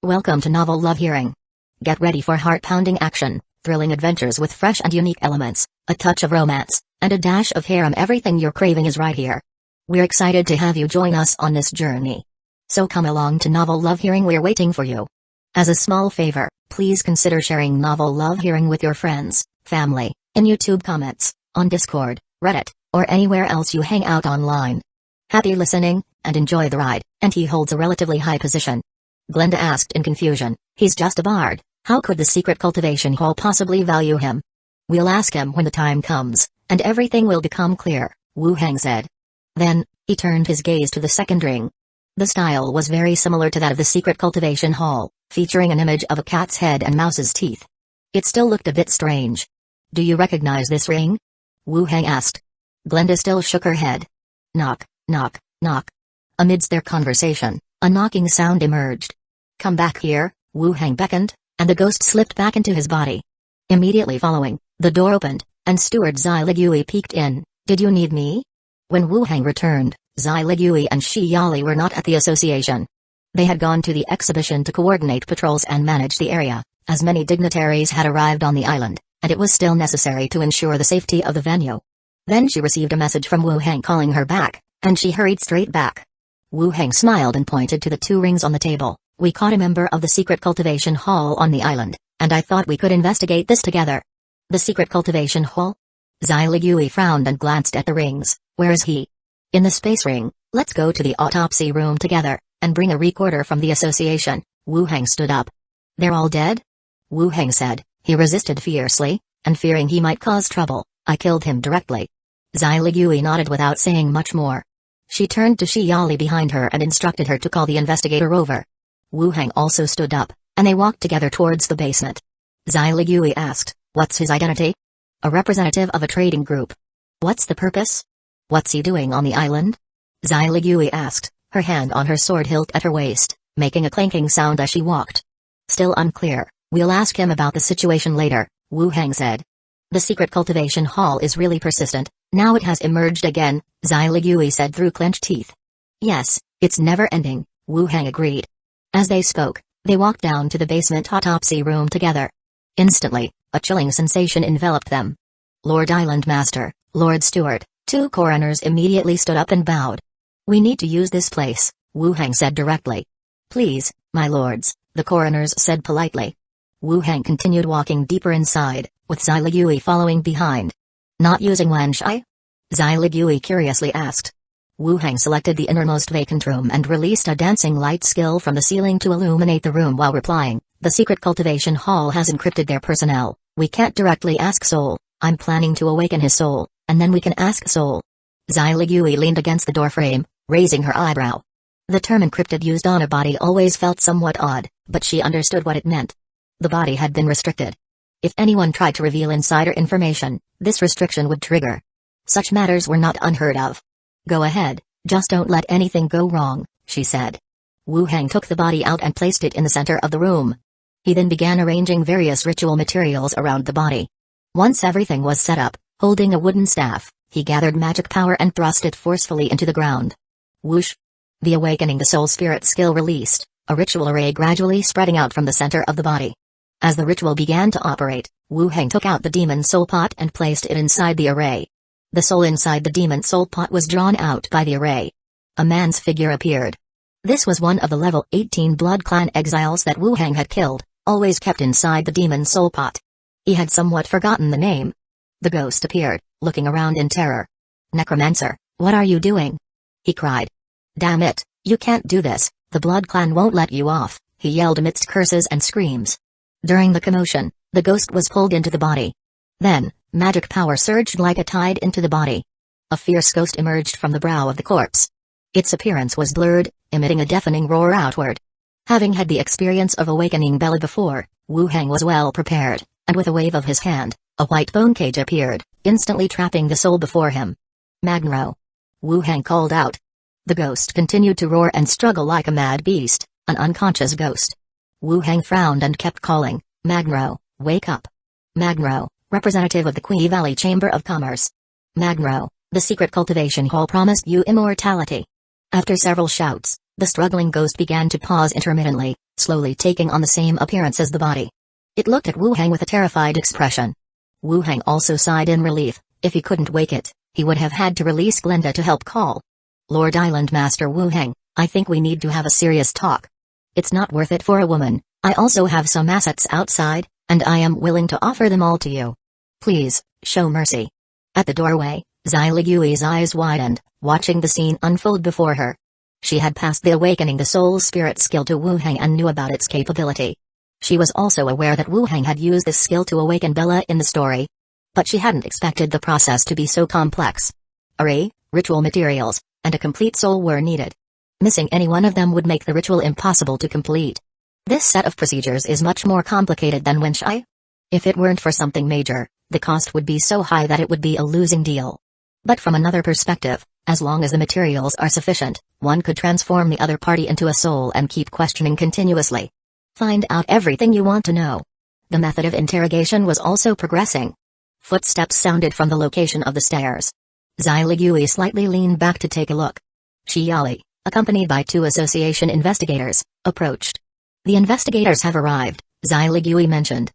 Welcome to Novel Love Hearing. Get ready for heart-pounding action, thrilling adventures with fresh and unique elements, a touch of romance, and a dash of harem. Everything you're craving is right here. We're excited to have you join us on this journey. So come along to Novel Love Hearing, we're waiting for you. As a small favor, please consider sharing Novel Love Hearing with your friends, family, in YouTube comments, on Discord, Reddit, or anywhere else you hang out online. Happy listening, and enjoy the ride. And he holds a relatively high position. Glenda asked in confusion, he's just a bard, how could the secret cultivation hall possibly value him? We'll ask him when the time comes, and everything will become clear, Wu Hang said. Then, he turned his gaze to the second ring. The style was very similar to that of the secret cultivation hall, featuring an image of a cat's head and mouse's teeth. It still looked a bit strange. Do you recognize this ring? Wu Hang asked. Glenda still shook her head. Knock, knock, knock. Amidst their conversation, a knocking sound emerged. Come back here, Wu Hang beckoned, and the ghost slipped back into his body. Immediately following, the door opened, and steward Zai Ligui peeked in. Did you need me? When Wu Hang returned, Zai Ligui and Shi Yali were not at the association. They had gone to the exhibition to coordinate patrols and manage the area, as many dignitaries had arrived on the island, and it was still necessary to ensure the safety of the venue. Then she received a message from Wu Hang calling her back, and she hurried straight back. Wu Hang smiled and pointed to the two rings on the table. We caught a member of the secret cultivation hall on the island, and I thought we could investigate this together. The secret cultivation hall? Zai Ligui frowned and glanced at the rings. Where is he? In the space ring. Let's go to the autopsy room together, and bring a recorder from the association. Wu Hang stood up. They're all dead? Wu Hang said. He resisted fiercely, and fearing he might cause trouble, I killed him directly. Zai Ligui nodded without saying much more. She turned to Shi Yali behind her and instructed her to call the investigator over. Wu Hang also stood up, and they walked together towards the basement. Zai Ligui asked, what's his identity? A representative of a trading group. What's the purpose? What's he doing on the island? Zai Ligui asked, her hand on her sword hilt at her waist, making a clanking sound as she walked. Still unclear, we'll ask him about the situation later, Wu Hang said. The secret cultivation hall is really persistent, now it has emerged again, Zai Ligui said through clenched teeth. Yes, it's never ending, Wu Hang agreed. As they spoke, they walked down to the basement autopsy room together. Instantly, a chilling sensation enveloped them. Lord Island Master, Lord Steward, two coroners immediately stood up and bowed. We need to use this place, Wu Hang said directly. Please, my lords, the coroners said politely. Wu Hang continued walking deeper inside, with Zai Ligui following behind. Not using Wanshai? Zai Ligui curiously asked. Wu Hang selected the innermost vacant room and released a dancing light skill from the ceiling to illuminate the room while replying, the secret cultivation hall has encrypted their personnel, we can't directly ask Soul, I'm planning to awaken his soul, and then we can ask Soul. Zai Ligui leaned against the doorframe, raising her eyebrow. The term encrypted used on a body always felt somewhat odd, but she understood what it meant. The body had been restricted. If anyone tried to reveal insider information, this restriction would trigger. Such matters were not unheard of. Go ahead, just don't let anything go wrong, she said. Wu Hang took the body out and placed it in the center of the room. He then began arranging various ritual materials around the body. Once everything was set up, holding a wooden staff, he gathered magic power and thrust it forcefully into the ground. Whoosh! The Awakening the Soul Spirit skill released, a ritual array gradually spreading out from the center of the body. As the ritual began to operate, Wu Hang took out the demon soul pot and placed it inside the array. The soul inside the demon soul pot was drawn out by the array. A man's figure appeared. This was one of the level 18 Blood Clan exiles that Wu Hang had killed, always kept inside the demon soul pot. He had somewhat forgotten the name. The ghost appeared, looking around in terror. Necromancer, what are you doing? He cried. Damn it, you can't do this, the Blood Clan won't let you off, he yelled amidst curses and screams. During the commotion, the ghost was pulled into the body. Then, magic power surged like a tide into the body. A fierce ghost emerged from the brow of the corpse. Its appearance was blurred, emitting a deafening roar outward. Having had the experience of awakening Bella before, Wu Hang was well prepared, and with a wave of his hand, a white bone cage appeared, instantly trapping the soul before him. Magno! Wu Hang called out. The ghost continued to roar and struggle like a mad beast, an unconscious ghost. Wu Hang frowned and kept calling, Magno, wake up. Magno, representative of the Kui Valley Chamber of Commerce. Magno, the secret cultivation hall promised you immortality. After several shouts, the struggling ghost began to pause intermittently, slowly taking on the same appearance as the body. It looked at Wu Hang with a terrified expression. Wu Hang also sighed in relief. If he couldn't wake it, he would have had to release Glenda to help call. Lord Island Master Wu Hang, I think we need to have a serious talk. It's not worth it for a woman. I also have some assets outside, and I am willing to offer them all to you. Please, show mercy. At the doorway, Xiligui's eyes widened, watching the scene unfold before her. She had passed the awakening the soul spirit skill to Wu Hang and knew about its capability. She was also aware that Wu Hang had used this skill to awaken Bella in the story. But she hadn't expected the process to be so complex. Ritual materials, and a complete soul were needed. Missing any one of them would make the ritual impossible to complete. This set of procedures is much more complicated than Wenshai. If it weren't for something major, the cost would be so high that it would be a losing deal. But from another perspective, as long as the materials are sufficient, one could transform the other party into a soul and keep questioning continuously. Find out everything you want to know. The method of interrogation was also progressing. Footsteps sounded from the location of the stairs. Xiligui slightly leaned back to take a look. Xiali, accompanied by 2 association investigators, approached. The investigators have arrived, Xiligui mentioned.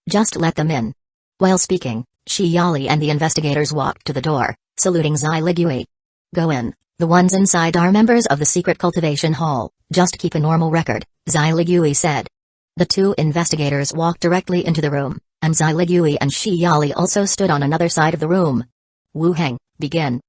Just let them in. While speaking, Xiali and the investigators walked to the door, saluting Xiligui. Go in, the ones inside are members of the secret cultivation hall, just keep a normal record, Xiligui said. The 2 investigators walked directly into the room, and Xiligui and Xiali also stood on another side of the room. Wu Hang, begin.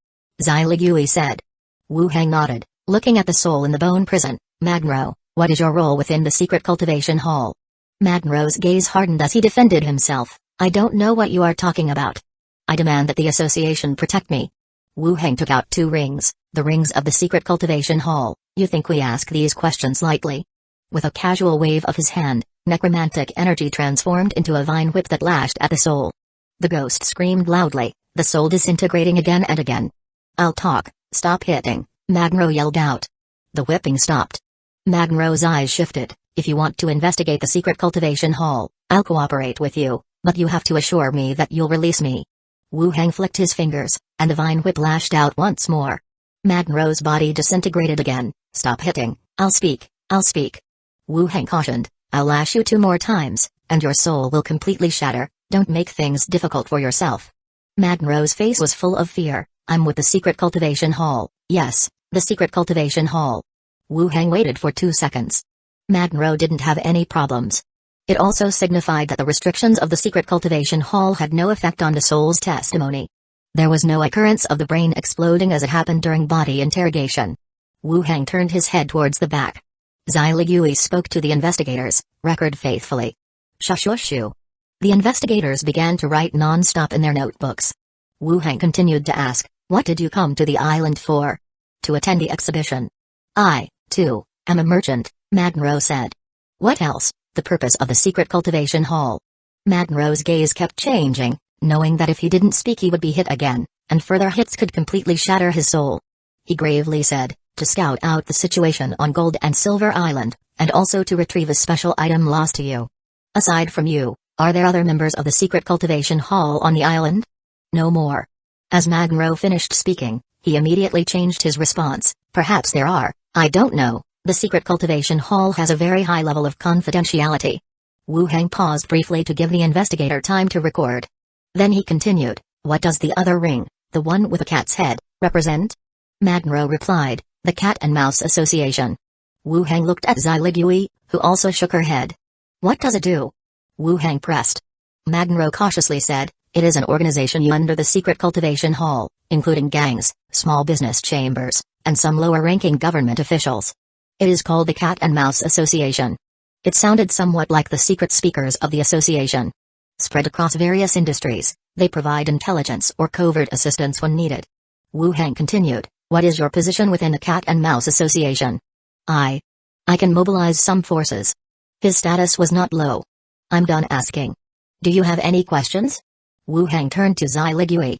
Xiligui said. Wu Hang nodded, looking at the soul in the bone prison. Magno, what is your role within the secret cultivation hall? Magno's gaze hardened as he defended himself. I don't know what you are talking about. I demand that the association protect me. Wu Hang took out 2 rings, the rings of the secret cultivation hall. You think we ask these questions lightly? With a casual wave of his hand, necromantic energy transformed into a vine whip that lashed at the soul. The ghost screamed loudly, the soul disintegrating again and again. I'll talk, stop hitting, Magno yelled out. The whipping stopped. Magno's eyes shifted. If you want to investigate the secret cultivation hall, I'll cooperate with you, but you have to assure me that you'll release me. Wu Hang flicked his fingers, and the vine whip lashed out once more. Magno's body disintegrated again. Stop hitting, I'll speak, I'll speak. Wu Hang cautioned, I'll lash you 2 more times, and your soul will completely shatter. Don't make things difficult for yourself. Magno's face was full of fear. I'm with the secret cultivation hall. Yes, the secret cultivation hall. Wu Hang waited for 2 seconds. Magno didn't have any problems. It also signified that the restrictions of the secret cultivation hall had no effect on the soul's testimony. There was no occurrence of the brain exploding as it happened during body interrogation. Wu Hang turned his head towards the back. Xiligui spoke to the investigators, record faithfully. Shushushu. The investigators began to write non-stop in their notebooks. Wu Hang continued to ask, what did you come to the island for? To attend the exhibition. I, too, am a merchant, Magno said. What else? The purpose of the secret cultivation hall. Magno's gaze kept changing, knowing that if he didn't speak he would be hit again, and further hits could completely shatter his soul. He gravely said, to scout out the situation on Gold and Silver Island, and also to retrieve a special item lost to you. Aside from you, are there other members of the secret cultivation hall on the island? No more. As Magno finished speaking, he immediately changed his response. Perhaps there are, I don't know. The secret cultivation hall has a very high level of confidentiality. Wu Hang paused briefly to give the investigator time to record. Then he continued, what does the other ring, the one with a cat's head, represent? Magno replied, the Cat and Mouse Association. Wu Hang looked at Xiligui, who also shook her head. What does it do? Wu Hang pressed. Magno cautiously said, it is an organization under the secret cultivation hall, including gangs, small business chambers, and some lower-ranking government officials. It is called the Cat and Mouse Association. It sounded somewhat like the secret speakers of the association. Spread across various industries, they provide intelligence or covert assistance when needed. Wu Hang continued, what is your position within the Cat and Mouse Association? I can mobilize some forces. His status was not low. I'm done asking. Do you have any questions? Wu Hang turned to Xiligui.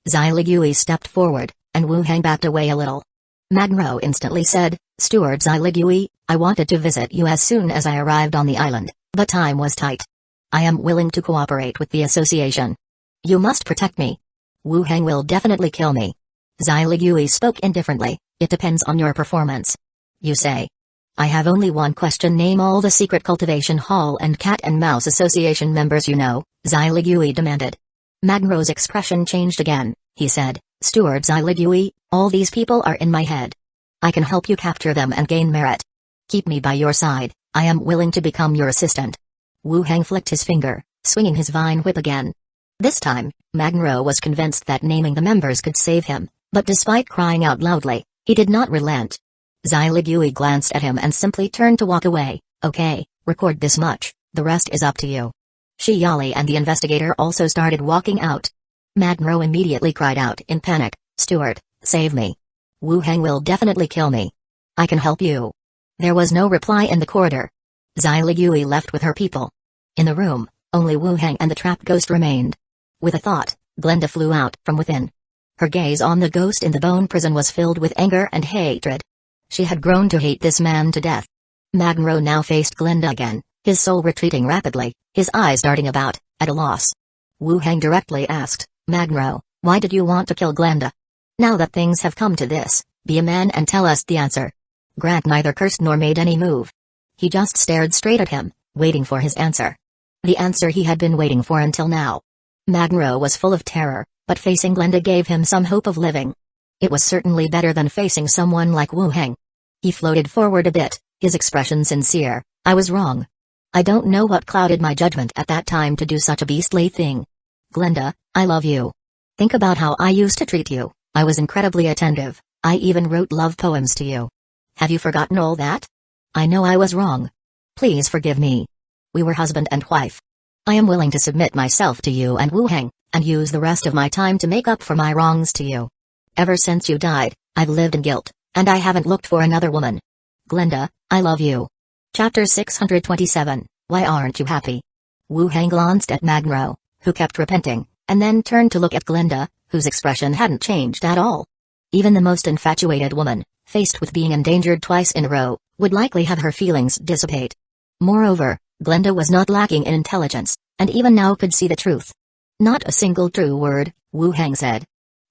Xiligui stepped forward, and Wu Hang backed away a little. Magno instantly said, Steward Xiligui, I wanted to visit you as soon as I arrived on the island, but time was tight. I am willing to cooperate with the association. You must protect me. Wu Hang will definitely kill me. Xiligui spoke indifferently, it depends on your performance. You say. I have only one question. Name all the Secret Cultivation Hall and Cat and Mouse Association members you know, Xyligui demanded. Magnero's expression changed again. He said, Steward Xyligui, all these people are in my head. I can help you capture them and gain merit. Keep me by your side, I am willing to become your assistant. Wu Heng flicked his finger, swinging his vine whip again. This time, Magnero was convinced that naming the members could save him, but despite crying out loudly, he did not relent. Xyligui glanced at him and simply turned to walk away. Okay, record this much, the rest is up to you. Shiyali and the investigator also started walking out. Magnero immediately cried out in panic, Steward, save me. Wu Heng will definitely kill me. I can help you. There was no reply in the corridor. Xyligui left with her people. In the room, only Wu Heng and the trap ghost remained. With a thought, Glenda flew out from within. Her gaze on the ghost in the bone prison was filled with anger and hatred. She had grown to hate this man to death. Magnero now faced Glenda again, his soul retreating rapidly, his eyes darting about, at a loss. Wu Heng directly asked, Magnero, why did you want to kill Glenda? Now that things have come to this, be a man and tell us the answer. Grant neither cursed nor made any move. He just stared straight at him, waiting for his answer. The answer he had been waiting for until now. Magnero was full of terror, but facing Glenda gave him some hope of living. It was certainly better than facing someone like Wu Heng. He floated forward a bit, his expression sincere. I was wrong. I don't know what clouded my judgment at that time to do such a beastly thing. Glenda, I love you. Think about how I used to treat you. I was incredibly attentive. I even wrote love poems to you. Have you forgotten all that? I know I was wrong. Please forgive me. We were husband and wife. I am willing to submit myself to you and Wu Heng, and use the rest of my time to make up for my wrongs to you. Ever since you died, I've lived in guilt, and I haven't looked for another woman. Glenda, I love you. Chapter 627, Why Aren't You Happy? Wu Heng glanced at Magnero, who kept repenting, and then turned to look at Glenda, whose expression hadn't changed at all. Even the most infatuated woman, faced with being endangered twice in a row, would likely have her feelings dissipate. Moreover, Glenda was not lacking in intelligence, and even now could see the truth. Not a single true word, Wu Heng said.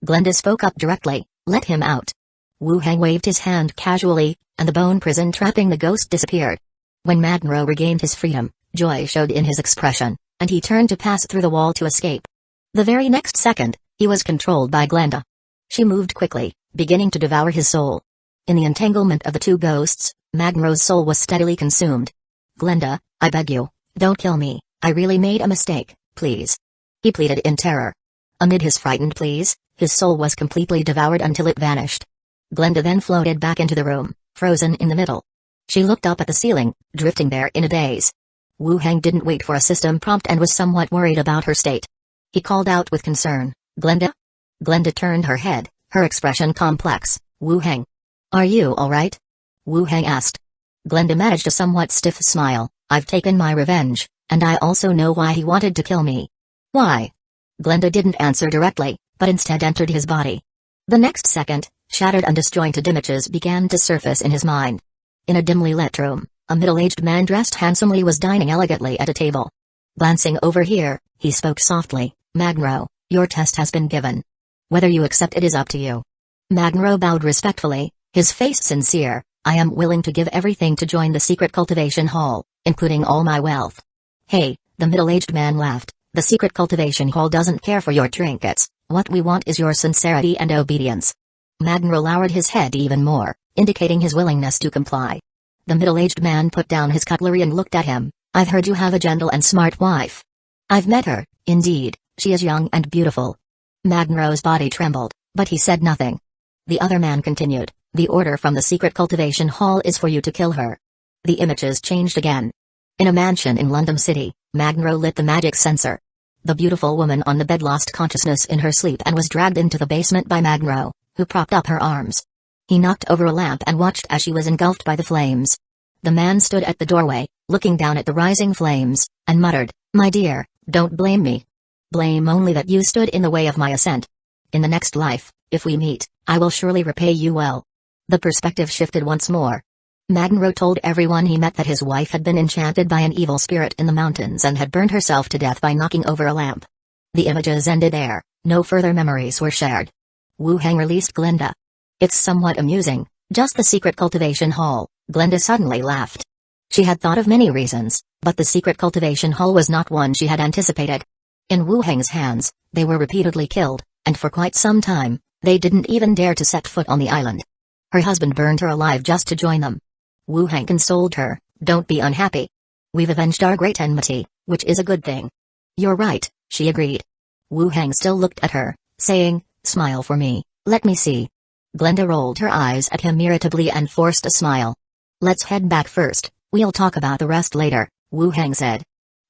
Glenda spoke up directly, let him out. Wu Heng waved his hand casually, and the bone prison trapping the ghost disappeared. When Magnero regained his freedom, joy showed in his expression, and he turned to pass through the wall to escape. The very next second, he was controlled by Glenda. She moved quickly, beginning to devour his soul. In the entanglement of the two ghosts, Magnero's soul was steadily consumed. Glenda, I beg you, don't kill me, I really made a mistake, please. He pleaded in terror. Amid his frightened pleas, his soul was completely devoured until it vanished. Glenda then floated back into the room, frozen in the middle. She looked up at the ceiling, drifting there in a daze. Wu Heng didn't wait for a system prompt and was somewhat worried about her state. He called out with concern, Glenda? Glenda turned her head, her expression complex. Wu Heng. Are you alright? Wu Heng asked. Glenda managed a somewhat stiff smile. I've taken my revenge, and I also know why he wanted to kill me. Why? Glenda didn't answer directly, but instead entered his body. The next second, shattered and disjointed images began to surface in his mind. In a dimly lit room, a middle-aged man dressed handsomely was dining elegantly at a table. Glancing over here, he spoke softly, Magnero, your test has been given. Whether you accept it is up to you. Magnero bowed respectfully, his face sincere. I am willing to give everything to join the Secret Cultivation Hall, including all my wealth. Hey, the middle-aged man laughed, the Secret Cultivation Hall doesn't care for your trinkets, what we want is your sincerity and obedience. Magnero lowered his head even more, indicating his willingness to comply. The middle-aged man put down his cutlery and looked at him. I've heard you have a gentle and smart wife. I've met her, indeed, she is young and beautiful. Magnero's body trembled, but he said nothing. The other man continued, the order from the Secret Cultivation Hall is for you to kill her. The images changed again. In a mansion in London City, Magnero lit the magic sensor. The beautiful woman on the bed lost consciousness in her sleep and was dragged into the basement by Magnero, who propped up her arms. He knocked over a lamp and watched as she was engulfed by the flames. The man stood at the doorway, looking down at the rising flames, and muttered, my dear, don't blame me. Blame only that you stood in the way of my ascent. In the next life, if we meet, I will surely repay you well. The perspective shifted once more. Magnero told everyone he met that his wife had been enchanted by an evil spirit in the mountains and had burned herself to death by knocking over a lamp. The images ended there, no further memories were shared. Wu Heng released Glenda. It's somewhat amusing, just the Secret Cultivation Hall, Glenda suddenly laughed. She had thought of many reasons, but the secret cultivation hall was not one she had anticipated. In Wu Heng's hands, they were repeatedly killed, and for quite some time, they didn't even dare to set foot on the island. Her husband burned her alive just to join them. Wu Heng consoled her, "Don't be unhappy. We've avenged our great enmity, which is a good thing." "You're right," she agreed. Wu Heng still looked at her, saying, "Smile for me, let me see." Glenda rolled her eyes at him irritably and forced a smile. "Let's head back first, we'll talk about the rest later," Wu Heng said.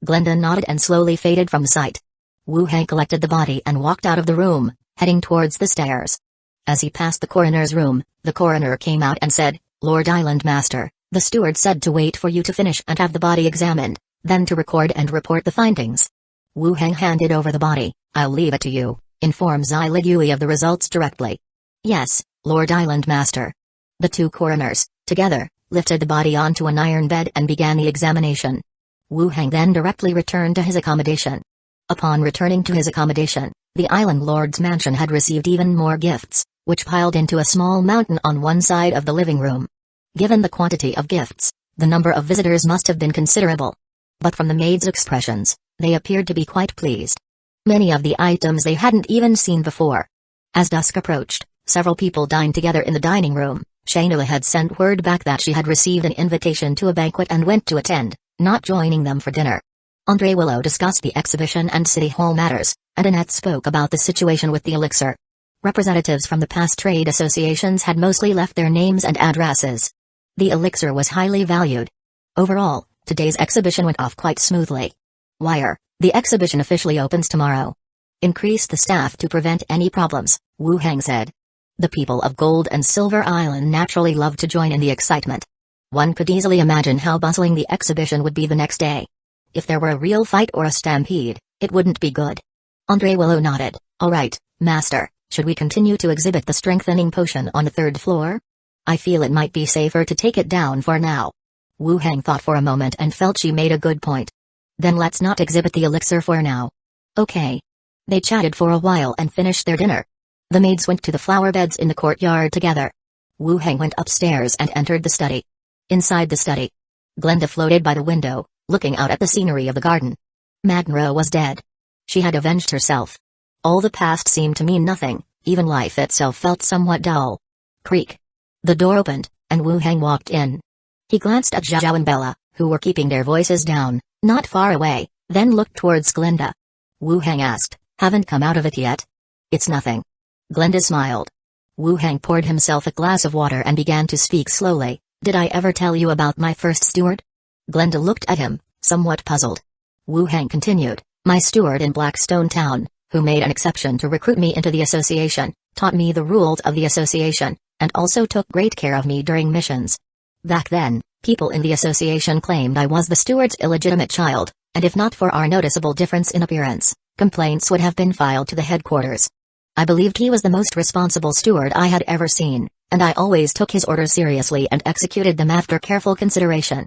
Glenda nodded and slowly faded from sight. Wu Heng collected the body and walked out of the room, heading towards the stairs. As he passed the coroner's room, the coroner came out and said, "Lord Island Master, the steward said to wait for you to finish and have the body examined, then to record and report the findings." Wu Heng handed over the body. "I'll leave it to you. Inform Zai Ligui of the results directly." "Yes, Lord Island Master." The two coroners, together, lifted the body onto an iron bed and began the examination. Wu Heng then directly returned to his accommodation. Upon returning to his accommodation, the island lord's mansion had received even more gifts, which piled into a small mountain on one side of the living room. Given the quantity of gifts, the number of visitors must have been considerable. But from the maids' expressions, they appeared to be quite pleased. Many of the items they hadn't even seen before. As dusk approached, several people dined together in the dining room. Shendu had sent word back that she had received an invitation to a banquet and went to attend, not joining them for dinner. Andre Willow discussed the exhibition and city hall matters, and Annette spoke about the situation with the elixir. Representatives from the past trade associations had mostly left their names and addresses. The elixir was highly valued. Overall, today's exhibition went off quite smoothly. "Wire, the exhibition officially opens tomorrow. Increase the staff to prevent any problems," Wu Heng said. The people of Gold and Silver Island naturally loved to join in the excitement. One could easily imagine how bustling the exhibition would be the next day. If there were a real fight or a stampede, it wouldn't be good. Andre Willow nodded. "All right, Master, should we continue to exhibit the strengthening potion on the third floor? I feel it might be safer to take it down for now." Wu Heng thought for a moment and felt she made a good point. "Then let's not exhibit the elixir for now." "Okay." They chatted for a while and finished their dinner. The maids went to the flower beds in the courtyard together. Wu Heng went upstairs and entered the study. Inside the study, Glenda floated by the window, looking out at the scenery of the garden. Mangekyō was dead. She had avenged herself. All the past seemed to mean nothing, even life itself felt somewhat dull. Creak. The door opened, and Wu Heng walked in. He glanced at Zhao and Bella, who were keeping their voices down, not far away, then looked towards Glenda. Wu Heng asked, "Haven't come out of it yet?" "It's nothing." Glenda smiled. Wu Heng poured himself a glass of water and began to speak slowly. "Did I ever tell you about my first steward?" Glenda looked at him, somewhat puzzled. Wu Heng continued, "My steward in Blackstone Town, who made an exception to recruit me into the association, taught me the rules of the association, and also took great care of me during missions. Back then, people in the association claimed I was the steward's illegitimate child, and if not for our noticeable difference in appearance, complaints would have been filed to the headquarters. I believed he was the most responsible steward I had ever seen, and I always took his orders seriously and executed them after careful consideration."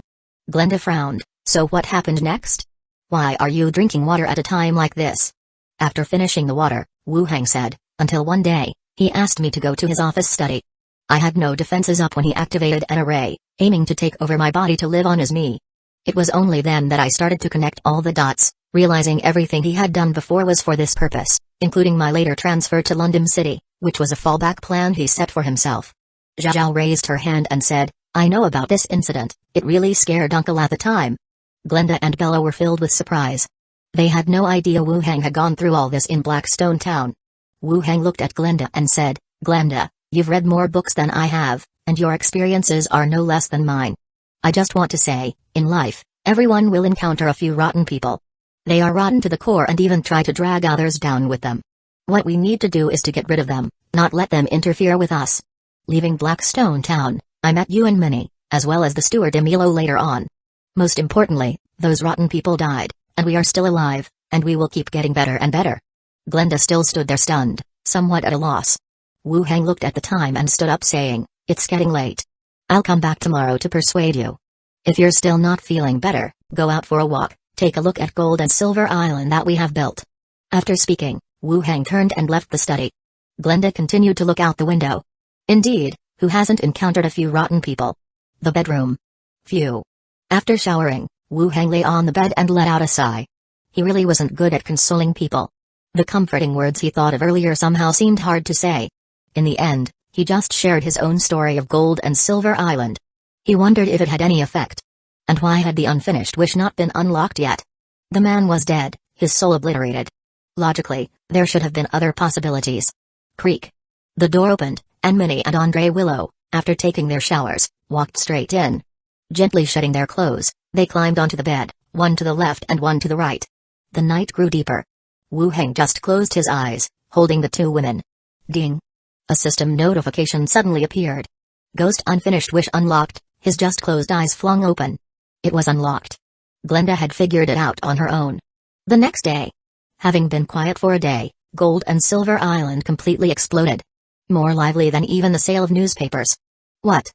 Glenda frowned. "So what happened next? Why are you drinking water at a time like this?" After finishing the water, Wu Heng said, "Until one day, he asked me to go to his office study. I had no defenses up when he activated an array, aiming to take over my body to live on as me. It was only then that I started to connect all the dots, realizing everything he had done before was for this purpose, including my later transfer to London City, which was a fallback plan he set for himself." Zhao raised her hand and said, "I know about this incident, it really scared Uncle at the time." Glenda and Bella were filled with surprise. They had no idea Wu Heng had gone through all this in Blackstone Town. Wu Heng looked at Glenda and said, "Glenda, you've read more books than I have, and your experiences are no less than mine. I just want to say, in life, everyone will encounter a few rotten people. They are rotten to the core and even try to drag others down with them. What we need to do is to get rid of them, not let them interfere with us. Leaving Blackstone Town, I met you and Minnie, as well as the steward Emilio later on. Most importantly, those rotten people died, and we are still alive, and we will keep getting better and better." Glenda still stood there stunned, somewhat at a loss. Wu Heng looked at the time and stood up saying, "It's getting late. I'll come back tomorrow to persuade you. If you're still not feeling better, go out for a walk, take a look at Gold and Silver Island that we have built." After speaking, Wu Heng turned and left the study. Glenda continued to look out the window. Indeed, who hasn't encountered a few rotten people? The bedroom. Phew. After showering, Wu Heng lay on the bed and let out a sigh. He really wasn't good at consoling people. The comforting words he thought of earlier somehow seemed hard to say. In the end, he just shared his own story of Gold and Silver Island. He wondered if it had any effect. And why had the unfinished wish not been unlocked yet? The man was dead, his soul obliterated. Logically, there should have been other possibilities. Creak. The door opened, and Minnie and Andre Willow, after taking their showers, walked straight in. Gently shedding their clothes, they climbed onto the bed, one to the left and one to the right. The night grew deeper. Wu Heng just closed his eyes, holding the two women. Ding. A system notification suddenly appeared. Ghost unfinished wish unlocked, his just closed eyes flung open. It was unlocked. Glenda had figured it out on her own. The next day. Having been quiet for a day, Gold and Silver Island completely exploded. More lively than even the sale of newspapers. What?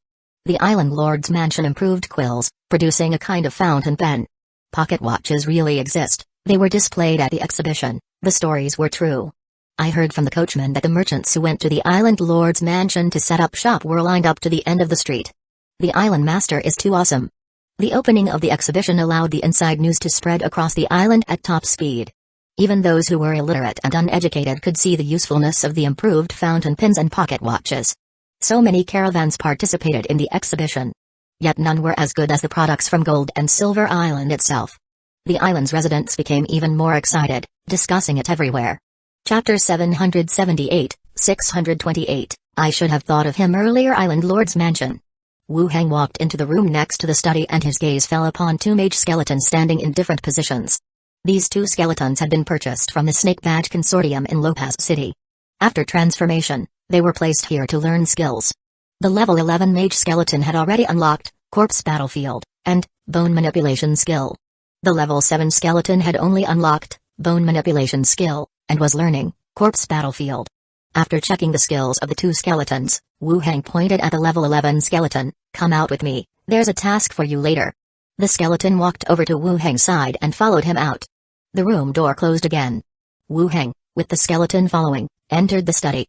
The island lord's mansion improved quills, producing a kind of fountain pen. Pocket watches really exist, they were displayed at the exhibition, the stories were true. I heard from the coachman that the merchants who went to the island lord's mansion to set up shop were lined up to the end of the street. The island master is too awesome. The opening of the exhibition allowed the inside news to spread across the island at top speed. Even those who were illiterate and uneducated could see the usefulness of the improved fountain pens and pocket watches. So many caravans participated in the exhibition. Yet none were as good as the products from Gold and Silver Island itself. The island's residents became even more excited, discussing it everywhere. Chapter 778, 628, I should have thought of him earlier. Island Lord's Mansion. Wu Heng walked into the room next to the study and his gaze fell upon two mage skeletons standing in different positions. These two skeletons had been purchased from the Snake Badge Consortium in Lopez City. After transformation, they were placed here to learn skills. The level 11 mage skeleton had already unlocked Corpse Battlefield and Bone Manipulation skill. The level 7 skeleton had only unlocked Bone Manipulation skill and was learning Corpse Battlefield. After checking the skills of the two skeletons, Wu Heng pointed at the level 11 skeleton. Come out with me, there's a task for you later. The skeleton walked over to Wu Heng's side and followed him out. The room door closed again. Wu Heng, with the skeleton following, entered the study.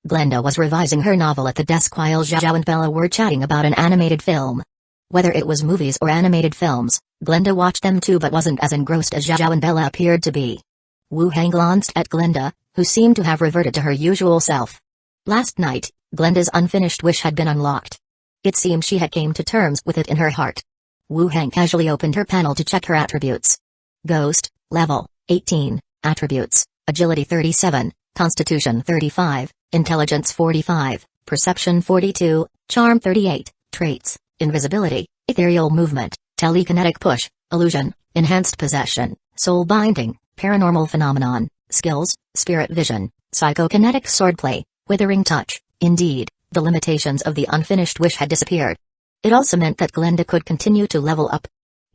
Glenda was revising her novel at the desk while Zhao and Bella were chatting about an animated film. Whether it was movies or animated films, Glenda watched them too but wasn't as engrossed as Zhao and Bella appeared to be. Wu Heng glanced at Glenda, who seemed to have reverted to her usual self. Last night, Glenda's unfinished wish had been unlocked. It seemed she had came to terms with it in her heart. Wu Heng casually opened her panel to check her attributes. Ghost, level 18, attributes, agility 37, constitution 35, intelligence 45, perception 42, charm 38, traits, invisibility, ethereal movement, telekinetic push, illusion, enhanced possession, soul binding, paranormal phenomenon, skills, spirit vision, psychokinetic swordplay, withering touch. Indeed, the limitations of the unfinished wish had disappeared. It also meant that Glenda could continue to level up.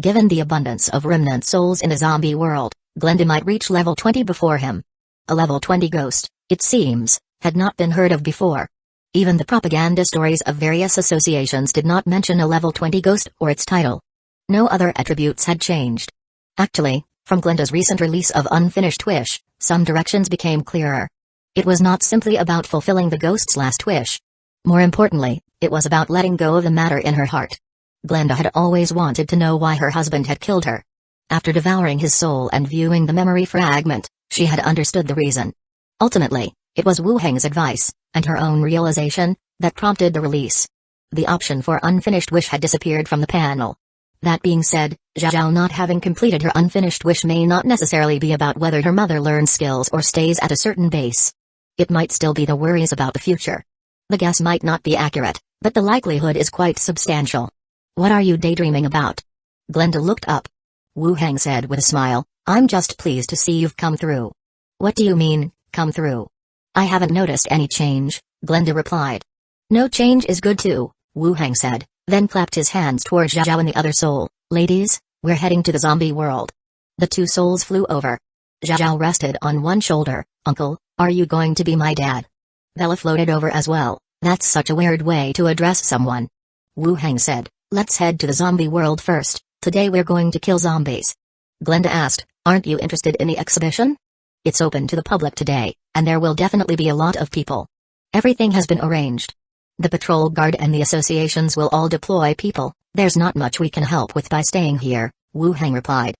Given the abundance of remnant souls in the zombie world, Glenda might reach level 20 before him. A level 20 ghost, it seems, had not been heard of before. Even the propaganda stories of various associations did not mention a level 20 ghost or its title. No other attributes had changed. Actually, from Glenda's recent release of Unfinished Wish, some directions became clearer. It was not simply about fulfilling the ghost's last wish. More importantly, it was about letting go of the matter in her heart. Glenda had always wanted to know why her husband had killed her. After devouring his soul and viewing the memory fragment, she had understood the reason. Ultimately, it was Wu Heng's advice, and her own realization, that prompted the release. The option for unfinished wish had disappeared from the panel. That being said, Zhao not having completed her unfinished wish may not necessarily be about whether her mother learns skills or stays at a certain base. It might still be the worries about the future. The guess might not be accurate, but the likelihood is quite substantial. What are you daydreaming about? Glenda looked up. Wu Heng said with a smile, I'm just pleased to see you've come through. What do you mean, come through? I haven't noticed any change, Glenda replied. No change is good too, Wu Heng said, then clapped his hands towards Zhao and the other soul. Ladies, we're heading to the zombie world. The two souls flew over. Zhao rested on one shoulder. Uncle, are you going to be my dad? Bella floated over as well. That's such a weird way to address someone. Wu Heng said, let's head to the zombie world first. Today we're going to kill zombies. Glenda asked, aren't you interested in the exhibition? It's open to the public today, and there will definitely be a lot of people. Everything has been arranged. The patrol guard and the associations will all deploy people. There's not much we can help with by staying here, Wu Heng replied.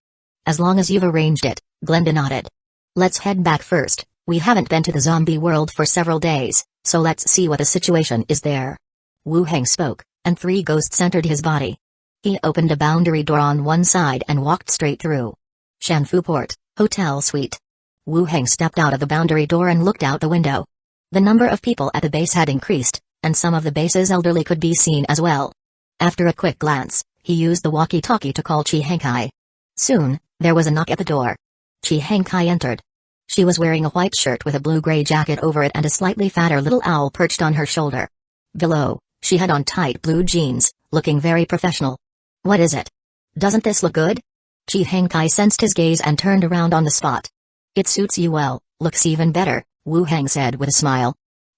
As long as you've arranged it, Glenda nodded. Let's head back first. We haven't been to the zombie world for several days, so let's see what the situation is there. Wu Heng spoke, and 3 ghosts entered his body. He opened a boundary door on one side and walked straight through. Shanfu Port, Hotel Suite. Wu Heng stepped out of the boundary door and looked out the window. The number of people at the base had increased, and some of the base's elderly could be seen as well. After a quick glance, he used the walkie-talkie to call Chi Hankai. Soon, there was a knock at the door. Chi Hankai entered. She was wearing a white shirt with a blue-gray jacket over it and a slightly fatter little owl perched on her shoulder. Below, she had on tight blue jeans, looking very professional. What is it? Doesn't this look good? Chi Hankai sensed his gaze and turned around on the spot. It suits you well, looks even better, Wu Heng said with a smile.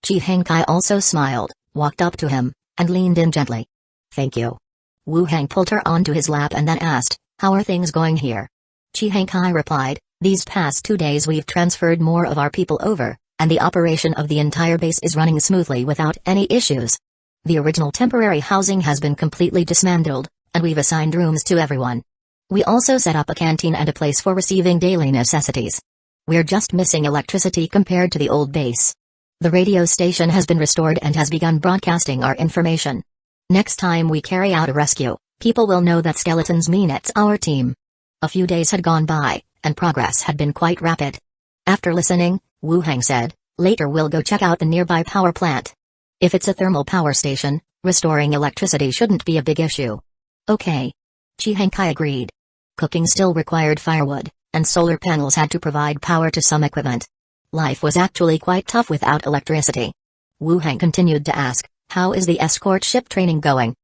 Chi Hankai also smiled, walked up to him, and leaned in gently. Thank you. Wu Heng pulled her onto his lap and then asked, how are things going here? Chi Hankai replied, these past 2 days we've transferred more of our people over, and the operation of the entire base is running smoothly without any issues. The original temporary housing has been completely dismantled, and we've assigned rooms to everyone. We also set up a canteen and a place for receiving daily necessities. We're just missing electricity compared to the old base. The radio station has been restored and has begun broadcasting our information. Next time we carry out a rescue, people will know that skeletons mean it's our team. A few days had gone by, and progress had been quite rapid. After listening, Wu Heng said, later we'll go check out the nearby power plant. If it's a thermal power station, restoring electricity shouldn't be a big issue. Okay. Chi Hankai agreed. Cooking still required firewood, and solar panels had to provide power to some equipment. Life was actually quite tough without electricity. Wu Heng continued to ask, how is the escort ship training going?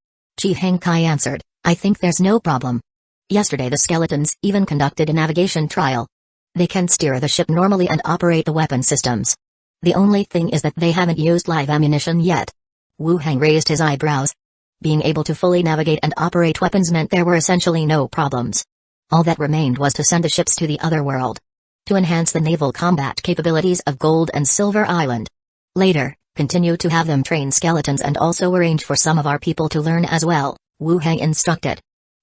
Chi Hankai answered, I think there's no problem. Yesterday the skeletons even conducted a navigation trial. They can steer the ship normally and operate the weapon systems. The only thing is that they haven't used live ammunition yet. Wu Heng raised his eyebrows. Being able to fully navigate and operate weapons meant there were essentially no problems. All that remained was to send the ships to the other world. To enhance the naval combat capabilities of Gold and Silver Island. Later, continue to have them train skeletons and also arrange for some of our people to learn as well, Wu Heng instructed.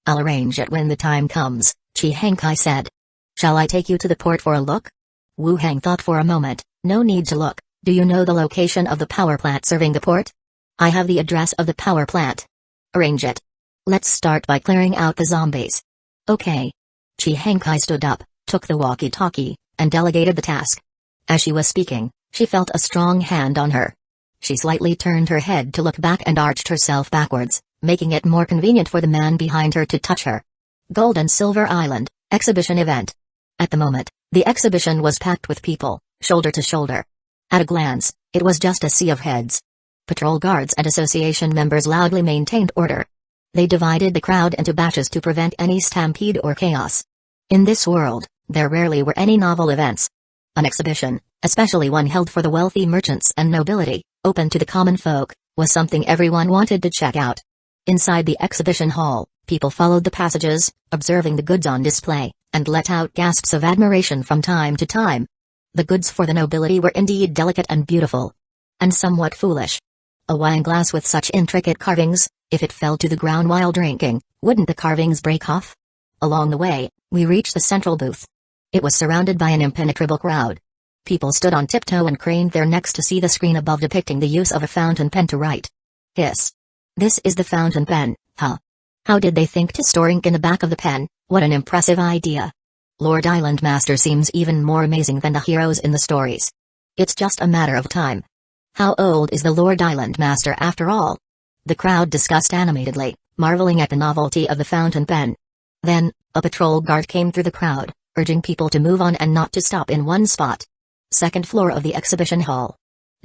I'll arrange it when the time comes, Chi Hankai said. Shall I take you to the port for a look? Wu Heng thought for a moment, no need to look. Do you know the location of the power plant serving the port? I have the address of the power plant. Arrange it. Let's start by clearing out the zombies. Okay. Chi Hankai stood up, took the walkie-talkie, and delegated the task. As she was speaking, she felt a strong hand on her. She slightly turned her head to look back and arched herself backwards, making it more convenient for the man behind her to touch her. Gold and Silver Island, exhibition event. At the moment, the exhibition was packed with people, shoulder to shoulder. At a glance, it was just a sea of heads. Patrol guards and association members loudly maintained order. They divided the crowd into batches to prevent any stampede or chaos. In this world, there rarely were any novel events. An exhibition, especially one held for the wealthy merchants and nobility, open to the common folk, was something everyone wanted to check out. Inside the exhibition hall, people followed the passages, observing the goods on display, and let out gasps of admiration from time to time. The goods for the nobility were indeed delicate and beautiful. And somewhat foolish. A wine glass with such intricate carvings, if it fell to the ground while drinking, wouldn't the carvings break off? Along the way, we reached the central booth. It was surrounded by an impenetrable crowd. People stood on tiptoe and craned their necks to see the screen above depicting the use of a fountain pen to write. Hiss. This is the fountain pen, huh? How did they think to store ink in the back of the pen? What an impressive idea. Lord Island Master seems even more amazing than the heroes in the stories. It's just a matter of time. How old is the Lord Island Master after all? The crowd discussed animatedly, marveling at the novelty of the fountain pen. Then, a patrol guard came through the crowd, urging people to move on and not to stop in one spot. Second floor of the exhibition hall.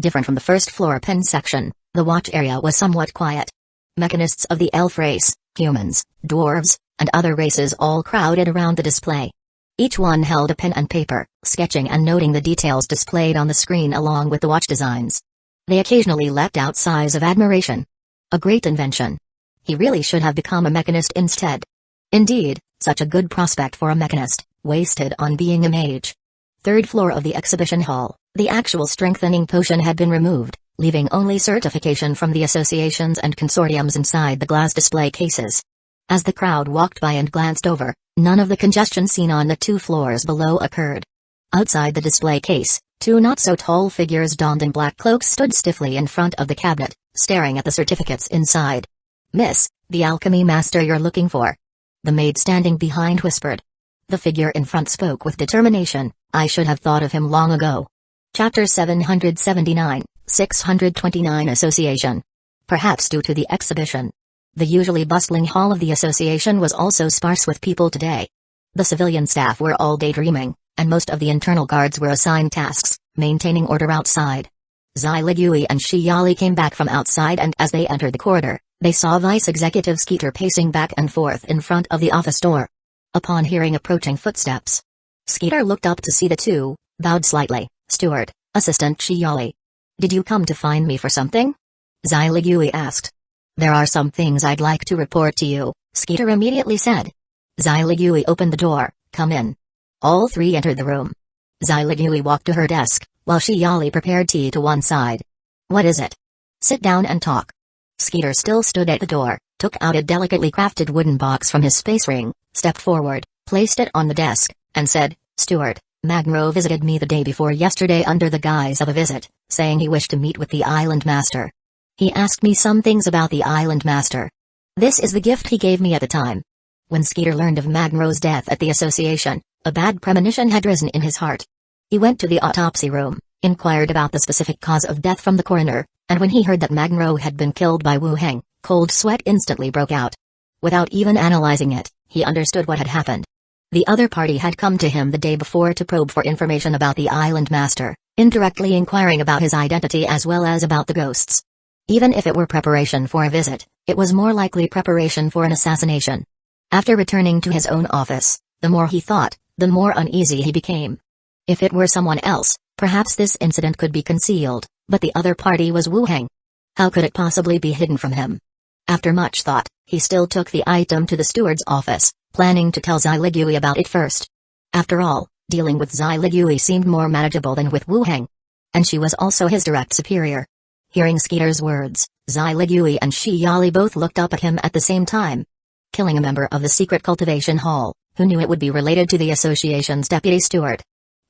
Different from the first floor pen section, the watch area was somewhat quiet. Mechanists of the elf race, humans, dwarves, and other races all crowded around the display. Each one held a pen and paper, sketching and noting the details displayed on the screen along with the watch designs. They occasionally leapt out sighs of admiration. A great invention. He really should have become a mechanist instead. Indeed, such a good prospect for a mechanist, wasted on being a mage. Third floor of the exhibition hall, the actual strengthening potion had been removed, leaving only certification from the associations and consortiums inside the glass display cases. As the crowd walked by and glanced over, none of the congestion seen on the 2 floors below occurred. Outside the display case, 2 not-so-tall figures donned in black cloaks stood stiffly in front of the cabinet, staring at the certificates inside. "Miss, the alchemy master you're looking for," the maid standing behind whispered. The figure in front spoke with determination. "I should have thought of him long ago." Chapter 779, 629 Association. Perhaps due to the exhibition, the usually bustling hall of the association was also sparse with people today. The civilian staff were all daydreaming, and most of the internal guards were assigned tasks, maintaining order outside. Zai Ligui and Shi Yali came back from outside, and as they entered the corridor, they saw Vice Executive Skeeter pacing back and forth in front of the office door. Upon hearing approaching footsteps, Skeeter looked up to see the 2, bowed slightly. "Steward, Assistant Shi Yali. Did you come to find me for something?" Zai Ligui asked. "There are some things I'd like to report to you," Skeeter immediately said. Zai Ligui opened the door. "Come in." All 3 entered the room. Zai Ligui walked to her desk, while Shi Yali prepared tea to one side. "What is it?" "Sit down and talk." Skeeter still stood at the door, took out a delicately crafted wooden box from his space ring, stepped forward, placed it on the desk, and said, "Steward, Magnekyō visited me the day before yesterday under the guise of a visit, saying he wished to meet with the Island Master. He asked me some things about the Island Master. This is the gift he gave me at the time." When Skeeter learned of Magnekyō's death at the association, a bad premonition had risen in his heart. He went to the autopsy room, inquired about the specific cause of death from the coroner, and when he heard that Magnekyō had been killed by Wu Heng, cold sweat instantly broke out. Without even analyzing it, he understood what had happened. The other party had come to him the day before to probe for information about the Island Master, indirectly inquiring about his identity as well as about the ghosts. Even if it were preparation for a visit, it was more likely preparation for an assassination. After returning to his own office, the more he thought, the more uneasy he became. If it were someone else, perhaps this incident could be concealed, but the other party was Wu Heng. How could it possibly be hidden from him? After much thought, he still took the item to the steward's office, planning to tell Zai Ligui about it first. After all, dealing with Zai Ligui seemed more manageable than with Wu Heng. And she was also his direct superior. Hearing Skeeter's words, Zai Ligui and Shi Yali both looked up at him at the same time. Killing a member of the secret cultivation hall, who knew it would be related to the association's deputy steward.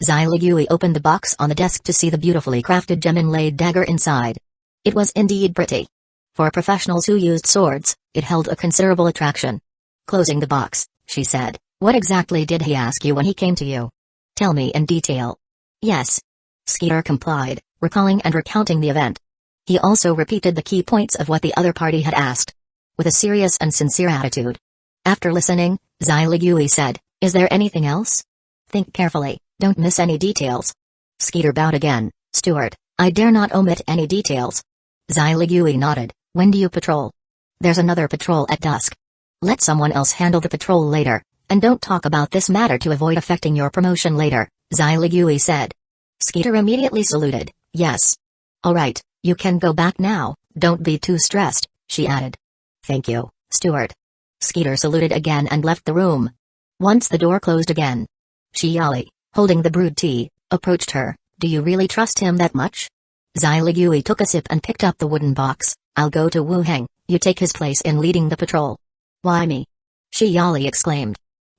Zai Ligui opened the box on the desk to see the beautifully crafted gem-inlaid dagger inside. It was indeed pretty. For professionals who used swords, it held a considerable attraction. Closing the box, she said, "What exactly did he ask you when he came to you? Tell me in detail." "Yes." Skeeter complied, recalling and recounting the event. He also repeated the key points of what the other party had asked, with a serious and sincere attitude. After listening, Zai Ligui said, "Is there anything else? Think carefully, don't miss any details." Skeeter bowed again. "Steward, I dare not omit any details." Zai Ligui nodded. "When do you patrol?" "There's another patrol at dusk." "Let someone else handle the patrol later, and don't talk about this matter to avoid affecting your promotion later," Zai Ligui said. Skeeter immediately saluted. "Yes." "All right, you can go back now, don't be too stressed," she added. "Thank you, steward." Skeeter saluted again and left the room. Once the door closed again, Shi Yali, holding the brewed tea, approached her. "Do you really trust him that much?" Zai Ligui took a sip and picked up the wooden box. "I'll go to Wu Heng, you take his place in leading the patrol." "Why me?" Shi Yali exclaimed.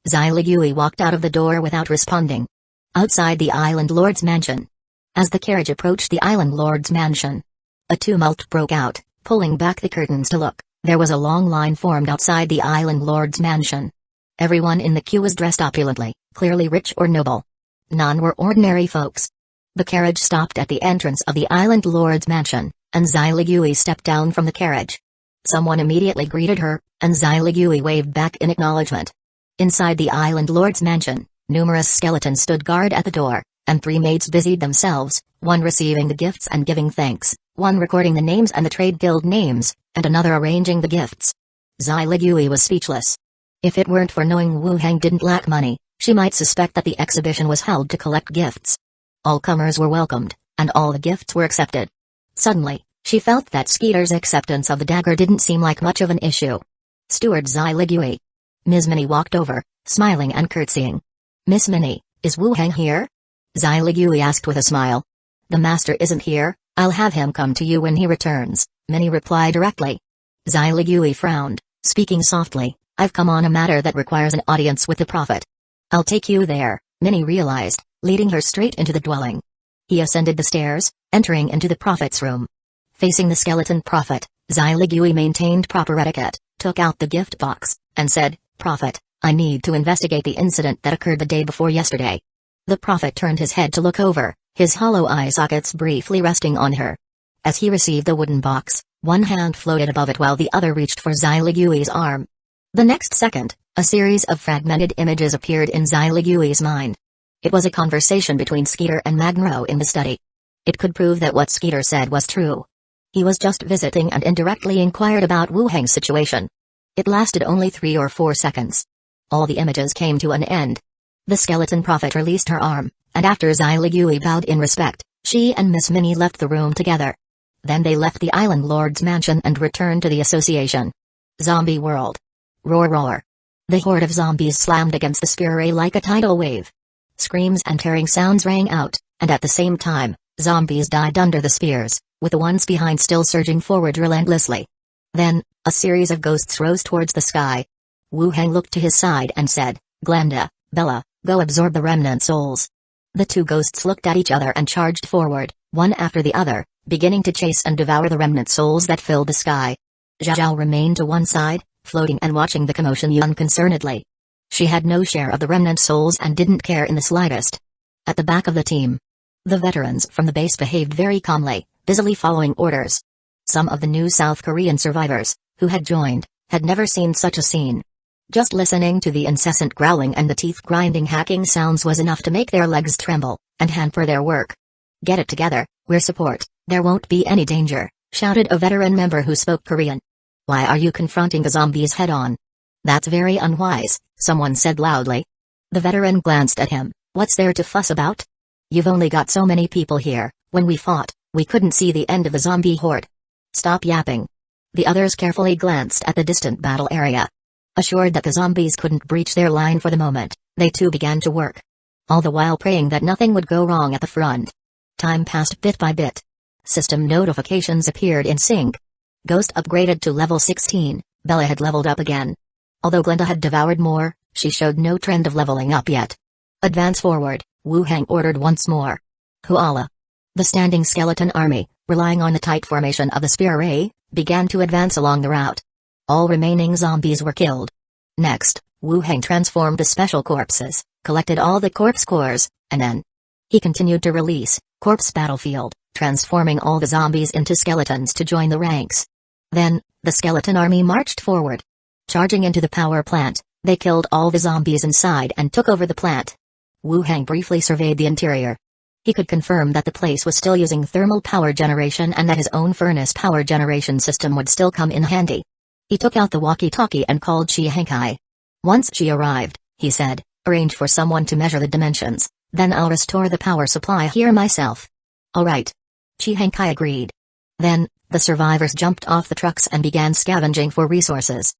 Zai Ligui walked out of the door without responding. Outside the Island Lord's mansion. As the carriage approached the Island Lord's mansion, a tumult broke out. Pulling back the curtains to look, there was a long line formed outside the Island Lord's mansion. Everyone in the queue was dressed opulently, clearly rich or noble. None were ordinary folks. The carriage stopped at the entrance of the Island Lord's mansion, and Zai Ligui stepped down from the carriage. Someone immediately greeted her, and Zai Ligui waved back in acknowledgement. Inside the Island Lord's mansion, numerous skeletons stood guard at the door, and 3 maids busied themselves, one receiving the gifts and giving thanks, one recording the names and the trade guild names, and another arranging the gifts. Zai Ligui was speechless. If it weren't for knowing Wu Heng didn't lack money, she might suspect that the exhibition was held to collect gifts. All comers were welcomed, and all the gifts were accepted. Suddenly, she felt that Skeeter's acceptance of the dagger didn't seem like much of an issue. "Steward Zai Ligui." Ms. Minnie walked over, smiling and curtsying. "Miss Minnie, is Wu Heng here?" Zai Ligui asked with a smile. "The master isn't here, I'll have him come to you when he returns, Minnie replied directly. Xyligui frowned, speaking softly, I've come on a matter that requires an audience with the prophet. I'll take you there, Minnie realized, leading her straight into the dwelling. He ascended the stairs, entering into the prophet's room. Facing the skeleton prophet, Xyligui maintained proper etiquette, took out the gift box, and said, Prophet, I need to investigate the incident that occurred the day before yesterday. The prophet turned his head to look over, his hollow eye sockets briefly resting on her. As he received the wooden box, one hand floated above it while the other reached for Xyligui's arm. The next second, a series of fragmented images appeared in Xyligui's mind. It was a conversation between Skeeter and Magneto in the study. It could prove that what Skeeter said was true. He was just visiting and indirectly inquired about Wu Heng's situation. It lasted only 3 or 4 seconds. All the images came to an end. The skeleton prophet released her arm, and after Xyligui bowed in respect, she and Miss Minnie left the room together. Then they left the Island Lord's mansion and returned to the association. Zombie world. Roar roar. The horde of zombies slammed against the spear array like a tidal wave. Screams and tearing sounds rang out, and at the same time, zombies died under the spears, with the ones behind still surging forward relentlessly. Then, a series of ghosts rose towards the sky. Wu Heng looked to his side and said, Glenda, Bella, go absorb the remnant souls. The two ghosts looked at each other and charged forward, one after the other, beginning to chase and devour the remnant souls that filled the sky. Zhao remained to one side, floating and watching the commotion unconcernedly. She had no share of the remnant souls and didn't care in the slightest. At the back of the team, the veterans from the base behaved very calmly, busily following orders. Some of the new South Korean survivors, who had joined, had never seen such a scene. Just listening to the incessant growling and the teeth-grinding hacking sounds was enough to make their legs tremble, and hamper their work. Get it together, we're support, there won't be any danger, shouted a veteran member who spoke Korean. Why are you confronting the zombies head-on? That's very unwise, someone said loudly. The veteran glanced at him, what's there to fuss about? You've only got so many people here, when we fought, we couldn't see the end of the zombie horde. Stop yapping. The others carefully glanced at the distant battle area. Assured that the zombies couldn't breach their line for the moment, they too began to work. All the while praying that nothing would go wrong at the front. Time passed bit by bit. System notifications appeared in sync. Ghost upgraded to level 16, Bella had leveled up again. Although Glenda had devoured more, she showed no trend of leveling up yet. Advance forward, Wu Heng ordered once more. Huala. The standing skeleton army, relying on the tight formation of the spear array, began to advance along the route. All remaining zombies were killed. Next, Wu Heng transformed the special corpses, collected all the corpse cores, and then he continued to release corpse battlefield, transforming all the zombies into skeletons to join the ranks. Then, the skeleton army marched forward. Charging into the power plant, they killed all the zombies inside and took over the plant. Wu Heng briefly surveyed the interior. He could confirm that the place was still using thermal power generation and that his own furnace power generation system would still come in handy. He took out the walkie-talkie and called Chi Henkai. Once she arrived, he said, arrange for someone to measure the dimensions, then I'll restore the power supply here myself. Alright. Chi Henkai agreed. Then, the survivors jumped off the trucks and began scavenging for resources.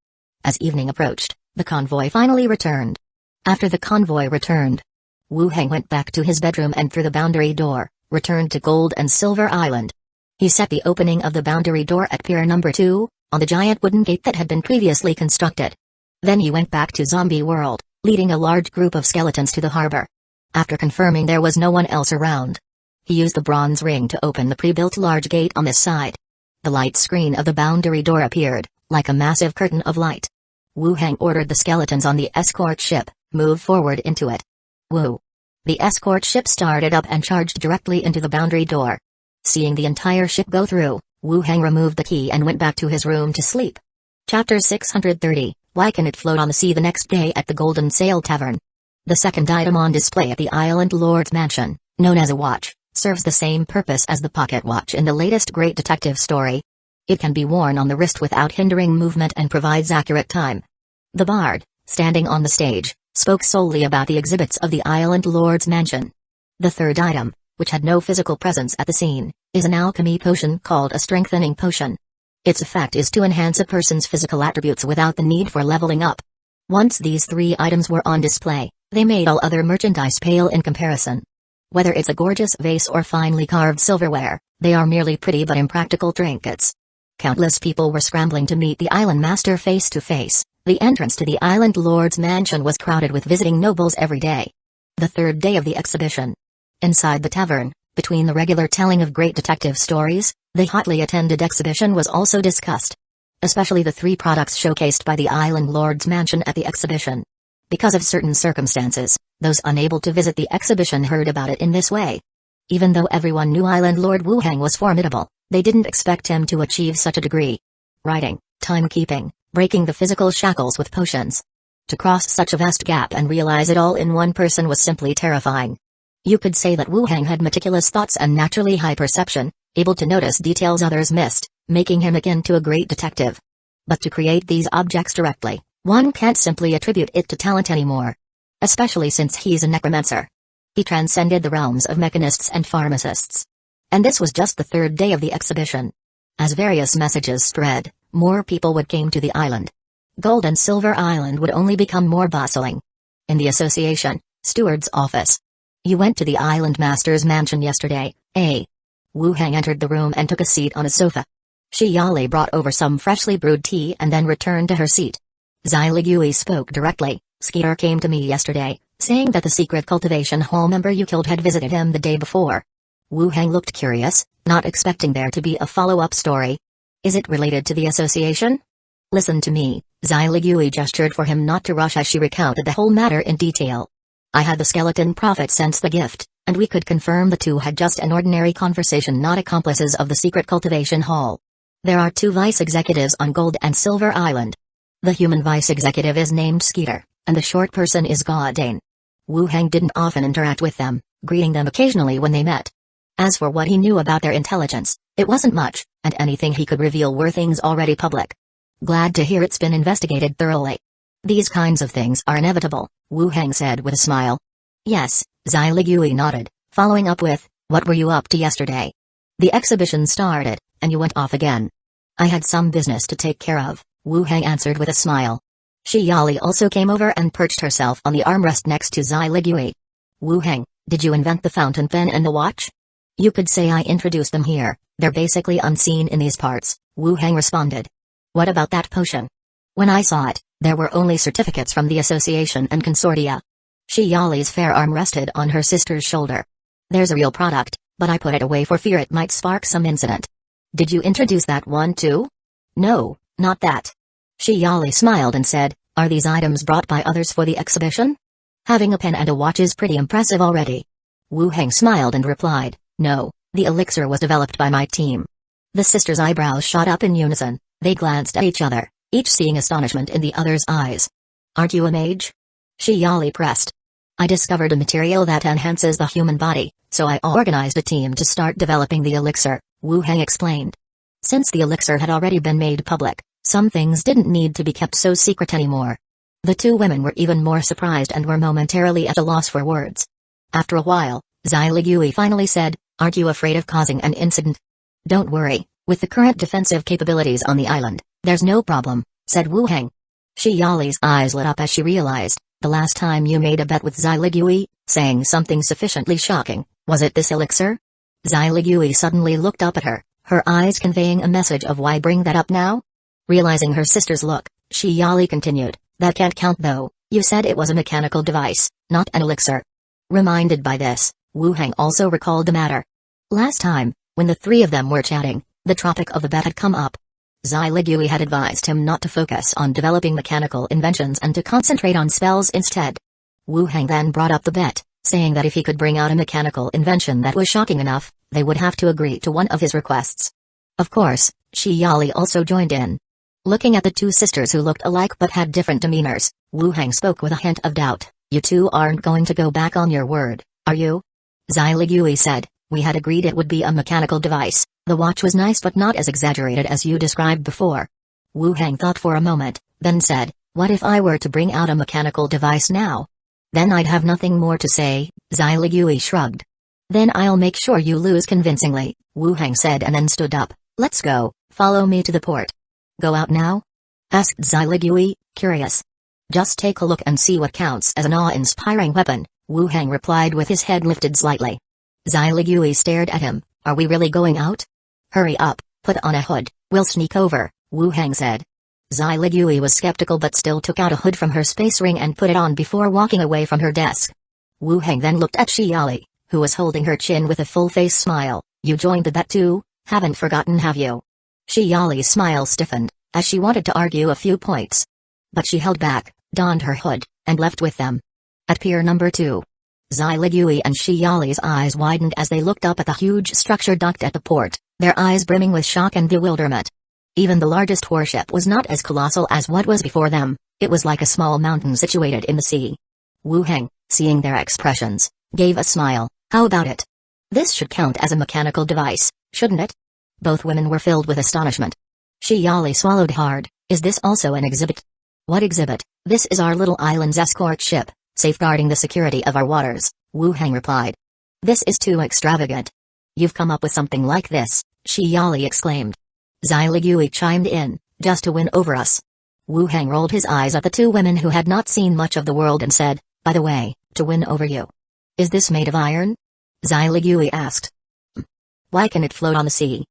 As evening approached, the convoy finally returned. After the convoy returned, Wu Heng went back to his bedroom and through the boundary door, returned to Gold and Silver Island. He set the opening of the boundary door at Pier Number 2, on the giant wooden gate that had been previously constructed. Then he went back to Zombie World, leading a large group of skeletons to the harbor. After confirming there was no one else around, he used the bronze ring to open the pre-built large gate on this side. The light screen of the boundary door appeared, like a massive curtain of light. Wu Heng ordered the skeletons on the escort ship, move forward into it. Woo! The escort ship started up and charged directly into the boundary door. Seeing the entire ship go through, Wu Heng removed the key and went back to his room to sleep. Chapter 630, Why Can It Float on the Sea? The next day at the Golden Sail Tavern. The second item on display at the Island Lord's Mansion, known as a watch, serves the same purpose as the pocket watch in the latest great detective story. It can be worn on the wrist without hindering movement and provides accurate time. The bard, standing on the stage, spoke solely about the exhibits of the Island Lord's Mansion. The third item, which had no physical presence at the scene, is an alchemy potion called a strengthening potion. Its effect is to enhance a person's physical attributes without the need for leveling up. Once these three items were on display, they made all other merchandise pale in comparison. Whether it's a gorgeous vase or finely carved silverware, they are merely pretty but impractical trinkets. Countless people were scrambling to meet the island master face to face. The entrance to the island lord's mansion was crowded with visiting nobles every day. The third day of the exhibition. Inside the tavern, between the regular telling of great detective stories, the hotly attended exhibition was also discussed. Especially the 3 products showcased by the island lord's mansion at the exhibition. Because of certain circumstances, those unable to visit the exhibition heard about it in this way. Even though everyone knew Island Lord Wu Hang was formidable, they didn't expect him to achieve such a degree. Writing, timekeeping, breaking the physical shackles with potions. To cross such a vast gap and realize it all in one person was simply terrifying. You could say that Wu Hang had meticulous thoughts and naturally high perception, able to notice details others missed, making him akin to a great detective. But to create these objects directly, one can't simply attribute it to talent anymore. Especially since he's a necromancer. He transcended the realms of mechanists and pharmacists. And this was just the third day of the exhibition. As various messages spread, more people would came to the island. Gold and Silver Island would only become more bustling. In the association, steward's office. You went to the island master's mansion yesterday, eh? Wu Hang entered the room and took a seat on a sofa. Shi Yali brought over some freshly brewed tea and then returned to her seat. Zai Ligui spoke directly. Skeeter came to me yesterday, saying that the secret cultivation hall member you killed had visited him the day before. Wu Hang looked curious, not expecting there to be a follow-up story. Is it related to the association? Listen to me, Zai Ligui gestured for him not to rush as she recounted the whole matter in detail. I had the skeleton prophet sense the gift, and we could confirm the two had just an ordinary conversation, not accomplices of the secret cultivation hall. There are 2 vice executives on Gold and Silver Island. The human vice executive is named Skeeter, and the short person is Godane. Wu Hang didn't often interact with them, greeting them occasionally when they met. As for what he knew about their intelligence, it wasn't much, and anything he could reveal were things already public. Glad to hear it's been investigated thoroughly. These kinds of things are inevitable, Wu Hang said with a smile. Yes, Zai Ligui nodded, following up with, what were you up to yesterday? The exhibition started, and you went off again. I had some business to take care of, Wu Hang answered with a smile. Shi Yali also came over and perched herself on the armrest next to Zai Ligui. Wu Hang, did you invent the fountain pen and the watch? You could say I introduced them here, they're basically unseen in these parts, Wu Hang responded. What about that potion? When I saw it, there were only certificates from the association and consortia. Shi Yali's fair arm rested on her sister's shoulder. There's a real product, but I put it away for fear it might spark some incident. Did you introduce that one too? No, not that. Shi Yali smiled and said, are these items brought by others for the exhibition? Having a pen and a watch is pretty impressive already. Wu Hang smiled and replied, no, the elixir was developed by my team. The sisters' eyebrows shot up in unison, they glanced at each other, each seeing astonishment in the other's eyes. Aren't you a mage? Shi Yali pressed. I discovered a material that enhances the human body, so I organized a team to start developing the elixir, Wu Hang explained. Since the elixir had already been made public, some things didn't need to be kept so secret anymore. The 2 women were even more surprised and were momentarily at a loss for words. After a while, Zai Ligui finally said, aren't you afraid of causing an incident? Don't worry, with the current defensive capabilities on the island, there's no problem, said Wu Hang. Shi Yali's eyes lit up as she realized, the last time you made a bet with Zai Ligui, saying something sufficiently shocking, was it this elixir? Zai Ligui suddenly looked up at her eyes conveying a message of why bring that up now? Realizing her sister's look, Shi Yali continued, that can't count though, you said it was a mechanical device, not an elixir. Reminded by this, Wu Hang also recalled the matter. Last time, when the 3 of them were chatting, the topic of the bet had come up. Zai Ligui had advised him not to focus on developing mechanical inventions and to concentrate on spells instead. Wu Hang then brought up the bet, saying that if he could bring out a mechanical invention that was shocking enough, they would have to agree to one of his requests. Of course, Shi Yali also joined in. Looking at the 2 sisters who looked alike but had different demeanors, Wu Hang spoke with a hint of doubt. You 2 aren't going to go back on your word, are you? Zai Ligui said, we had agreed it would be a mechanical device. The watch was nice but not as exaggerated as you described before. Wu Hang thought for a moment, then said, what if I were to bring out a mechanical device now? Then I'd have nothing more to say, Zai Ligui shrugged. Then I'll make sure you lose convincingly, Wu Hang said and then stood up. Let's go, follow me to the port. Go out now? Asked Zai Ligui, curious. Just take a look and see what counts as an awe-inspiring weapon, Wu Heng replied with his head lifted slightly. Zai Ligui stared at him. Are we really going out? Hurry up, put on a hood, we'll sneak over, Wu Heng said. Zai Ligui was skeptical but still took out a hood from her space ring and put it on before walking away from her desk. Wu Heng then looked at Xiali, who was holding her chin with a full-face smile. You joined the bet too? Haven't forgotten, have you? Xiali's smile stiffened, as she wanted to argue a few points. But she held back, donned her hood, and left with them. At pier number 2. Zai Ligui and Xiali's eyes widened as they looked up at the huge structure docked at the port, their eyes brimming with shock and bewilderment. Even the largest warship was not as colossal as what was before them, it was like a small mountain situated in the sea. Wu Heng, seeing their expressions, gave a smile. How about it? This should count as a mechanical device, shouldn't it? Both women were filled with astonishment. Xiali swallowed hard. Is this also an exhibit? What exhibit? This is our little island's escort ship, safeguarding the security of our waters, Wu Heng replied. This is too extravagant. You've come up with something like this, Xiali exclaimed. Zai Ligui chimed in, just to win over us. Wu Heng rolled his eyes at the two women who had not seen much of the world and said, by the way, to win over you. Is this made of iron? Zai Ligui asked. Why can it float on the sea?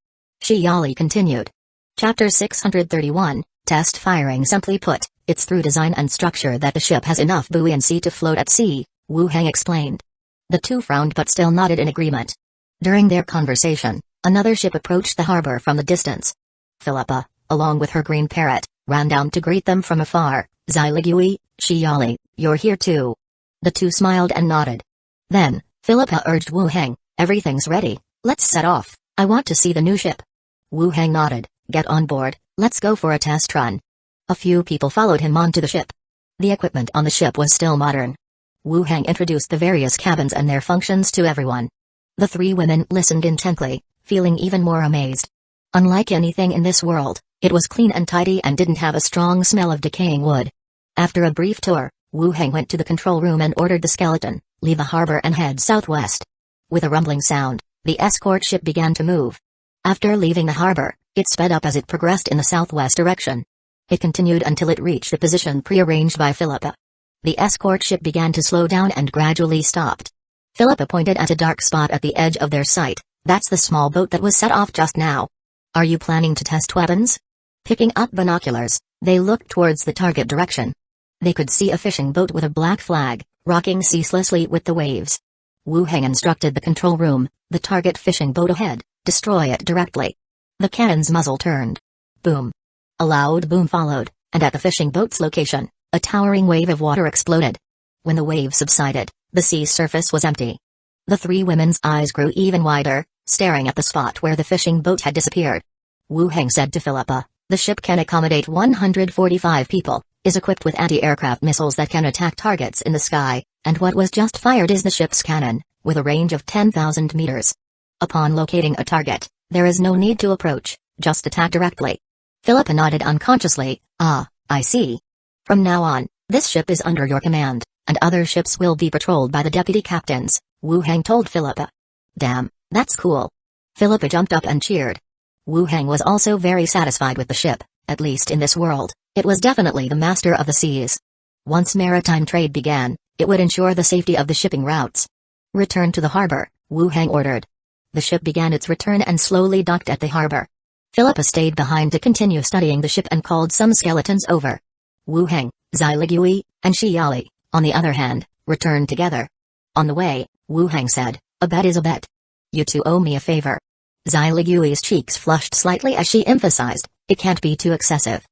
Xiali continued. Chapter 631, Test Firing. Simply put, it's through design and structure that the ship has enough buoyancy to float at sea, Wu Heng explained. The two frowned but still nodded in agreement. During their conversation, another ship approached the harbor from the distance. Philippa, along with her green parrot, ran down to greet them from afar. Zai Ligui, Xiali, you're here too. The two smiled and nodded. Then, Philippa urged Wu Heng, everything's ready, let's set off, I want to see the new ship. Wu Heng nodded, get on board, let's go for a test run. A few people followed him onto the ship. The equipment on the ship was still modern. Wu Heng introduced the various cabins and their functions to everyone. The three women listened intently, feeling even more amazed. Unlike anything in this world, it was clean and tidy and didn't have a strong smell of decaying wood. After a brief tour, Wu Heng went to the control room and ordered the skeleton, leave the harbor and head southwest. With a rumbling sound, the escort ship began to move. After leaving the harbor, it sped up as it progressed in the southwest direction. It continued until it reached the position prearranged by Philippa. The escort ship began to slow down and gradually stopped. Philippa pointed at a dark spot at the edge of their sight. That's the small boat that was set off just now. Are you planning to test weapons? Picking up binoculars, they looked towards the target direction. They could see a fishing boat with a black flag, rocking ceaselessly with the waves. Wu Heng instructed the control room, the target fishing boat ahead, destroy it directly. The cannon's muzzle turned. Boom. A loud boom followed, and at the fishing boat's location, a towering wave of water exploded. When the wave subsided, the sea surface was empty. The three women's eyes grew even wider, staring at the spot where the fishing boat had disappeared. Wu Heng said to Philippa, the ship can accommodate 145 people, is equipped with anti-aircraft missiles that can attack targets in the sky, and what was just fired is the ship's cannon, with a range of 10,000 meters. Upon locating a target, there is no need to approach, just attack directly. Philippa nodded unconsciously, ah, I see. From now on, this ship is under your command, and other ships will be patrolled by the deputy captains, Wu Heng told Philippa. Damn, that's cool. Philippa jumped up and cheered. Wu Heng was also very satisfied with the ship, at least in this world, it was definitely the master of the seas. Once maritime trade began, it would ensure the safety of the shipping routes. Return to the harbor, Wu Heng ordered. The ship began its return and slowly docked at the harbor. Philippa stayed behind to continue studying the ship and called some skeletons over. Wu Heng, Zai Ligui, and Xiali, on the other hand, returned together. On the way, Wu Heng said, a bet is a bet. You two owe me a favor. Zai Ligui's cheeks flushed slightly as she emphasized, it can't be too excessive.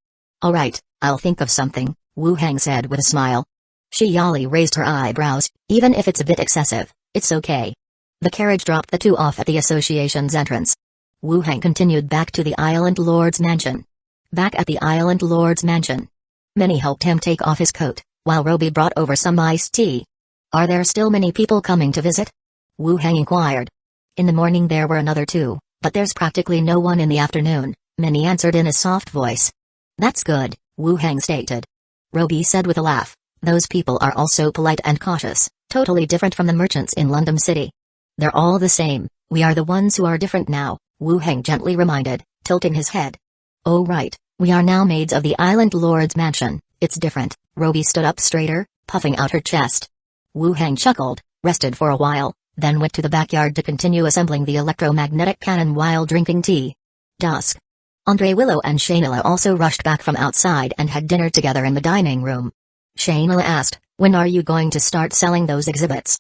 Alright, I'll think of something, Wu Heng said with a smile. Xiali raised her eyebrows, even if it's a bit excessive, it's okay. The carriage dropped the two off at the association's entrance. Wu Heng continued back to the Island Lord's mansion. Back at the Island Lord's mansion, Minnie helped him take off his coat, while Roby brought over some iced tea. Are there still many people coming to visit? Wu Heng inquired. In the morning there were another two, but there's practically no one in the afternoon, Minnie answered in a soft voice. That's good, Wu Heng stated. Roby said with a laugh, those people are also polite and cautious, totally different from the merchants in London City. They're all the same, we are the ones who are different now, Wu Heng gently reminded, tilting his head. Oh right, we are now maids of the Island Lord's mansion, it's different, Roby stood up straighter, puffing out her chest. Wu Hang chuckled, rested for a while, then went to the backyard to continue assembling the electromagnetic cannon while drinking tea. Dusk. Andre Willow and Shayla also rushed back from outside and had dinner together in the dining room. Shayla asked, "When are you going to start selling those exhibits?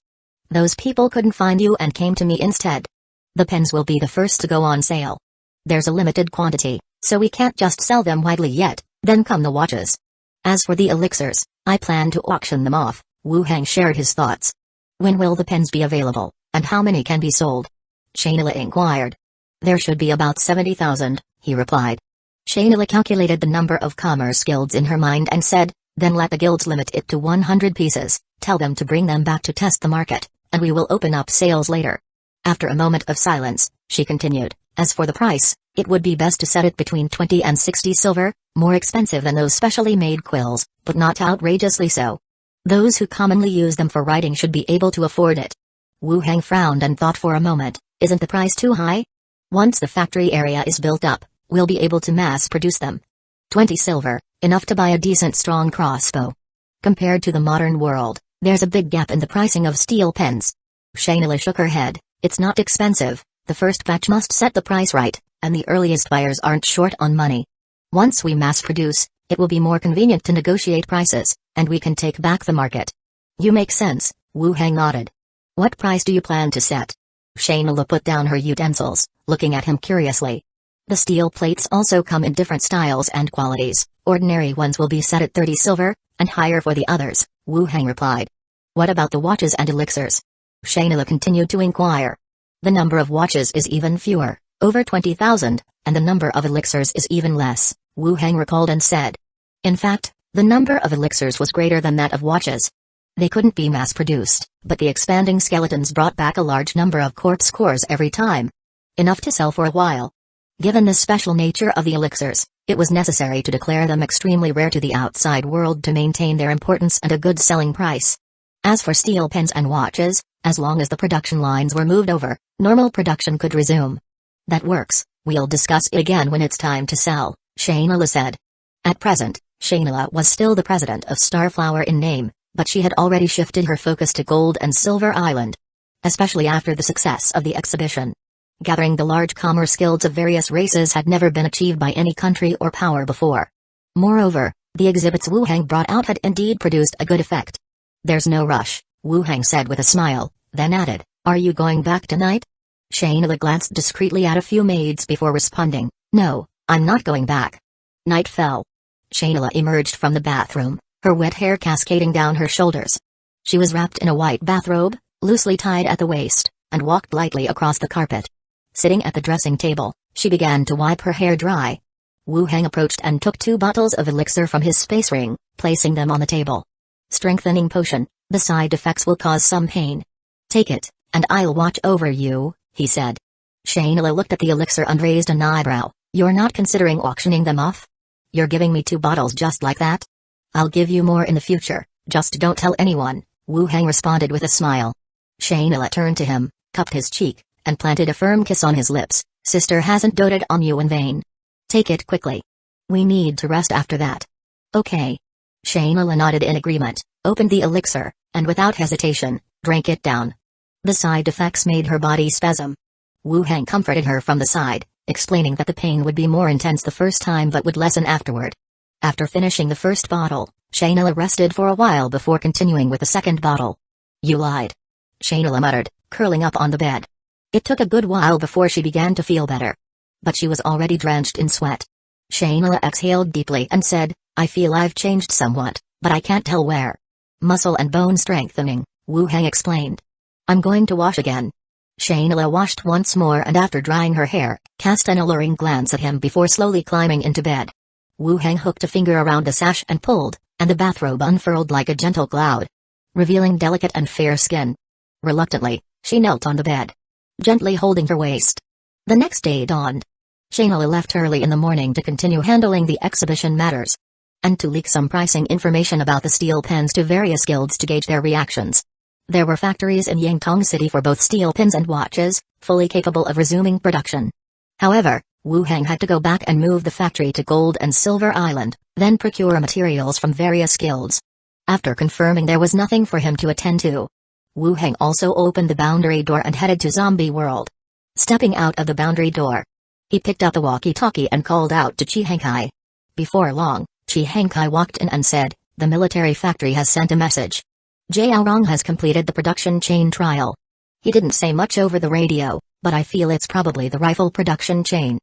Those people couldn't find you and came to me instead. The pens will be the first to go on sale. There's a limited quantity, so we can't just sell them widely yet, then come the watches. As for the elixirs, I plan to auction them off." Wu Hang shared his thoughts. "When will the pens be available, and how many can be sold?" Shayla inquired. "There should be about 70,000, he replied. Shayla calculated the number of commerce guilds in her mind and said, "Then let the guilds limit it to 100 pieces, tell them to bring them back to test the market, and we will open up sales later." After a moment of silence, she continued, "As for the price, it would be best to set it between 20 and 60 silver, more expensive than those specially made quills, but not outrageously so. Those who commonly use them for writing should be able to afford it." Wu Hang frowned and thought for a moment, "Isn't the price too high? Once the factory area is built up, we'll be able to mass produce them. 20 silver, enough to buy a decent strong crossbow. Compared to the modern world, there's a big gap in the pricing of steel pens." Shayla shook her head. "It's not expensive, the first batch must set the price right, and the earliest buyers aren't short on money. Once we mass produce, it will be more convenient to negotiate prices, and we can take back the market." "You make sense," Wu Hang nodded. "What price do you plan to set?" Shayla put down her utensils, looking at him curiously. "The steel plates also come in different styles and qualities. Ordinary ones will be set at 30 silver, and higher for the others," Wu Hang replied. "What about the watches and elixirs?" Shayla continued to inquire. "The number of watches is even fewer, over 20,000, and the number of elixirs is even less," Wu Hang recalled and said. In fact, the number of elixirs was greater than that of watches. They couldn't be mass-produced, but the expanding skeletons brought back a large number of corpse cores every time. Enough to sell for a while. Given the special nature of the elixirs, it was necessary to declare them extremely rare to the outside world to maintain their importance and a good selling price. As for steel pens and watches, as long as the production lines were moved over, normal production could resume. "That works, we'll discuss it again when it's time to sell," Shayla said. At present, Shayla was still the president of Starflower in name, but she had already shifted her focus to Gold and Silver Island. Especially after the success of the exhibition. Gathering the large commerce guilds of various races had never been achieved by any country or power before. Moreover, the exhibits Wu Hang brought out had indeed produced a good effect. "There's no rush," Wu Hang said with a smile, then added, "Are you going back tonight?" Shayla glanced discreetly at a few maids before responding, "No, I'm not going back." Night fell. Shayla emerged from the bathroom, her wet hair cascading down her shoulders. She was wrapped in a white bathrobe, loosely tied at the waist, and walked lightly across the carpet. Sitting at the dressing table, she began to wipe her hair dry. Wu Hang approached and took 2 bottles of elixir from his space ring, placing them on the table. "Strengthening potion, the side effects will cause some pain. Take it, and I'll watch over you," he said. Shayla looked at the elixir and raised an eyebrow. "You're not considering auctioning them off? You're giving me 2 bottles just like that? I'll give you more in the future, just don't tell anyone," Wu Hang responded with a smile. Shayla turned to him, cupped his cheek, and planted a firm kiss on his lips. "Sister hasn't doted on you in vain. Take it quickly. We need to rest after that." "Okay." Shayla nodded in agreement, opened the elixir, and without hesitation, drank it down. The side effects made her body spasm. Wu Hang comforted her from the side, explaining that the pain would be more intense the first time but would lessen afterward. After finishing the first bottle, Shayla rested for a while before continuing with the second bottle. "You lied," Shayla muttered, curling up on the bed. It took a good while before she began to feel better. But she was already drenched in sweat. Shayla exhaled deeply and said, "I feel I've changed somewhat, but I can't tell where." "Muscle and bone strengthening," Wu Hang explained. "I'm going to wash again." Shayla washed once more and after drying her hair, cast an alluring glance at him before slowly climbing into bed. Wu Hang hooked a finger around the sash and pulled, and the bathrobe unfurled like a gentle cloud, revealing delicate and fair skin. Reluctantly, she knelt on the bed, gently holding her waist. The next day dawned. Shayla left early in the morning to continue handling the exhibition matters, and to leak some pricing information about the steel pens to various guilds to gauge their reactions. There were factories in Yangtong City for both steel pens and watches, fully capable of resuming production. However, Wu Hang had to go back and move the factory to Gold and Silver Island, then procure materials from various guilds. After confirming there was nothing for him to attend to, Wu Heng also opened the boundary door and headed to Zombie World. Stepping out of the boundary door, he picked up the walkie-talkie and called out to Chi Hankai. Before long, Chi Hankai walked in and said, "The military factory has sent a message. Jiaorong has completed the production chain trial." He didn't say much over the radio, but I feel it's probably the rifle production chain.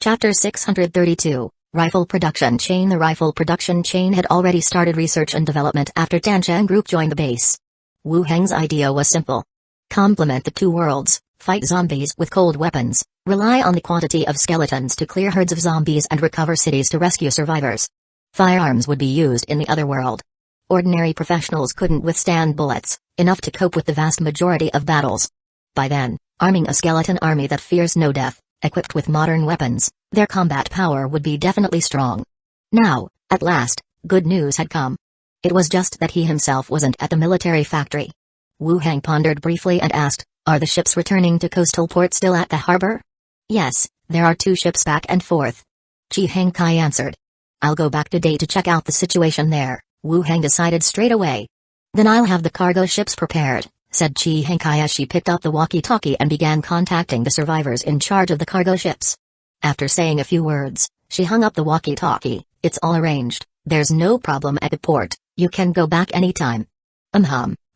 Chapter 632, Rifle Production Chain. The rifle production chain had already started research and development after Tancheng Group joined the base. Wu Heng's idea was simple. Complement the two worlds, fight zombies with cold weapons, rely on the quantity of skeletons to clear herds of zombies and recover cities to rescue survivors. Firearms would be used in the other world. Ordinary professionals couldn't withstand bullets, enough to cope with the vast majority of battles. By then, arming a skeleton army that fears no death, equipped with modern weapons, their combat power would be definitely strong. Now, at last, good news had come. It was just that he himself wasn't at the military factory. Wu Heng pondered briefly and asked, "Are the ships returning to coastal port still at the harbor?" "Yes, there are 2 ships back and forth," Chi Hankai answered. "I'll go back today to check out the situation there," Wu Heng decided straight away. "Then I'll have the cargo ships prepared," said Chi Hankai as she picked up the walkie-talkie and began contacting the survivors in charge of the cargo ships. After saying a few words, she hung up the walkie-talkie. "It's all arranged, there's no problem at the port, you can go back anytime."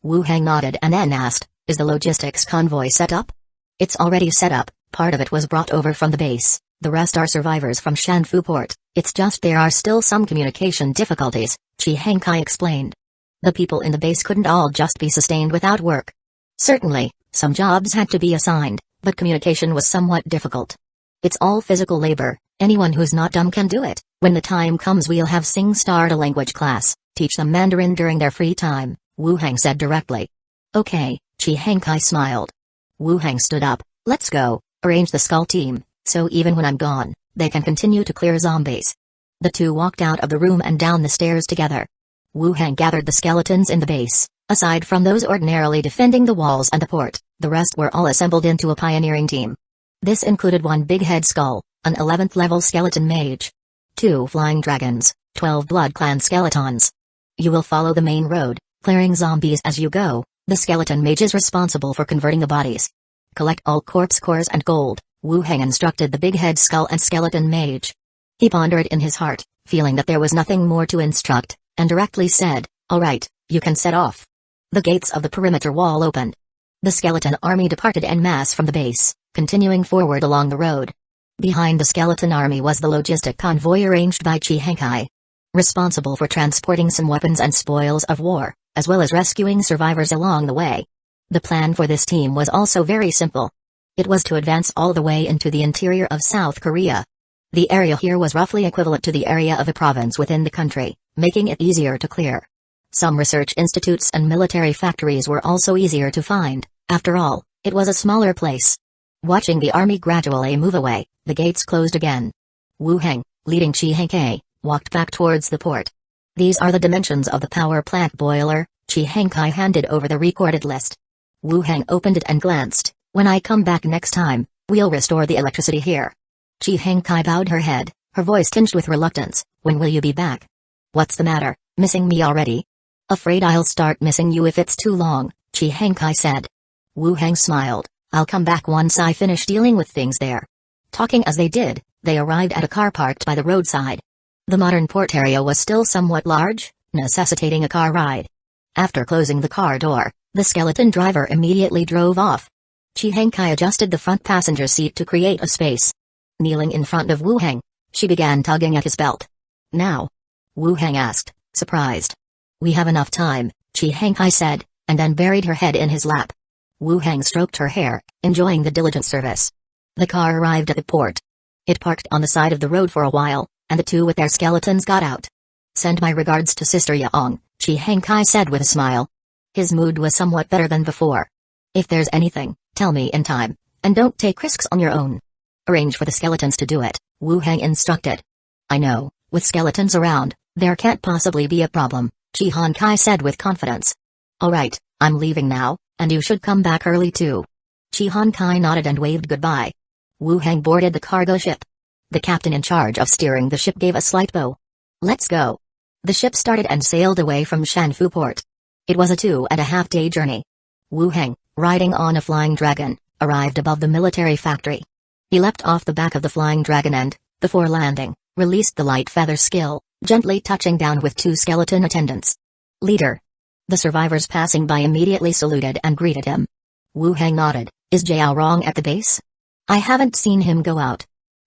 Wu Heng nodded and then asked, "Is the logistics convoy set up?" "It's already set up, part of it was brought over from the base, the rest are survivors from Shanfu port, it's just there are still some communication difficulties," Chi Hankai explained. The people in the base couldn't all just be sustained without work. Certainly, some jobs had to be assigned, but communication was somewhat difficult. "It's all physical labor, anyone who's not dumb can do it. When the time comes we'll have Sing start a language class, teach them Mandarin during their free time," Wu Heng said directly. "Okay," Chi Hankai smiled. Wu Heng stood up. "Let's go, arrange the skull team, so even when I'm gone, they can continue to clear zombies." The two walked out of the room and down the stairs together. Wu Heng gathered the skeletons in the base. Aside from those ordinarily defending the walls and the port, the rest were all assembled into a pioneering team. This included 1 big head skull, an 11th level skeleton mage, 2 flying dragons, 12 Blood Clan skeletons. "You will follow the main road, clearing zombies as you go. The skeleton mage is responsible for converting the bodies. Collect all corpse cores and gold," Wu Heng instructed the big head skull and skeleton mage. He pondered in his heart, feeling that there was nothing more to instruct, and directly said, "All right, you can set off." The gates of the perimeter wall opened. The skeleton army departed en masse from the base, continuing forward along the road. Behind the skeleton army was the logistic convoy arranged by Chi Hankai, responsible for transporting some weapons and spoils of war, as well as rescuing survivors along the way. The plan for this team was also very simple. It was to advance all the way into the interior of South Korea. The area here was roughly equivalent to the area of a province within the country, making it easier to clear. Some research institutes and military factories were also easier to find. After all, it was a smaller place. Watching the army gradually move away, the gates closed again. Wu Heng, leading Chi Hankai, walked back towards the port. "These are the dimensions of the power plant boiler," Chi Hankai handed over the recorded list. Wu Heng opened it and glanced. "When I come back next time, we'll restore the electricity here." Chi Hankai bowed her head, her voice tinged with reluctance. "When will you be back?" "What's the matter, missing me already?" "Afraid I'll start missing you if it's too long," Chi Hankai said. Wu Heng smiled. "I'll come back once I finish dealing with things there." Talking as they did, they arrived at a car parked by the roadside. The modern port area was still somewhat large, necessitating a car ride. After closing the car door, the skeleton driver immediately drove off. Chi Hankai adjusted the front passenger seat to create a space. Kneeling in front of Wu Heng, she began tugging at his belt. "Now?" Wu Heng asked, surprised. "We have enough time," Chi Hankai said, and then buried her head in his lap. Wu Heng stroked her hair, enjoying the diligent service. The car arrived at the port. It parked on the side of the road for a while, and the two with their skeletons got out. "Send my regards to Sister Yaong," Chi Hankai said with a smile. His mood was somewhat better than before. "If there's anything, tell me in time, and don't take risks on your own. Arrange for the skeletons to do it," Wu Heng instructed. "I know, with skeletons around, there can't possibly be a problem," Chi Hankai said with confidence. "All right, I'm leaving now, and you should come back early too." Chi Hankai nodded and waved goodbye. Wu Heng boarded the cargo ship. The captain in charge of steering the ship gave a slight bow. "Let's go." The ship started and sailed away from Shanfu port. It was a 2.5-day journey. Wu Heng, riding on a flying dragon, arrived above the military factory. He leapt off the back of the flying dragon and, before landing, released the light feather skill, gently touching down with 2 skeleton attendants. Leader. The survivors passing by immediately saluted and greeted him. Wu Heng nodded. Is Jiao Rong at the base? I haven't seen him go out.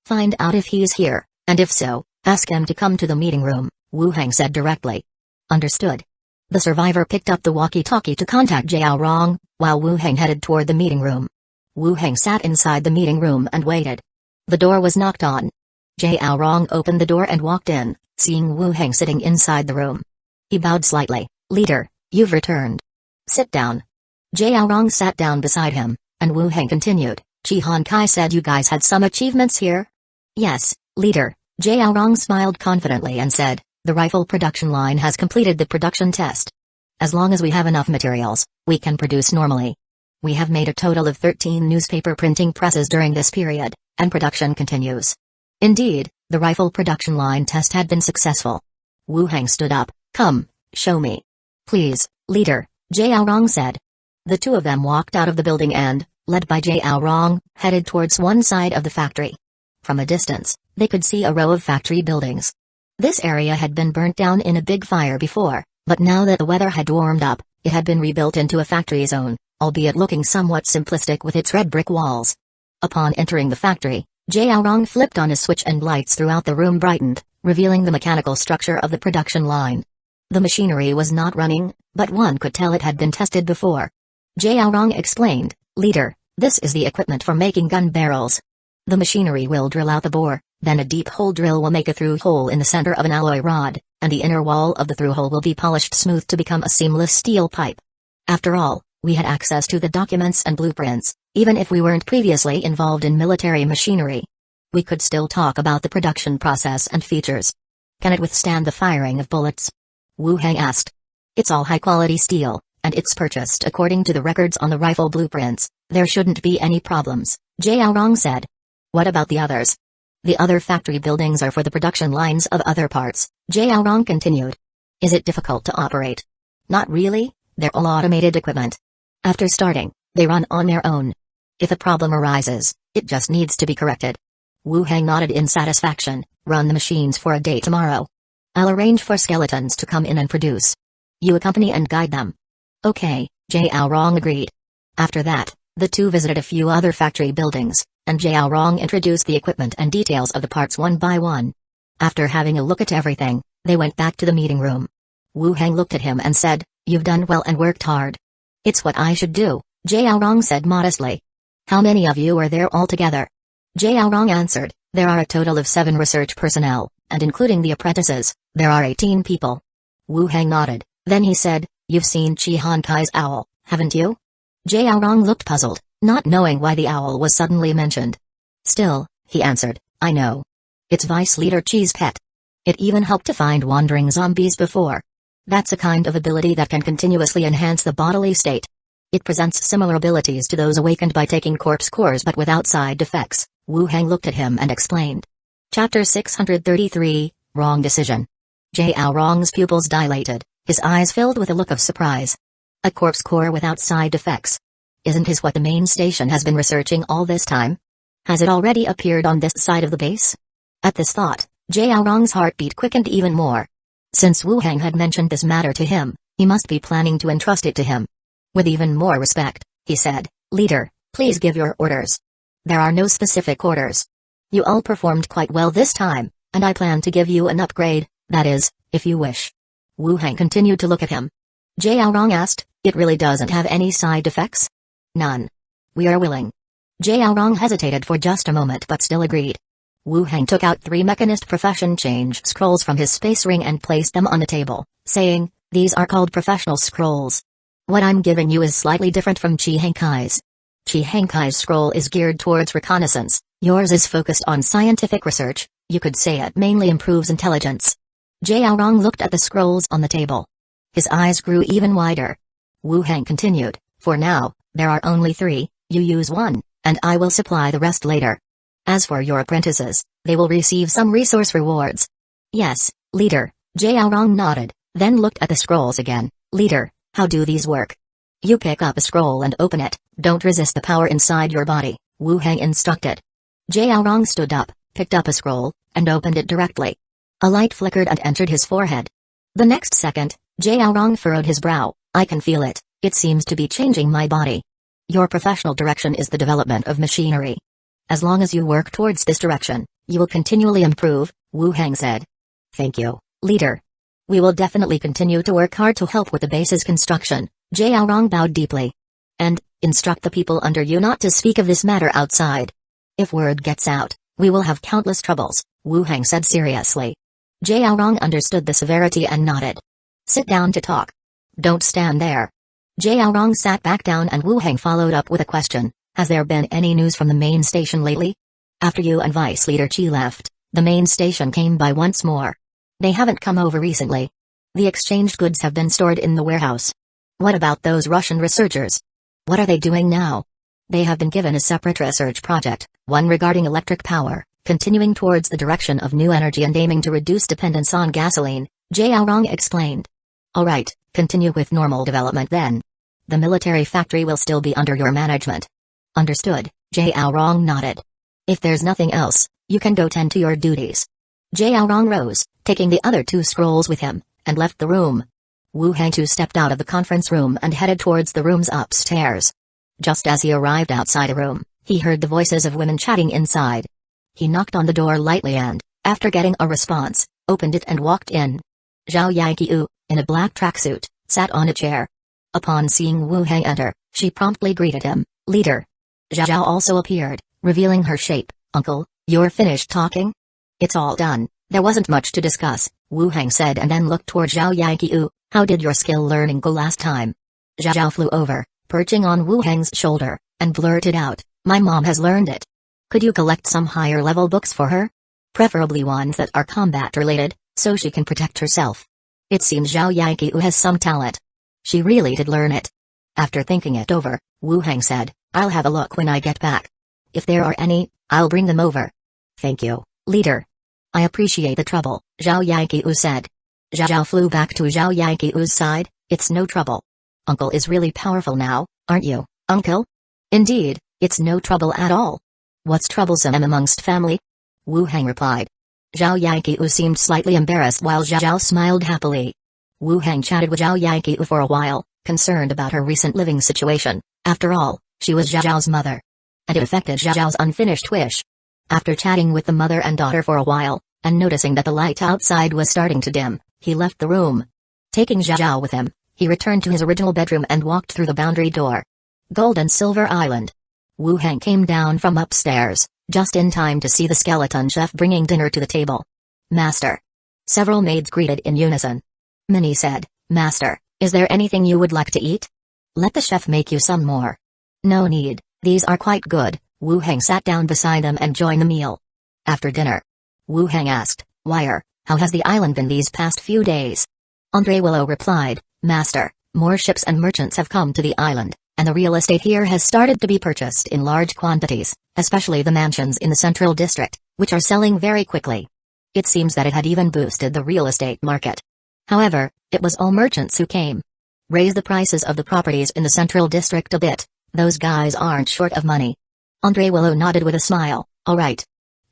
Find out if he's here, and if so, ask him to come to the meeting room, Wu Heng said directly. Understood. The survivor picked up the walkie-talkie to contact Jiao Rong, while Wu Heng headed toward the meeting room. Wu Heng sat inside the meeting room and waited. The door was knocked on. Jiao Rong opened the door and walked in, seeing Wu Heng sitting inside the room. He bowed slightly. Leader, you've returned. Sit down. Jiao Rong sat down beside him, and Wu Heng continued. Chi Kai said you guys had some achievements here? Yes, leader. Jiao Rong smiled confidently and said, the rifle production line has completed the production test. As long as we have enough materials, we can produce normally. We have made a total of 13 newspaper printing presses during this period, and production continues. Indeed, the rifle production line test had been successful. Wu Heng stood up. Come, show me. Please, leader, Jiao Rong said. The two of them walked out of the building and, led by Jiao Rong, headed towards one side of the factory. From a distance, they could see a row of factory buildings. This area had been burnt down in a big fire before, but now that the weather had warmed up, it had been rebuilt into a factory zone, albeit looking somewhat simplistic with its red brick walls. Upon entering the factory, Jiao Rong flipped on a switch and lights throughout the room brightened, revealing the mechanical structure of the production line. The machinery was not running, but one could tell it had been tested before. Jiao Rong explained, Leader, this is the equipment for making gun barrels. The machinery will drill out the bore, then a deep hole drill will make a through hole in the center of an alloy rod, and the inner wall of the through hole will be polished smooth to become a seamless steel pipe. After all, we had access to the documents and blueprints, even if we weren't previously involved in military machinery. We could still talk about the production process and features. Can it withstand the firing of bullets? Wu Heng asked. It's all high-quality steel, and it's purchased according to the records on the rifle blueprints. There shouldn't be any problems, Jiao Rong said. What about the others? The other factory buildings are for the production lines of other parts, Jiao Rong continued. Is it difficult to operate? Not really, they're all automated equipment. After starting, they run on their own. If a problem arises, it just needs to be corrected. Wu Heng nodded in satisfaction. Run the machines for a day tomorrow. I'll arrange for skeletons to come in and produce. You accompany and guide them. Okay, Jiao Rong agreed. After that, the two visited a few other factory buildings, and Jiao Rong introduced the equipment and details of the parts one by one. After having a look at everything, they went back to the meeting room. Wu Heng looked at him and said, You've done well and worked hard. It's what I should do, Jiao Rong said modestly. How many of you are there altogether? Jiao Rong answered, There are a total of 7 research personnel, and including the apprentices, there are 18 people. Wu Heng nodded, then he said, You've seen Chi Kai's owl, haven't you? Jiao Rong looked puzzled, not knowing why the owl was suddenly mentioned. Still, he answered, I know. It's Vice Leader Chi's pet. It even helped to find wandering zombies before. That's a kind of ability that can continuously enhance the bodily state. It presents similar abilities to those awakened by taking corpse cores but without side effects. Wu Heng looked at him and explained. Chapter 633, Wrong Decision. Jiao Rong's pupils dilated, his eyes filled with a look of surprise. A corpse core without side effects. Isn't his what the main station has been researching all this time? Has it already appeared on this side of the base? At this thought, Jiao Rong's heartbeat quickened even more. Since Wu Heng had mentioned this matter to him, he must be planning to entrust it to him. With even more respect, he said, Leader, please give your orders. There are no specific orders. You all performed quite well this time, and I plan to give you an upgrade, that is, if you wish. Wu Heng continued to look at him. Jiao Rong asked, It really doesn't have any side effects? None. We are willing. Jiao Rong hesitated for just a moment but still agreed. Wu Heng took out 3 Mechanist Profession Change Scrolls from his space ring and placed them on the table, saying, These are called Professional Scrolls. What I'm giving you is slightly different from Chi Kai's. Chi Kai's scroll is geared towards reconnaissance, yours is focused on scientific research. You could say it mainly improves intelligence. Jiao Rong looked at the scrolls on the table. His eyes grew even wider. Wu Heng continued, For now, there are only 3, you use 1, and I will supply the rest later. As for your apprentices, they will receive some resource rewards. Yes, Leader, Jiaorong nodded, then looked at the scrolls again. Leader, how do these work? You pick up a scroll and open it, don't resist the power inside your body, Wu Heng instructed. Jiaorong stood up, picked up a scroll, and opened it directly. A light flickered and entered his forehead. The next second, Jiaorong furrowed his brow. I can feel it, it seems to be changing my body. Your professional direction is the development of machinery. As long as you work towards this direction, you will continually improve, Wu Heng said. Thank you, leader. We will definitely continue to work hard to help with the base's construction, Jiaorong bowed deeply. And, instruct the people under you not to speak of this matter outside. If word gets out, we will have countless troubles, Wu Heng said seriously. Jiaorong understood the severity and nodded. Sit down to talk. Don't stand there. Jiaorong sat back down and Wu Heng followed up with a question. Has there been any news from the main station lately? After you and Vice Leader Qi left, the main station came by once more. They haven't come over recently. The exchanged goods have been stored in the warehouse. What about those Russian researchers? What are they doing now? They have been given a separate research project, one regarding electric power, continuing towards the direction of new energy and aiming to reduce dependence on gasoline, Jiaorong explained. Alright, continue with normal development then. The military factory will still be under your management. Understood, Jiaorong nodded. If there's nothing else, you can go tend to your duties. Jiaorong rose, taking the other two scrolls with him, and left the room. Wu Heng too stepped out of the conference room and headed towards the rooms upstairs. Just as he arrived outside a room, he heard the voices of women chatting inside. He knocked on the door lightly and, after getting a response, opened it and walked in. Zhao Yanqiu, in a black tracksuit, sat on a chair. Upon seeing Wu Heng enter, she promptly greeted him, Leader. Zhao also appeared, revealing her shape. Uncle, you're finished talking? It's all done, there wasn't much to discuss, Wu Heng said and then looked toward Zhao Yanqiu. How did your skill learning go last time? Zhao flew over, perching on Wu Heng's shoulder, and blurted out, my mom has learned it. Could you collect some higher level books for her? Preferably ones that are combat related, so she can protect herself. It seems Zhao Yanqiu has some talent. She really did learn it. After thinking it over, Wu Heng said, I'll have a look when I get back. If there are any, I'll bring them over. Thank you, leader. I appreciate the trouble, Zhao Yanqiu said. Zhao flew back to Zhao Yanqiu's side. It's no trouble. Uncle is really powerful now, aren't you, uncle? Indeed, it's no trouble at all. What's troublesome amongst family? Wu Heng replied. Zhao Yanqiu seemed slightly embarrassed while Zhao smiled happily. Wu Heng chatted with Zhao Yanqiu for a while, concerned about her recent living situation. After all, she was Zhao's mother. And it affected Zhao's unfinished wish. After chatting with the mother and daughter for a while, and noticing that the light outside was starting to dim, he left the room. Taking Zhao with him, he returned to his original bedroom and walked through the boundary door. Gold and Silver Island. Wu Heng came down from upstairs, just in time to see the skeleton chef bringing dinner to the table. Master. Several maids greeted in unison. Minnie said, Master, is there anything you would like to eat? Let the chef make you some more. No need, these are quite good. Wu Heng sat down beside them and joined the meal. After dinner, Wu Heng asked, Wire, how has the island been these past few days? Andre Willow replied, Master, more ships and merchants have come to the island, and the real estate here has started to be purchased in large quantities, especially the mansions in the central district, which are selling very quickly. It seems that it had even boosted the real estate market. However, it was all merchants who came. Raise the prices of the properties in the central district a bit, those guys aren't short of money. Andre Willow nodded with a smile, alright.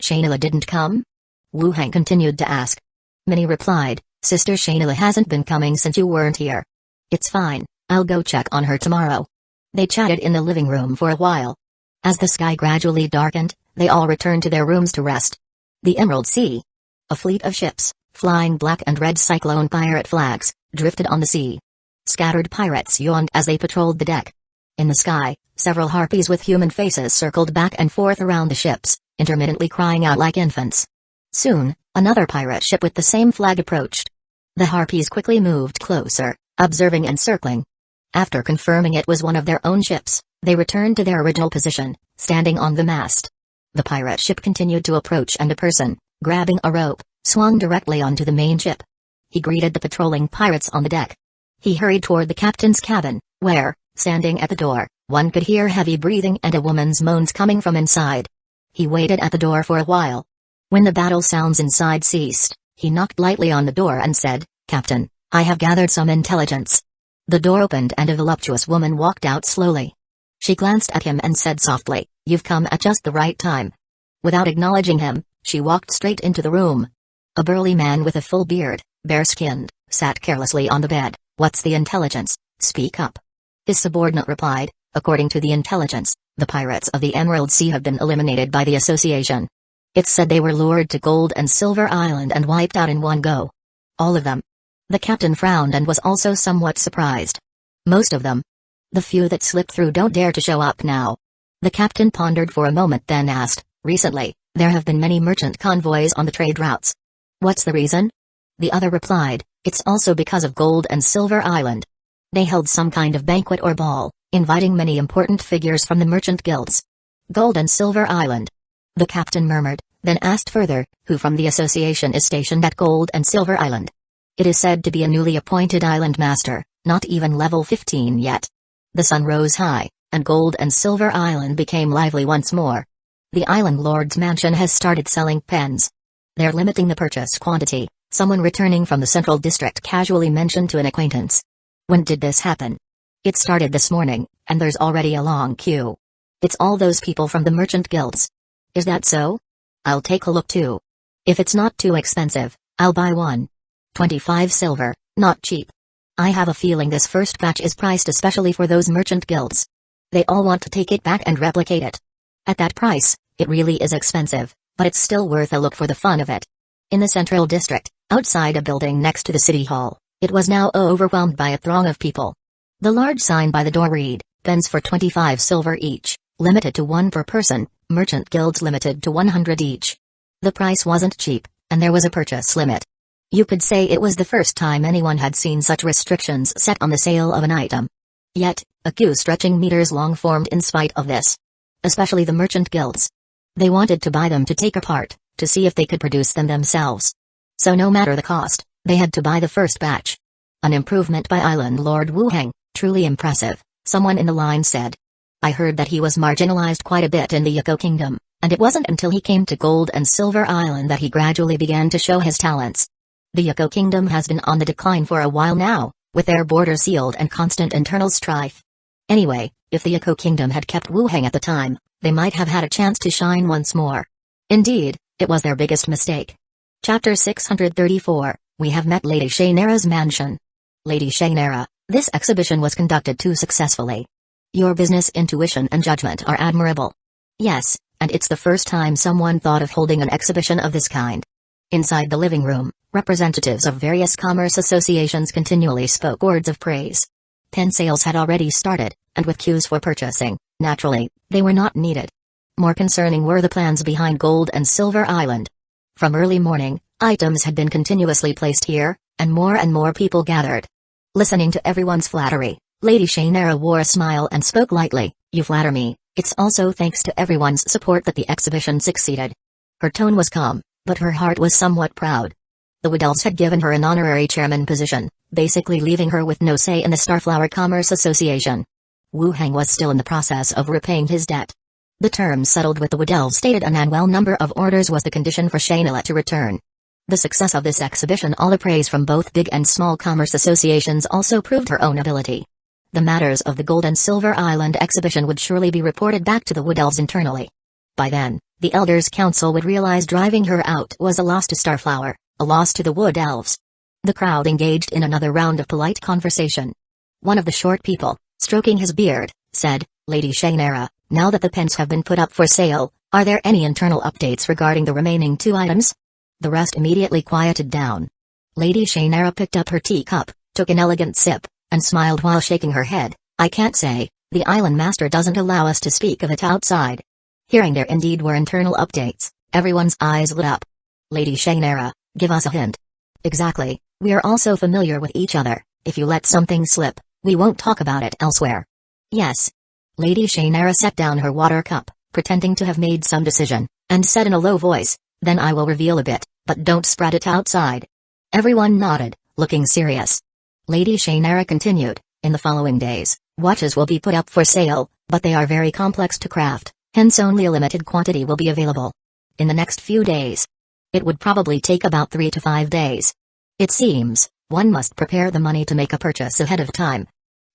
Shainila didn't come? Wu Heng continued to ask. Minnie replied, Sister Shainila hasn't been coming since you weren't here. It's fine, I'll go check on her tomorrow. They chatted in the living room for a while. As the sky gradually darkened, they all returned to their rooms to rest. The Emerald Sea. A fleet of ships, flying black and red cyclone pirate flags, drifted on the sea. Scattered pirates yawned as they patrolled the deck. In the sky, several harpies with human faces circled back and forth around the ships, intermittently crying out like infants. Soon, another pirate ship with the same flag approached. The harpies quickly moved closer, observing and circling. After confirming it was one of their own ships, they returned to their original position, standing on the mast. The pirate ship continued to approach and a person, grabbing a rope, swung directly onto the main ship. He greeted the patrolling pirates on the deck. He hurried toward the captain's cabin, where, standing at the door, one could hear heavy breathing and a woman's moans coming from inside. He waited at the door for a while. When the battle sounds inside ceased, He knocked lightly on the door and said, "Captain, I have gathered some intelligence." The door opened and a voluptuous woman walked out slowly. She glanced at him and said softly, "You've come at just the right time." Without acknowledging him, she walked straight into the room. A burly man with a full beard, bare-skinned, sat carelessly on the bed. "What's the intelligence? Speak up." His subordinate replied, "According to the intelligence, the pirates of the Emerald Sea have been eliminated by the association. It's said they were lured to Gold and Silver Island and wiped out in one go. All of them." The captain frowned and was also somewhat surprised. "Most of them? The few that slipped through don't dare to show up now." The captain pondered for a moment then asked, "Recently, there have been many merchant convoys on the trade routes. What's the reason?" The other replied, "It's also because of Gold and Silver Island. They held some kind of banquet or ball, inviting many important figures from the merchant guilds." "Gold and Silver Island?" The captain murmured, then asked further, "Who from the association is stationed at Gold and Silver Island?" "It is said to be a newly appointed island master, not even level 15 yet." The sun rose high, and Gold and Silver Island became lively once more. "The island lord's mansion has started selling pens. They're limiting the purchase quantity," someone returning from the central district casually mentioned to an acquaintance. "When did this happen?" "It started this morning, and there's already a long queue. It's all those people from the merchant guilds." "Is that so? I'll take a look too. If it's not too expensive, I'll buy one." 25 silver, not cheap. "I have a feeling this first batch is priced especially for those merchant guilds. They all want to take it back and replicate it. At that price, it really is expensive, but it's still worth a look for the fun of it." In the central district, outside a building next to the city hall, it was now overwhelmed by a throng of people. The large sign by the door read, "Pens for 25 silver each, limited to one per person, merchant guilds limited to 100 each." The price wasn't cheap, and there was a purchase limit. You could say it was the first time anyone had seen such restrictions set on the sale of an item. Yet, a queue stretching meters long formed in spite of this. Especially the merchant guilds. They wanted to buy them to take apart, to see if they could produce them themselves. So no matter the cost, they had to buy the first batch. "An improvement by Island Lord Wu Heng, truly impressive," someone in the line said. "I heard that he was marginalized quite a bit in the Hueco Kingdom, and it wasn't until he came to Gold and Silver Island that he gradually began to show his talents. The Hueco Kingdom has been on the decline for a while now, with their borders sealed and constant internal strife. Anyway, if the Hueco Kingdom had kept Wu Heng at the time, they might have had a chance to shine once more. Indeed, it was their biggest mistake." Chapter 634, We have met Lady Shainera's mansion. Lady Shainera, this exhibition was conducted too successfully. Your business intuition and judgment are admirable. Yes, and it's the first time someone thought of holding an exhibition of this kind. Inside the living room, representatives of various commerce associations continually spoke words of praise. Pen sales had already started, and with queues for purchasing, naturally, they were not needed. More concerning were the plans behind Gold and Silver Island. From early morning, items had been continuously placed here, and more people gathered. Listening to everyone's flattery, Lady Shainera wore a smile and spoke lightly, "You flatter me, it's also thanks to everyone's support that the exhibition succeeded." Her tone was calm, but her heart was somewhat proud. The Wood had given her an honorary chairman position, basically leaving her with no say in the Starflower Commerce Association. Wu Heng was still in the process of repaying his debt. The terms settled with the Wood stated an annual number of orders was the condition for Shainela to return. The success of this exhibition, all the praise from both big and small commerce associations, also proved her own ability. The matters of the Gold and Silver Island exhibition would surely be reported back to the Wood Elves internally. By then, the Elders' Council would realize driving her out was a loss to Starflower, a loss to the Wood Elves. The crowd engaged in another round of polite conversation. One of the short people, stroking his beard, said, "Lady Shainera, now that the pens have been put up for sale, are there any internal updates regarding the remaining 2 items?" The rest immediately quieted down. Lady Shainera picked up her teacup, took an elegant sip, and smiled while shaking her head. "I can't say, the island master doesn't allow us to speak of it outside." Hearing there indeed were internal updates, everyone's eyes lit up. "Lady Shainera, give us a hint." "Exactly, we are also familiar with each other. If you let something slip, we won't talk about it elsewhere." "Yes." Lady Shainera set down her water cup, pretending to have made some decision, and said in a low voice, "Then I will reveal a bit, but don't spread it outside." Everyone nodded, looking serious. Lady Shainera continued, "In the following days, watches will be put up for sale, but they are very complex to craft, hence only a limited quantity will be available. In the next few days, It would probably take about 3 to 5 days. It seems, one must prepare the money to make a purchase ahead of time.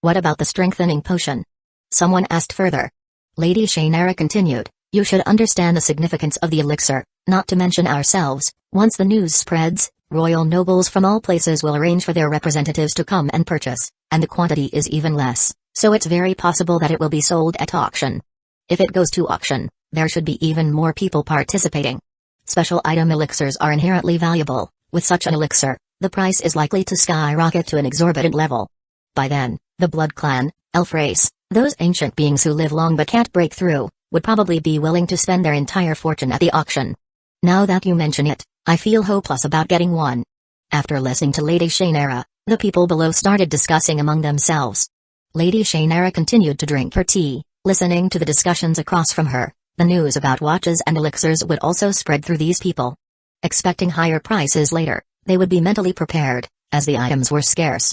What about the strengthening potion? Someone asked further. Lady Shainera continued, you should understand the significance of the elixir, not to mention ourselves. Once the news spreads, royal nobles from all places will arrange for their representatives to come and purchase, and the quantity is even less, so it's very possible that it will be sold at auction. If it goes to auction, there should be even more people participating. Special item elixirs are inherently valuable. With such an elixir, the price is likely to skyrocket to an exorbitant level. By then, the Blood Clan, Elf Race, those ancient beings who live long but can't break through, would probably be willing to spend their entire fortune at the auction. Now that you mention it, I feel hopeless about getting one. After listening to Lady Shainera, the people below started discussing among themselves. Lady Shainera continued to drink her tea, listening to the discussions across from her. The news about watches and elixirs would also spread through these people. Expecting higher prices later, they would be mentally prepared, as the items were scarce.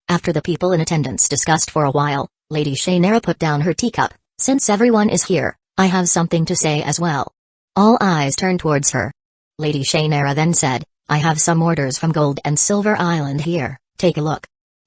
After the people in attendance discussed for a while, Lady Shainera put down her teacup. Since everyone is here, I have something to say as well. All eyes turned towards her. Lady Shainera then said, I have some orders from Gold and Silver Island here, take a look.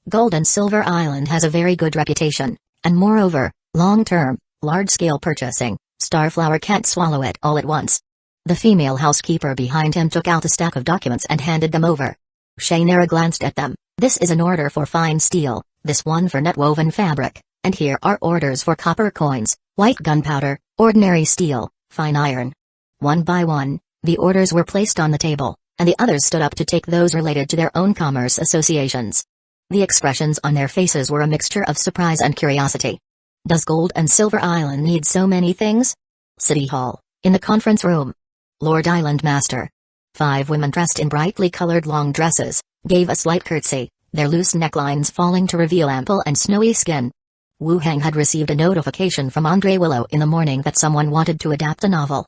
Gold and Silver Island has a very good reputation, and moreover, long-term, large-scale purchasing. Starflower can't swallow it all at once. The female housekeeper behind him took out a stack of documents and handed them over. Shainera glanced at them. This is an order for fine steel, this one for net-woven fabric, and here are orders for copper coins, white gunpowder, ordinary steel, fine iron. One by one, the orders were placed on the table, and the others stood up to take those related to their own commerce associations. The expressions on their faces were a mixture of surprise and curiosity. Does Gold and Silver Island need so many things? City Hall, in the conference room. Lord Island Master. 5 women dressed in brightly colored long dresses, gave a slight curtsy, their loose necklines falling to reveal ample and snowy skin. Wu Heng had received a notification from Andre Willow in the morning that someone wanted to adapt a novel.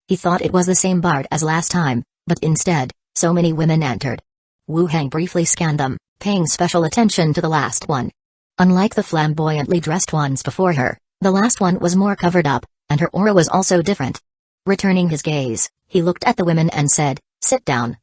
He thought it was the same bard as last time, but instead, so many women entered. Wu Heng briefly scanned them, paying special attention to the last one. Unlike the flamboyantly dressed ones before her, the last one was more covered up, and her aura was also different. Returning his gaze, he looked at the women and said, sit down.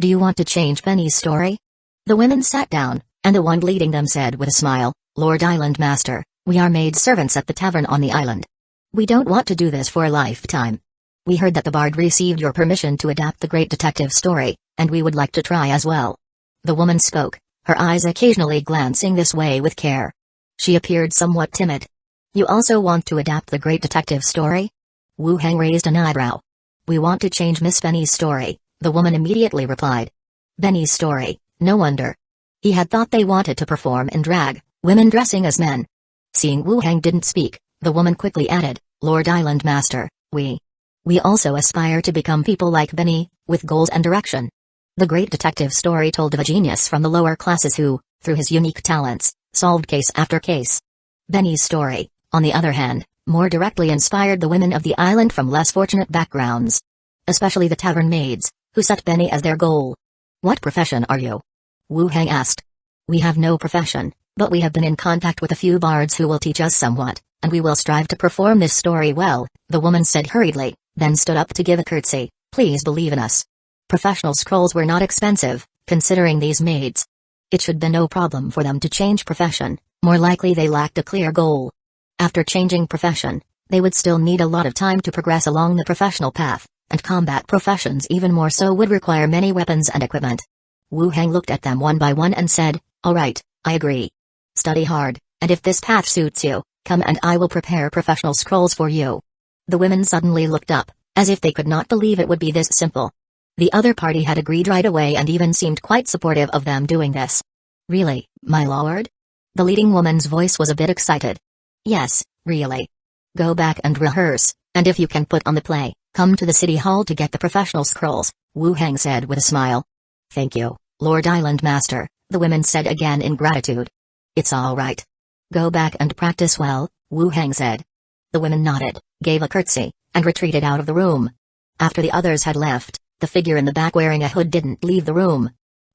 Do you want to change Penny's story? The women sat down, and the one leading them said with a smile, Lord Island Master, we are maid servants at the tavern on the island. We don't want to do this for a lifetime. We heard that the bard received your permission to adapt the great detective story, and we would like to try as well. The woman spoke, her eyes occasionally glancing this way with care. She appeared somewhat timid. You also want to adapt the great detective story? Wu Heng raised an eyebrow. We want to change Miss Benny's story, the woman immediately replied. Benny's story, no wonder. He had thought they wanted to perform in drag, women dressing as men. Seeing Wu Heng didn't speak, the woman quickly added, Lord Island Master, we also aspire to become people like Benny, with goals and direction. The great detective story told of a genius from the lower classes who, through his unique talents, solved case after case. Benny's story, on the other hand, more directly inspired the women of the island from less fortunate backgrounds. Especially the tavern maids, who set Benny as their goal. What profession are you? Wu Heng asked. We have no profession, but we have been in contact with a few bards who will teach us somewhat, and we will strive to perform this story well, the woman said hurriedly, then stood up to give a curtsy. Please believe in us. Professional scrolls were not expensive, considering these maids. It should be no problem for them to change profession, more likely they lacked a clear goal. After changing profession, they would still need a lot of time to progress along the professional path, and combat professions even more so would require many weapons and equipment. Wu Heng looked at them one by one and said, all right, I agree. Study hard, and if this path suits you, come and I will prepare professional scrolls for you. The women suddenly looked up, as if they could not believe it would be this simple. The other party had agreed right away and even seemed quite supportive of them doing this. Really, my lord? The leading woman's voice was a bit excited. Yes, really. Go back and rehearse, and if you can put on the play, come to the city hall to get the professional scrolls, Wu Heng said with a smile. Thank you, Lord Island Master, the women said again in gratitude. It's all right. Go back and practice well, Wu Heng said. The women nodded, gave a curtsy, and retreated out of the room. After the others had left, the figure in the back wearing a hood didn't leave the room.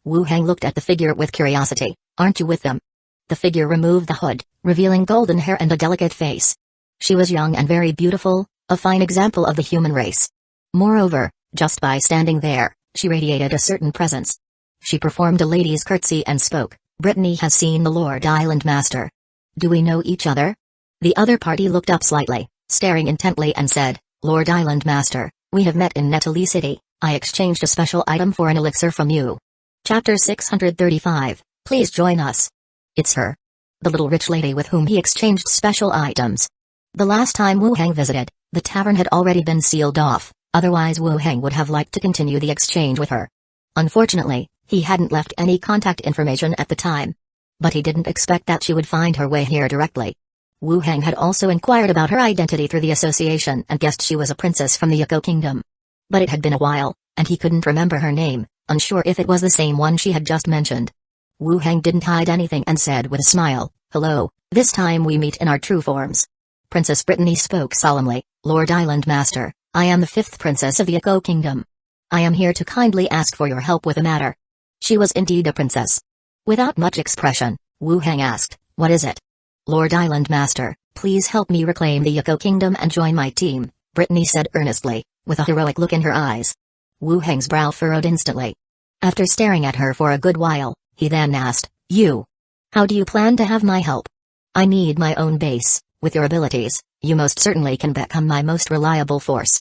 Wu Heng looked at the figure with curiosity. Aren't you with them? The figure removed the hood, revealing golden hair and a delicate face. She was young and very beautiful, a fine example of the human race. Moreover, just by standing there, She radiated a certain presence. She performed a lady's curtsy and spoke, "Brittany has seen the Lord Island Master. Do we know each other?" The other party looked up slightly, staring intently and said, "Lord Island Master, we have met in Netali City. I exchanged a special item for an elixir from you." Chapter 635, Please join us. It's her. The little rich lady with whom he exchanged special items. The last time Wu Hang visited, the tavern had already been sealed off, otherwise Wu Hang would have liked to continue the exchange with her. Unfortunately, he hadn't left any contact information at the time. But he didn't expect that she would find her way here directly. Wu Hang had also inquired about her identity through the association and guessed she was a princess from the Hueco kingdom. But it had been a while, and he couldn't remember her name, unsure if it was the same one she had just mentioned. Wu Hang didn't hide anything and said with a smile, "Hello, this time we meet in our true forms." Princess Brittany spoke solemnly, "Lord Island Master, I am the 5th princess of the Hueco kingdom. I am here to kindly ask for your help with a matter." She was indeed a princess. Without much expression, Wu Hang asked, "What is it?" "Lord Island Master, please help me reclaim the Hueco kingdom and join my team," Brittany said earnestly, with a heroic look in her eyes. Wu Hang's brow furrowed instantly. After staring at her for a good while, he then asked, "You? How do you plan to have my help?" "I need my own base. With your abilities, you most certainly can become my most reliable force.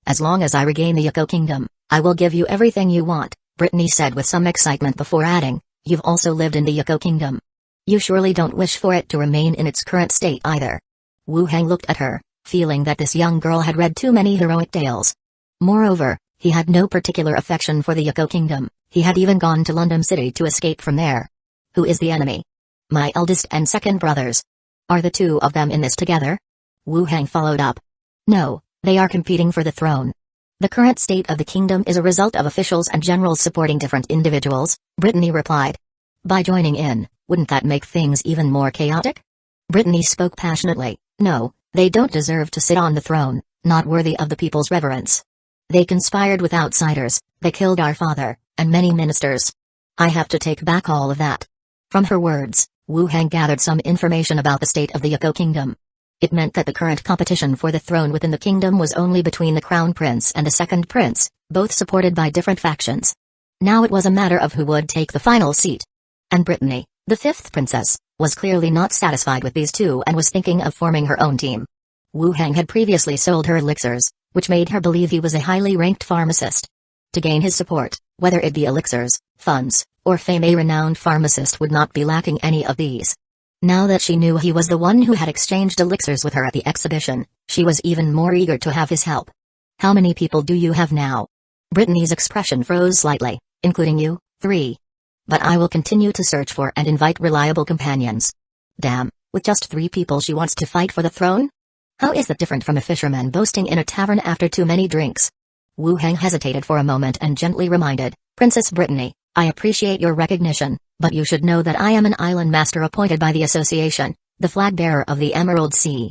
As long as I regain the Hueco kingdom, I will give you everything you want," Brittany said with some excitement before adding, "You've also lived in the Hueco kingdom. You surely don't wish for it to remain in its current state either." Wu Hang looked at her, feeling that this young girl had read too many heroic tales. Moreover, he had no particular affection for the Hueco kingdom. He had even gone to London City to escape from there. "Who is the enemy?" "My eldest and second brothers." "Are the two of them in this together?" Wu Hang followed up. "No, they are competing for the throne. The current state of the kingdom is a result of officials and generals supporting different individuals," Brittany replied. "By joining in, wouldn't that make things even more chaotic?" Brittany spoke passionately, "No, they don't deserve to sit on the throne, not worthy of the people's reverence. They conspired with outsiders, they killed our father, and many ministers. I have to take back all of that." From her words, Wu Hang gathered some information about the state of the Hueco kingdom. It meant that the current competition for the throne within the kingdom was only between the crown prince and the second prince, both supported by different factions. Now it was a matter of who would take the final seat. And Brittany, the 5th princess, was clearly not satisfied with these two and was thinking of forming her own team. Wu Hang had previously sold her elixirs, which made her believe he was a highly ranked pharmacist. To gain his support, whether it be elixirs, funds, or fame, a renowned pharmacist would not be lacking any of these. Now that she knew he was the one who had exchanged elixirs with her at the exhibition, she was even more eager to have his help. "How many people do you have now?" Brittany's expression froze slightly. "Including you, 3. But I will continue to search for and invite reliable companions." Damn, with just 3 people she wants to fight for the throne? How is that different from a fisherman boasting in a tavern after too many drinks? Wu Hang hesitated for a moment and gently reminded, "Princess Brittany, I appreciate your recognition, but you should know that I am an island master appointed by the association, the flag bearer of the Emerald Sea."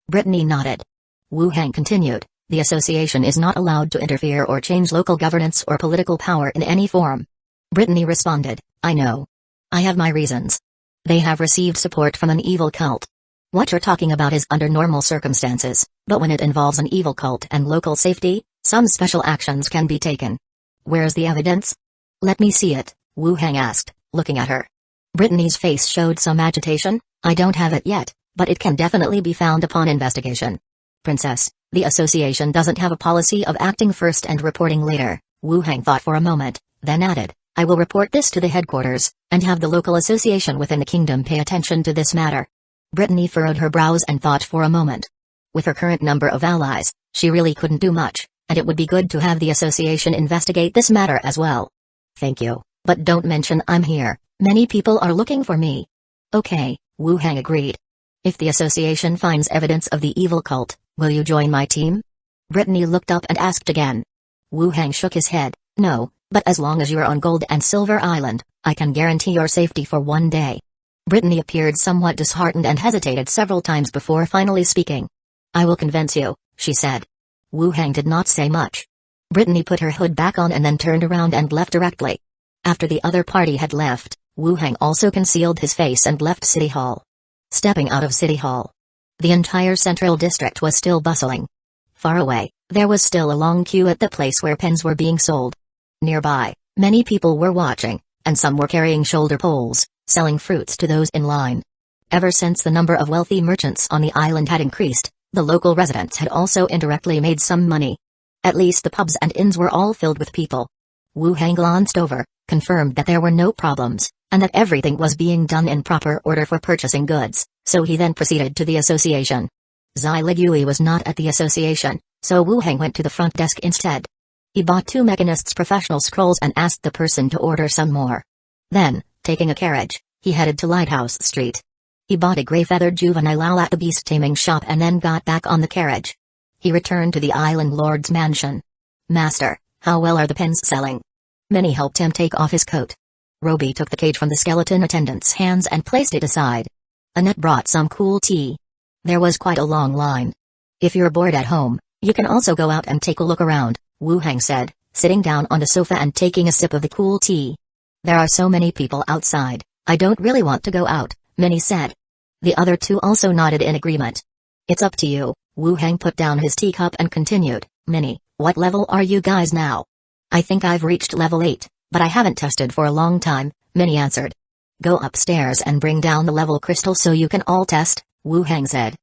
Brittany nodded. Wu Hang continued, "The association is not allowed to interfere or change local governance or political power in any form." Brittany responded, "I know. I have my reasons. They have received support from an evil cult. What you're talking about is under normal circumstances, but when it involves an evil cult and local safety, some special actions can be taken." "Where's the evidence?" "Let me see it," Wu Hang asked, looking at her. Brittany's face showed some agitation. "I don't have it yet, but it can definitely be found upon investigation." "Princess, the association doesn't have a policy of acting first and reporting later," Wu Hang thought for a moment, then added, "I will report this to the headquarters, and have the local association within the kingdom pay attention to this matter." Brittany furrowed her brows and thought for a moment. With her current number of allies, she really couldn't do much, and it would be good to have the association investigate this matter as well. "Thank you, but don't mention I'm here. Many people are looking for me." "Okay," Wu Hang agreed. "If the association finds evidence of the evil cult, will you join my team?" Brittany looked up and asked again. Wu Hang shook his head, "No, but as long as you're on Gold and Silver Island, I can guarantee your safety for one day." Brittany appeared somewhat disheartened and hesitated several times before finally speaking. "I will convince you," she said. Wu Hang did not say much. Brittany put her hood back on and then turned around and left directly. After the other party had left, Wu Hang also concealed his face and left City Hall. Stepping out of City Hall, the entire central district was still bustling. Far away, there was still a long queue at the place where pens were being sold. Nearby, many people were watching, and some were carrying shoulder poles, selling fruits to those in line. Ever since the number of wealthy merchants on the island had increased, the local residents had also indirectly made some money. At least the pubs and inns were all filled with people. Wu Hang glanced over, confirmed that there were no problems, and that everything was being done in proper order for purchasing goods, so he then proceeded to the association. Zai Ligui was not at the association, so Wu Hang went to the front desk instead. He bought 2 mechanist's professional scrolls and asked the person to order some more. Then, taking a carriage, he headed to Lighthouse Street. He bought a grey-feathered juvenile at the beast-taming shop and then got back on the carriage. He returned to the island lord's mansion. "Master, how well are the pens selling?" Many helped him take off his coat. Roby took the cage from the skeleton attendant's hands and placed it aside. Annette brought some cool tea. There was quite a long line. "If you're bored at home, you can also go out and take a look around," Wu Hang said, sitting down on the sofa and taking a sip of the cool tea. "There are so many people outside, I don't really want to go out," Minnie said. The other 2 also nodded in agreement. "It's up to you," Wu Hang put down his teacup and continued. "Minnie, what level are you guys now?" "I think I've reached level 8, but I haven't tested for a long time," Minnie answered. "Go upstairs and bring down the level crystal so you can all test," Wu Hang said.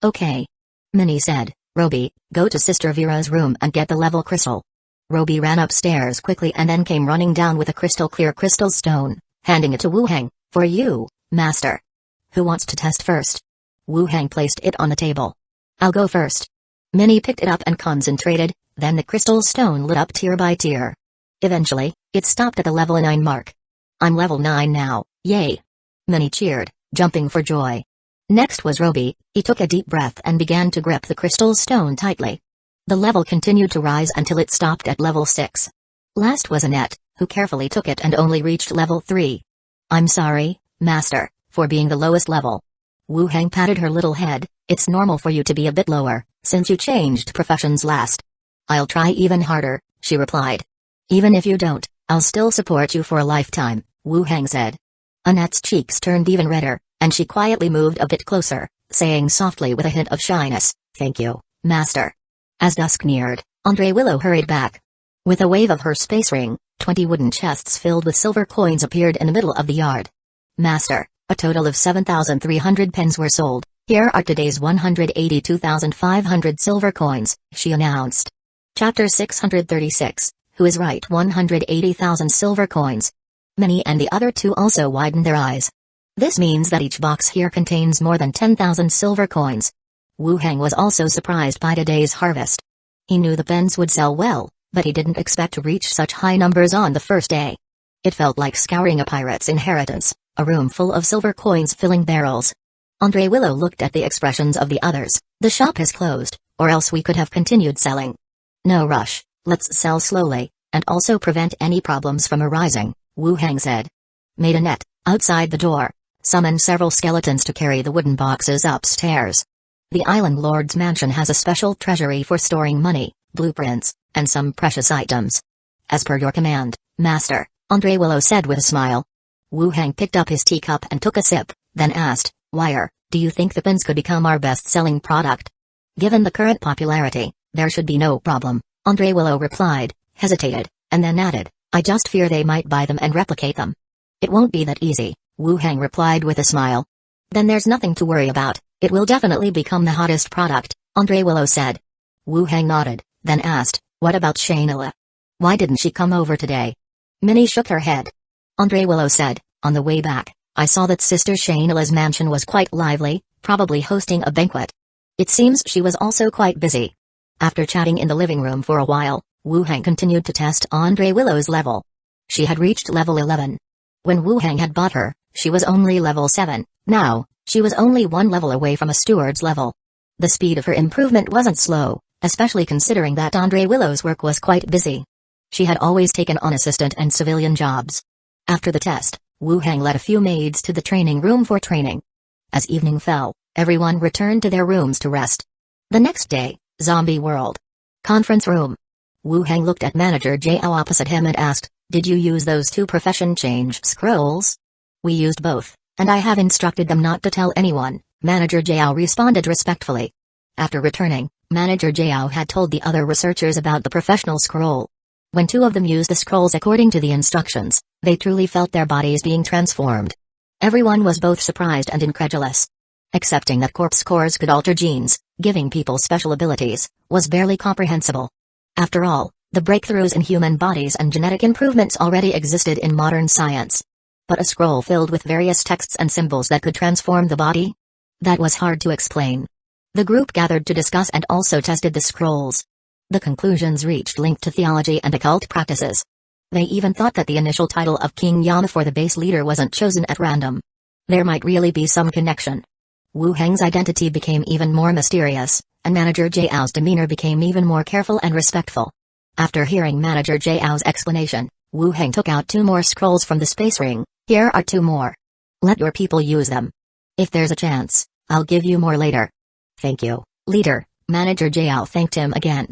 "Okay," Minnie said. "Roby, go to Sister Vera's room and get the level crystal." Roby ran upstairs quickly and then came running down with a crystal-clear crystal stone, handing it to Wu Hang. "For you, Master." "Who wants to test first?" Wu Hang placed it on the table. "I'll go first." Minnie picked it up and concentrated, then the crystal stone lit up tier by tier. Eventually, it stopped at the level 9 mark. "I'm level 9 now, yay!" Minnie cheered, jumping for joy. Next was Roby. He took a deep breath and began to grip the crystal stone tightly. The level continued to rise until it stopped at level 6. Last was Annette, who carefully took it and only reached level 3. "I'm sorry, Master, for being the lowest level." Wu Hang patted her little head. "It's normal for you to be a bit lower, since you changed professions last." "I'll try even harder," she replied. "Even if you don't, I'll still support you for a lifetime," Wu Hang said. Annette's cheeks turned even redder, and she quietly moved a bit closer, saying softly with a hint of shyness, "Thank you, Master." As dusk neared, Andre Willow hurried back. With a wave of her space ring, 20 wooden chests filled with silver coins appeared in the middle of the yard. "Master, a total of 7,300 pens were sold. Here are today's 182,500 silver coins," she announced. Chapter 636, Who is right? 180,000 silver coins. Minnie and the other 2 also widened their eyes. This means that each box here contains more than 10,000 silver coins. Wu Hang was also surprised by today's harvest. He knew the pens would sell well, but he didn't expect to reach such high numbers on the first day. It felt like scouring a pirate's inheritance, a room full of silver coins filling barrels. Andre Willow looked at the expressions of the others. "The shop is closed, or else we could have continued selling." "No rush, let's sell slowly, and also prevent any problems from arising," Wu Hang said. "Made a net, outside the door. Summon several skeletons to carry the wooden boxes upstairs. The island lord's mansion has a special treasury for storing money, blueprints, and some precious items." "As per your command, Master," Andre Willow said with a smile. Wu Hang picked up his teacup and took a sip, then asked, "Wire, do you think the pens could become our best-selling product?" "Given the current popularity, there should be no problem," Andre Willow replied, hesitated, and then added, "I just fear they might buy them and replicate them." "It won't be that easy," Wu Hang replied with a smile. "Then there's nothing to worry about, it will definitely become the hottest product," Andre Willow said. Wu Hang nodded, then asked, "What about Shayla? Why didn't she come over today?" Minnie shook her head. Andre Willow said, "On the way back, I saw that Sister Shayla's mansion was quite lively, probably hosting a banquet. It seems she was also quite busy." After chatting in the living room for a while, Wu Hang continued to test Andre Willow's level. She had reached level 11. When Wu Hang had bought her, she was only level 7, now, she was only 1 level away from a steward's level. The speed of her improvement wasn't slow, especially considering that Andre Willow's work was quite busy. She had always taken on assistant and civilian jobs. After the test, Wu Hang led a few maids to the training room for training. As evening fell, everyone returned to their rooms to rest. The next day, Zombie World. Conference room. Wu Hang looked at Manager Jao opposite him and asked, "Did you use those 2 profession change scrolls?" "We used both, and I have instructed them not to tell anyone," Manager Jao responded respectfully. After returning, Manager Jao had told the other researchers about the professional scroll. When two of them used the scrolls according to the instructions, they truly felt their bodies being transformed. Everyone was both surprised and incredulous. Accepting that corpse cores could alter genes, giving people special abilities, was barely comprehensible. After all, the breakthroughs in human bodies and genetic improvements already existed in modern science. But a scroll filled with various texts and symbols that could transform the body? That was hard to explain. The group gathered to discuss and also tested the scrolls. The conclusions reached linked to theology and occult practices. They even thought that the initial title of King Yama for the base leader wasn't chosen at random. There might really be some connection. Wu Heng's identity became even more mysterious, and Manager Jiao's demeanor became even more careful and respectful. After hearing Manager Jiao's explanation, Wu Heng took out 2 more scrolls from the space ring. Here are 2 more. Let your people use them. If there's a chance, I'll give you more later. Thank you, leader. Manager Jiao thanked him again.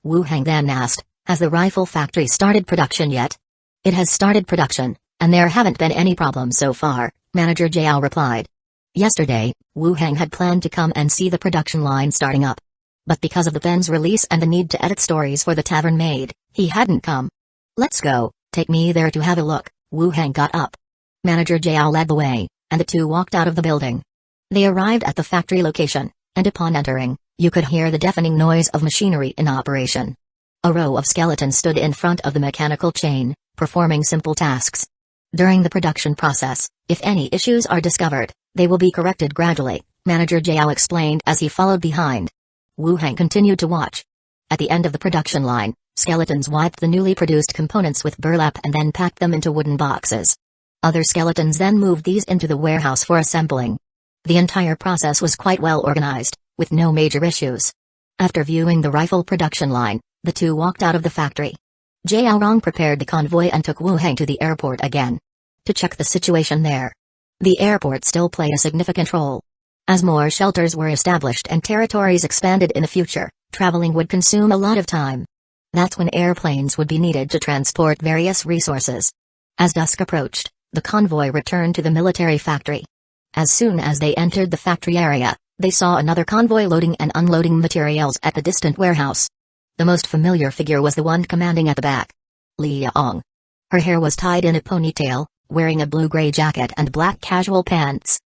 Wu Heng then asked, has the rifle factory started production yet? It has started production, and there haven't been any problems so far, Manager Jiao replied. Yesterday, Wu Heng had planned to come and see the production line starting up. But because of the pen's release and the need to edit stories for the tavern maid, he hadn't come. Let's go, take me there to have a look. Wu Heng got up. Manager Jiao led the way, and the 2 walked out of the building. They arrived at the factory location, and upon entering, you could hear the deafening noise of machinery in operation. A row of skeletons stood in front of the mechanical chain, performing simple tasks. During the production process, if any issues are discovered, they will be corrected gradually, Manager Jiao explained as he followed behind. Wu Heng continued to watch. At the end of the production line, skeletons wiped the newly produced components with burlap and then packed them into wooden boxes. Other skeletons then moved these into the warehouse for assembling. The entire process was quite well organized, with no major issues. After viewing the rifle production line, the 2 walked out of the factory. Jiao Rong prepared the convoy and took Wu Heng to the airport again, to check the situation there. The airport still played a significant role. As more shelters were established and territories expanded in the future, traveling would consume a lot of time. That's when airplanes would be needed to transport various resources. As dusk approached, the convoy returned to the military factory. As soon as they entered the factory area, they saw another convoy loading and unloading materials at the distant warehouse. The most familiar figure was the one commanding at the back. Li Yong. Her hair was tied in a ponytail, wearing a blue-gray jacket and black casual pants.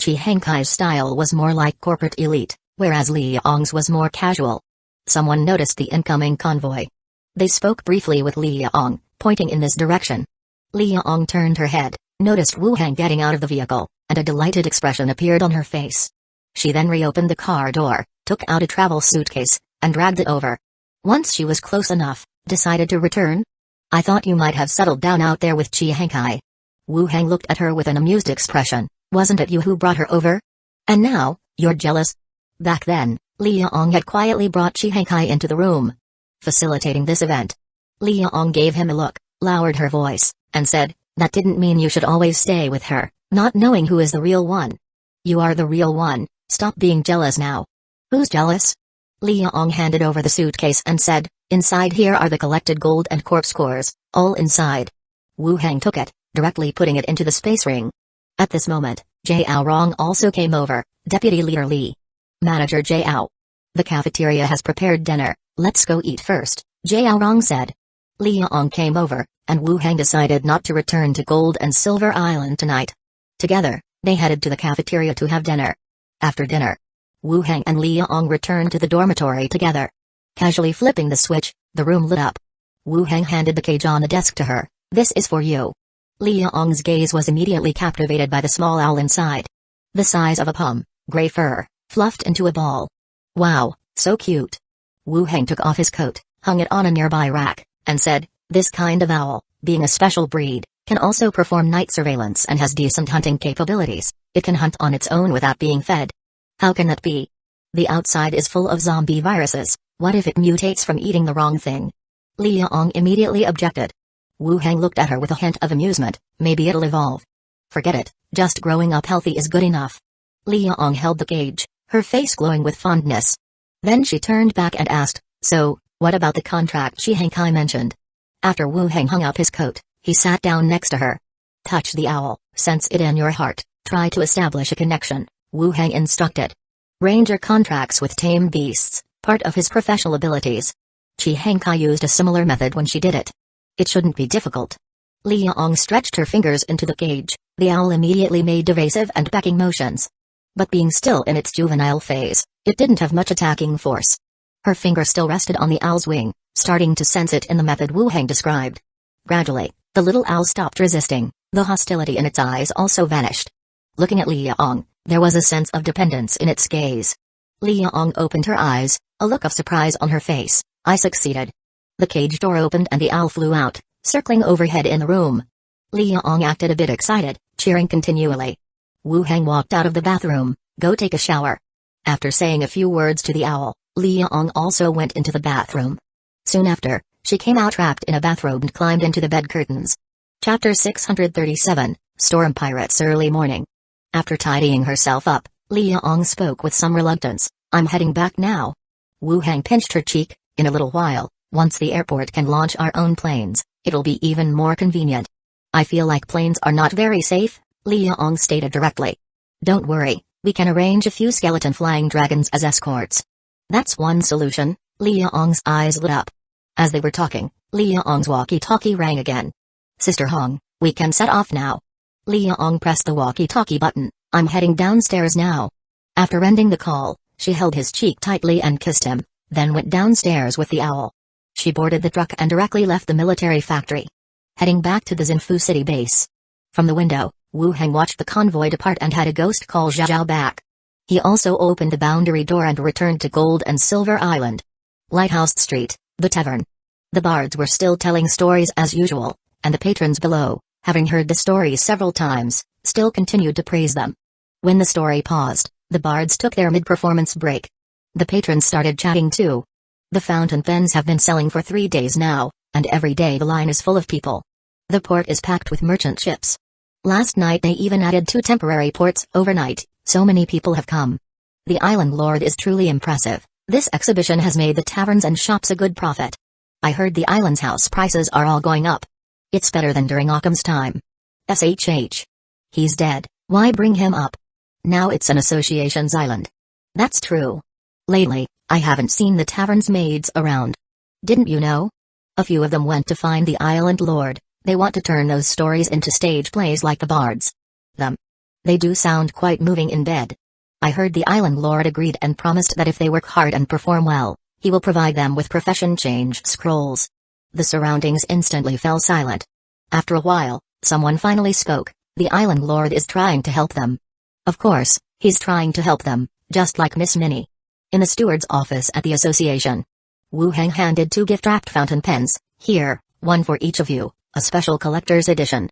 Chi Henkai's style was more like corporate elite, whereas Li Yong's was more casual. Someone noticed the incoming convoy. They spoke briefly with Li Yong, pointing in this direction. Li Yong turned her head, noticed Wu Heng getting out of the vehicle, and a delighted expression appeared on her face. She then reopened the car door, took out a travel suitcase, and dragged it over. Once she was close enough, decided to return? I thought you might have settled down out there with Chi Henkai. Wu Heng looked at her with an amused expression. Wasn't it you who brought her over? And now, you're jealous? Back then, Li Yong had quietly brought Chi Henkai into the room, facilitating this event. Li Yong gave him a look, lowered her voice, and said, that didn't mean you should always stay with her, not knowing who is the real one. You are the real one, stop being jealous now. Who's jealous? Li Yong handed over the suitcase and said, inside here are the collected gold and corpse cores, all inside. Wu Heng took it, directly putting it into the space ring. At this moment, Jiao Rong also came over, Deputy Leader Li. Manager Jiao. The cafeteria has prepared dinner, let's go eat first, Jiao Rong said. Li Yong came over, and Wu Heng decided not to return to Gold and Silver Island tonight. Together, they headed to the cafeteria to have dinner. After dinner, Wu Heng and Li Yong returned to the dormitory together. Casually flipping the switch, the room lit up. Wu Heng handed the cage on the desk to her. This is for you. Li Yong's gaze was immediately captivated by the small owl inside. The size of a palm, gray fur, fluffed into a ball. Wow, so cute. Wu Heng took off his coat, hung it on a nearby rack, and said, this kind of owl, being a special breed, can also perform night surveillance and has decent hunting capabilities. It can hunt on its own without being fed. How can that be? The outside is full of zombie viruses, what if it mutates from eating the wrong thing? Li Yong immediately objected. Wu Heng looked at her with a hint of amusement, maybe it'll evolve. Forget it, just growing up healthy is good enough. Li Yong held the cage, her face glowing with fondness. Then she turned back and asked, so, what about the contract Chi Henkai mentioned? After Wu Heng hung up his coat, he sat down next to her. Touch the owl, sense it in your heart, try to establish a connection, Wu Heng instructed. Ranger contracts with tame beasts, part of his professional abilities. Chi Hangkai used a similar method when she did it. It shouldn't be difficult. Li Yong stretched her fingers into the cage. The owl immediately made evasive and backing motions. But being still in its juvenile phase, it didn't have much attacking force. Her finger still rested on the owl's wing, starting to sense it in the method Wu Heng described. Gradually, the little owl stopped resisting. The hostility in its eyes also vanished. Looking at Li Yong, there was a sense of dependence in its gaze. Li Yong opened her eyes, a look of surprise on her face. I succeeded. The cage door opened and the owl flew out, circling overhead in the room. Li Yong acted a bit excited, cheering continually. Wu Heng walked out of the bathroom. Go take a shower. After saying a few words to the owl, Li Yong also went into the bathroom. Soon after, she came out wrapped in a bathrobe and climbed into the bed curtains. Chapter 637, Storm Pirates. Early morning. After tidying herself up, Li Yong spoke with some reluctance. I'm heading back now. Wu Heng pinched her cheek. In a little while, once the airport can launch our own planes, it'll be even more convenient. I feel like planes are not very safe, Li Yong stated directly. Don't worry, we can arrange a few skeleton flying dragons as escorts. That's one solution. Li Yong's eyes lit up. As they were talking, Li Yong's walkie-talkie rang again. Sister Hong, we can set off now. Li Yong pressed the walkie-talkie button. I'm heading downstairs now. After ending the call, she held his cheek tightly and kissed him, then went downstairs with the owl. She boarded the truck and directly left the military factory, heading back to the Xinfu city base. From the window, Wu Heng watched the convoy depart and had a ghost call Zhao back. He also opened the boundary door and returned to Gold and Silver Island. Lighthouse Street, the tavern. The bards were still telling stories as usual, and the patrons below, having heard the stories several times, still continued to praise them. When the story paused, the bards took their mid-performance break. The patrons started chatting too. The fountain pens have been selling for 3 days now, and every day the line is full of people. The port is packed with merchant ships. Last night they even added 2 temporary ports overnight, so many people have come. The island lord is truly impressive. This exhibition has made the taverns and shops a good profit. I heard the island's house prices are all going up. It's better than during Occam's time. SHH. He's dead, why bring him up? Now it's an association's island. That's true. Lately, I haven't seen the tavern's maids around. Didn't you know? A few of them went to find the island lord. They want to turn those stories into stage plays like the bards. They do sound quite moving in bed. I heard the island lord agreed and promised that if they work hard and perform well, he will provide them with profession change scrolls. The surroundings instantly fell silent. After a while, someone finally spoke. The island lord is trying to help them. Of course, he's trying to help them, just like Miss Minnie. In the steward's office at the association, Wu Heng handed 2 gift-wrapped fountain pens. Here, one for each of you, a special collector's edition.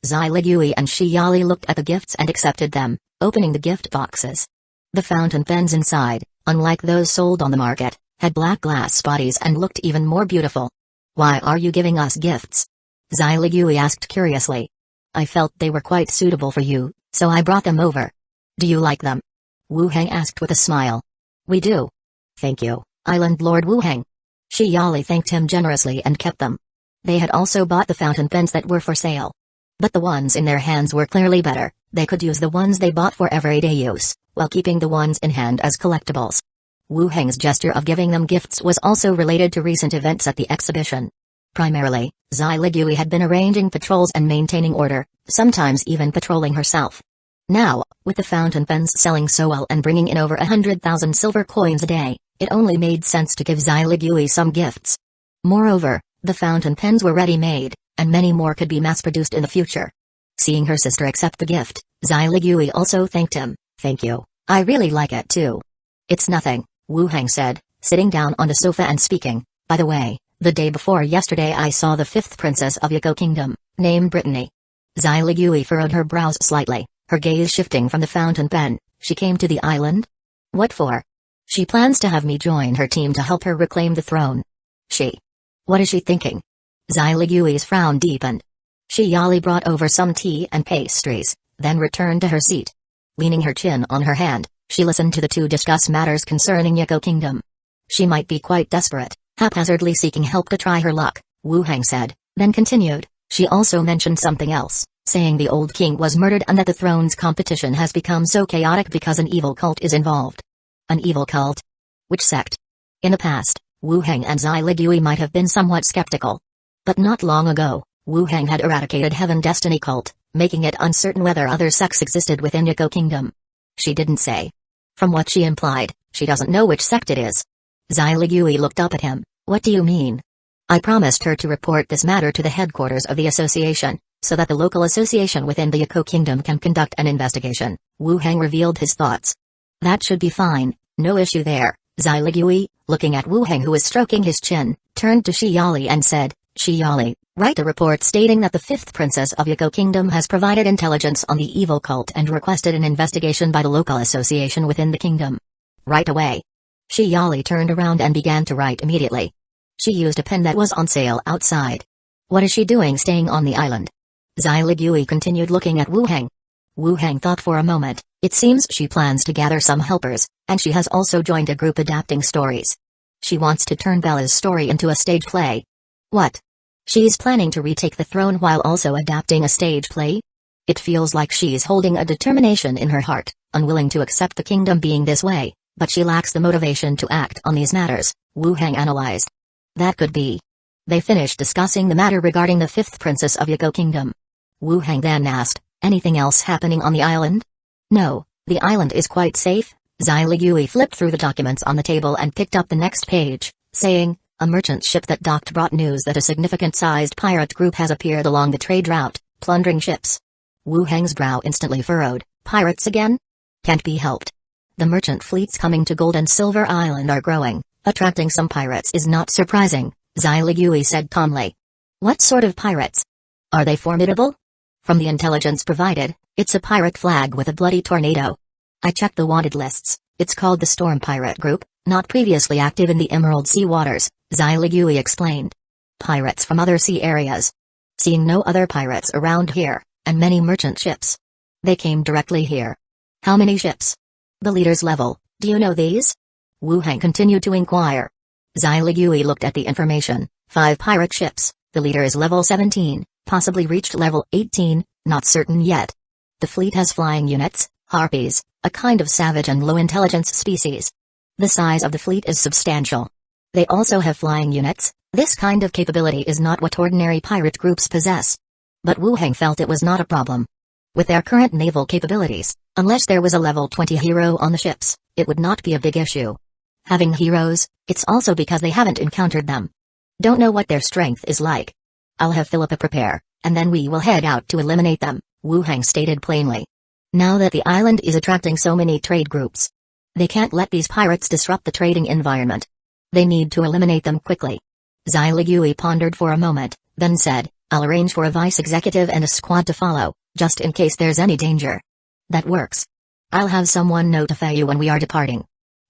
Zai Ligui and Shi Yali looked at the gifts and accepted them, opening the gift boxes. The fountain pens inside, unlike those sold on the market, had black glass bodies and looked even more beautiful. Why are you giving us gifts? Zai Ligui asked curiously. I felt they were quite suitable for you, so I brought them over. Do you like them? Wu Heng asked with a smile. We do. Thank you, Island Lord Wu Heng. Shi Yali thanked him generously and kept them. They had also bought the fountain pens that were for sale. But the ones in their hands were clearly better. They could use the ones they bought for everyday use, while keeping the ones in hand as collectibles. Wu Heng's gesture of giving them gifts was also related to recent events at the exhibition. Primarily, Zai Ligui had been arranging patrols and maintaining order, sometimes even patrolling herself. Now, with the fountain pens selling so well and bringing in over 100,000 silver coins a day, it only made sense to give Zai Ligui some gifts. Moreover, the fountain pens were ready-made, and many more could be mass-produced in the future. Seeing her sister accept the gift, Zai Ligui also thanked him. Thank you, I really like it too. It's nothing, Wu Heng said, sitting down on the sofa and speaking. By the way, the day before yesterday I saw the 5th princess of Hueco Kingdom, named Brittany. Zai Ligui furrowed her brows slightly, her gaze shifting from the fountain pen. She came to the island? What for? She plans to have me join her team to help her reclaim the throne. What is she thinking? Zai Ligui's frown deepened. Shi Yali brought over some tea and pastries, then returned to her seat. Leaning her chin on her hand, she listened to the two discuss matters concerning Hueco Kingdom. She might be quite desperate, haphazardly seeking help to try her luck, Wu Heng said, then continued. She also mentioned something else, saying the old king was murdered and that the throne's competition has become so chaotic because an evil cult is involved. An evil cult? Which sect? In the past, Wu Heng and Zai Ligui might have been somewhat skeptical. But not long ago, Wu Heng had eradicated Heaven Destiny cult, making it uncertain whether other sects existed within Hueco Kingdom. She didn't say. From what she implied, she doesn't know which sect it is. Zai Ligui looked up at him. What do you mean? I promised her to report this matter to the headquarters of the association, so that the local association within the Hueco Kingdom can conduct an investigation. Wu Heng revealed his thoughts. That should be fine, no issue there. Zai Ligui, looking at Wu Heng who was stroking his chin, turned to Shiyali and said, Shiyali, write a report stating that the 5th princess of Hueco Kingdom has provided intelligence on the evil cult and requested an investigation by the local association within the kingdom. Right away. Shiyali turned around and began to write immediately. She used a pen that was on sale outside. What is she doing staying on the island? Zai Ligui continued looking at Wu Heng. Wu Heng thought for a moment. It seems she plans to gather some helpers, and she has also joined a group adapting stories. She wants to turn Bella's story into a stage play. What? She's planning to retake the throne while also adapting a stage play? It feels like she's holding a determination in her heart, unwilling to accept the kingdom being this way, but she lacks the motivation to act on these matters, Wu Heng analyzed. That could be. They finished discussing the matter regarding the 5th princess of Hueco Kingdom. Wu Heng then asked, anything else happening on the island? No, the island is quite safe. Zai Ligui flipped through the documents on the table and picked up the next page, saying, a merchant ship that docked brought news that a significant-sized pirate group has appeared along the trade route, plundering ships. Wu Heng's brow instantly furrowed. Pirates again? Can't be helped. The merchant fleets coming to Gold and Silver Island are growing. Attracting some pirates is not surprising, Zai Ligui said calmly. What sort of pirates? Are they formidable? From the intelligence provided, it's a pirate flag with a bloody tornado. I checked the wanted lists. It's called the Storm Pirate Group, not previously active in the Emerald Sea waters, Zai Ligui explained. Pirates from other sea areas. Seeing no other pirates around here, and many merchant ships. They came directly here. How many ships? The leader's level, do you know these? Wu Heng continued to inquire. Zai Ligui looked at the information. 5 pirate ships, the leader is level 17, possibly reached level 18, not certain yet. The fleet has flying units, harpies, a kind of savage and low-intelligence species. The size of the fleet is substantial. They also have flying units. This kind of capability is not what ordinary pirate groups possess. But Wu Heng felt it was not a problem. With their current naval capabilities, unless there was a level 20 hero on the ships, it would not be a big issue. Having heroes, it's also because they haven't encountered them. Don't know what their strength is like. I'll have Philippa prepare, and then we will head out to eliminate them, Wu Heng stated plainly. Now that the island is attracting so many trade groups, they can't let these pirates disrupt the trading environment. They need to eliminate them quickly. Zai Ligui pondered for a moment, then said, I'll arrange for a vice executive and a squad to follow, just in case there's any danger. That works. I'll have someone notify you when we are departing.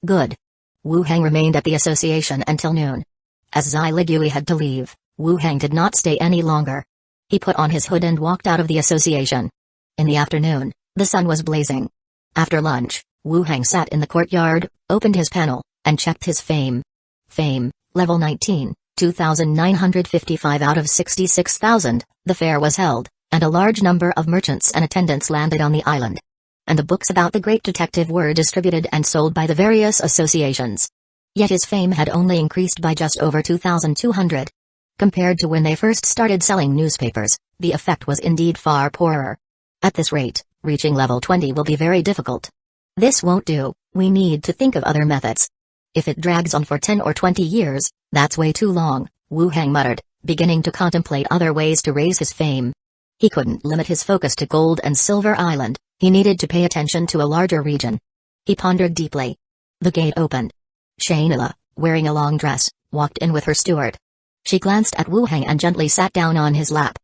Good. Wu Heng remained at the association until noon. As Zai Ligui had to leave, Wu Heng did not stay any longer. He put on his hood and walked out of the association. In the afternoon, the sun was blazing. After lunch, Wu Heng sat in the courtyard, opened his panel, and checked his fame. Fame, level 19, 2,955 out of 66,000, the fair was held, and a large number of merchants and attendants landed on the island. And the books about the great detective were distributed and sold by the various associations. Yet his fame had only increased by just over 2,200. Compared to when they first started selling newspapers, the effect was indeed far poorer. At this rate, reaching level 20 will be very difficult. This won't do, we need to think of other methods. If it drags on for 10 or 20 years, that's way too long, Wu Heng muttered, beginning to contemplate other ways to raise his fame. He couldn't limit his focus to Gold and Silver Island, he needed to pay attention to a larger region. He pondered deeply. The gate opened. Shayla, wearing a long dress, walked in with her steward. She glanced at Wu Heng and gently sat down on his lap.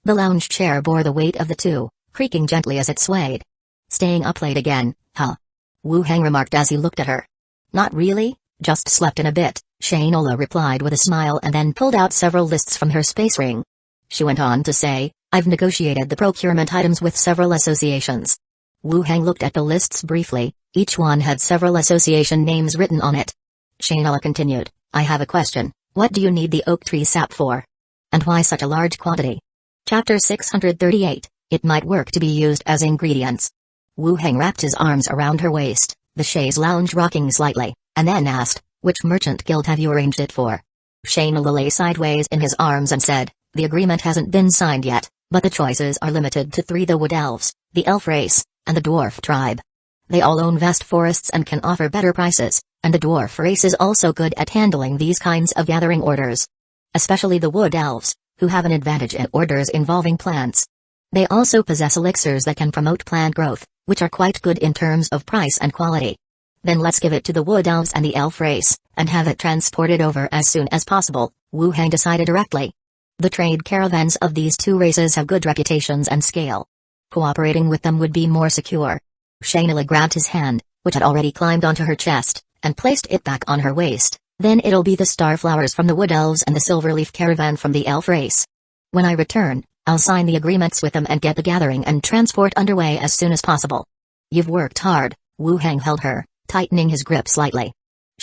The lounge chair bore the weight of the two, creaking gently as it swayed. Staying up late again, huh? Wu Heng remarked as he looked at her. Not really, just slept in a bit, Shayla replied with a smile and then pulled out several lists from her space ring. She went on to say, I've negotiated the procurement items with several associations. Wu Heng looked at the lists briefly, each one had several association names written on it. Shayla continued, I have a question, what do you need the oak tree sap for? And why such a large quantity? Chapter 638, it might work to be used as ingredients. Wu Heng wrapped his arms around her waist, the chaise lounge rocking slightly, and then asked, Which merchant guild have you arranged it for? Shainala lay sideways in his arms and said, the agreement hasn't been signed yet, but the choices are limited to 3: the Wood Elves, the Elf race, and the Dwarf tribe. They all own vast forests and can offer better prices, and the Dwarf race is also good at handling these kinds of gathering orders. Especially the Wood Elves, who have an advantage in orders involving plants. They also possess elixirs that can promote plant growth, which are quite good in terms of price and quality. Then let's give it to the Wood Elves and the Elf race, and have it transported over as soon as possible, Wu Hang decided directly. The trade caravans of these two races have good reputations and scale. Cooperating with them would be more secure. Shainala grabbed his hand, which had already climbed onto her chest, and placed it back on her waist. Then it'll be the Starflowers from the Wood Elves and the Silverleaf caravan from the Elf race. When I return, I'll sign the agreements with them and get the gathering and transport underway as soon as possible. You've worked hard, Wu Hang held her, tightening his grip slightly.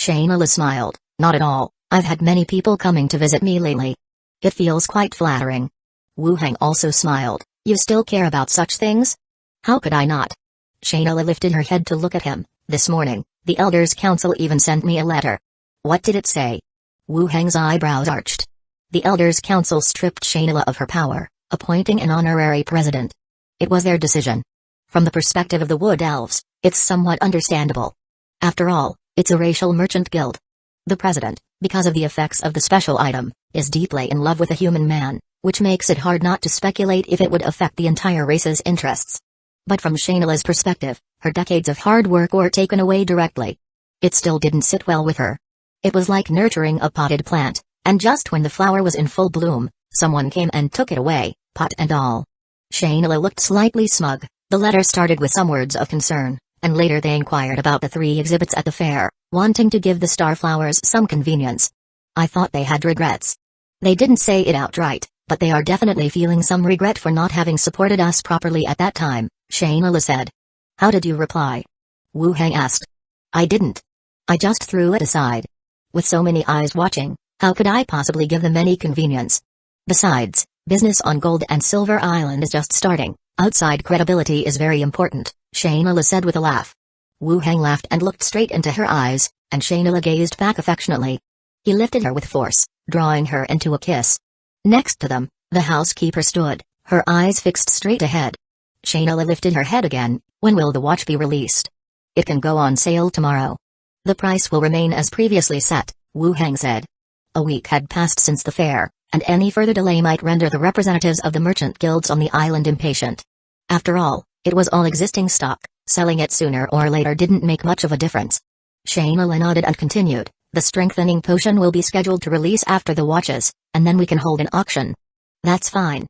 Shainala smiled, not at all, I've had many people coming to visit me lately. It feels quite flattering. Wu Hang also smiled, you still care about such things? How could I not? Shainala lifted her head to look at him. This morning, the Elders' Council even sent me a letter. What did it say? Wu Hang's eyebrows arched. The Elders' Council stripped Shainala of her power, appointing an honorary president. It was their decision. From the perspective of the Wood Elves, it's somewhat understandable. After all, it's a racial merchant guild. The president, because of the effects of the special item, is deeply in love with a human man, which makes it hard not to speculate if it would affect the entire race's interests. But from Shainala's perspective, her decades of hard work were taken away directly. It still didn't sit well with her. It was like nurturing a potted plant, and just when the flower was in full bloom, someone came and took it away, pot and all. Shainala looked slightly smug. The letter started with some words of concern, and later they inquired about the 3 exhibits at the fair, wanting to give the Starflowers some convenience. I thought they had regrets. They didn't say it outright, but they are definitely feeling some regret for not having supported us properly at that time, Shainala said. How did you reply? Wu Hang asked. I didn't. I just threw it aside. With so many eyes watching, how could I possibly give them any convenience? Besides, business on Gold and Silver Island is just starting. Outside credibility is very important, Shainala said with a laugh. Wu Hang laughed and looked straight into her eyes, and Shainala gazed back affectionately. He lifted her with force, drawing her into a kiss. Next to them, the housekeeper stood, her eyes fixed straight ahead. Shainala lifted her head again. When will the watch be released? It can go on sale tomorrow. The price will remain as previously set, Wu Hang said. A week had passed since the fair, and any further delay might render the representatives of the merchant guilds on the island impatient. After all, it was all existing stock, selling it sooner or later didn't make much of a difference. Shainala nodded and continued, the strengthening potion will be scheduled to release after the watches, and then we can hold an auction. That's fine.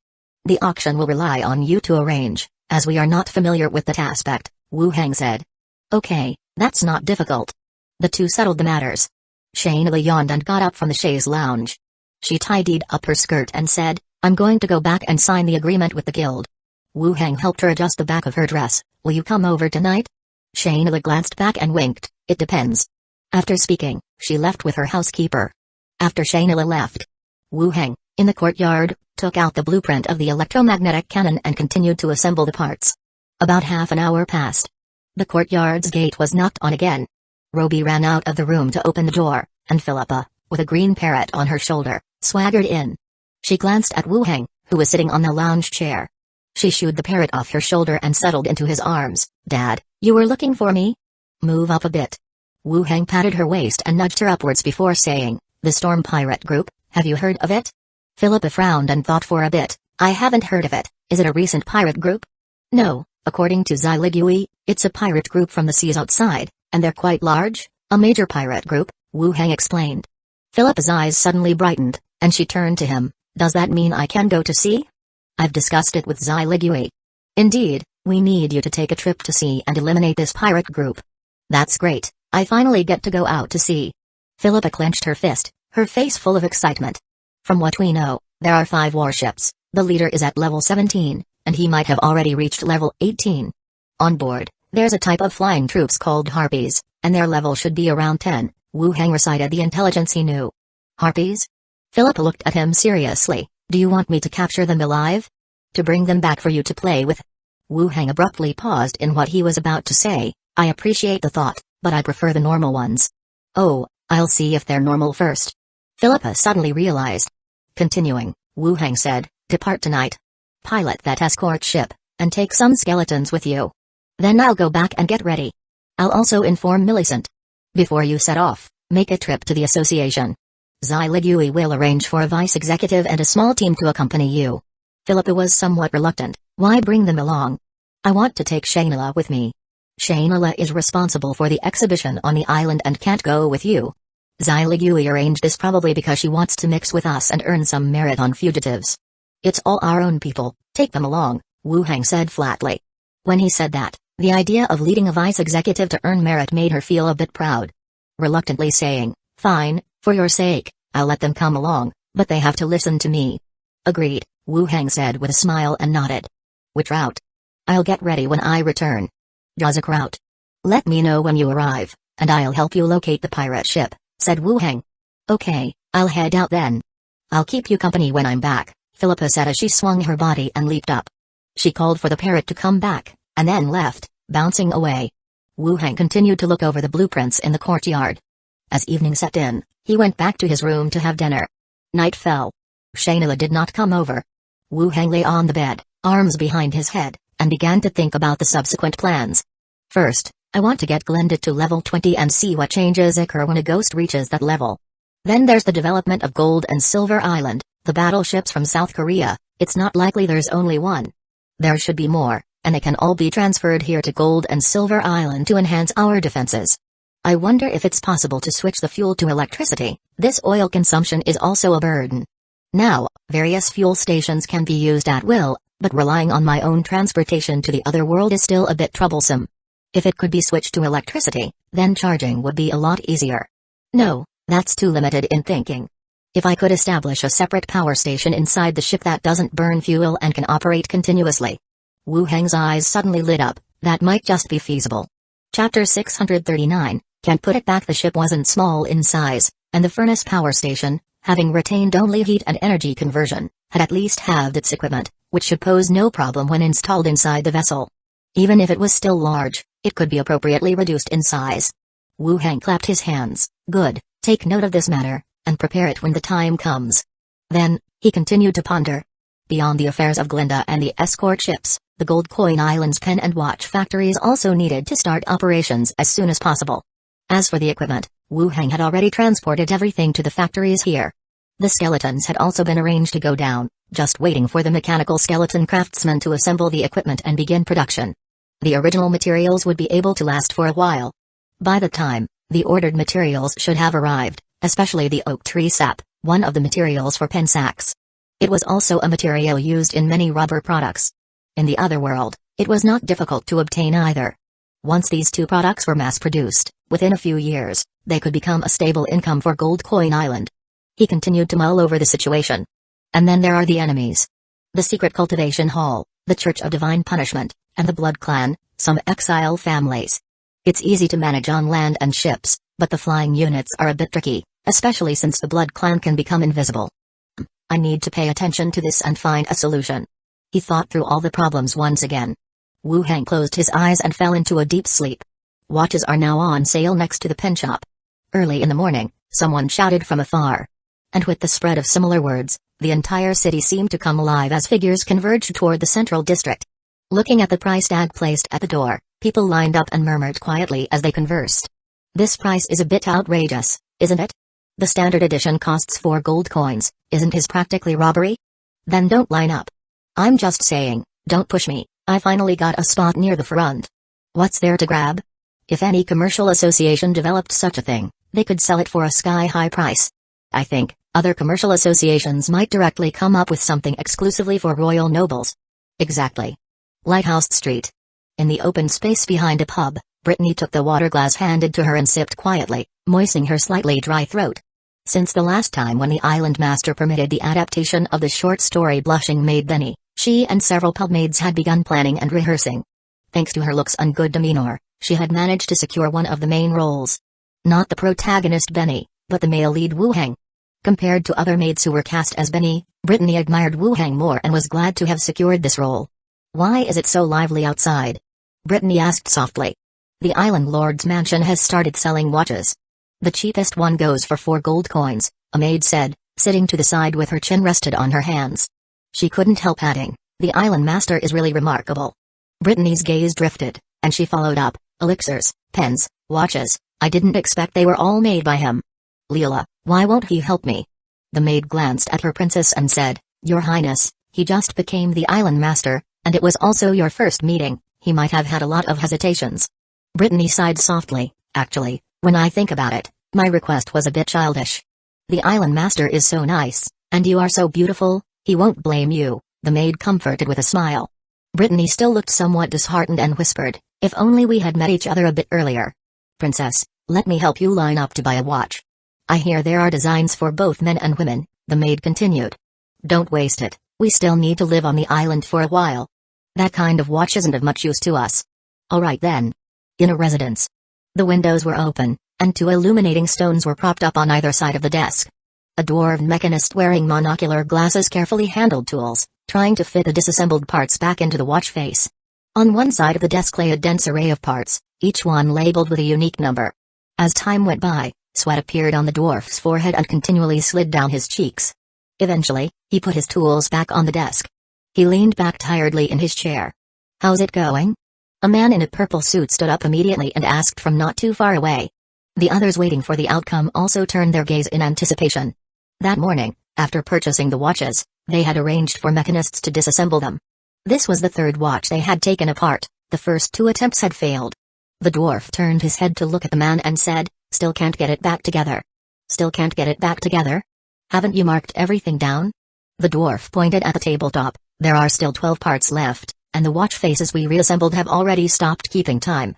The auction will rely on you to arrange, as we are not familiar with that aspect, Wu Hang said. Okay, that's not difficult. The two settled the matters. Shainala yawned and got up from the chaise lounge. She tidied up her skirt and said, I'm going to go back and sign the agreement with the guild. Wu Hang helped her adjust the back of her dress. Will you come over tonight? Shainala glanced back and winked. It depends. After speaking, she left with her housekeeper. After Shainala left, Wu Hang, in the courtyard, took out the blueprint of the electromagnetic cannon and continued to assemble the parts. About half an hour passed. The courtyard's gate was knocked on again. Roby ran out of the room to open the door, and Philippa, with a green parrot on her shoulder, swaggered in. She glanced at Wu Hang, who was sitting on the lounge chair. She shooed the parrot off her shoulder and settled into his arms. Dad, you were looking for me? Move up a bit. Wu Hang patted her waist and nudged her upwards before saying, the Storm Pirate Group, have you heard of it? Philippa frowned and thought for a bit. I haven't heard of it. Is it a recent pirate group? No, according to Xiligui, it's a pirate group from the seas outside, and they're quite large, a major pirate group, Wu Hang explained. Philippa's eyes suddenly brightened, and she turned to him. Does that mean I can go to sea? I've discussed it with Xiligui. Indeed, we need you to take a trip to sea and eliminate this pirate group. That's great, I finally get to go out to sea. Philippa clenched her fist, her face full of excitement. From what we know, there are 5 warships, the leader is at level 17, and he might have already reached level 18. On board, there's a type of flying troops called Harpies, and their level should be around 10, Wu Hang recited the intelligence he knew. Harpies? Philippa looked at him seriously. Do you want me to capture them alive? To bring them back for you to play with? Wu Hang abruptly paused in what he was about to say. I appreciate the thought, but I prefer the normal ones. Oh, I'll see if they're normal first. Philippa suddenly realized. Continuing, Wu Heng said, depart tonight. Pilot that escort ship, and take some skeletons with you. Then I'll go back and get ready. I'll also inform Millicent. Before you set off, make a trip to the association. Zai Ligui will arrange for a vice executive and a small team to accompany you. Philippa was somewhat reluctant. Why bring them along? I want to take Shainala with me. Shainala is responsible for the exhibition on the island and can't go with you. Zai Ligui arranged this probably because she wants to mix with us and earn some merit on fugitives. It's all our own people, take them along, Wu Heng said flatly. When he said that, the idea of leading a vice executive to earn merit made her feel a bit proud. Reluctantly saying, fine, for your sake, I'll let them come along, but they have to listen to me. Agreed, Wu Heng said with a smile and nodded. Which route? I'll get ready when I return. Jazak route. Let me know when you arrive, and I'll help you locate the pirate ship, said Wu Heng. Okay, I'll head out then. I'll keep you company when I'm back, Philippa said as she swung her body and leaped up. She called for the parrot to come back, and then left, bouncing away. Wu Heng continued to look over the blueprints in the courtyard. As evening set in, he went back to his room to have dinner. Night fell. Shainala did not come over. Wu Heng lay on the bed, arms behind his head, and began to think about the subsequent plans. First, I want to get Glenda to level 20 and see what changes occur when a ghost reaches that level. Then there's the development of Gold and Silver Island, the battleships from South Korea. It's not likely there's only one. There should be more, and they can all be transferred here to Gold and Silver Island to enhance our defenses. I wonder if it's possible to switch the fuel to electricity. This oil consumption is also a burden. Now, various fuel stations can be used at will, but relying on my own transportation to the other world is still a bit troublesome. If it could be switched to electricity, then charging would be a lot easier. No, that's too limited in thinking. If I could establish a separate power station inside the ship that doesn't burn fuel and can operate continuously. Wu Heng's eyes suddenly lit up, that might just be feasible. Chapter 639, Can't Put It Back. The ship wasn't small in size, and the furnace power station, having retained only heat and energy conversion, had at least halved its equipment, which should pose no problem when installed inside the vessel. Even if it was still large, it could be appropriately reduced in size. Wu Heng clapped his hands. Good, take note of this matter, and prepare it when the time comes. Then, he continued to ponder. Beyond the affairs of Glenda and the escort ships, the Gold Coin Island's pen and watch factories also needed to start operations as soon as possible. As for the equipment, Wu Heng had already transported everything to the factories here. The skeletons had also been arranged to go down, just waiting for the mechanical skeleton craftsmen to assemble the equipment and begin production. The original materials would be able to last for a while. By the time, the ordered materials should have arrived, especially the oak tree sap, one of the materials for pen sacks. It was also a material used in many rubber products. In the other world, it was not difficult to obtain either. Once these two products were mass-produced, within a few years, they could become a stable income for Gold Coin Island. He continued to mull over the situation. And then there are the enemies. The secret cultivation hall, the Church of Divine Punishment, and the Blood Clan, some exile families. It's easy to manage on land and ships, but the flying units are a bit tricky, especially since the Blood Clan can become invisible. I need to pay attention to this and find a solution. He thought through all the problems once again. Wu Heng closed his eyes and fell into a deep sleep. Watches are now on sale next to the pen shop. Early in the morning, someone shouted from afar. And with the spread of similar words, the entire city seemed to come alive as figures converged toward the central district. Looking at the price tag placed at the door, people lined up and murmured quietly as they conversed. This price is a bit outrageous, isn't it? The standard edition costs 4 gold coins, isn't his practically robbery? Then don't line up. I'm just saying, don't push me, I finally got a spot near the front. What's there to grab? If any commercial association developed such a thing, they could sell it for a sky-high price. I think other commercial associations might directly come up with something exclusively for royal nobles. Exactly. Lighthouse Street. In the open space behind a pub, Brittany took the water glass handed to her and sipped quietly, moistening her slightly dry throat. Since the last time when the island master permitted the adaptation of the short story Blushing Maid Benny, she and several pubmaids had begun planning and rehearsing. Thanks to her looks and good demeanor, she had managed to secure one of the main roles. Not the protagonist Benny, but the male lead Wu Heng. Compared to other maids who were cast as Benny, Brittany admired Wu Heng more and was glad to have secured this role. Why is it so lively outside? Brittany asked softly. The island lord's mansion has started selling watches. The cheapest one goes for 4 gold coins, a maid said, sitting to the side with her chin rested on her hands. She couldn't help adding, the island master is really remarkable. Brittany's gaze drifted, and she followed up, elixirs, pens, watches, I didn't expect they were all made by him. Leela, why won't he help me? The maid glanced at her princess and said, Your Highness, he just became the island master, and it was also your first meeting, he might have had a lot of hesitations. Brittany sighed softly, actually, when I think about it, my request was a bit childish. The island master is so nice, and you are so beautiful, he won't blame you, the maid comforted with a smile. Brittany still looked somewhat disheartened and whispered, if only we had met each other a bit earlier. Princess, let me help you line up to buy a watch. I hear there are designs for both men and women, the maid continued. Don't waste it, we still need to live on the island for a while. That kind of watch isn't of much use to us. Alright then. In a residence. The windows were open, and 2 illuminating stones were propped up on either side of the desk. A dwarven mechanist wearing monocular glasses carefully handled tools, trying to fit the disassembled parts back into the watch face. On one side of the desk lay a dense array of parts, each one labeled with a unique number. As time went by, sweat appeared on the dwarf's forehead and continually slid down his cheeks. Eventually, he put his tools back on the desk. He leaned back tiredly in his chair. How's it going? A man in a purple suit stood up immediately and asked from not too far away. The others waiting for the outcome also turned their gaze in anticipation. That morning, after purchasing the watches, they had arranged for mechanists to disassemble them. This was the 3rd watch they had taken apart, the first 2 attempts had failed. The dwarf turned his head to look at the man and said, Still can't get it back together. Still can't get it back together? Haven't you marked everything down? The dwarf pointed at the tabletop, there are still 12 parts left, and the watch faces we reassembled have already stopped keeping time.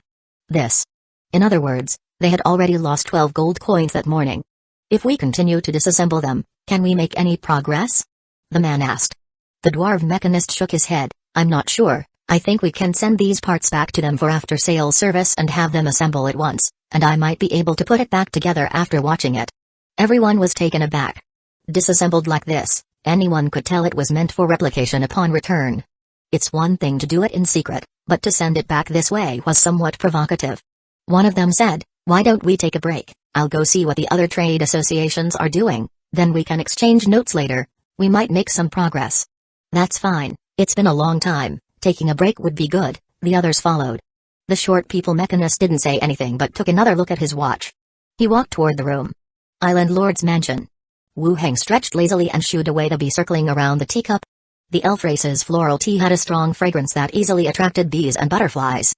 In other words, they had already lost 12 gold coins that morning. If we continue to disassemble them, can we make any progress? The man asked. The dwarf mechanist shook his head, I'm not sure, I think we can send these parts back to them for after-sale service and have them assemble at once, and I might be able to put it back together after watching it. Everyone was taken aback. Disassembled like this, anyone could tell it was meant for replication upon return. It's one thing to do it in secret, but to send it back this way was somewhat provocative. One of them said, Why don't we take a break? I'll go see what the other trade associations are doing, then we can exchange notes later. We might make some progress. That's fine, it's been a long time, taking a break would be good, the others followed. The short people mechanist didn't say anything but took another look at his watch. He walked toward the room. Island Lord's mansion. Wu Heng stretched lazily and shooed away the bee circling around the teacup. The elf race's floral tea had a strong fragrance that easily attracted bees and butterflies.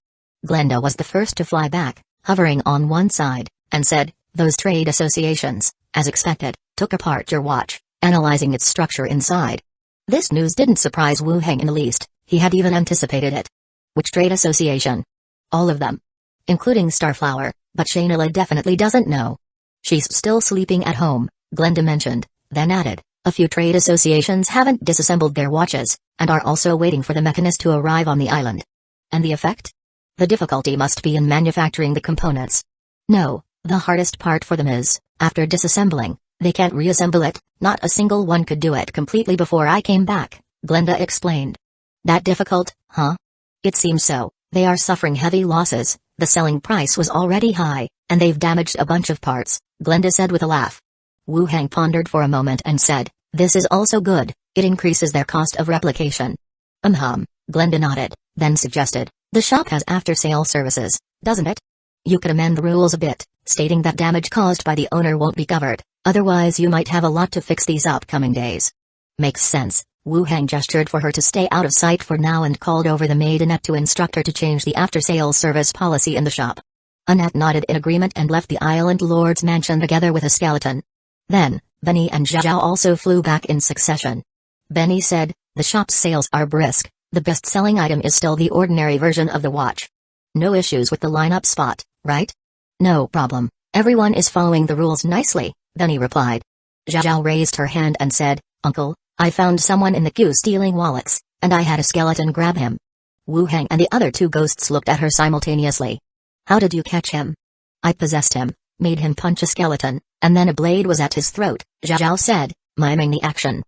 Glenda was the first to fly back, hovering on one side, and said, Those trade associations, as expected, took apart your watch, analyzing its structure inside. This news didn't surprise Wu Heng in the least, he had even anticipated it. Which trade association? All of them. Including Starflower, but Shaynila definitely doesn't know. She's still sleeping at home, Glenda mentioned, then added, a few trade associations haven't disassembled their watches, and are also waiting for the mechanist to arrive on the island. And the effect? The difficulty must be in manufacturing the components. No, the hardest part for them is, after disassembling, they can't reassemble it, not a single one could do it completely before I came back, Glenda explained. That difficult, huh? It seems so, they are suffering heavy losses, the selling price was already high, and they've damaged a bunch of parts, Glenda said with a laugh. Wu Heng pondered for a moment and said, This is also good, it increases their cost of replication. Glenda nodded, then suggested, The shop has after-sale services, doesn't it? You could amend the rules a bit, stating that damage caused by the owner won't be covered, otherwise you might have a lot to fix these upcoming days. Makes sense, Wu Heng gestured for her to stay out of sight for now and called over the maid Annette to instruct her to change the after-sales service policy in the shop. Annette nodded in agreement and left the Island Lord's mansion together with a skeleton. Then, Benny and Zhao also flew back in succession. Benny said, The shop's sales are brisk, the best-selling item is still the ordinary version of the watch. No issues with the lineup spot, right? No problem, everyone is following the rules nicely, Benny replied. Zhao raised her hand and said, Uncle, I found someone in the queue stealing wallets, and I had a skeleton grab him. Wu Heng and the other 2 ghosts looked at her simultaneously. How did you catch him? I possessed him, made him punch a skeleton, and then a blade was at his throat, Zhao said, miming the action.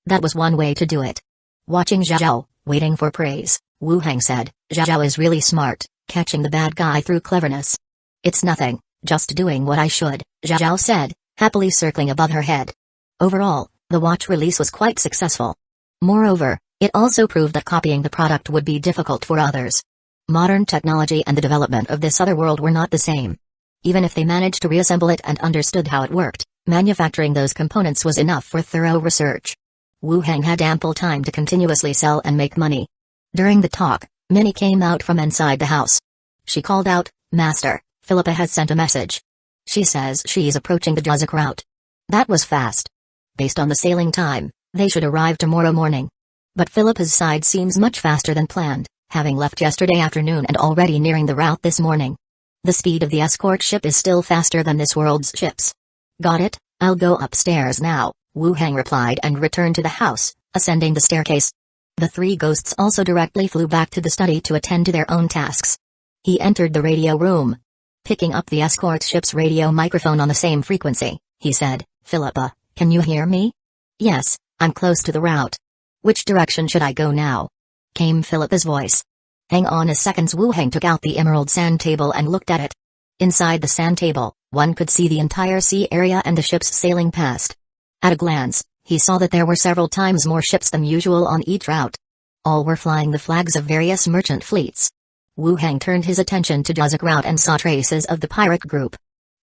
That was one way to do it. Watching Zhao, waiting for praise, Wu Heng said, Zhao is really smart, catching the bad guy through cleverness. It's nothing, Just doing what I should, Zhao said, happily circling above her head. Overall, the watch release was quite successful. Moreover, it also proved that copying the product would be difficult for others. Modern technology and the development of this other world were not the same. Even if they managed to reassemble it and understood how it worked, manufacturing those components was enough for thorough research. Wu Heng had ample time to continuously sell and make money. During the talk, Minnie came out from inside the house. She called out, "Master, Philippa has sent a message. She says she's approaching the Juzuk route." That was fast. Based on the sailing time, they should arrive tomorrow morning. But Philippa's side seems much faster than planned, having left yesterday afternoon and already nearing the route this morning. The speed of the escort ship is still faster than this world's ships. Got it, I'll go upstairs now, Wu Heng replied and returned to the house, ascending the staircase. The three ghosts also directly flew back to the study to attend to their own tasks. He entered the radio room. Picking up the escort ship's radio microphone on the same frequency, he said, "Philippa, can you hear me?" "Yes, I'm close to the route." "Which direction should I go now?" came Philippa's voice. "Hang on a second." Wu Heng took out the emerald sand table and looked at it. Inside the sand table, one could see the entire sea area and the ships sailing past. At a glance, he saw that there were several times more ships than usual on each route. All were flying the flags of various merchant fleets. Wu Heng turned his attention to Juzuk route and saw traces of the pirate group.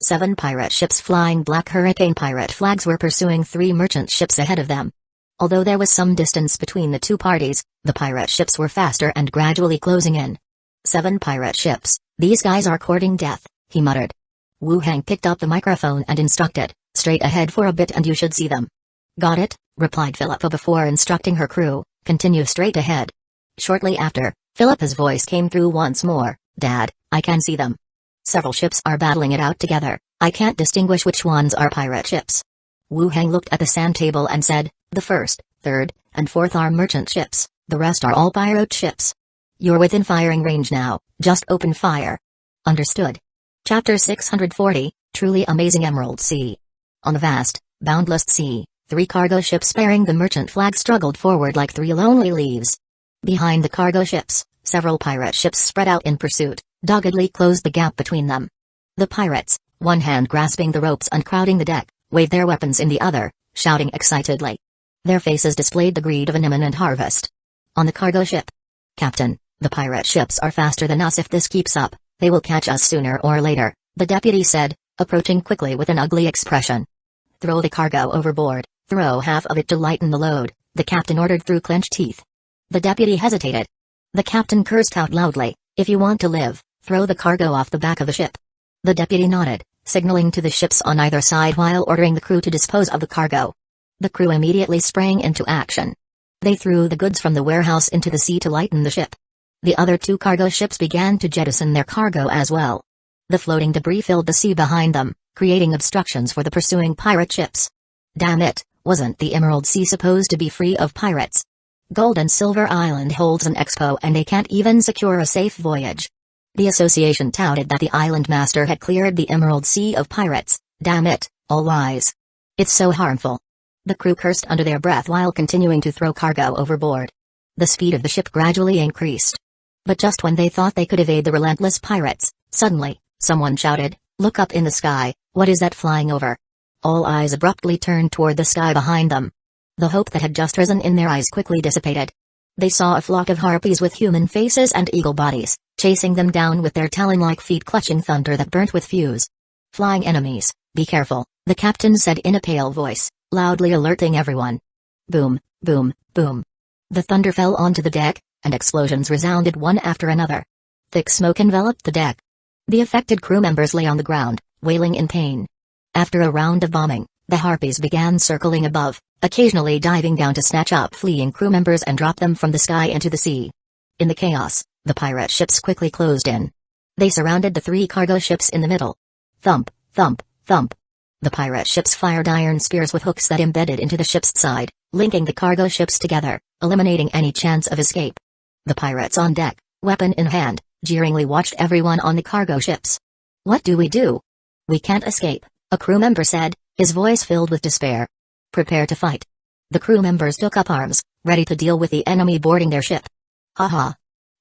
7 pirate ships flying black hurricane pirate flags were pursuing 3 merchant ships ahead of them. Although there was some distance between the two parties, the pirate ships were faster and gradually closing in. 7 pirate ships, these guys are courting death, he muttered. Wu Heng picked up the microphone and instructed, "Straight ahead for a bit and you should see them." "Got it," replied Philippa before instructing her crew, "Continue straight ahead." Shortly after, Philippa's voice came through once more, "Dad, I can see them. Several ships are battling it out together, I can't distinguish which ones are pirate ships." Wu Heng looked at the sand table and said, "The first, third, and fourth are merchant ships, the rest are all pirate ships. You're within firing range now, just open fire." "Understood." Chapter 640, Truly Amazing Emerald Sea. On the vast, boundless sea, 3 cargo ships bearing the merchant flag struggled forward like 3 lonely leaves. Behind the cargo ships, several pirate ships spread out in pursuit, doggedly closed the gap between them. The pirates, one hand grasping the ropes and crowding the deck, waved their weapons in the other, shouting excitedly. Their faces displayed the greed of an imminent harvest. On the cargo ship. "Captain, the pirate ships are faster than us. If this keeps up, they will catch us sooner or later," the deputy said, approaching quickly with an ugly expression. "Throw the cargo overboard, throw half of it to lighten the load," the captain ordered through clenched teeth. The deputy hesitated. The captain cursed out loudly, "If you want to live, throw the cargo off the back of the ship." The deputy nodded, signaling to the ships on either side while ordering the crew to dispose of the cargo. The crew immediately sprang into action. They threw the goods from the warehouse into the sea to lighten the ship. The other 2 cargo ships began to jettison their cargo as well. The floating debris filled the sea behind them, creating obstructions for the pursuing pirate ships. Damn it, wasn't the Emerald Sea supposed to be free of pirates? Gold and Silver Island holds an expo and they can't even secure a safe voyage. The association touted that the island master had cleared the Emerald Sea of pirates. Damn it, all lies. It's so harmful. The crew cursed under their breath while continuing to throw cargo overboard. The speed of the ship gradually increased. But just when they thought they could evade the relentless pirates, suddenly, someone shouted, "Look up in the sky, what is that flying over?" All eyes abruptly turned toward the sky behind them. The hope that had just risen in their eyes quickly dissipated. They saw a flock of harpies with human faces and eagle bodies, chasing them down with their talon-like feet clutching thunder that burnt with fuse. "Flying enemies, be careful," the captain said in a pale voice, loudly alerting everyone. Boom, boom, boom. The thunder fell onto the deck, and explosions resounded one after another. Thick smoke enveloped the deck. The affected crew members lay on the ground, wailing in pain. After a round of bombing, the harpies began circling above, occasionally diving down to snatch up fleeing crew members and drop them from the sky into the sea. In the chaos, the pirate ships quickly closed in. They surrounded the 3 cargo ships in the middle. Thump, thump, thump. The pirate ships fired iron spears with hooks that embedded into the ship's side, linking the cargo ships together, eliminating any chance of escape. The pirates on deck, weapon in hand, jeeringly watched everyone on the cargo ships. "What do we do?" "We can't escape," a crew member said, his voice filled with despair. "Prepare to fight." The crew members took up arms, ready to deal with the enemy boarding their ship. "Haha.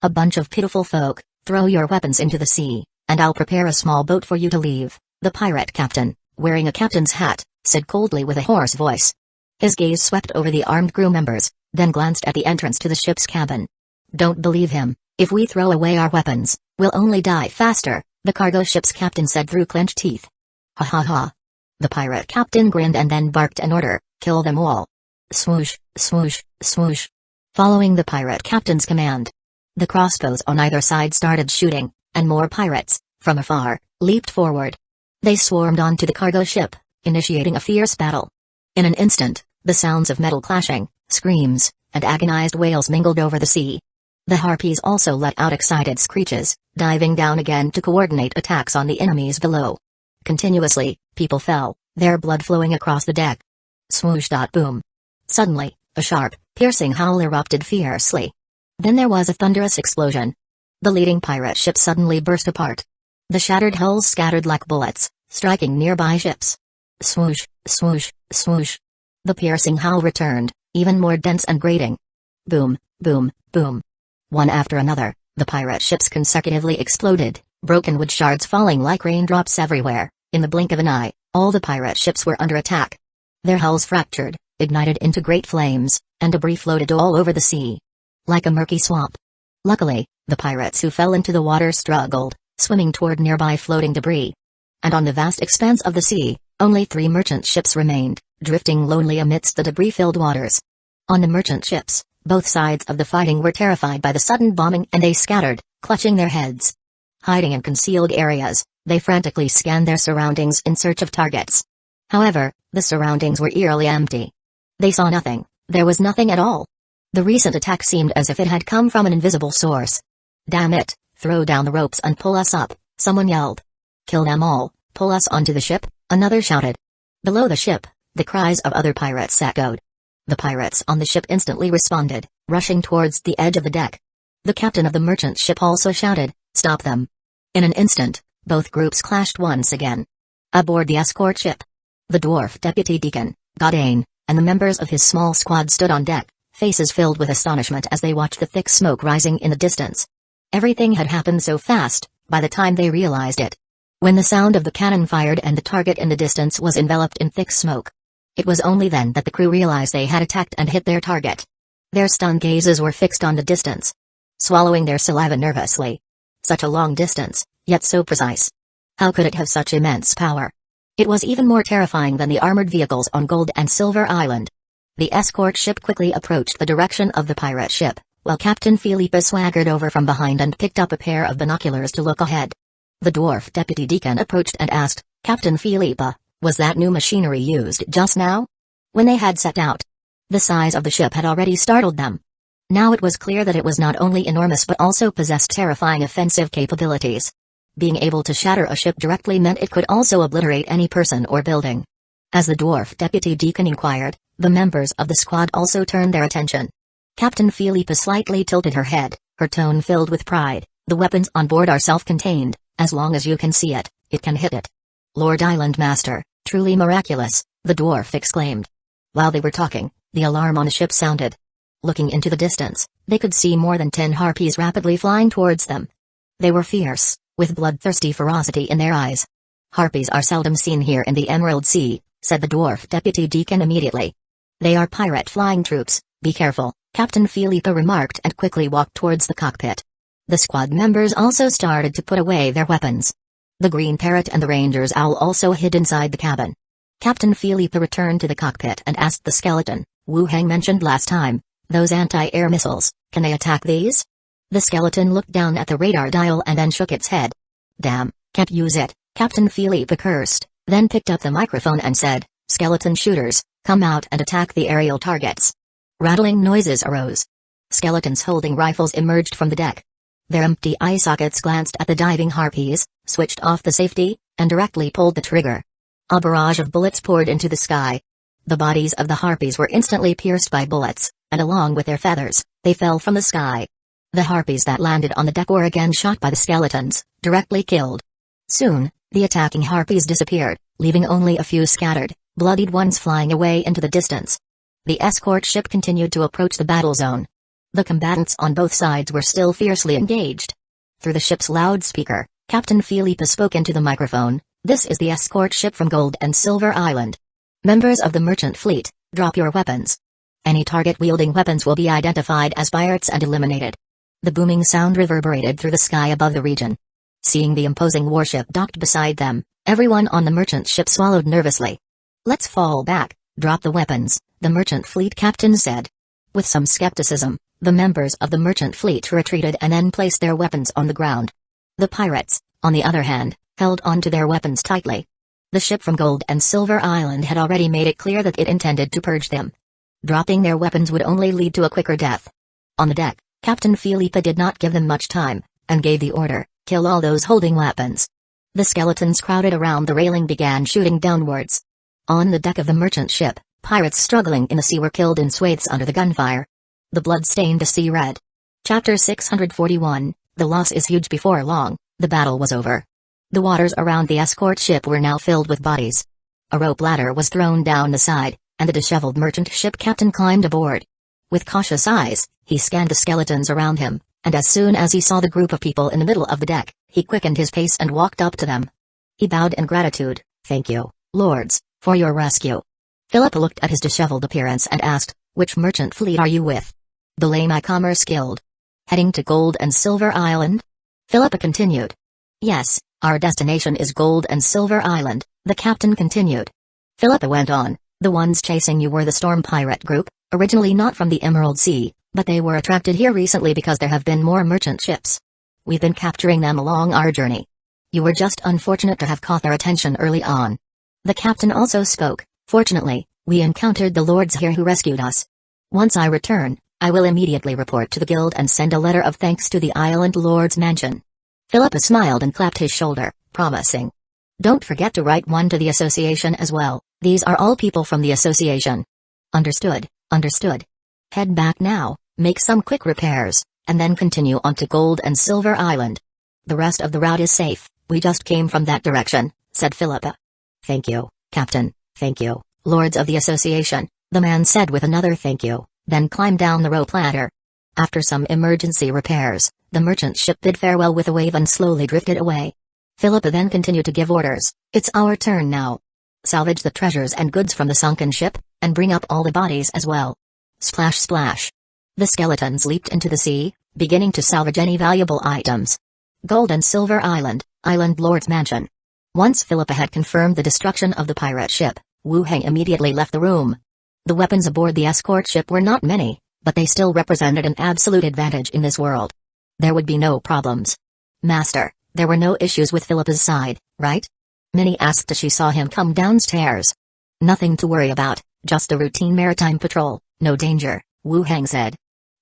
A bunch of pitiful folk, throw your weapons into the sea, and I'll prepare a small boat for you to leave," The pirate captain, wearing a captain's hat, said coldly with a hoarse voice. His gaze swept over the armed crew members, then glanced at the entrance to the ship's cabin. Don't believe him. If we throw away our weapons, we'll only die faster, the cargo ship's captain said through clenched teeth. Ha ha ha. The pirate captain grinned and then barked an order, kill them all. Swoosh, swoosh, swoosh. Following the pirate captain's command, the crossbows on either side started shooting, and more pirates, from afar, leaped forward. They swarmed onto the cargo ship, initiating a fierce battle. In an instant, the sounds of metal clashing, screams, and agonized wails mingled over the sea. The harpies also let out excited screeches, diving down again to coordinate attacks on the enemies below. Continuously, people fell, their blood flowing across the deck. Swoosh. Boom. Suddenly, a sharp, piercing howl erupted fiercely. Then there was a thunderous explosion. The leading pirate ship suddenly burst apart. The shattered hulls scattered like bullets, striking nearby ships. Swoosh, swoosh, swoosh. The piercing howl returned, even more dense and grating. Boom, boom, boom. One after another, the pirate ships consecutively exploded, broken wood shards falling like raindrops everywhere. In the blink of an eye, all the pirate ships were under attack. Their hulls fractured, ignited into great flames, and debris floated all over the sea. Like a murky swamp. Luckily, the pirates who fell into the water struggled, swimming toward nearby floating debris. And on the vast expanse of the sea, only 3 merchant ships remained, drifting lonely amidst the debris-filled waters. On the merchant ships, both sides of the fighting were terrified by the sudden bombing and they scattered, clutching their heads. Hiding in concealed areas, they frantically scanned their surroundings in search of targets. However, the surroundings were eerily empty. They saw nothing, there was nothing at all. The recent attack seemed as if it had come from an invisible source. Damn it, throw down the ropes and pull us up, someone yelled. Kill them all, pull us onto the ship, another shouted. Below the ship, the cries of other pirates echoed. The pirates on the ship instantly responded, rushing towards the edge of the deck. The captain of the merchant ship also shouted, stop them. In an instant, both groups clashed once again. Aboard the escort ship, the dwarf deputy deacon, Godane, and the members of his small squad stood on deck, faces filled with astonishment as they watched the thick smoke rising in the distance. Everything had happened so fast, by the time they realized it. When the sound of the cannon fired and the target in the distance was enveloped in thick smoke. It was only then that the crew realized they had attacked and hit their target. Their stunned gazes were fixed on the distance. Swallowing their saliva nervously. Such a long distance, yet so precise. How could it have such immense power? It was even more terrifying than the armored vehicles on Gold and Silver Island. The escort ship quickly approached the direction of the pirate ship, while Captain Felipe swaggered over from behind and picked up a pair of binoculars to look ahead. The dwarf deputy deacon approached and asked, Captain Felipe, was that new machinery used just now? When they had set out, the size of the ship had already startled them. Now it was clear that it was not only enormous but also possessed terrifying offensive capabilities. Being able to shatter a ship directly meant it could also obliterate any person or building. As the dwarf deputy deacon inquired, the members of the squad also turned their attention. Captain Felipe slightly tilted her head, her tone filled with pride. The weapons on board are self-contained, as long as you can see it, it can hit it. Lord Island Master, truly miraculous, the dwarf exclaimed. While they were talking, the alarm on the ship sounded. Looking into the distance, they could see more than 10 harpies rapidly flying towards them. They were fierce, with bloodthirsty ferocity in their eyes. Harpies are seldom seen here in the Emerald Sea, said the dwarf deputy deacon immediately. They are pirate flying troops, be careful, Captain Felipe remarked and quickly walked towards the cockpit. The squad members also started to put away their weapons. The green parrot and the ranger's owl also hid inside the cabin. Captain Felipe returned to the cockpit and asked the skeleton, Wu Heng mentioned last time, those anti-air missiles, can they attack these? The skeleton looked down at the radar dial and then shook its head. Damn, can't use it, Captain Felipe cursed, then picked up the microphone and said, skeleton shooters, come out and attack the aerial targets. Rattling noises arose. Skeletons holding rifles emerged from the deck. Their empty eye sockets glanced at the diving harpies, switched off the safety, and directly pulled the trigger. A barrage of bullets poured into the sky. The bodies of the harpies were instantly pierced by bullets, and along with their feathers, they fell from the sky. The harpies that landed on the deck were again shot by the skeletons, directly killed. Soon, the attacking harpies disappeared, leaving only a few scattered, bloodied ones flying away into the distance. The escort ship continued to approach the battle zone. The combatants on both sides were still fiercely engaged. Through the ship's loudspeaker, Captain Felipe spoke into the microphone, This is the escort ship from Gold and Silver Island. Members of the merchant fleet, drop your weapons. Any target wielding weapons will be identified as pirates and eliminated. The booming sound reverberated through the sky above the region. Seeing the imposing warship docked beside them, everyone on the merchant ship swallowed nervously. Let's fall back, drop the weapons, the merchant fleet captain said. With some skepticism, the members of the merchant fleet retreated and then placed their weapons on the ground. The pirates, on the other hand, held on to their weapons tightly. The ship from Gold and Silver Island had already made it clear that it intended to purge them. Dropping their weapons would only lead to a quicker death. On the deck, Captain Filipa did not give them much time, and gave the order, kill all those holding weapons. The skeletons crowded around the railing began shooting downwards. On the deck of the merchant ship, pirates struggling in the sea were killed in swathes under the gunfire. The blood stained the sea red. Chapter 641, The loss is huge. Before long, the battle was over. The waters around the escort ship were now filled with bodies. A rope ladder was thrown down the side, and the disheveled merchant ship captain climbed aboard. With cautious eyes, he scanned the skeletons around him, and as soon as he saw the group of people in the middle of the deck, he quickened his pace and walked up to them. He bowed in gratitude. Thank you, lords, for your rescue. Philippa looked at his disheveled appearance and asked, which merchant fleet are you with? The Lame Commerce Guild. Heading to Gold and Silver Island? Philippa continued. Yes, our destination is Gold and Silver Island, the captain continued. Philippa went on, the ones chasing you were the Storm Pirate Group, originally not from the Emerald Sea, but they were attracted here recently because there have been more merchant ships. We've been capturing them along our journey. You were just unfortunate to have caught their attention early on. The captain also spoke. Fortunately, we encountered the lords here who rescued us. Once I return, I will immediately report to the guild and send a letter of thanks to the island lord's mansion. Philippa smiled and clapped his shoulder, promising. Don't forget to write one to the association as well. These are all people from the association. Understood, understood. Head back now, make some quick repairs, and then continue on to Gold and Silver Island. The rest of the route is safe, we just came from that direction, said Philippa. Thank you, Captain, thank you, lords of the association, the man said with another thank you, then climbed down the rope ladder. After some emergency repairs, the merchant ship bid farewell with a wave and slowly drifted away. Philippa then continued to give orders. It's our turn now. Salvage the treasures and goods from the sunken ship, and bring up all the bodies as well. Splash splash. The skeletons leaped into the sea, beginning to salvage any valuable items. Gold and Silver Island, Island Lord's Mansion. Once Philippa had confirmed the destruction of the pirate ship, Wu Heng immediately left the room. The weapons aboard the escort ship were not many, but they still represented an absolute advantage in this world. There would be no problems. Master, there were no issues with Philippa's side, right? Minnie asked as she saw him come downstairs. Nothing to worry about, just a routine maritime patrol, no danger, Wu Heng said.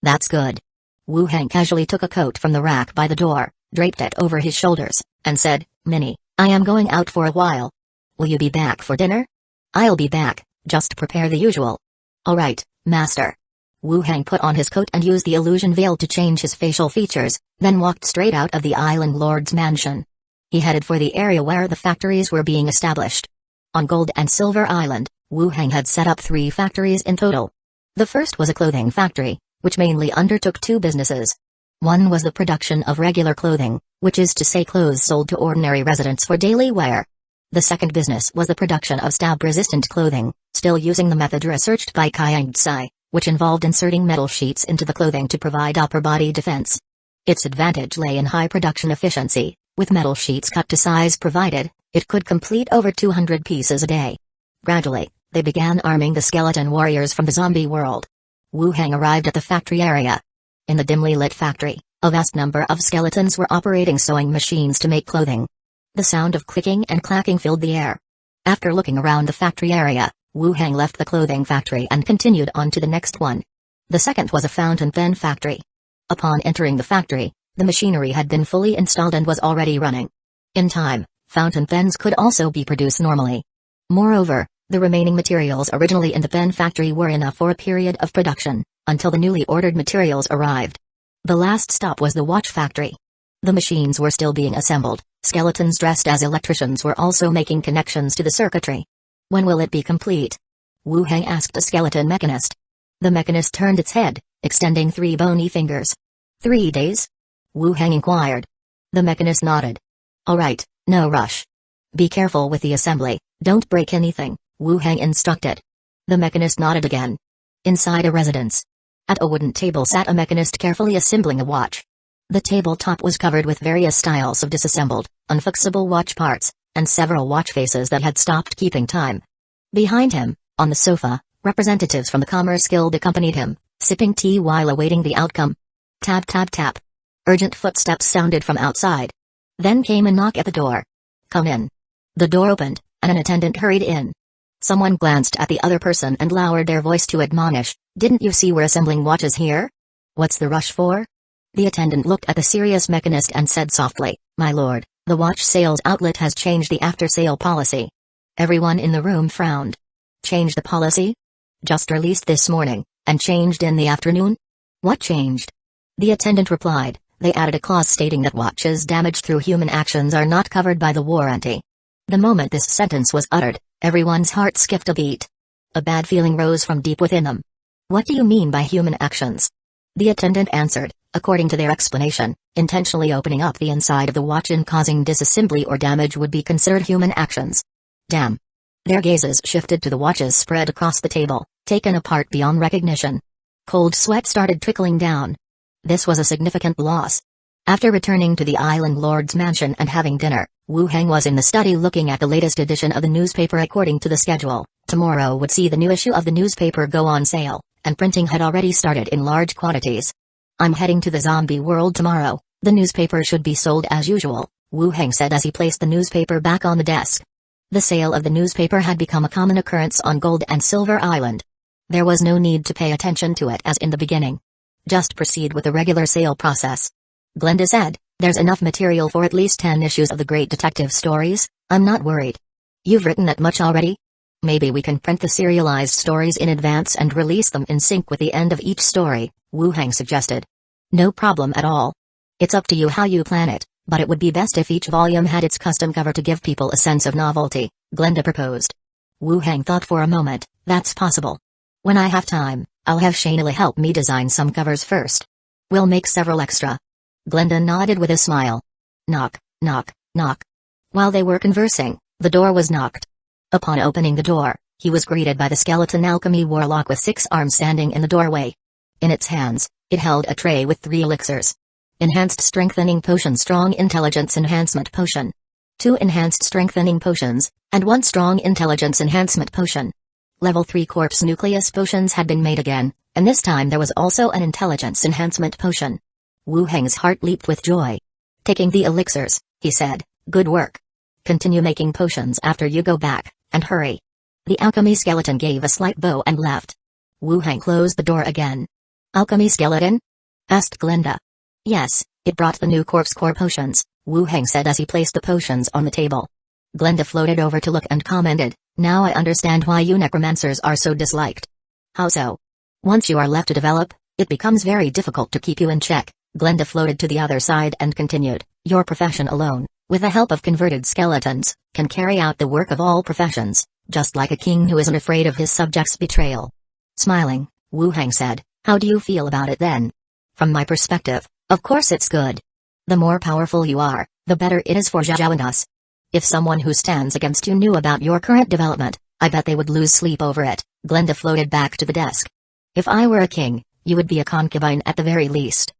That's good. Wu Heng casually took a coat from the rack by the door, draped it over his shoulders, and said, Minnie, I am going out for a while. Will you be back for dinner? I'll be back, just prepare the usual. All right, master. Wu Heng put on his coat and used the illusion veil to change his facial features, then walked straight out of the island lord's mansion. He headed for the area where the factories were being established. On Gold and Silver Island, Wu Heng had set up 3 factories in total. The first was a clothing factory, which mainly undertook 2 businesses. One was the production of regular clothing, which is to say clothes sold to ordinary residents for daily wear. The second business was the production of stab-resistant clothing, still using the method researched by Kaiang Tsai, which involved inserting metal sheets into the clothing to provide upper body defense. Its advantage lay in high production efficiency. With metal sheets cut to size provided, it could complete over 200 pieces a day. Gradually, they began arming the skeleton warriors from the zombie world. Wu Heng arrived at the factory area. In the dimly lit factory, a vast number of skeletons were operating sewing machines to make clothing. The sound of clicking and clacking filled the air. After looking around the factory area, Wu Heng left the clothing factory and continued on to the next one. The second was a fountain pen factory. Upon entering the factory, the machinery had been fully installed and was already running. In time, fountain pens could also be produced normally. Moreover, the remaining materials originally in the pen factory were enough for a period of production, until the newly ordered materials arrived. The last stop was the watch factory. The machines were still being assembled, skeletons dressed as electricians were also making connections to the circuitry. When will it be complete? Wu Heng asked a skeleton mechanist. The mechanist turned its head, extending 3 bony fingers. 3 days? Wu Heng inquired. The mechanist nodded. All right, no rush. Be careful with the assembly, don't break anything, Wu Heng instructed. The mechanist nodded again. Inside a residence. At a wooden table sat a mechanist carefully assembling a watch. The tabletop was covered with various styles of disassembled, unfixable watch parts, and several watch faces that had stopped keeping time. Behind him, on the sofa, representatives from the Commerce Guild accompanied him, sipping tea while awaiting the outcome. Tap tap tap. Urgent footsteps sounded from outside. Then came a knock at the door. Come in. The door opened, and an attendant hurried in. Someone glanced at the other person and lowered their voice to admonish, "Didn't you see we're assembling watches here? What's the rush for?" The attendant looked at the serious mechanist and said softly, "My lord, the watch sales outlet has changed the after-sale policy." Everyone in the room frowned. Changed the policy? Just released this morning, and changed in the afternoon? What changed? The attendant replied, they added a clause stating that watches damaged through human actions are not covered by the warranty. The moment this sentence was uttered, everyone's heart skipped a beat. A bad feeling rose from deep within them. What do you mean by human actions? The attendant answered, according to their explanation, intentionally opening up the inside of the watch and causing disassembly or damage would be considered human actions. Damn. Their gazes shifted to the watches spread across the table, taken apart beyond recognition. Cold sweat started trickling down. This was a significant loss. After returning to the Island Lord's mansion and having dinner, Wu Heng was in the study looking at the latest edition of the newspaper according to the schedule. Tomorrow would see the new issue of the newspaper go on sale, and printing had already started in large quantities. I'm heading to the zombie world tomorrow, the newspaper should be sold as usual, Wu Heng said as he placed the newspaper back on the desk. The sale of the newspaper had become a common occurrence on Gold and Silver Island. There was no need to pay attention to it as in the beginning. Just proceed with the regular sale process. Glenda said, there's enough material for at least 10 issues of the great detective stories, I'm not worried. You've written that much already? Maybe we can print the serialized stories in advance and release them in sync with the end of each story, Wu Heng suggested. No problem at all. It's up to you how you plan it, but it would be best if each volume had its custom cover to give people a sense of novelty, Glenda proposed. Wu Heng thought for a moment, that's possible. When I have time, I'll have Shayla help me design some covers first. We'll make several extra. Glenda nodded with a smile. Knock, knock, knock. While they were conversing, the door was knocked. Upon opening the door, he was greeted by the skeleton alchemy warlock with 6 arms standing in the doorway. In its hands, it held a tray with 3 elixirs. Enhanced Strengthening Potion, Strong Intelligence Enhancement Potion. 2 Enhanced Strengthening Potions, and 1 Strong Intelligence Enhancement Potion. Level 3 Corpse Nucleus Potions had been made again, and this time there was also an Intelligence Enhancement Potion. Wu Heng's heart leaped with joy. Taking the elixirs, he said, good work. Continue making potions after you go back, and hurry. The alchemy skeleton gave a slight bow and left. Wu Heng closed the door again. Alchemy skeleton? Asked Glenda. Yes, it brought the new corpse core potions, Wu Heng said as he placed the potions on the table. Glenda floated over to look and commented, now I understand why you necromancers are so disliked. How so? Once you are left to develop, it becomes very difficult to keep you in check. Glenda floated to the other side and continued, your profession alone, with the help of converted skeletons, can carry out the work of all professions, just like a king who isn't afraid of his subjects' betrayal. Smiling, Wu Heng said, how do you feel about it then? From my perspective, of course it's good. The more powerful you are, the better it is for Zhao and us. If someone who stands against you knew about your current development, I bet they would lose sleep over it. Glenda floated back to the desk. If I were a king, you would be a concubine at the very least.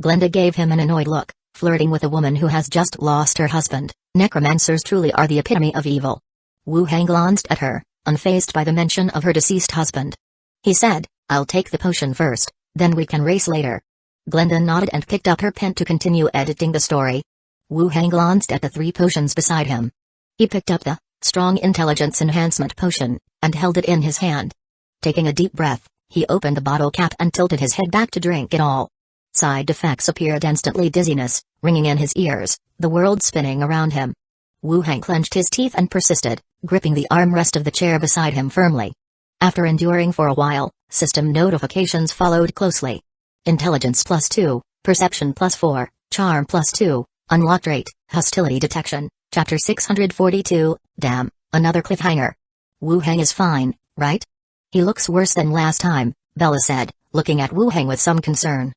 Glenda gave him an annoyed look, flirting with a woman who has just lost her husband. Necromancers truly are the epitome of evil. Wu Heng glanced at her, unfazed by the mention of her deceased husband. He said, I'll take the potion first, then we can race later. Glenda nodded and picked up her pen to continue editing the story. Wu Heng glanced at the 3 potions beside him. He picked up the Strong Intelligence Enhancement Potion, and held it in his hand. Taking a deep breath, he opened the bottle cap and tilted his head back to drink it all. Side effects appeared instantly: dizziness, ringing in his ears, the world spinning around him. Wu Heng clenched his teeth and persisted, gripping the armrest of the chair beside him firmly. After enduring for a while, system notifications followed closely. Intelligence +2, Perception +4, Charm +2, Unlocked Rate, Hostility Detection, Chapter 642, damn, another cliffhanger. Wu Heng is fine, right? He looks worse than last time, Bella said, looking at Wu Heng with some concern.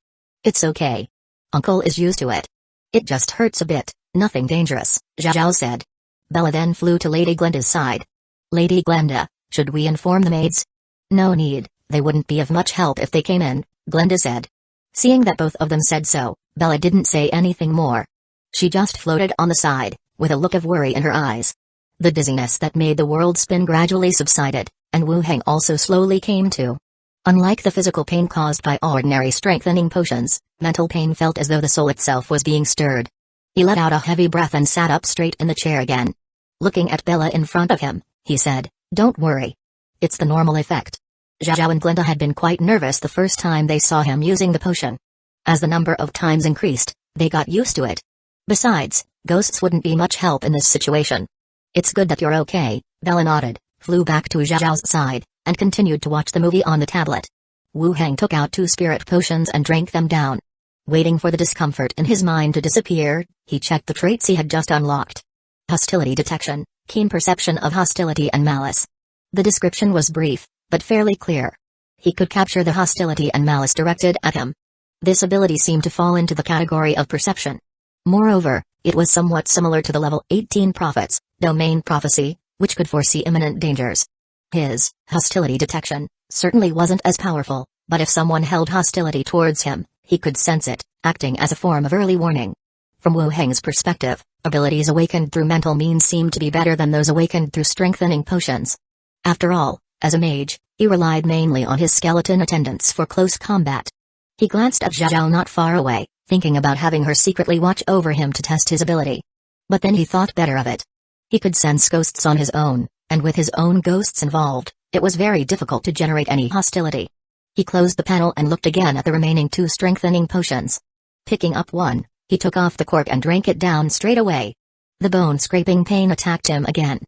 It's okay. Uncle is used to it. It just hurts a bit, nothing dangerous, Zhao said. Bella then flew to Lady Glenda's side. "Lady Glenda, should we inform the maids?" "No need, they wouldn't be of much help if they came in," Glenda said. Seeing that both of them said so, Bella didn't say anything more. She just floated on the side, with a look of worry in her eyes. The dizziness that made the world spin gradually subsided, and Wu Heng also slowly came to. Unlike the physical pain caused by ordinary strengthening potions, mental pain felt as though the soul itself was being stirred. He let out a heavy breath and sat up straight in the chair again. Looking at Bella in front of him, he said, "Don't worry. It's the normal effect." Zhao and Glinda had been quite nervous the first time they saw him using the potion. As the number of times increased, they got used to it. Besides, ghosts wouldn't be much help in this situation. "It's good that you're okay," Bella nodded, flew back to Zhao's side, and continued to watch the movie on the tablet. Wu Heng took out 2 spirit potions and drank them down. Waiting for the discomfort in his mind to disappear, he checked the traits he had just unlocked. Hostility detection, keen perception of hostility and malice. The description was brief, but fairly clear. He could capture the hostility and malice directed at him. This ability seemed to fall into the category of perception. Moreover, it was somewhat similar to the level 18 Prophet's domain prophecy, which could foresee imminent dangers. His hostility detection certainly wasn't as powerful, but if someone held hostility towards him, he could sense it, acting as a form of early warning. From Wu Heng's perspective, abilities awakened through mental means seemed to be better than those awakened through strengthening potions. After all, as a mage, he relied mainly on his skeleton attendants for close combat. He glanced at Zhao not far away, thinking about having her secretly watch over him to test his ability. But then he thought better of it. He could sense ghosts on his own, and with his own ghosts involved, it was very difficult to generate any hostility. He closed the panel and looked again at the remaining 2 strengthening potions. Picking up one, he took off the cork and drank it down straight away. The bone-scraping pain attacked him again.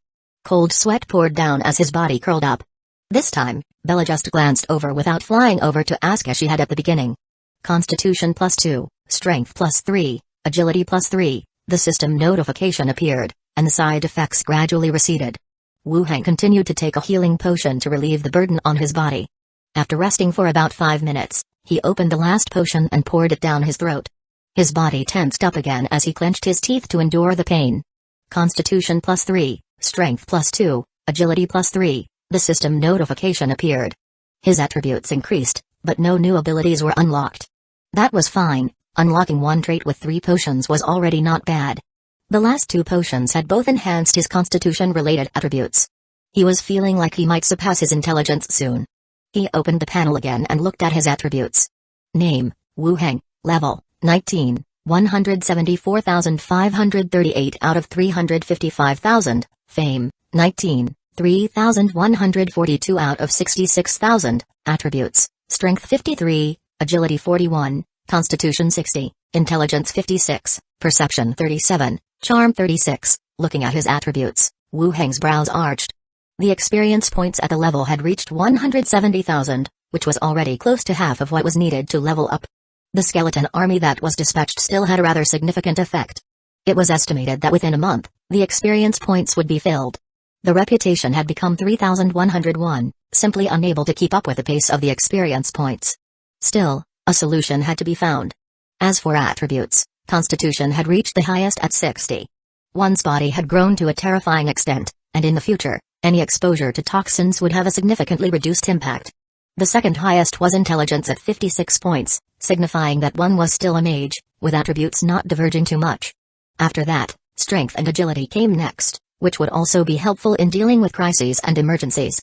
Cold sweat poured down as his body curled up. This time, Bella just glanced over without flying over to ask as she had at the beginning. Constitution +2, Strength +3, Agility +3, the system notification appeared, and the side effects gradually receded. Wu Heng continued to take a healing potion to relieve the burden on his body. After resting for about 5 minutes, he opened the last potion and poured it down his throat. His body tensed up again as he clenched his teeth to endure the pain. Constitution +3, Strength +2, Agility +3, the system notification appeared. His attributes increased, but no new abilities were unlocked. That was fine, unlocking one trait with 3 potions was already not bad. The last 2 potions had both enhanced his constitution-related attributes. He was feeling like he might surpass his intelligence soon. He opened the panel again and looked at his attributes. Name, Wu Heng, level, 19, 174,538 out of 355,000, fame, 19, 3,142 out of 66,000, attributes, strength 53, agility 41, constitution 60, intelligence 56, perception 37, charm 36. Looking at his attributes, Wu Heng's brows arched. The experience points at the level had reached 170,000, which was already close to half of what was needed to level up. The skeleton army that was dispatched still had a rather significant effect. It was estimated that within a month, the experience points would be filled. The reputation had become 3,101, simply unable to keep up with the pace of the experience points. Still, a solution had to be found. As for attributes, constitution had reached the highest at 60. One's body had grown to a terrifying extent, and in the future, any exposure to toxins would have a significantly reduced impact. The second highest was intelligence at 56 points, signifying that one was still a mage, with attributes not diverging too much. After that, strength and agility came next, which would also be helpful in dealing with crises and emergencies.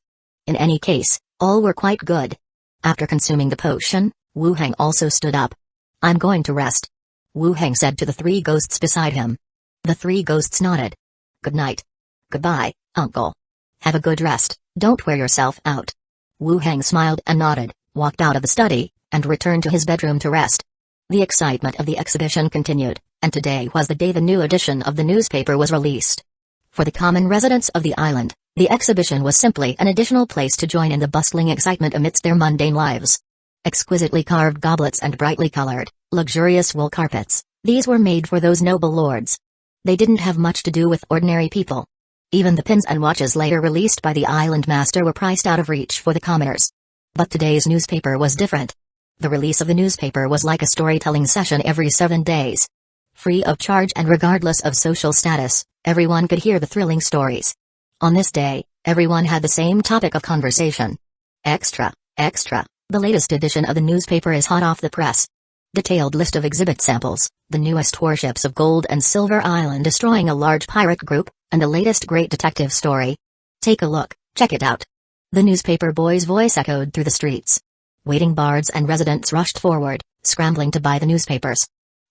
In any case, all were quite good. After consuming the potion, Wu Heng also stood up. "I'm going to rest," Wu Heng said to the 3 ghosts beside him. The 3 ghosts nodded. "Good night." "Goodbye, uncle. Have a good rest, don't wear yourself out." Wu Heng smiled and nodded, walked out of the study, and returned to his bedroom to rest. The excitement of the exhibition continued, and today was the day the new edition of the newspaper was released. For the common residents of the island, the exhibition was simply an additional place to join in the bustling excitement amidst their mundane lives. Exquisitely carved goblets and brightly colored, luxurious wool carpets, these were made for those noble lords. They didn't have much to do with ordinary people. Even the pins and watches later released by the island master were priced out of reach for the commoners. But today's newspaper was different. The release of the newspaper was like a storytelling session every 7 days. Free of charge and regardless of social status, everyone could hear the thrilling stories. On this day, everyone had the same topic of conversation. Extra, extra, the latest edition of the newspaper is hot off the press. Detailed list of exhibit samples, the newest warships of Gold and Silver Island destroying a large pirate group, and the latest great detective story. Take a look, check it out. The newspaper boy's voice echoed through the streets. Waiting bards and residents rushed forward, scrambling to buy the newspapers.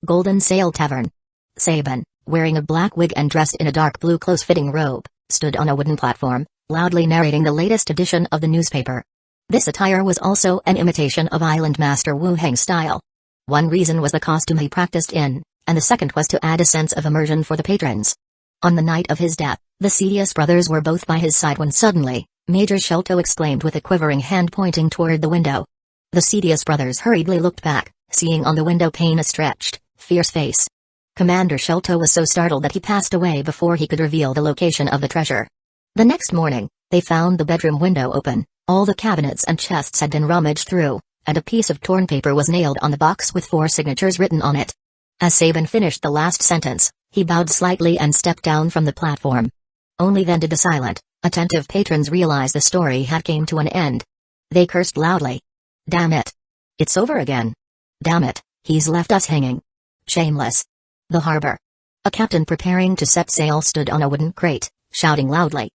Golden Sail Tavern. Sabin, wearing a black wig and dressed in a dark blue close-fitting robe, stood on a wooden platform, loudly narrating the latest edition of the newspaper. This attire was also an imitation of Island Master Wu Heng's style. One reason was the costume he practiced in, and the second was to add a sense of immersion for the patrons. On the night of his death, the Cedius brothers were both by his side when suddenly, Major Shelto exclaimed with a quivering hand pointing toward the window. The Cedius brothers hurriedly looked back, seeing on the window pane a stretched, fierce face. Commander Shelto was so startled that he passed away before he could reveal the location of the treasure. The next morning, they found the bedroom window open, all the cabinets and chests had been rummaged through, and a piece of torn paper was nailed on the box with 4 signatures written on it. As Sabin finished the last sentence, he bowed slightly and stepped down from the platform. Only then did the silent, attentive patrons realize the story had came to an end. They cursed loudly. Damn it. It's over again. Damn it, he's left us hanging. Shameless. The harbor. A captain preparing to set sail stood on a wooden crate, shouting loudly.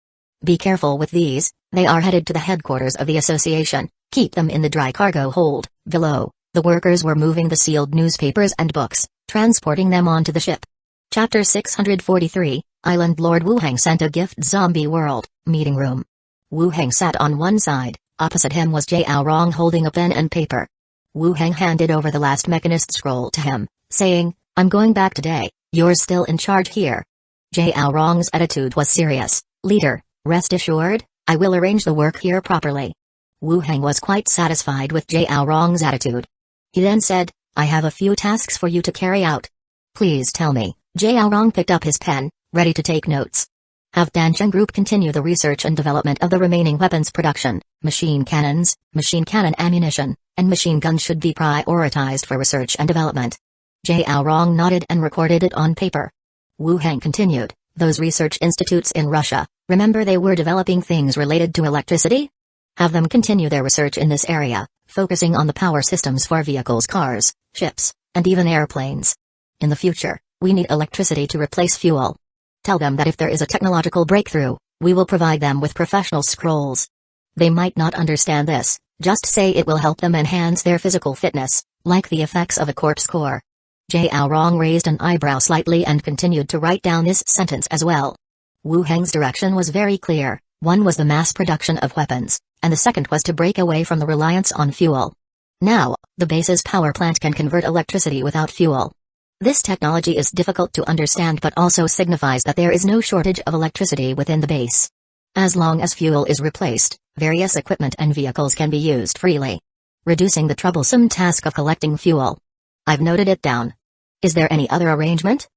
Be careful with these, they are headed to the headquarters of the association, keep them in the dry cargo hold. Below, the workers were moving the sealed newspapers and books, transporting them onto the ship. Chapter 643, Island Lord Wu Heng sent a gift. Zombie World, meeting room. Wu Heng sat on one side, opposite him was Jiao Rong holding a pen and paper. Wu Heng handed over the last mechanist scroll to him, saying, I'm going back today, you're still in charge here. Jiao Rong's attitude was serious. Leader, rest assured, I will arrange the work here properly. Wu Heng was quite satisfied with Jiao Rong's attitude. He then said, I have a few tasks for you to carry out. Please tell me. Jiao Rong picked up his pen, ready to take notes. Have Danzō Group continue the research and development of the remaining weapons production. Machine cannons, machine cannon ammunition, and machine guns should be prioritized for research and development. Jiao Rong nodded and recorded it on paper. Wu Heng continued, those research institutes in Russia, remember they were developing things related to electricity? Have them continue their research in this area, focusing on the power systems for vehicles, cars, ships, and even airplanes. In the future, we need electricity to replace fuel. Tell them that if there is a technological breakthrough, we will provide them with professional scrolls. They might not understand this, just say it will help them enhance their physical fitness, like the effects of a corpse core. Jiao Rong raised an eyebrow slightly and continued to write down this sentence as well. Wu Heng's direction was very clear. One was the mass production of weapons, and the second was to break away from the reliance on fuel. Now, the base's power plant can convert electricity without fuel. This technology is difficult to understand but also signifies that there is no shortage of electricity within the base. As long as fuel is replaced, various equipment and vehicles can be used freely, reducing the troublesome task of collecting fuel. I've noted it down. Is there any other arrangement?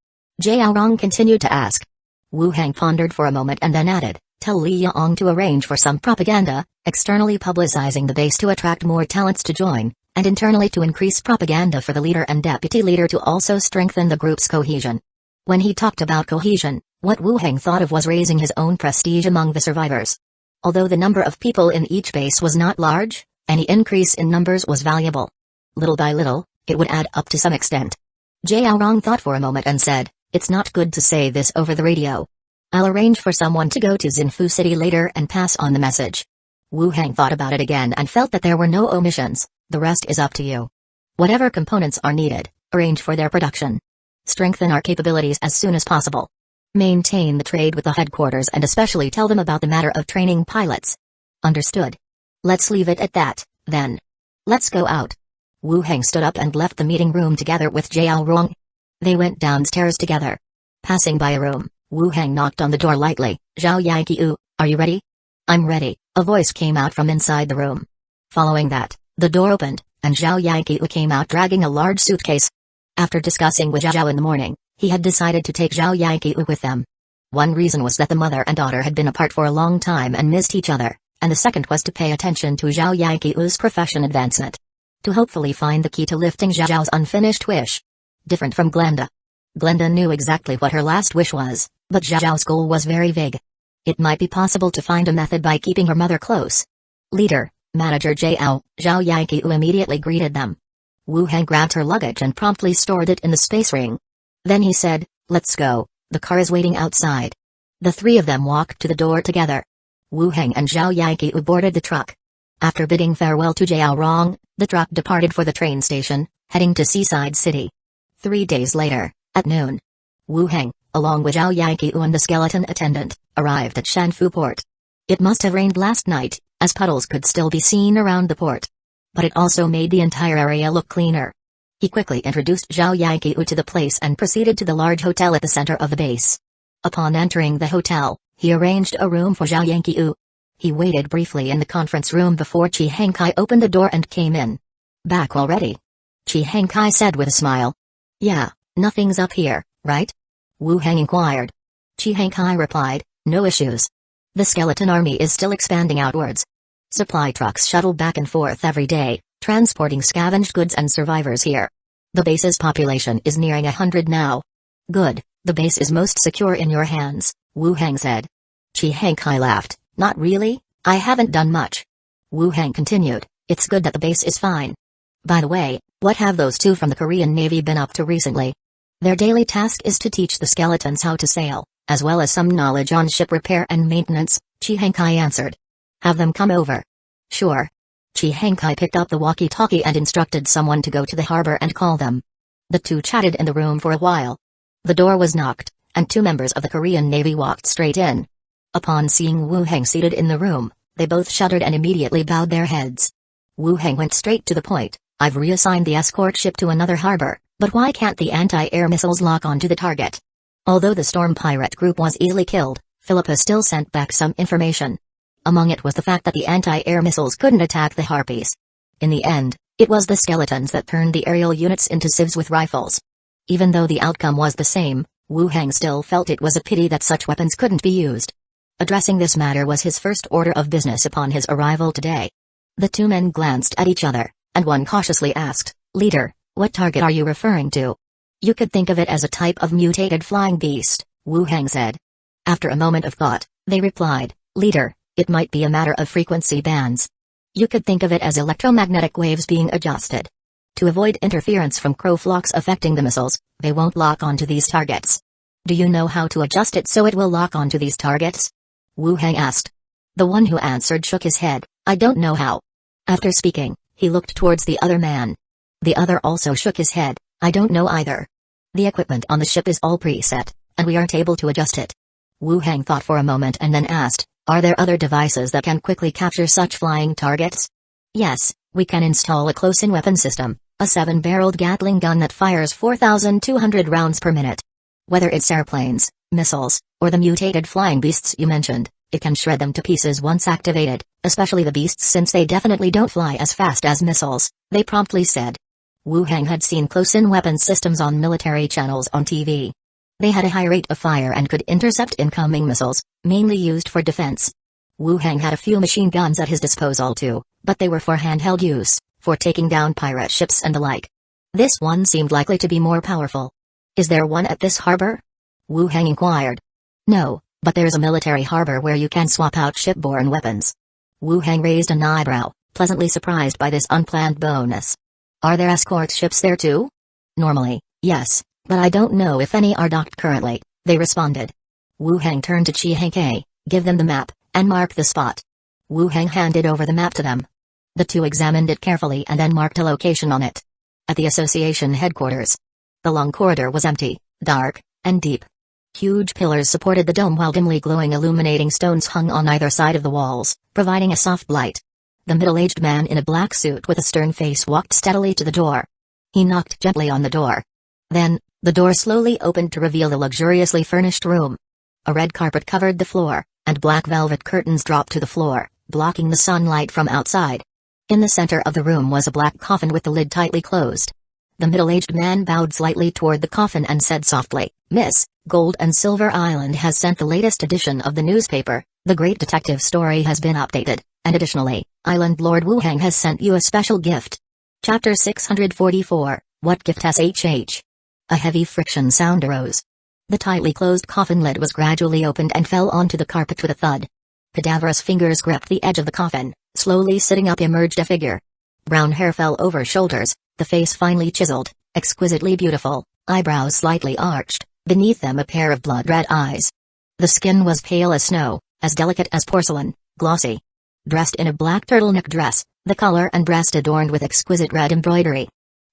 Jiao Rong continued to ask. Wu Heng pondered for a moment and then added, tell Li Yang to arrange for some propaganda, externally publicizing the base to attract more talents to join, and internally to increase propaganda for the leader and deputy leader to also strengthen the group's cohesion. When he talked about cohesion, what Wu Heng thought of was raising his own prestige among the survivors. Although the number of people in each base was not large, any increase in numbers was valuable. Little by little, it would add up to some extent. Jiao Rong thought for a moment and said, it's not good to say this over the radio. I'll arrange for someone to go to Xinfu City later and pass on the message. Wu Heng thought about it again and felt that there were no omissions. The rest is up to you. Whatever components are needed, arrange for their production. Strengthen our capabilities as soon as possible. Maintain the trade with the headquarters and especially tell them about the matter of training pilots. Understood. Let's leave it at that, then. Let's go out. Wu Heng stood up and left the meeting room together with Jiao Rong. They went downstairs together. Passing by a room, Wu Heng knocked on the door lightly. Zhao Yanqiu, are you ready? I'm ready, a voice came out from inside the room. Following that, the door opened, and Zhao Yanqiu came out dragging a large suitcase. After discussing with Zhao in the morning, he had decided to take Zhao Yanqiu with them. One reason was that the mother and daughter had been apart for a long time and missed each other, and the second was to pay attention to Zhao Yanqiu's profession advancement. To hopefully find the key to lifting Zhao's unfinished wish. Different from Glenda. Glenda knew exactly what her last wish was, But Zhao's goal was very vague. It might be possible to find a method by keeping her mother close. Leader, Manager Zhao Yanqiu immediately greeted them. Wu Heng grabbed her luggage and promptly stored it in the space ring. Then he said, "Let's go, the car is waiting outside." The three of them walked to the door together. Wu Heng and Zhao Yanqiu boarded the truck. After bidding farewell to Zhao Rong, the truck departed for the train station, heading to Seaside City. 3 days later, at noon, Wu Heng, along with Zhao Yanqiu and the skeleton attendant, arrived at Shanfu Port. It must have rained last night, as puddles could still be seen around the port. But it also made the entire area look cleaner. He quickly introduced Zhao Yanqiu to the place and proceeded to the large hotel at the center of the base. Upon entering the hotel, he arranged a room for Zhao Yanqiu. He waited briefly in the conference room before Chi Hengkai opened the door and came in. "Back already?" Chi Hengkai said with a smile. "Yeah, nothing's up here, right?" Wu Heng inquired. Chi Hengkai replied, "No issues. The skeleton army is still expanding outwards. Supply trucks shuttle back and forth every day, transporting scavenged goods and survivors here. The base's population is nearing 100 now." "Good, the base is most secure in your hands," Wu Heng said. Chi Hengkai laughed. "Not really, I haven't done much." Wu Heng continued, "It's good that the base is fine. By the way, what have those two from the Korean Navy been up to recently?" "Their daily task is to teach the skeletons how to sail, as well as some knowledge on ship repair and maintenance," Chi Hengkai answered. "Have them come over." "Sure." Chi Hengkai picked up the walkie-talkie and instructed someone to go to the harbor and call them. The two chatted in the room for a while. The door was knocked, and 2 members of the Korean Navy walked straight in. Upon seeing Wu Heng seated in the room, they both shuddered and immediately bowed their heads. Wu Heng went straight to the point. "I've reassigned the escort ship to another harbor, but why can't the anti-air missiles lock onto the target?" Although the storm pirate group was easily killed, Philippa still sent back some information. Among it was the fact that the anti-air missiles couldn't attack the harpies. In the end, it was the skeletons that turned the aerial units into civs with rifles. Even though the outcome was the same, Wu Heng still felt it was a pity that such weapons couldn't be used. Addressing this matter was his first order of business upon his arrival today. The 2 men glanced at each other, and one cautiously asked, "Leader, what target are you referring to?" "You could think of it as a type of mutated flying beast," Wu Heng said. After a moment of thought, they replied, "Leader, it might be a matter of frequency bands. You could think of it as electromagnetic waves being adjusted. To avoid interference from crow flocks affecting the missiles, they won't lock onto these targets." "Do you know how to adjust it so it will lock onto these targets?" Wu Heng asked. The one who answered shook his head. "I don't know how." After speaking, he looked towards the other man. The other also shook his head. "I don't know either. The equipment on the ship is all preset, and we aren't able to adjust it." Wu Heng thought for a moment and then asked, "Are there other devices that can quickly capture such flying targets?" "Yes, we can install a close-in weapon system, a 7-barreled Gatling gun that fires 4,200 rounds per minute. Whether it's airplanes, missiles, or the mutated flying beasts you mentioned, it can shred them to pieces once activated, especially the beasts since they definitely don't fly as fast as missiles," they promptly said. Wu Heng had seen close-in weapon systems on military channels on TV. They had a high rate of fire and could intercept incoming missiles, mainly used for defense. Wu Heng had a few machine guns at his disposal too, but they were for handheld use, for taking down pirate ships and the like. This one seemed likely to be more powerful. "Is there one at this harbor?" Wu Heng inquired. "No, but there's a military harbor where you can swap out shipborne weapons." Wu Heng raised an eyebrow, pleasantly surprised by this unplanned bonus. "Are there escort ships there too?" "Normally, yes, but I don't know if any are docked currently," they responded. Wu Heng turned to Chi Hengkai, "Give them the map, and mark the spot." Wu Heng handed over the map to them. The two examined it carefully and then marked a location on it. At the association headquarters. The long corridor was empty, dark, and deep. Huge pillars supported the dome while dimly glowing illuminating stones hung on either side of the walls, providing a soft light. The middle-aged man in a black suit with a stern face walked steadily to the door. He knocked gently on the door. Then, the door slowly opened to reveal the luxuriously furnished room. A red carpet covered the floor, and black velvet curtains dropped to the floor, blocking the sunlight from outside. In the center of the room was a black coffin with the lid tightly closed. The middle-aged man bowed slightly toward the coffin and said softly, "Miss, Gold and Silver Island has sent the latest edition of the newspaper. The great detective story has been updated, and additionally, Island Lord Wu Heng has sent you a special gift." Chapter 644, What Gift has HH? A heavy friction sound arose. The tightly closed coffin lid was gradually opened and fell onto the carpet with a thud. Cadaverous fingers gripped the edge of the coffin. Slowly sitting up emerged a figure. Brown hair fell over shoulders, the face finely chiseled, exquisitely beautiful, eyebrows slightly arched, beneath them a pair of blood-red eyes. The skin was pale as snow, as delicate as porcelain, glossy. Dressed in a black turtleneck dress, the collar and breast adorned with exquisite red embroidery.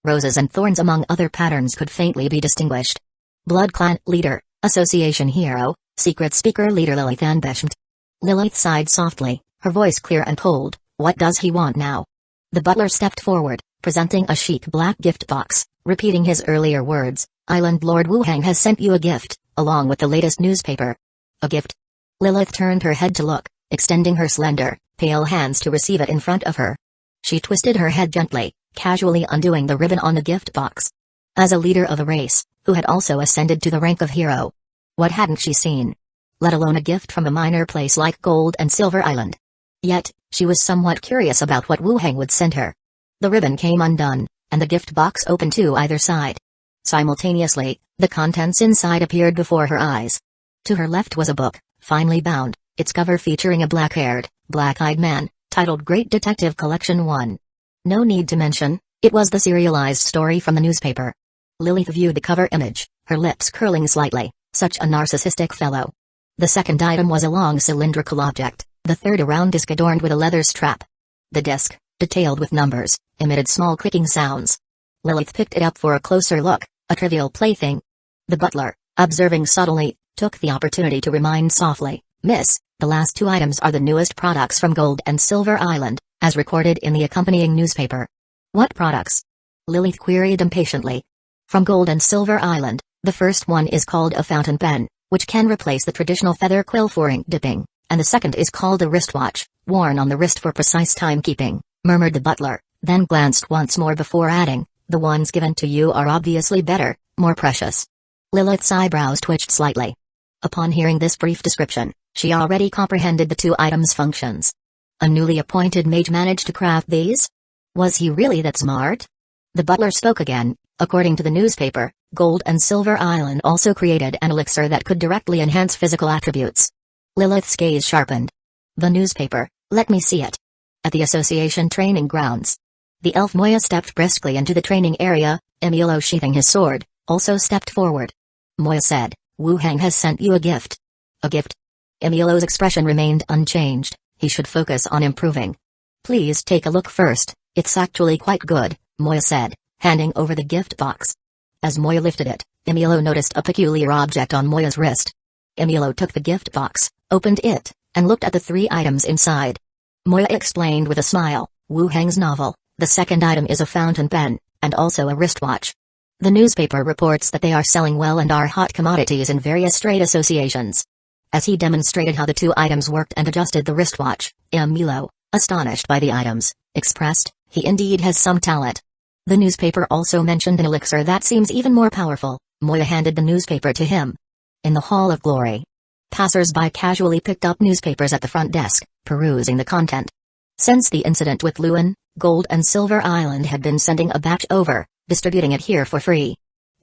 Roses and thorns among other patterns could faintly be distinguished. Blood Clan Leader, Association Hero, Secret Speaker Leader Lilith Anbeshmt. Lilith sighed softly, her voice clear and cold. What does he want now? The butler stepped forward, presenting a chic black gift box, repeating his earlier words. Island Lord Wuhang has sent you a gift, along with the latest newspaper. A gift? Lilith turned her head to look, extending her slender, pale hands to receive it in front of her. She twisted her head gently, casually undoing the ribbon on the gift box. As a leader of a race, who had also ascended to the rank of hero. What hadn't she seen? Let alone a gift from a minor place like Gold and Silver Island. Yet, she was somewhat curious about what Wuhang would send her. The ribbon came undone, and the gift box opened to either side. Simultaneously, the contents inside appeared before her eyes. To her left was a book, finely bound, its cover featuring a black-haired, black-eyed man, titled Great Detective Collection 1. No need to mention, it was the serialized story from the newspaper. Lilith viewed the cover image, her lips curling slightly, such a narcissistic fellow. The second item was a long cylindrical object, the third a round disc adorned with a leather strap. The disc, detailed with numbers, emitted small clicking sounds. Lilith picked it up for a closer look, a trivial plaything. The butler, observing subtly, took the opportunity to remind softly, Miss, the last two items are the newest products from Gold and Silver Island, as recorded in the accompanying newspaper. What products? Lilith queried impatiently. From Gold and Silver Island, the first one is called a fountain pen, which can replace the traditional feather quill for ink dipping, and the second is called a wristwatch, worn on the wrist for precise timekeeping, murmured the butler, then glanced once more before adding, the ones given to you are obviously better, more precious. Lilith's eyebrows twitched slightly. Upon hearing this brief description, she already comprehended the two items' functions. A newly appointed mage managed to craft these? Was he really that smart? The butler spoke again. According to the newspaper, Gold and Silver Island also created an elixir that could directly enhance physical attributes. Lilith's gaze sharpened. The newspaper, let me see it. At the association training grounds. The elf Moya stepped briskly into the training area, Emilio sheathing his sword, also stepped forward. Moya said, Wuhang has sent you a gift. A gift? Emilio's expression remained unchanged, he should focus on improving. Please take a look first, it's actually quite good, Moya said, handing over the gift box. As Moya lifted it, Emilio noticed a peculiar object on Moya's wrist. Emilio took the gift box, opened it, and looked at the three items inside. Moya explained with a smile, Wuhang's novel, the second item is a fountain pen, and also a wristwatch. The newspaper reports that they are selling well and are hot commodities in various trade associations. As he demonstrated how the two items worked and adjusted the wristwatch, Emilio, astonished by the items, expressed, he indeed has some talent. The newspaper also mentioned an elixir that seems even more powerful. Moya handed the newspaper to him. In the Hall of Glory, passers-by casually picked up newspapers at the front desk, perusing the content. Since the incident with Luan, Gold and Silver Island had been sending a batch over, distributing it here for free.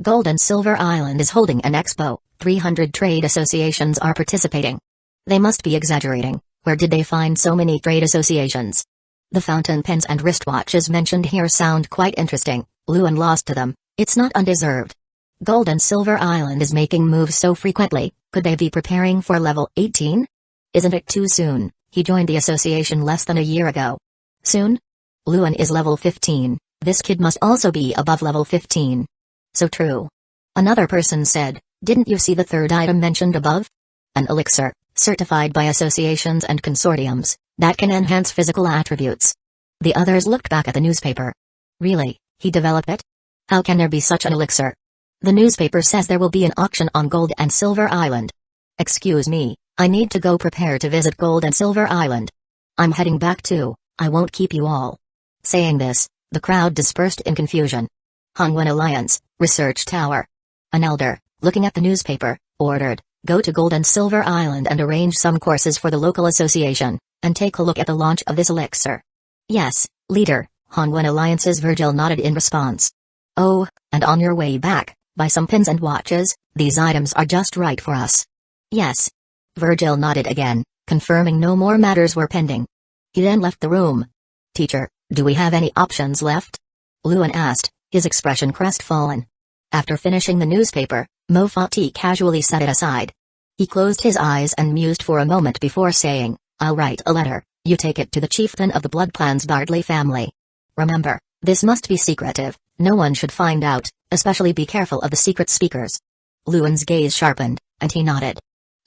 Gold and Silver Island is holding an expo, 300 trade associations are participating. They must be exaggerating, where did they find so many trade associations? The fountain pens and wristwatches mentioned here sound quite interesting. Luan lost to them, it's not undeserved. Gold and Silver Island is making moves so frequently, could they be preparing for level 18? Isn't it too soon? He joined the association less than a year ago. Soon? Luan is level 15, this kid must also be above level 15. So true. Another person said, didn't you see the third item mentioned above? An elixir, certified by associations and consortiums, that can enhance physical attributes. The others looked back at the newspaper. Really, he developed it? How can there be such an elixir? The newspaper says there will be an auction on Gold and Silver Island. Excuse me, I need to go prepare to visit Gold and Silver Island. I'm heading back too, I won't keep you all. Saying this, the crowd dispersed in confusion. Hongwen Alliance, Research Tower. An elder, looking at the newspaper, ordered, go to Gold and Silver Island and arrange some courses for the local association, and take a look at the launch of this elixir. Yes, leader, Hongwen Alliance's Virgil nodded in response. Oh, and on your way back, Buy some pins and watches, these items are just right for us. Yes. Virgil nodded again, confirming no more matters were pending. He then left the room. Teacher, do we have any options left? Luan asked, his expression crestfallen. After finishing the newspaper, Mofati casually set it aside. He closed his eyes and mused for a moment before saying, I'll write a letter, you take it to the chieftain of the Blood Clan's Bardley family. Remember, this must be secretive, no one should find out, especially be careful of the secret speakers. Luan's gaze sharpened, and he nodded.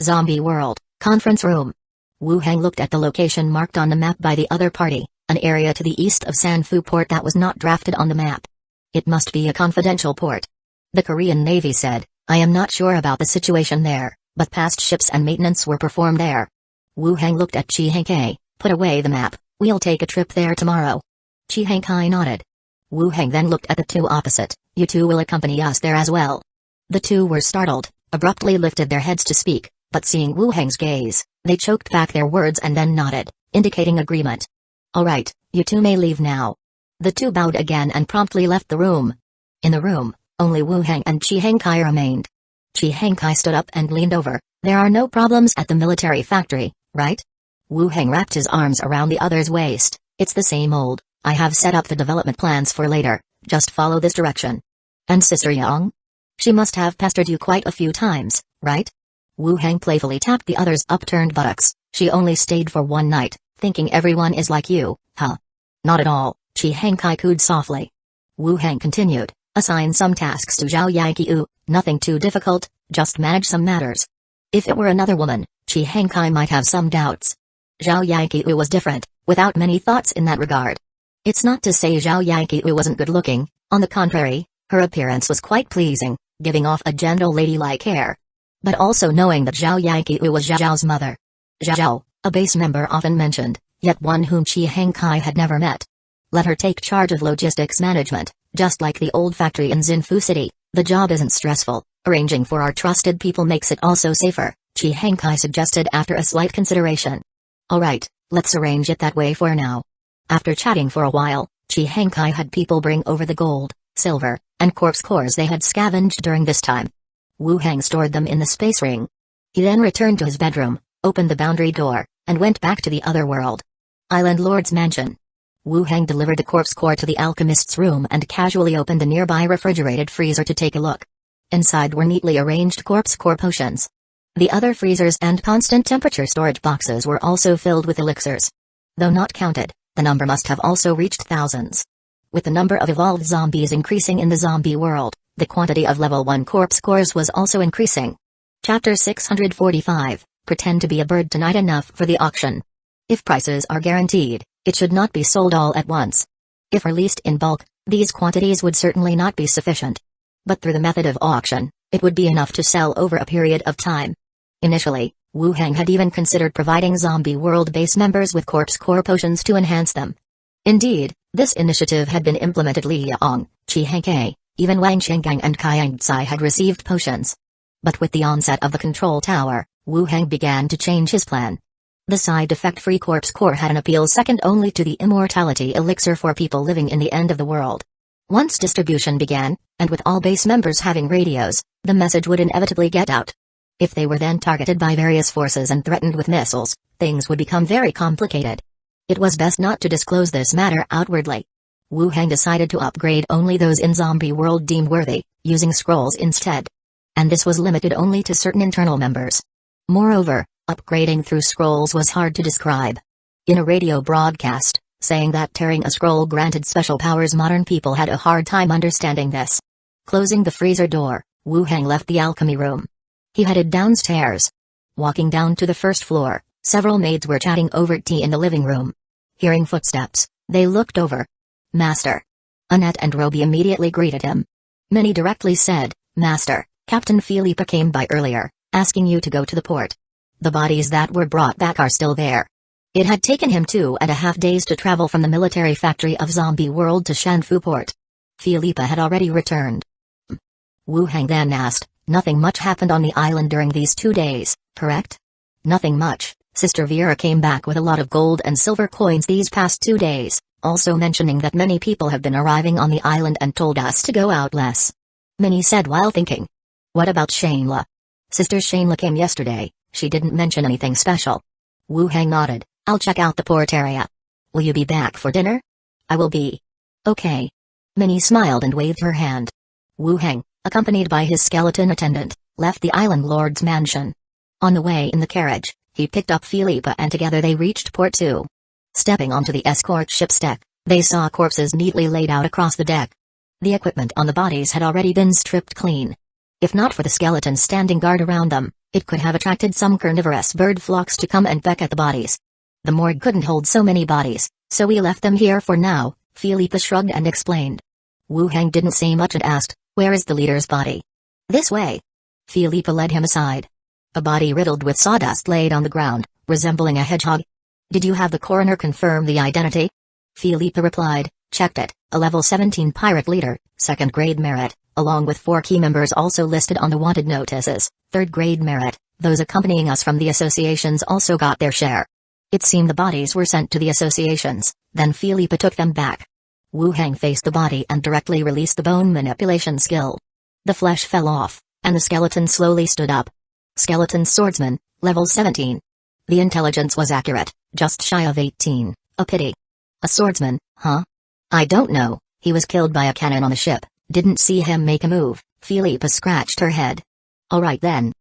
Zombie World, conference room. Wu Heng looked at the location marked on the map by the other party, an area to the east of Sanfu Port that was not drafted on the map. It must be a confidential port. The Korean Navy said, I am not sure about the situation there, but past ships and maintenance were performed there. Wu Heng looked at Chi Hankai, put away the map, we'll take a trip there tomorrow. Chi Hankai nodded. Wu Heng then looked at the two opposite, you two will accompany us there as well. The two were startled, abruptly lifted their heads to speak, but seeing Wu Heng's gaze, they choked back their words and then nodded, indicating agreement. Alright, you two may leave now. The two bowed again and promptly left the room. In the room, only Wu Heng and Chi Hankai remained. Chi Hankai stood up and leaned over, there are no problems at the military factory, right? Wu Heng wrapped his arms around the other's waist, it's the same old, I have set up the development plans for later, just follow this direction. And Sister Yang? She must have pestered you quite a few times, right? Wu Heng playfully tapped the other's upturned buttocks, she only stayed for one night, thinking everyone is like you, huh? Not at all, Chi Hankai cooed softly. Wu Heng continued, assign some tasks to Zhao Yanqiu, nothing too difficult, just manage some matters. If it were another woman, Chi Hankai might have some doubts. Zhao Yanqiu was different, without many thoughts in that regard. It's not to say Zhao Yanqiu wasn't good looking, on the contrary, her appearance was quite pleasing, giving off a gentle ladylike air. But also knowing that Zhao Yanqiu was Zhao's mother. Zhao, a base member often mentioned, yet one whom Chi Hankai had never met. Let her take charge of logistics management, just like the old factory in Xinfu City, the job isn't stressful, arranging for our trusted people makes it also safer, Chi Hankai suggested after a slight consideration. Alright, let's arrange it that way for now. After chatting for a while, Chi Hankai had people bring over the gold, silver, and corpse cores they had scavenged during this time. Wu Heng stored them in the space ring. He then returned to his bedroom, opened the boundary door, and went back to the other world. Island Lord's mansion. Wu Heng delivered the corpse core to the alchemist's room and casually opened a nearby refrigerated freezer to take a look. Inside were neatly arranged corpse core potions. The other freezers and constant temperature storage boxes were also filled with elixirs. Though not counted, the number must have also reached thousands. With the number of evolved zombies increasing in the zombie world, the quantity of level 1 corpse cores was also increasing. Chapter 645, Pretend to be a bird tonight. Enough for the auction. If prices are guaranteed, it should not be sold all at once. If released in bulk, these quantities would certainly not be sufficient. But through the method of auction, it would be enough to sell over a period of time. Initially, Wu Heng had even considered providing Zombie World base members with corpse core potions to enhance them. Indeed, this initiative had been implemented. Li Yang, Chi Hankai, even Wang Shenggang and Kaiang Tsai had received potions. But with the onset of the control tower, Wu Heng began to change his plan. The side effect-free corpse core had an appeal second only to the immortality elixir for people living in the end of the world. Once distribution began, and with all base members having radios, the message would inevitably get out. If they were then targeted by various forces and threatened with missiles, things would become very complicated. It was best not to disclose this matter outwardly. Wu Heng decided to upgrade only those in Zombie World deemed worthy, using scrolls instead. And this was limited only to certain internal members. Moreover, upgrading through scrolls was hard to describe. In a radio broadcast, saying that tearing a scroll granted special powers, modern people had a hard time understanding this. Closing the freezer door, Wu Heng left the alchemy room. He headed downstairs. Walking down to the first floor, several maids were chatting over tea in the living room. Hearing footsteps, they looked over. Master. Annette and Roby immediately greeted him. Many directly said, Master, Captain Philippa came by earlier, asking you to go to the port. The bodies that were brought back are still there. It had taken him 2.5 days to travel from the military factory of Zombie World to Shanfu port. Philippa had already returned. Wu Heng then asked, nothing much happened on the island during these 2 days, correct? Nothing much. Sister Vera came back with a lot of gold and silver coins these past 2 days, also mentioning that many people have been arriving on the island and told us to go out less. Minnie said while thinking. What about Shainla? Sister Shainla came yesterday, she didn't mention anything special. Wu Hang nodded. I'll check out the port area. Will you be back for dinner? I will be. Okay. Minnie smiled and waved her hand. Wu Hang, accompanied by his skeleton attendant, left the island lord's mansion. On the way in the carriage, he picked up Philippa and together they reached Port 2. Stepping onto the escort ship's deck, they saw corpses neatly laid out across the deck. The equipment on the bodies had already been stripped clean. If not for the skeletons standing guard around them, it could have attracted some carnivorous bird flocks to come and peck at the bodies. The morgue couldn't hold so many bodies, so we left them here for now, Philippa shrugged and explained. Wu Hang didn't say much and asked, where is the leader's body? This way. Philippa led him aside. A body riddled with sawdust laid on the ground, resembling a hedgehog. Did you have the coroner confirm the identity? Philippa replied, checked it, a level 17 pirate leader, 2nd grade merit, along with 4 key members also listed on the wanted notices, 3rd grade merit, those accompanying us from the associations also got their share. It seemed the bodies were sent to the associations, then Philippa took them back. Wu Hang faced the body and directly released the bone manipulation skill. The flesh fell off, and the skeleton slowly stood up. Skeleton swordsman, level 17. The intelligence was accurate, just shy of 18, a pity. A swordsman, huh? I don't know, he was killed by a cannon on the ship, didn't see him make a move, Philippa scratched her head. Alright then.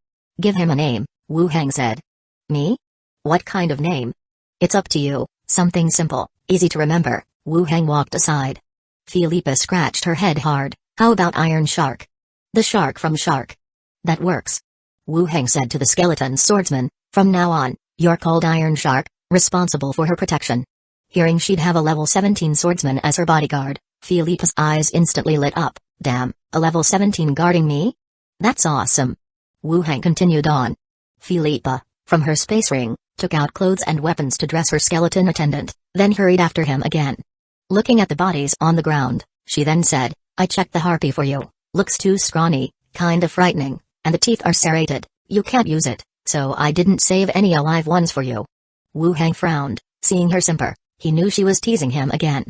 Give him a name, Wu Hang said. Me? What kind of name? It's up to you, something simple, easy to remember. Wu Hang walked aside. Philippa scratched her head hard. How about Iron Shark? The shark from Shark. That works. Wu Hang said to the skeleton swordsman, from now on, you're called Iron Shark, responsible for her protection. Hearing she'd have a level 17 swordsman as her bodyguard, Philippa's eyes instantly lit up. Damn, a level 17 guarding me? That's awesome. Wu Hang continued on. Philippa, from her space ring, took out clothes and weapons to dress her skeleton attendant, then hurried after him again. Looking at the bodies on the ground, she then said, I checked the harpy for you, looks too scrawny, kinda frightening, and the teeth are serrated, you can't use it, so I didn't save any alive ones for you. Wu Hang frowned, seeing her simper, he knew she was teasing him again.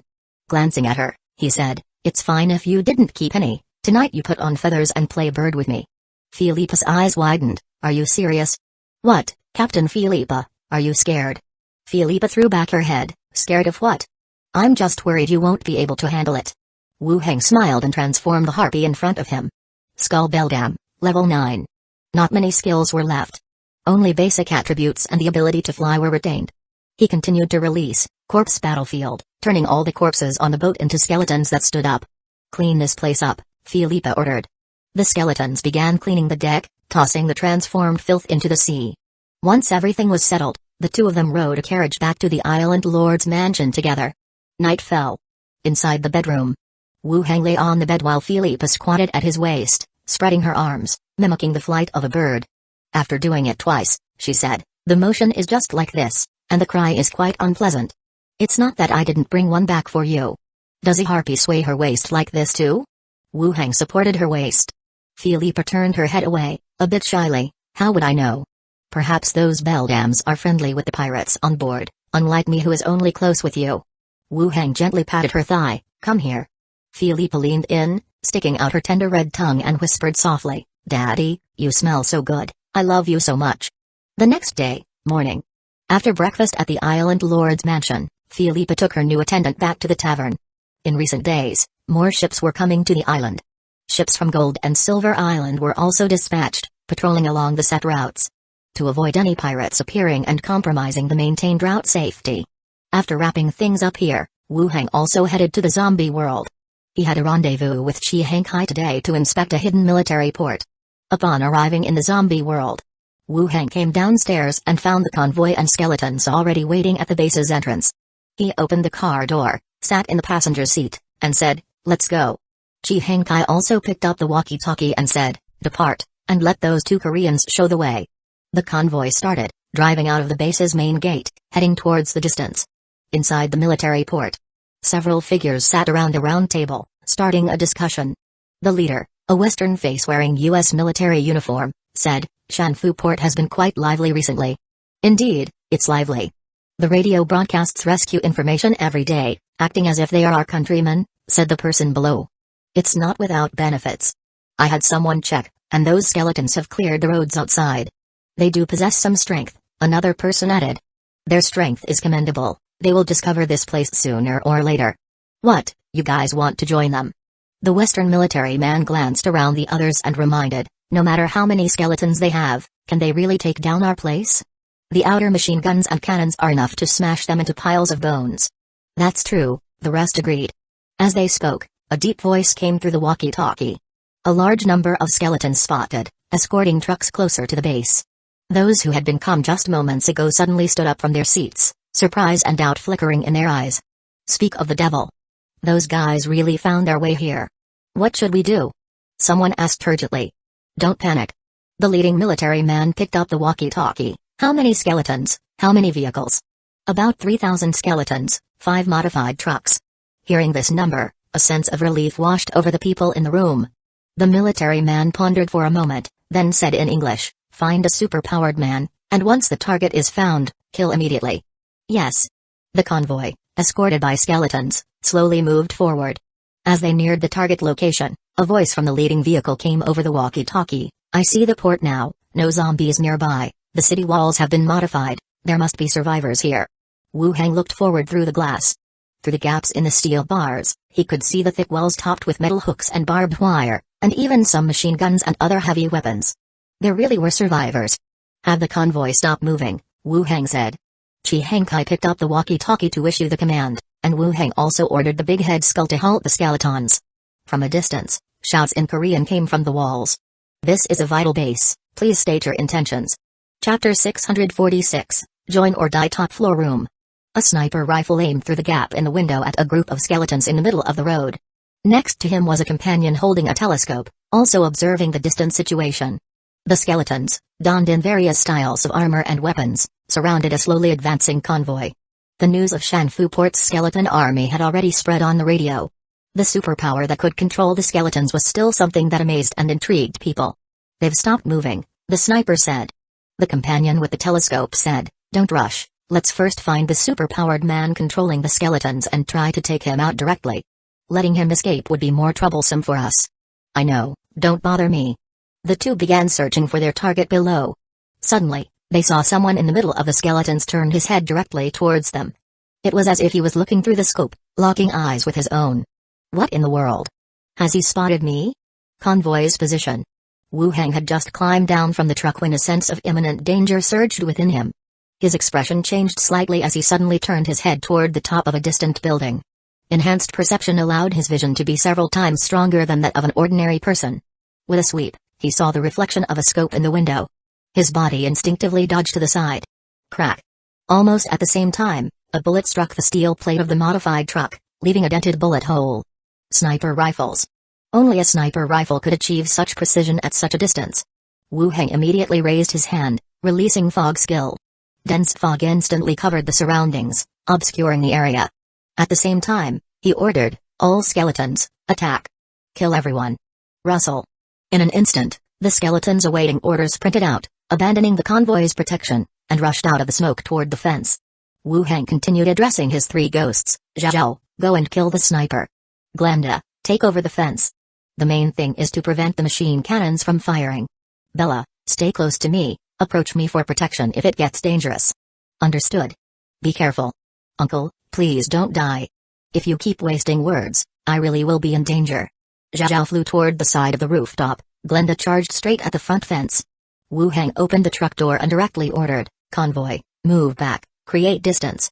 Glancing at her, he said, it's fine if you didn't keep any, tonight you put on feathers and play bird with me. Philippa's eyes widened, are you serious? What, Captain Philippa, are you scared? Philippa threw back her head, scared of what? I'm just worried you won't be able to handle it. Wu Hang smiled and transformed the harpy in front of him. Skull Belgam, level 9. Not many skills were left. Only basic attributes and the ability to fly were retained. He continued to release, corpse battlefield, turning all the corpses on the boat into skeletons that stood up. Clean this place up, Philippa ordered. The skeletons began cleaning the deck, tossing the transformed filth into the sea. Once everything was settled, the two of them rode a carriage back to the island lord's mansion together. Night fell. Inside the bedroom, Wu Hang lay on the bed while Philippa squatted at his waist, spreading her arms, mimicking the flight of a bird. After doing it twice, she said, the motion is just like this, and the cry is quite unpleasant. It's not that I didn't bring one back for you. Does a harpy sway her waist like this too? Wu Hang supported her waist. Philippa turned her head away, a bit shyly, how would I know? Perhaps those beldams are friendly with the pirates on board, unlike me who is only close with you. Wu Hang gently patted her thigh, come here. Philippa leaned in, sticking out her tender red tongue and whispered softly, Daddy, you smell so good, I love you so much. The next day, morning. After breakfast at the island lord's mansion, Philippa took her new attendant back to the tavern. In recent days, more ships were coming to the island. Ships from Gold and Silver Island were also dispatched, patrolling along the set routes. To avoid any pirates appearing and compromising the maintained route safety. After wrapping things up here, Wu Hang also headed to the zombie world. He had a rendezvous with Chi Hankai today to inspect a hidden military port. Upon arriving in the zombie world, Wu Hang came downstairs and found the convoy and skeletons already waiting at the base's entrance. He opened the car door, sat in the passenger seat, and said, let's go. Chi Hankai also picked up the walkie-talkie and said, depart, and let those two Koreans show the way. The convoy started, driving out of the base's main gate, heading towards the distance. Inside the military port, several figures sat around a round table, starting a discussion. The leader, a Western face wearing U.S. military uniform, said, Shanfu Port has been quite lively recently. Indeed, it's lively. The radio broadcasts rescue information every day, acting as if they are our countrymen, said the person below. It's not without benefits. I had someone check, and those skeletons have cleared the roads outside. They do possess some strength, another person added. Their strength is commendable, they will discover this place sooner or later. What, you guys want to join them? The Western military man glanced around the others and reminded, no matter how many skeletons they have, can they really take down our place? The outer machine guns and cannons are enough to smash them into piles of bones. That's true, the rest agreed. As they spoke, a deep voice came through the walkie-talkie. A large number of skeletons spotted, escorting trucks closer to the base. Those who had been calm just moments ago suddenly stood up from their seats, surprise and doubt flickering in their eyes. Speak of the devil. Those guys really found their way here. What should we do? Someone asked urgently. Don't panic. The leading military man picked up the walkie-talkie. How many skeletons, how many vehicles? About 3,000 skeletons, 5 modified trucks. Hearing this number, a sense of relief washed over the people in the room. The military man pondered for a moment, then said in English, find a super-powered man, and once the target is found, kill immediately. Yes. The convoy, escorted by skeletons, slowly moved forward. As they neared the target location, a voice from the leading vehicle came over the walkie-talkie. I see the port now, no zombies nearby, the city walls have been modified, there must be survivors here. Wu Hang looked forward through the glass. Through the gaps in the steel bars, he could see the thick walls topped with metal hooks and barbed wire, and even some machine guns and other heavy weapons. There really were survivors. Have the convoy stop moving, Wu Hang said. Chi Hangkai picked up the walkie-talkie to issue the command, and Wu Hang also ordered the big head skull to halt the skeletons. From a distance, shouts in Korean came from the walls. This is a vital base, please state your intentions. Chapter 646, Join or Die Top Floor Room. A sniper rifle aimed through the gap in the window at a group of skeletons in the middle of the road. Next to him was a companion holding a telescope, also observing the distant situation. The skeletons, donned in various styles of armor and weapons, surrounded a slowly advancing convoy. The news of Shanfu Port's skeleton army had already spread on the radio. The superpower that could control the skeletons was still something that amazed and intrigued people. They've stopped moving, the sniper said. The companion with the telescope said, don't rush, let's first find the superpowered man controlling the skeletons and try to take him out directly. Letting him escape would be more troublesome for us. I know, don't bother me. The two began searching for their target below. Suddenly, they saw someone in the middle of the skeletons turn his head directly towards them. It was as if he was looking through the scope, locking eyes with his own. What in the world? Has he spotted me? Convoy's position. Wu Hang had just climbed down from the truck when a sense of imminent danger surged within him. His expression changed slightly as he suddenly turned his head toward the top of a distant building. Enhanced perception allowed his vision to be several times stronger than that of an ordinary person. With a sweep, he saw the reflection of a scope in the window. His body instinctively dodged to the side. Crack. Almost at the same time, a bullet struck the steel plate of the modified truck, leaving a dented bullet hole. Sniper rifles. Only a sniper rifle could achieve such precision at such a distance. Wu Hang immediately raised his hand, releasing fog skill. Dense fog instantly covered the surroundings, obscuring the area. At the same time, he ordered, all skeletons, attack. Kill everyone. Rustle. In an instant, the skeletons awaiting orders sprinted out, abandoning the convoy's protection, and rushed out of the smoke toward the fence. Wu Hang continued addressing his 3 ghosts. Zhao, go and kill the sniper. Glenda, take over the fence. The main thing is to prevent the machine cannons from firing. Bella, stay close to me, approach me for protection if it gets dangerous. Understood. Be careful. Uncle, please don't die. If you keep wasting words, I really will be in danger. Zhao flew toward the side of the rooftop. Glenda charged straight at the front fence. Wu Hang opened the truck door and directly ordered, convoy, move back, create distance.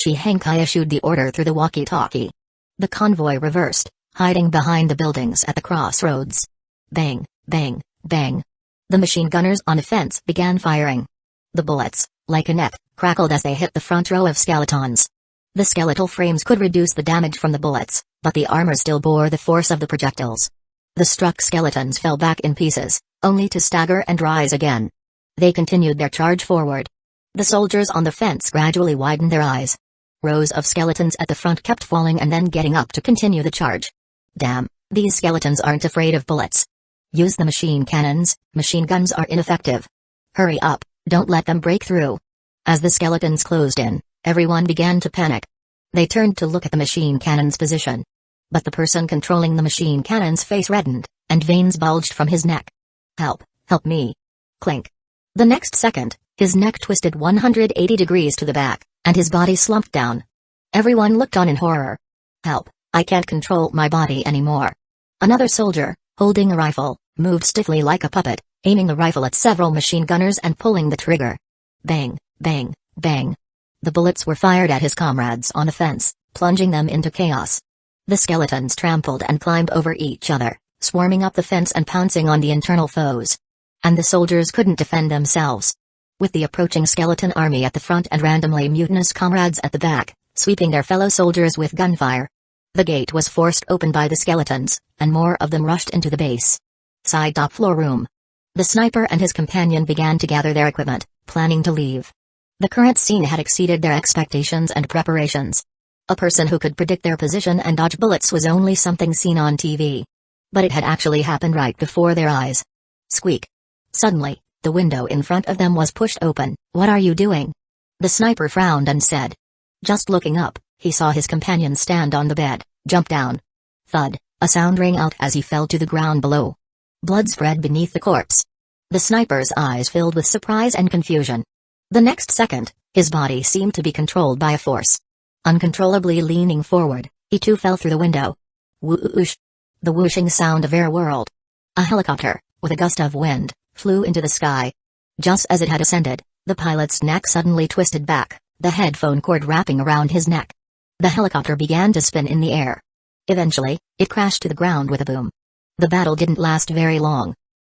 Chi Hangkai issued the order through the walkie-talkie. The convoy reversed, hiding behind the buildings at the crossroads. Bang, bang, bang. The machine gunners on the fence began firing. The bullets, like a net, crackled as they hit the front row of skeletons. The skeletal frames could reduce the damage from the bullets, but the armor still bore the force of the projectiles. The struck skeletons fell back in pieces, only to stagger and rise again. They continued their charge forward. The soldiers on the fence gradually widened their eyes. Rows of skeletons at the front kept falling and then getting up to continue the charge. Damn, these skeletons aren't afraid of bullets. Use the machine cannons, machine guns are ineffective. Hurry up, don't let them break through. As the skeletons closed in, everyone began to panic. They turned to look at the machine cannon's position. But the person controlling the machine cannon's face reddened, and veins bulged from his neck. Help, help me. Clink. The next second, his neck twisted 180 degrees to the back, and his body slumped down. Everyone looked on in horror. Help, I can't control my body anymore. Another soldier, holding a rifle, moved stiffly like a puppet, aiming the rifle at several machine gunners and pulling the trigger. Bang, bang, bang. The bullets were fired at his comrades on the fence, plunging them into chaos. The skeletons trampled and climbed over each other, swarming up the fence and pouncing on the internal foes. And the soldiers couldn't defend themselves. With the approaching skeleton army at the front and randomly mutinous comrades at the back, sweeping their fellow soldiers with gunfire. The gate was forced open by the skeletons, and more of them rushed into the base. Side top floor room. The sniper and his companion began to gather their equipment, planning to leave. The current scene had exceeded their expectations and preparations. A person who could predict their position and dodge bullets was only something seen on TV. But it had actually happened right before their eyes. Squeak. Suddenly, the window in front of them was pushed open. What are you doing? The sniper frowned and said. Just looking up, he saw his companion stand on the bed, jump down. Thud, a sound rang out as he fell to the ground below. Blood spread beneath the corpse. The sniper's eyes filled with surprise and confusion. The next second, his body seemed to be controlled by a force. Uncontrollably leaning forward, he too fell through the window. Whoosh! The whooshing sound of air whirled. A helicopter, with a gust of wind, flew into the sky. Just as it had ascended, the pilot's neck suddenly twisted back, the headphone cord wrapping around his neck. The helicopter began to spin in the air. Eventually, it crashed to the ground with a boom. The battle didn't last very long.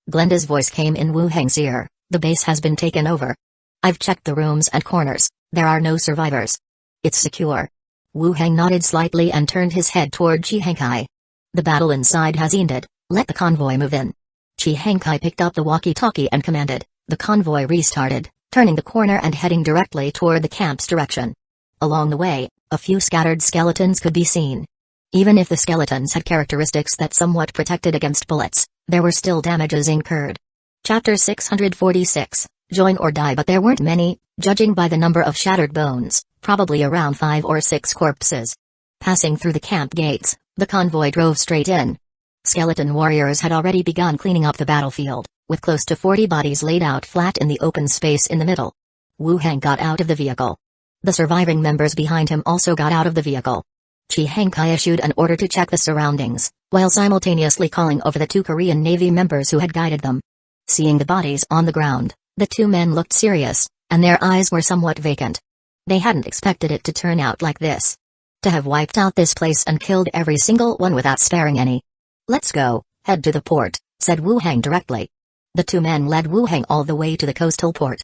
Glenda's voice came in Wu Heng's ear. The base has been taken over. I've checked the rooms and corners. There are no survivors. It's secure. Wu Heng nodded slightly and turned his head toward Chi Hengkai. The battle inside has ended. Let the convoy move in. Chi Hengkai picked up the walkie-talkie and commanded. The convoy restarted, turning the corner and heading directly toward the camp's direction. Along the way, a few scattered skeletons could be seen. Even if the skeletons had characteristics that somewhat protected against bullets, there were still damages incurred. Chapter 646, Join or Die. But there weren't many, judging by the number of shattered bones, probably around 5 or 6 corpses. Passing through the camp gates, the convoy drove straight in. Skeleton warriors had already begun cleaning up the battlefield, with close to 40 bodies laid out flat in the open space in the middle. Wu Heng got out of the vehicle. The surviving members behind him also got out of the vehicle. Chi Hengkai issued an order to check the surroundings, while simultaneously calling over the 2 Korean Navy members who had guided them. Seeing the bodies on the ground, the 2 men looked serious, and their eyes were somewhat vacant. They hadn't expected it to turn out like this. To have wiped out this place and killed every single one without sparing any. Let's go, head to the port, said Wu Heng directly. The 2 men led Wu Heng all the way to the coastal port.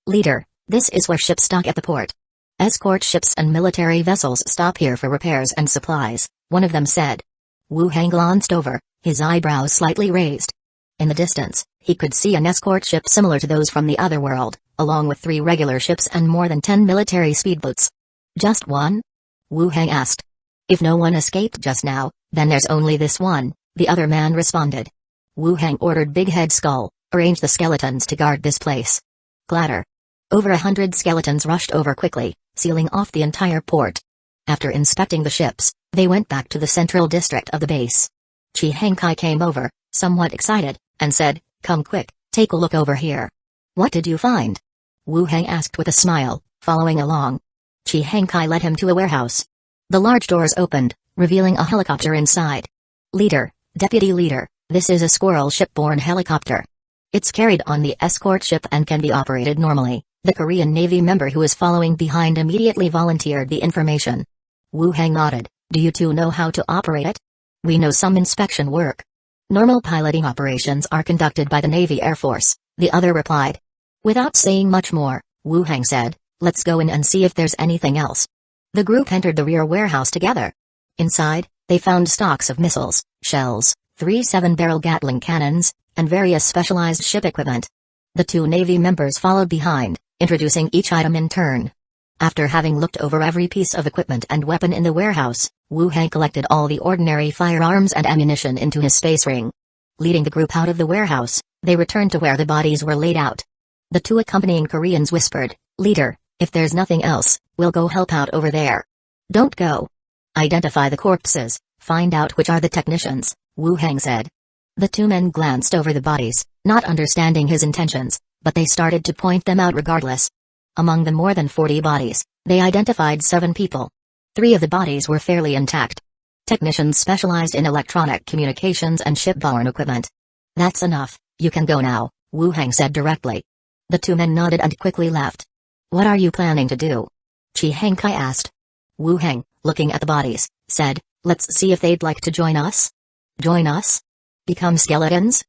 Leader, this is where ships dock at the port. Escort ships and military vessels stop here for repairs and supplies, one of them said. Wu Heng glanced over, his eyebrows slightly raised. In the distance, he could see an escort ship similar to those from the other world, along with 3 regular ships and more than 10 military speedboats. Just one? Wu Heng asked. If no one escaped just now, then there's only this one, the other man responded. Wu Heng ordered Big Head Skull, arrange the skeletons to guard this place. Clatter. Over 100 skeletons rushed over quickly, sealing off the entire port. After inspecting the ships, they went back to the central district of the base. Chi Hengkai came over, somewhat excited, and said, "Come quick, take a look over here." "What did you find?" Wu Heng asked with a smile, following along. Chi Hengkai led him to a warehouse. The large doors opened, revealing a helicopter inside. "Leader, Deputy Leader, this is a Squirrel shipborne helicopter. It's carried on the escort ship and can be operated normally." The Korean Navy member who was following behind immediately volunteered the information. Wu Heng nodded. "Do you two know how to operate it?" "We know some inspection work. Normal piloting operations are conducted by the Navy Air Force," the other replied. Without saying much more, Wu Heng said, "Let's go in and see if there's anything else." The group entered the rear warehouse together. Inside, they found stocks of missiles, shells, 3 7-barrel Gatling cannons, and various specialized ship equipment. The 2 Navy members followed behind, introducing each item in turn. After having looked over every piece of equipment and weapon in the warehouse, Wu Heng collected all the ordinary firearms and ammunition into his space ring. Leading the group out of the warehouse, they returned to where the bodies were laid out. The 2 accompanying Koreans whispered, "Leader, if there's nothing else, we'll go help out over there." "Don't go. Identify the corpses, find out which are the technicians," Wu Heng said. The two men glanced over the bodies, not understanding his intentions, but they started to point them out regardless. Among the more than 40 bodies, they identified 7 people. 3 of the bodies were fairly intact. Technicians specialized in electronic communications and shipborne equipment. "That's enough, you can go now," Wu Heng said directly. The 2 men nodded and quickly left. "What are you planning to do?" Chi Hengkai asked. Wu Heng, looking at the bodies, said, "Let's see if they'd like to join us." "Join us? Become skeletons?"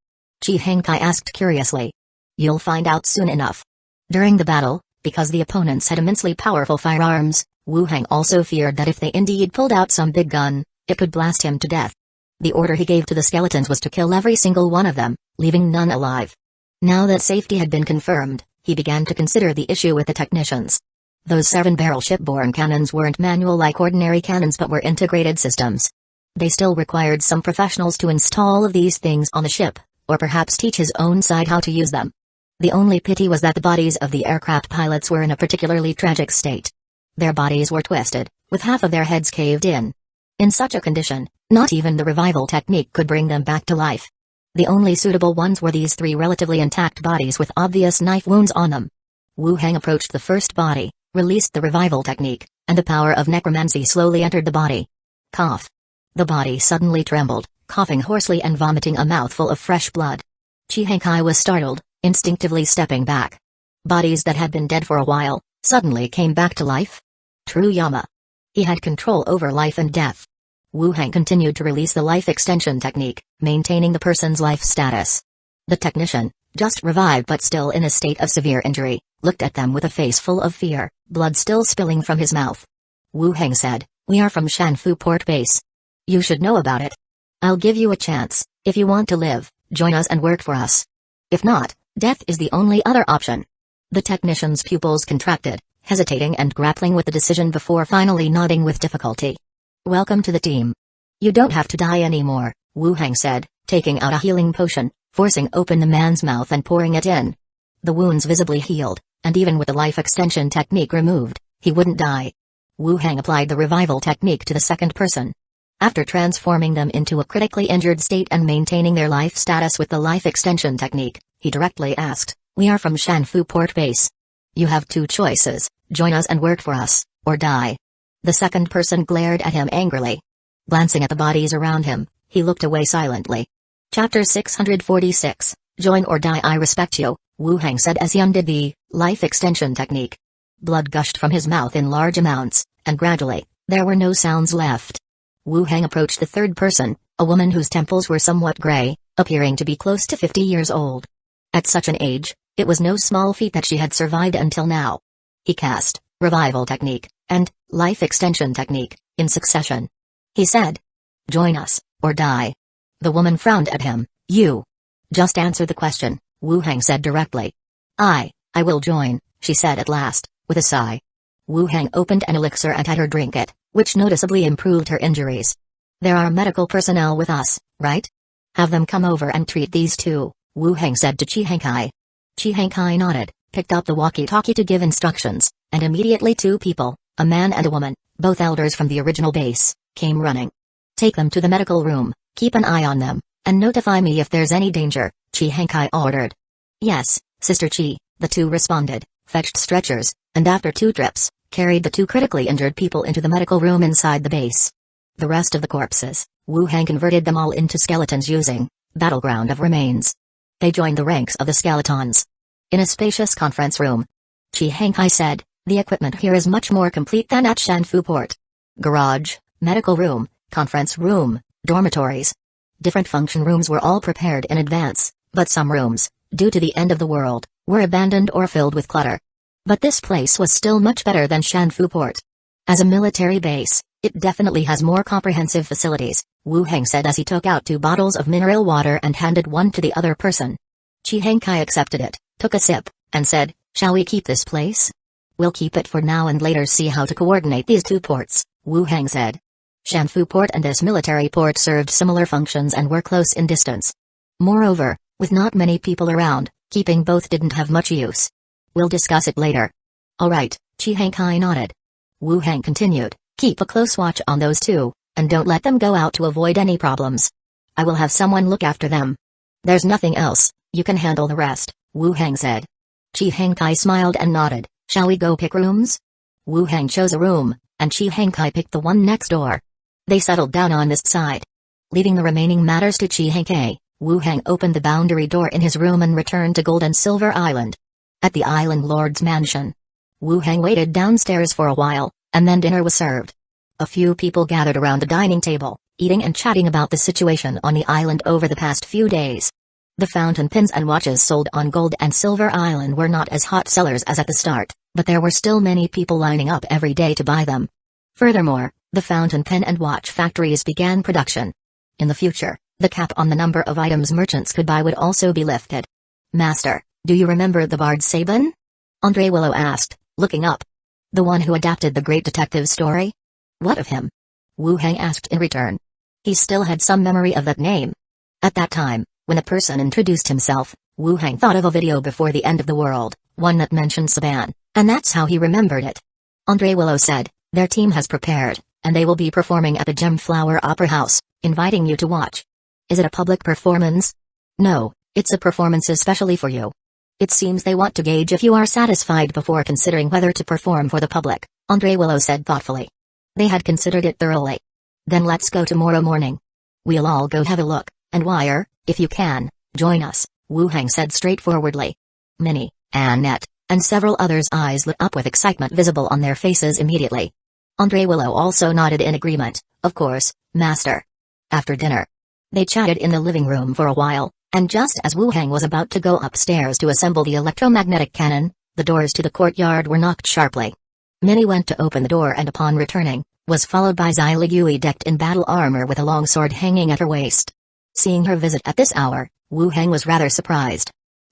Chi Hengkai asked curiously. "You'll find out soon enough." During the battle, because the opponents had immensely powerful firearms, Wu Heng also feared that if they indeed pulled out some big gun, it could blast him to death. The order he gave to the skeletons was to kill every single one of them, leaving none alive. Now that safety had been confirmed, he began to consider the issue with the technicians. Those 7-barrel shipborne cannons weren't manual like ordinary cannons but were integrated systems. They still required some professionals to install all of these things on the ship, or perhaps teach his own side how to use them. The only pity was that the bodies of the aircraft pilots were in a particularly tragic state. Their bodies were twisted, with half of their heads caved in. In such a condition, not even the revival technique could bring them back to life. The only suitable ones were these 3 relatively intact bodies with obvious knife wounds on them. Wu Heng approached the first body, released the revival technique, and the power of necromancy slowly entered the body. Cough. The body suddenly trembled, coughing hoarsely and vomiting a mouthful of fresh blood. Chi Hengkai was startled, instinctively stepping back. Bodies that had been dead for a while, suddenly came back to life? True Yama. He had control over life and death. Wu Heng continued to release the life extension technique, maintaining the person's life status. The technician, just revived but still in a state of severe injury, looked at them with a face full of fear, blood still spilling from his mouth. Wu Heng said, "We are from Shanfu Port Base. You should know about it. I'll give you a chance. If you want to live, join us and work for us. If not, death is the only other option." The technician's pupils contracted, hesitating and grappling with the decision before finally nodding with difficulty. "Welcome to the team. You don't have to die anymore," Wu Heng said, taking out a healing potion, forcing open the man's mouth and pouring it in. The wounds visibly healed, and even with the life extension technique removed, he wouldn't die. Wu Heng applied the revival technique to the second person. After transforming them into a critically injured state and maintaining their life status with the life extension technique, he directly asked, "We are from Shanfu Port Base. You have 2 choices, join us and work for us, or die." The second person glared at him angrily. Glancing at the bodies around him, he looked away silently. Chapter 646, Join or Die. "I respect you," Wu Heng said as he undid the life extension technique. Blood gushed from his mouth in large amounts, and gradually, there were no sounds left. Wu Heng approached the third person, a woman whose temples were somewhat gray, appearing to be close to 50 years old. At such an age, it was no small feat that she had survived until now. He cast revival technique and life extension technique in succession. He said, "Join us, or die." The woman frowned at him. "You just answer the question," Wu Heng said directly. I will join," she said at last, with a sigh. Wu Heng opened an elixir and had her drink it, which noticeably improved her injuries. "There are medical personnel with us, right? Have them come over and treat these 2, Wu Heng said to Chi Hengkai. Chi Hengkai nodded, picked up the walkie-talkie to give instructions, and immediately 2 people, a man and a woman, both elders from the original base, came running. "Take them to the medical room, keep an eye on them, and notify me if there's any danger," Chi Hengkai ordered. "Yes, Sister Chi," the 2 responded, fetched stretchers, and after 2 trips, carried the 2 critically injured people into the medical room inside the base. The rest of the corpses, Wu Heng converted them all into skeletons using Battleground of Remains. They joined the ranks of the skeletons. In a spacious conference room, Chi Hengkai said, "The equipment here is much more complete than at Shanfu Port. Garage, medical room, conference room, dormitories. Different function rooms were all prepared in advance, but some rooms, due to the end of the world, were abandoned or filled with clutter. But this place was still much better than Shanfu Port. As a military base, it definitely has more comprehensive facilities," Wu Heng said as he took out 2 bottles of mineral water and handed one to the other person. Chi Hengkai accepted it, took a sip, and said, "Shall we keep this place?" "We'll keep it for now and later see how to coordinate these 2 ports," Wu Heng said. Shanfu Port and this military port served similar functions and were close in distance. Moreover, with not many people around, keeping both didn't have much use. "We'll discuss it later." "All right," Chi Hengkai nodded. Wu Heng continued, "Keep a close watch on those 2, and don't let them go out to avoid any problems. I will have someone look after them. There's nothing else, you can handle the rest, Wu Hang said. Chi Hangkai smiled and nodded. Shall we go pick rooms? Wu Hang chose a room, and Chi Hangkai picked the one next door. They settled down on this side. Leaving the remaining matters to Chi Hangkai, Wu Hang opened the boundary door in his room and returned to Gold and Silver Island. At the island lord's mansion, Wu Hang waited downstairs for a while, and then dinner was served. A few people gathered around a dining table, eating and chatting about the situation on the island over the past few days. The fountain pens and watches sold on Gold and Silver Island were not as hot sellers as at the start, but there were still many people lining up every day to buy them. Furthermore, the fountain pen and watch factories began production. In the future, the cap on the number of items merchants could buy would also be lifted. Master, do you remember the Bard Sabin? Andre Willow asked, looking up. The one who adapted the great detective story? What of him? Wu Hang asked in return. He still had some memory of that name. At that time, when a person introduced himself, Wu Hang thought of a video before the end of the world, one that mentioned Saban, and that's how he remembered it. Andre Willow said, their team has prepared, and they will be performing at the Gemflower Opera House, inviting you to watch. Is it a public performance? No, it's a performance especially for you. It seems they want to gauge if you are satisfied before considering whether to perform for the public, Andre Willow said thoughtfully. They had considered it thoroughly. Then let's go tomorrow morning. We'll all go have a look, and Wire, if you can, join us, Wu Hang said straightforwardly. Minnie, Annette, and several others' eyes lit up with excitement visible on their faces immediately. Andre Willow also nodded in agreement, of course, Master. After dinner, they chatted in the living room for a while, and just as Wu Hang was about to go upstairs to assemble the electromagnetic cannon, the doors to the courtyard were knocked sharply. Minnie went to open the door and upon returning, was followed by Zai Ligui decked in battle armor with a long sword hanging at her waist. Seeing her visit at this hour, Wu Hang was rather surprised.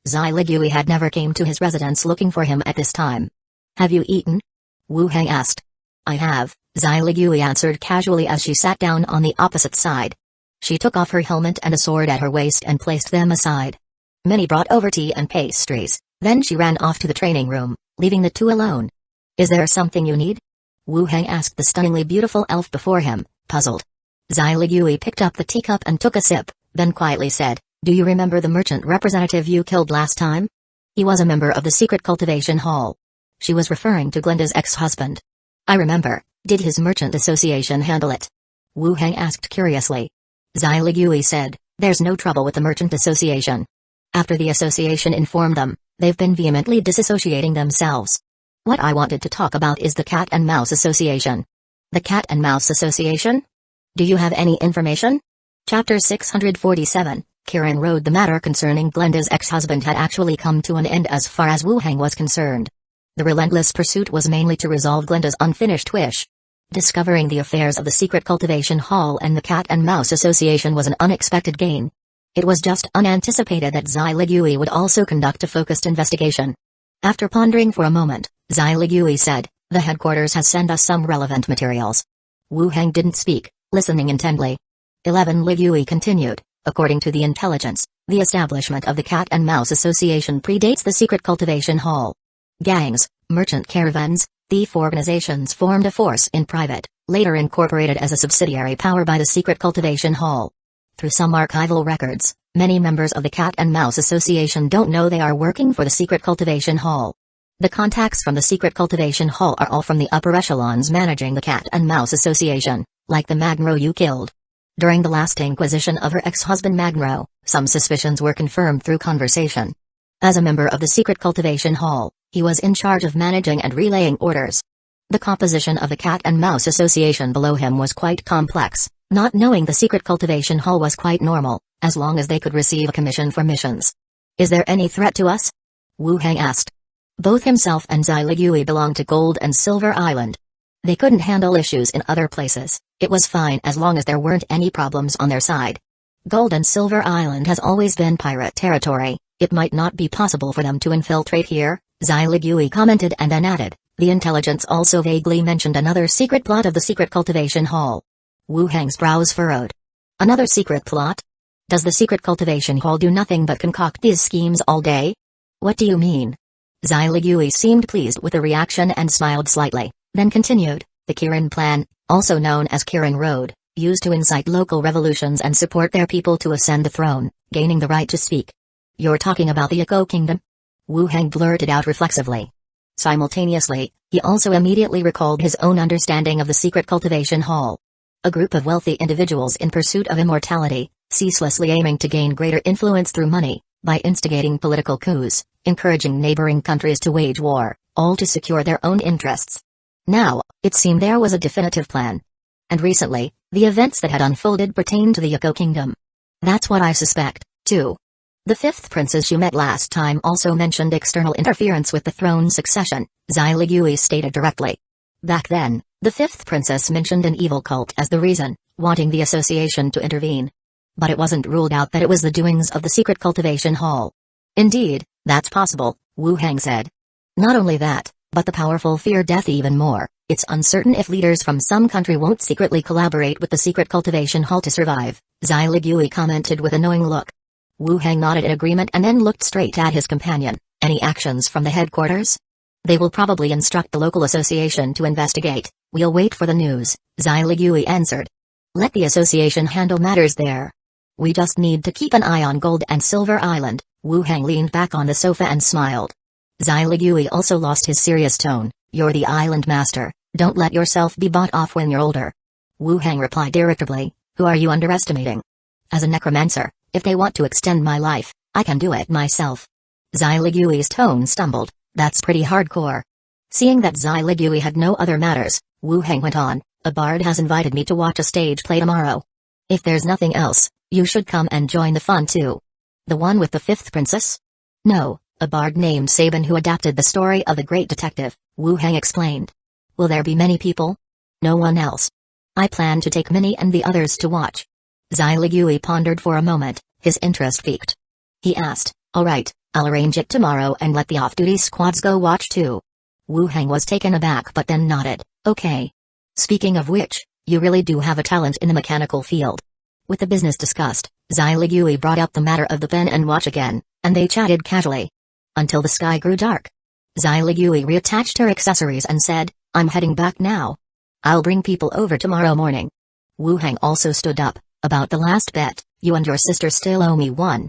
Zai Ligui had never came to his residence looking for him at this time. Have you eaten? Wu Hang asked. I have, Zai Ligui answered casually as she sat down on the opposite side. She took off her helmet and a sword at her waist and placed them aside. Minnie brought over tea and pastries, then she ran off to the training room, leaving the two alone. Is there something you need? Wu Hang asked the stunningly beautiful elf before him, puzzled. Zai Ligui picked up the teacup and took a sip, then quietly said, do you remember the merchant representative you killed last time? He was a member of the secret cultivation hall. She was referring to Glinda's ex-husband. I remember, did his merchant association handle it? Wu Hang asked curiously. Zai Ligui said, there's no trouble with the merchant association. After the association informed them, they've been vehemently disassociating themselves. What I wanted to talk about is the Cat and Mouse Association. The Cat and Mouse Association? Do you have any information? Chapter 647, Kirin Road. The matter concerning Glinda's ex-husband had actually come to an end as far as Wu Hang was concerned. The relentless pursuit was mainly to resolve Glinda's unfinished wish. Discovering the affairs of the Secret Cultivation Hall and the Cat and Mouse Association was an unexpected gain. It was just unanticipated that Zai Ligui would also conduct a focused investigation. After pondering for a moment, Zai Ligui said, the headquarters has sent us some relevant materials. Wu Hang didn't speak, listening intently. 11 Ligui continued, according to the intelligence, the establishment of the Cat and Mouse Association predates the Secret Cultivation Hall. Gangs, merchant caravans, thief organizations formed a force in private, later incorporated as a subsidiary power by the Secret Cultivation Hall. Through some archival records, many members of the Cat and Mouse Association don't know they are working for the Secret Cultivation Hall. The contacts from the Secret Cultivation Hall are all from the upper echelons managing the Cat and Mouse Association, like the Magno you killed. During the last inquisition of her ex-husband Magno, some suspicions were confirmed through conversation. As a member of the Secret Cultivation Hall, he was in charge of managing and relaying orders. The composition of the Cat and Mouse Association below him was quite complex. Not knowing the Secret Cultivation Hall was quite normal, as long as they could receive a commission for missions. Is there any threat to us? Wu Hang asked. Both himself and Zai Ligui belonged to Gold and Silver Island. They couldn't handle issues in other places. It was fine as long as there weren't any problems on their side. Gold and Silver Island has always been pirate territory. It might not be possible for them to infiltrate here, Zai Ligui commented and then added, the intelligence also vaguely mentioned another secret plot of the Secret Cultivation Hall. Wu Hang's brows furrowed. Another secret plot? Does the Secret Cultivation Hall do nothing but concoct these schemes all day? What do you mean? Zai Ligui seemed pleased with the reaction and smiled slightly, then continued, the Kirin Plan, also known as Kirin Road, used to incite local revolutions and support their people to ascend the throne, gaining the right to speak. You're talking about the Hueco kingdom? Wu Heng blurted out reflexively. Simultaneously, he also immediately recalled his own understanding of the secret cultivation hall. A group of wealthy individuals in pursuit of immortality, ceaselessly aiming to gain greater influence through money, by instigating political coups, encouraging neighboring countries to wage war, all to secure their own interests. Now, it seemed there was a definitive plan. And recently, the events that had unfolded pertained to the Hueco kingdom. That's what I suspect, too. The fifth princess you met last time also mentioned external interference with the throne's succession, Zai Ligui stated directly. Back then, the fifth princess mentioned an evil cult as the reason, wanting the association to intervene. But it wasn't ruled out that it was the doings of the secret cultivation hall. Indeed, that's possible, Wu Heng said. Not only that, but the powerful fear death even more. It's uncertain if leaders from some country won't secretly collaborate with the secret cultivation hall to survive, Zai Ligui commented with a knowing look. Wu Heng nodded in agreement and then looked straight at his companion. Any actions from the headquarters? They will probably instruct the local association to investigate. We'll wait for the news, Zai Ligui answered. Let the association handle matters there. We just need to keep an eye on Gold and Silver Island. Wu Heng leaned back on the sofa and smiled. Zai Ligui also lost his serious tone. You're the island master, don't let yourself be bought off when you're older. Wu Heng replied irritably, who are you underestimating? As a necromancer, if they want to extend my life, I can do it myself. Zai Ligui's tone stumbled, that's pretty hardcore. Seeing that Zai Ligui had no other matters, Wu Heng went on, a bard has invited me to watch a stage play tomorrow. If there's nothing else, you should come and join the fun too. The one with the fifth princess? No, a bard named Sabin who adapted the story of the great detective, Wu Heng explained. Will there be many people? No one else. I plan to take Minnie and the others to watch. Zai Ligui pondered for a moment, his interest piqued. He asked, alright, I'll arrange it tomorrow and let the off-duty squads go watch too. Wu Heng was taken aback but then nodded, okay. Speaking of which, you really do have a talent in the mechanical field. With the business discussed, Zai Ligui brought up the matter of the pen and watch again, and they chatted casually. Until the sky grew dark. Zai Ligui reattached her accessories and said, I'm heading back now. I'll bring people over tomorrow morning. Wu Heng also stood up. About the last bet, you and your sister still owe me one.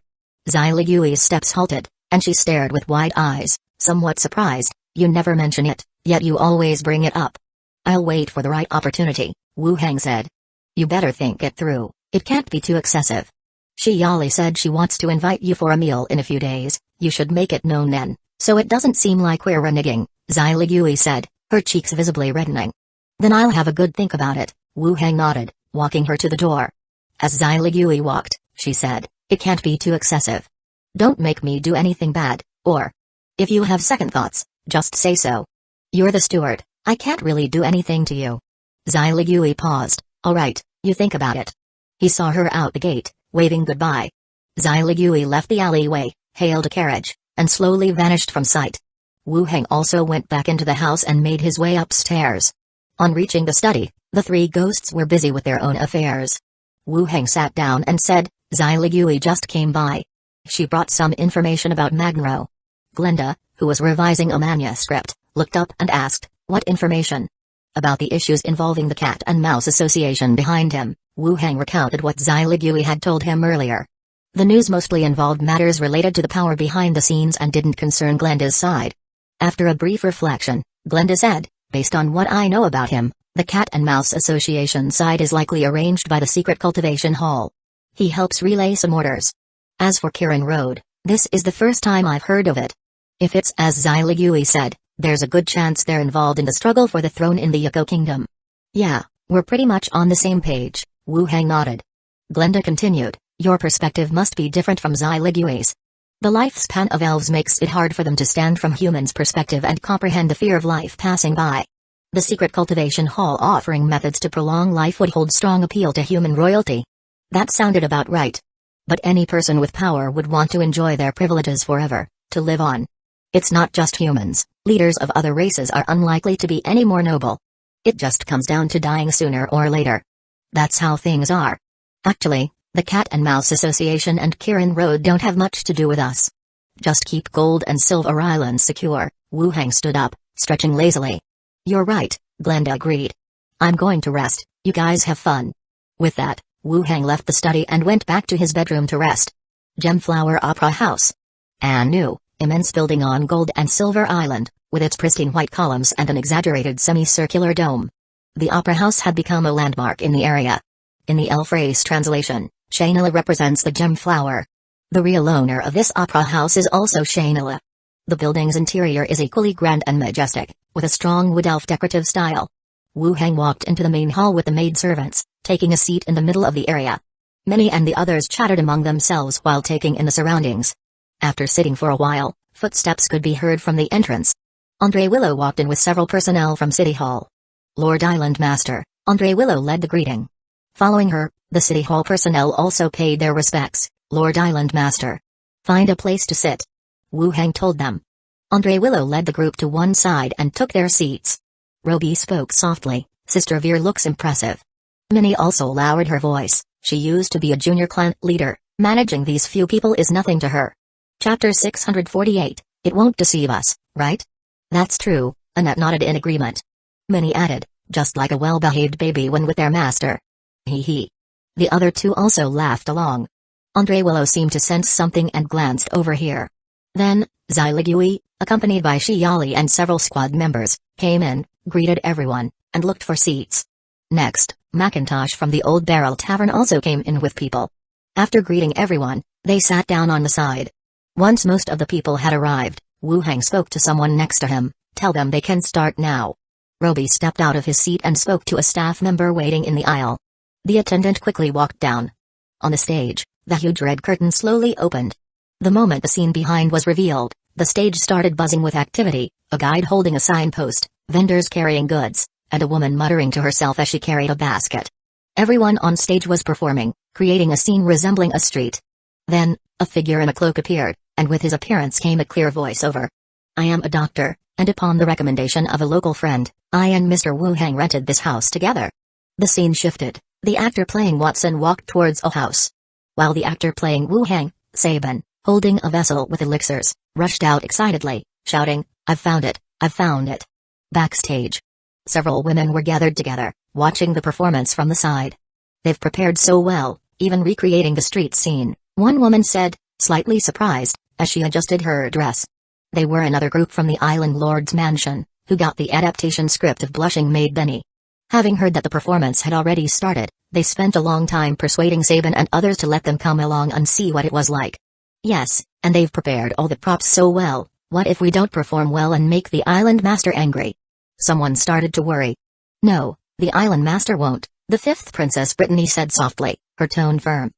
Zai Ligui's steps halted, and she stared with wide eyes, somewhat surprised. You never mention it, yet you always bring it up. I'll wait for the right opportunity, Wu Heng said. You better think it through, it can't be too excessive. Shi Yali said she wants to invite you for a meal in a few days, you should make it known then, so it doesn't seem like we're reneging, Zai Ligui said, her cheeks visibly reddening. Then I'll have a good think about it, Wu Heng nodded, walking her to the door. As Zai Ligui walked, she said, it can't be too excessive. Don't make me do anything bad, or if you have second thoughts, just say so. You're the steward, I can't really do anything to you. Zai Ligui paused, alright, you think about it. He saw her out the gate, waving goodbye. Zai Ligui left the alleyway, hailed a carriage, and slowly vanished from sight. Wu Heng also went back into the house and made his way upstairs. On reaching the study, the three ghosts were busy with their own affairs. Wu Heng sat down and said, Zai Ligui just came by. She brought some information about Magnro. Glenda, who was revising a manuscript, looked up and asked, what information? About the issues involving the Cat and Mouse Association behind him, Wu Heng recounted what Zai Ligui had told him earlier. The news mostly involved matters related to the power behind the scenes and didn't concern Glenda's side. After a brief reflection, Glenda said, based on what I know about him, the Cat and Mouse Association side is likely arranged by the secret cultivation hall. He helps relay some orders. As for Kirin Road, this is the first time I've heard of it. If it's as Zai Ligui said, there's a good chance they're involved in the struggle for the throne in the Hueco kingdom. Yeah, we're pretty much on the same page, Wu Heng nodded. Glenda continued, your perspective must be different from Zai Ligui's. The lifespan of elves makes it hard for them to stand from humans' perspective and comprehend the fear of life passing by. The secret cultivation hall offering methods to prolong life would hold strong appeal to human royalty. That sounded about right. But any person with power would want to enjoy their privileges forever, to live on. It's not just humans, leaders of other races are unlikely to be any more noble. It just comes down to dying sooner or later. That's how things are. Actually, the Cat and Mouse Association and Kirin Road don't have much to do with us. Just keep Gold and Silver Island secure. Wu Heng stood up, stretching lazily. You're right, Glenda agreed. I'm going to rest, you guys have fun. With that, Wu Hang left the study and went back to his bedroom to rest. Gemflower Opera House. A new, immense building on Gold and Silver Island, with its pristine white columns and an exaggerated semicircular dome. The Opera House had become a landmark in the area. In the elf race translation, Shainala represents the Gemflower. The real owner of this opera house is also Shainala. The building's interior is equally grand and majestic, with a strong wood elf decorative style. Wu Hang walked into the main hall with the maidservants, taking a seat in the middle of the area. Minnie and the others chattered among themselves while taking in the surroundings. After sitting for a while, footsteps could be heard from the entrance. Andre Willow walked in with several personnel from City Hall. Lord Island Master, Andre Willow led the greeting. Following her, the City Hall personnel also paid their respects. Lord Island Master. Find a place to sit. Wu Hang told them. Andre Willow led the group to one side and took their seats. Roby spoke softly, Sister Veer looks impressive. Minnie also lowered her voice, she used to be a junior clan leader, managing these few people is nothing to her. Chapter 648, It won't deceive us, right? That's true, Annette nodded in agreement. Minnie added, just like a well-behaved baby when with their master. Hee hee. The other two also laughed along. Andre Willow seemed to sense something and glanced over here. Then, Xiligui, accompanied by Shiali and several squad members, came in, greeted everyone, and looked for seats. Next, Macintosh from the Old Barrel Tavern also came in with people. After greeting everyone, they sat down on the side. Once most of the people had arrived, Wu Hang spoke to someone next to him, tell them they can start now. Roby stepped out of his seat and spoke to a staff member waiting in the aisle. The attendant quickly walked down. On the stage, the huge red curtain slowly opened. The moment the scene behind was revealed, the stage started buzzing with activity, a guide holding a signpost, vendors carrying goods, and a woman muttering to herself as she carried a basket. Everyone on stage was performing, creating a scene resembling a street. Then, a figure in a cloak appeared, and with his appearance came a clear voiceover. I am a doctor, and upon the recommendation of a local friend, I and Mr. Wu Hang rented this house together. The scene shifted, the actor playing Watson walked towards a house. While the actor playing Wu Hang, Sabin, holding a vessel with elixirs, rushed out excitedly, shouting, I've found it, I've found it. Backstage. Several women were gathered together, watching the performance from the side. They've prepared so well, even recreating the street scene, one woman said, slightly surprised, as she adjusted her dress. They were another group from the Island Lord's mansion, who got the adaptation script of Blushing Maid Benny. Having heard that the performance had already started, they spent a long time persuading Sabin and others to let them come along and see what it was like. Yes, and they've prepared all the props so well, what if we don't perform well and make the Island Master angry? Someone started to worry. No, the Island Master won't, the fifth Princess Brittany said softly, her tone firm.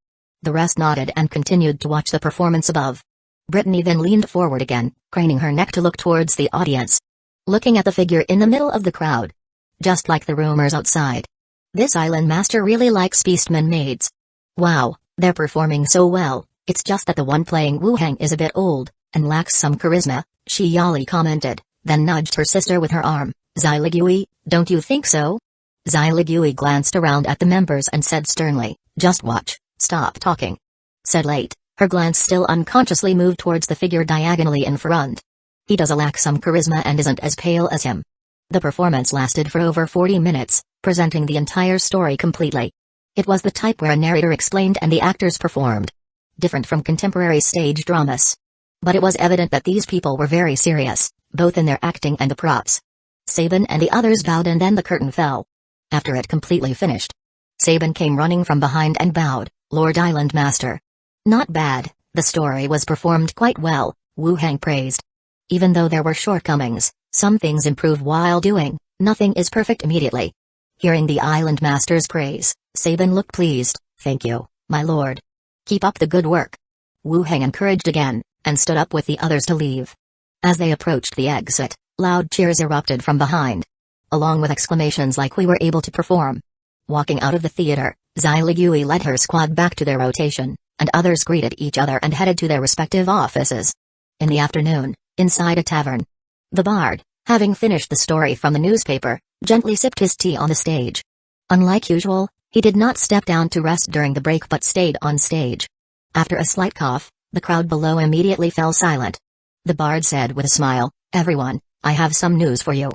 The rest nodded and continued to watch the performance above. Brittany then leaned forward again, craning her neck to look towards the audience. Looking at the figure in the middle of the crowd. Just like the rumors outside. This Island Master really likes Beastman maids. Wow, they're performing so well, it's just that the one playing Wu Hang is a bit old, and lacks some charisma, Shiali commented, then nudged her sister with her arm. Xiligui, don't you think so? Xiligui glanced around at the members and said sternly, just watch, stop talking. Said late, her glance still unconsciously moved towards the figure diagonally in front. He does lack some charisma and isn't as pale as him. The performance lasted for over 40 minutes, presenting the entire story completely. It was the type where a narrator explained and the actors performed. Different from contemporary stage dramas. But it was evident that these people were very serious, both in their acting and the props. Sabin and the others bowed and then the curtain fell. After it completely finished, Sabin came running from behind and bowed, Lord Island Master. Not bad, the story was performed quite well, Wu Hang praised. Even though there were shortcomings, some things improve while doing, nothing is perfect immediately. Hearing the Island Master's praise, Sabin looked pleased, thank you, my lord. Keep up the good work. Wu Hang encouraged again, and stood up with the others to leave. As they approached the exit, loud cheers erupted from behind. Along with exclamations like we were able to perform. Walking out of the theater, Xiligui led her squad back to their rotation, and others greeted each other and headed to their respective offices. In the afternoon, inside a tavern. The bard, having finished the story from the newspaper, gently sipped his tea on the stage. Unlike usual, he did not step down to rest during the break but stayed on stage. After a slight cough, the crowd below immediately fell silent. The bard said with a smile, everyone, I have some news for you.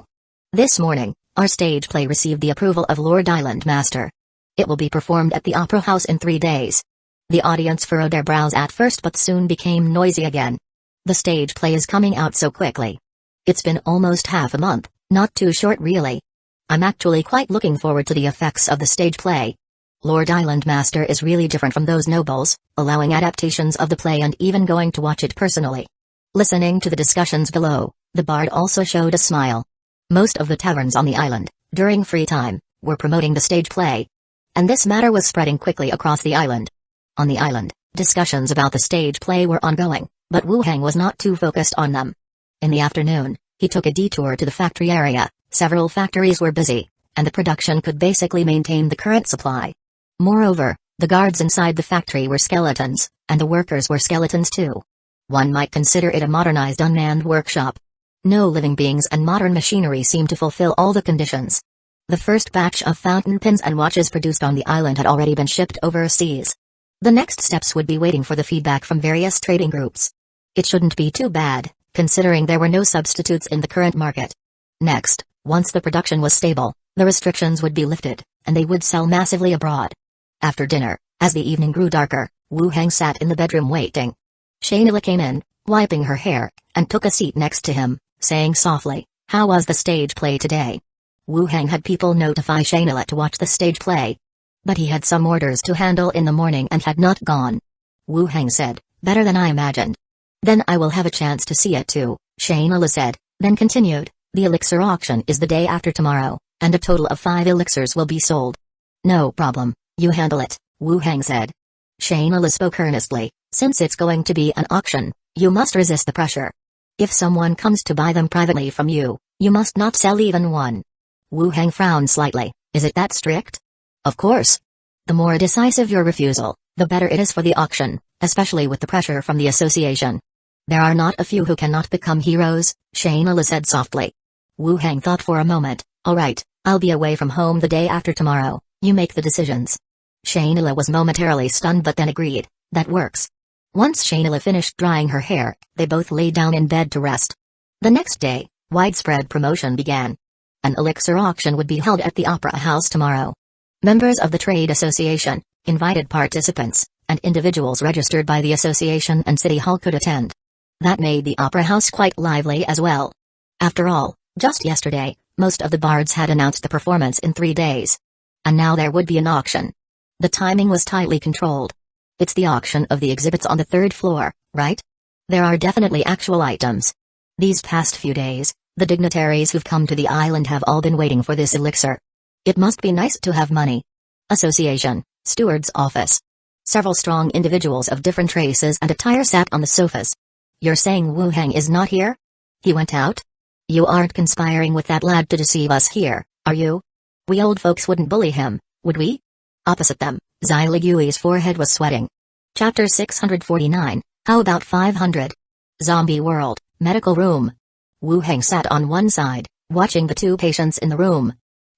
This morning, our stage play received the approval of Lord Island Master. It will be performed at the Opera House in 3 days. The audience furrowed their brows at first but soon became noisy again. The stage play is coming out so quickly. It's been almost half a month, not too short really. I'm actually quite looking forward to the effects of the stage play. Lord Island Master is really different from those nobles, allowing adaptations of the play and even going to watch it personally. Listening to the discussions below, the bard also showed a smile. Most of the taverns on the island, during free time, were promoting the stage play. And this matter was spreading quickly across the island. On the island, discussions about the stage play were ongoing, but Wu Heng was not too focused on them. In the afternoon, he took a detour to the factory area. Several factories were busy, and the production could basically maintain the current supply. Moreover, the guards inside the factory were skeletons, and the workers were skeletons too. One might consider it a modernized unmanned workshop. No living beings and modern machinery seemed to fulfill all the conditions. The first batch of fountain pens and watches produced on the island had already been shipped overseas. The next steps would be waiting for the feedback from various trading groups. It shouldn't be too bad, considering there were no substitutes in the current market. Next, once the production was stable, the restrictions would be lifted, and they would sell massively abroad. After dinner, as the evening grew darker, Wu Heng sat in the bedroom waiting. Shainila came in, wiping her hair, and took a seat next to him, saying softly, "How was the stage play today?" Wu Heng had people notify Shainila to watch the stage play. But he had some orders to handle in the morning and had not gone. Wu Heng said, "Better than I imagined." "Then I will have a chance to see it too," Shainila said, then continued, "The elixir auction is the day after tomorrow, and a total of 5 elixirs will be sold." "No problem, you handle it," Wu Heng said. Shainila spoke earnestly, "Since it's going to be an auction, you must resist the pressure. If someone comes to buy them privately from you, you must not sell even one." Wu Heng frowned slightly. "Is it that strict?" "Of course. The more decisive your refusal, the better it is for the auction, especially with the pressure from the association. There are not a few who cannot become heroes," Shainila said softly. Wu Heng thought for a moment. "All right, I'll be away from home the day after tomorrow, you make the decisions." Shainila was momentarily stunned but then agreed, "That works." Once Shainila finished drying her hair, they both lay down in bed to rest. The next day, widespread promotion began. An elixir auction would be held at the Opera House tomorrow. Members of the trade association, invited participants, and individuals registered by the association and City Hall could attend. That made the Opera House quite lively as well. After all, just yesterday, most of the bards had announced the performance in 3 days. And now there would be an auction. The timing was tightly controlled. It's the auction of the exhibits on the 3rd floor, right? There are definitely actual items. These past few days, the dignitaries who've come to the island have all been waiting for this elixir. It must be nice to have money. Association, steward's office. Several strong individuals of different races and attire sat on the sofas. "You're saying Wu Heng is not here? He went out? You aren't conspiring with that lad to deceive us here, are you? We old folks wouldn't bully him, would we?" Opposite them, Zai Ligui's forehead was sweating. Chapter 649, How about 500? Zombie World, Medical Room. Wu Heng sat on one side, watching the 2 patients in the room.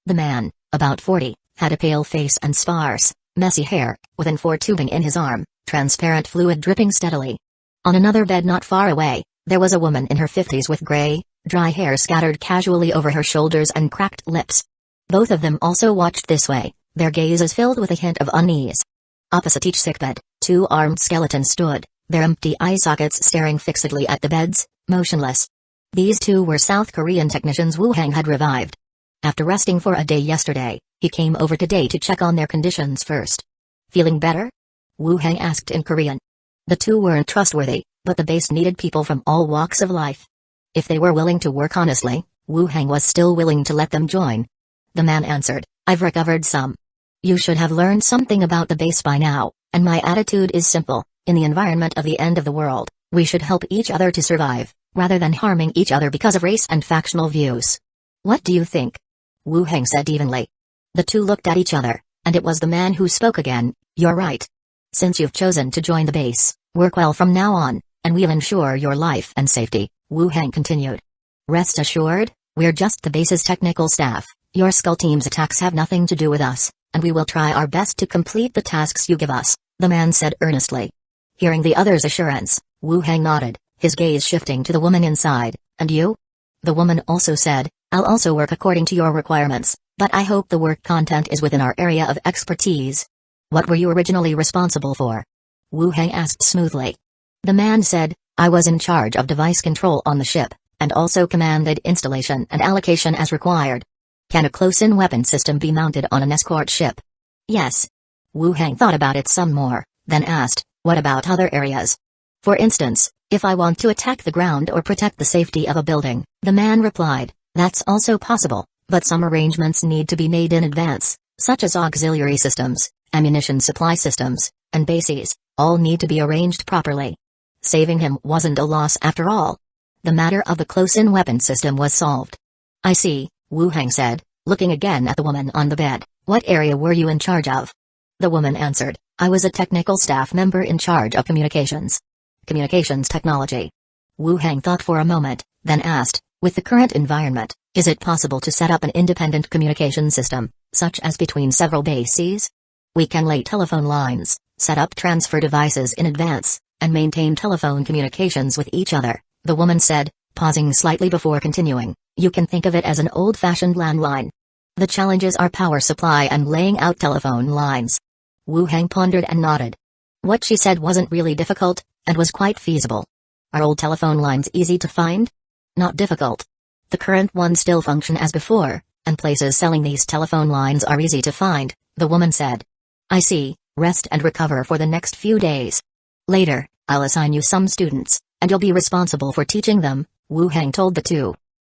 The man, about 40, had a pale face and sparse, messy hair, with an IV tubing in his arm, transparent fluid dripping steadily. On another bed not far away, there was a woman in her 50s with gray, dry hair scattered casually over her shoulders and cracked lips. Both of them also watched this way, their gazes filled with a hint of unease. Opposite each sickbed, 2 armed skeletons stood, their empty eye sockets staring fixedly at the beds, motionless. These 2 were South Korean technicians Wu Heng had revived. After resting for a day yesterday, he came over today to check on their conditions first. "Feeling better?" Wu Heng asked in Korean. The 2 weren't trustworthy, but the base needed people from all walks of life. If they were willing to work honestly, Wu Heng was still willing to let them join. The man answered, "I've recovered some. You should have learned something about the base by now, and my attitude is simple. In the environment of the end of the world, we should help each other to survive, rather than harming each other because of race and factional views. What do you think?" Wu Heng said evenly. The 2 looked at each other, and it was the man who spoke again. "You're right. Since you've chosen to join the base, work well from now on, and we'll ensure your life and safety," Wu Heng continued. "Rest assured, we're just the base's technical staff. Your skull team's attacks have nothing to do with us, and we will try our best to complete the tasks you give us," the man said earnestly. Hearing the other's assurance, Wu Heng nodded, his gaze shifting to the woman inside. "And you?" The woman also said, "I'll also work according to your requirements, But I hope the work content is within our area of expertise. What were you originally responsible for? Wu Heng asked smoothly. The man said, I was in charge of device control on the ship, and also commanded installation and allocation as required. Can a close-in weapon system be mounted on an escort ship? Yes. Wu Heng thought about it some more, then asked, what about other areas? For instance, if I want to attack the ground or protect the safety of a building, the man replied, that's also possible, but some arrangements need to be made in advance, such as auxiliary systems, ammunition supply systems, and bases, all need to be arranged properly. Saving him wasn't a loss after all. The matter of the close-in weapon system was solved. I see, Wu Heng said, looking again at the woman on the bed. What area were you in charge of? The woman answered, I was a technical staff member in charge of communications. Communications technology. Wu Heng thought for a moment, then asked, with the current environment, is it possible to set up an independent communication system, such as between several bases? We can lay telephone lines, set up transfer devices in advance, and maintain telephone communications with each other, the woman said, pausing slightly before continuing. You can think of it as an old-fashioned landline. The challenges are power supply and laying out telephone lines. Wu Heng pondered and nodded. What she said wasn't really difficult, and was quite feasible. Are old telephone lines easy to find? Not difficult. The current ones still function as before, and places selling these telephone lines are easy to find, the woman said. I see, rest and recover for the next few days. Later, I'll assign you some students, and you'll be responsible for teaching them, Wu Heng told the two.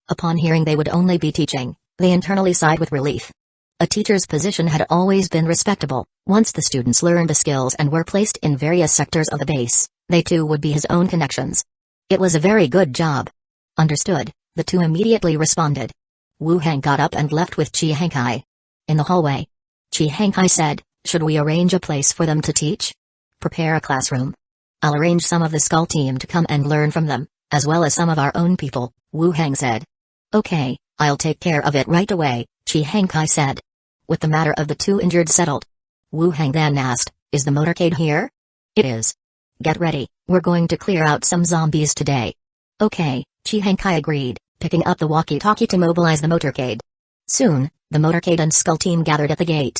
Upon hearing they would only be teaching, they internally sighed with relief. A teacher's position had always been respectable. Once the students learned the skills and were placed in various sectors of the base, they too would be his own connections. It was a very good job. Understood, the two immediately responded. Wu Heng got up and left with Chi Hankai. In the hallway, Chi Hankai said, should we arrange a place for them to teach? Prepare a classroom. I'll arrange some of the Skull team to come and learn from them, as well as some of our own people, Wu Heng said. Okay, I'll take care of it right away, Chi Hankai said. With the matter of the two injured settled, Wu Heng then asked, is the motorcade here? It is. Get ready, we're going to clear out some zombies today. Okay, Chi Hankai agreed, picking up the walkie-talkie to mobilize the motorcade. Soon, the motorcade and Skull team gathered at the gate.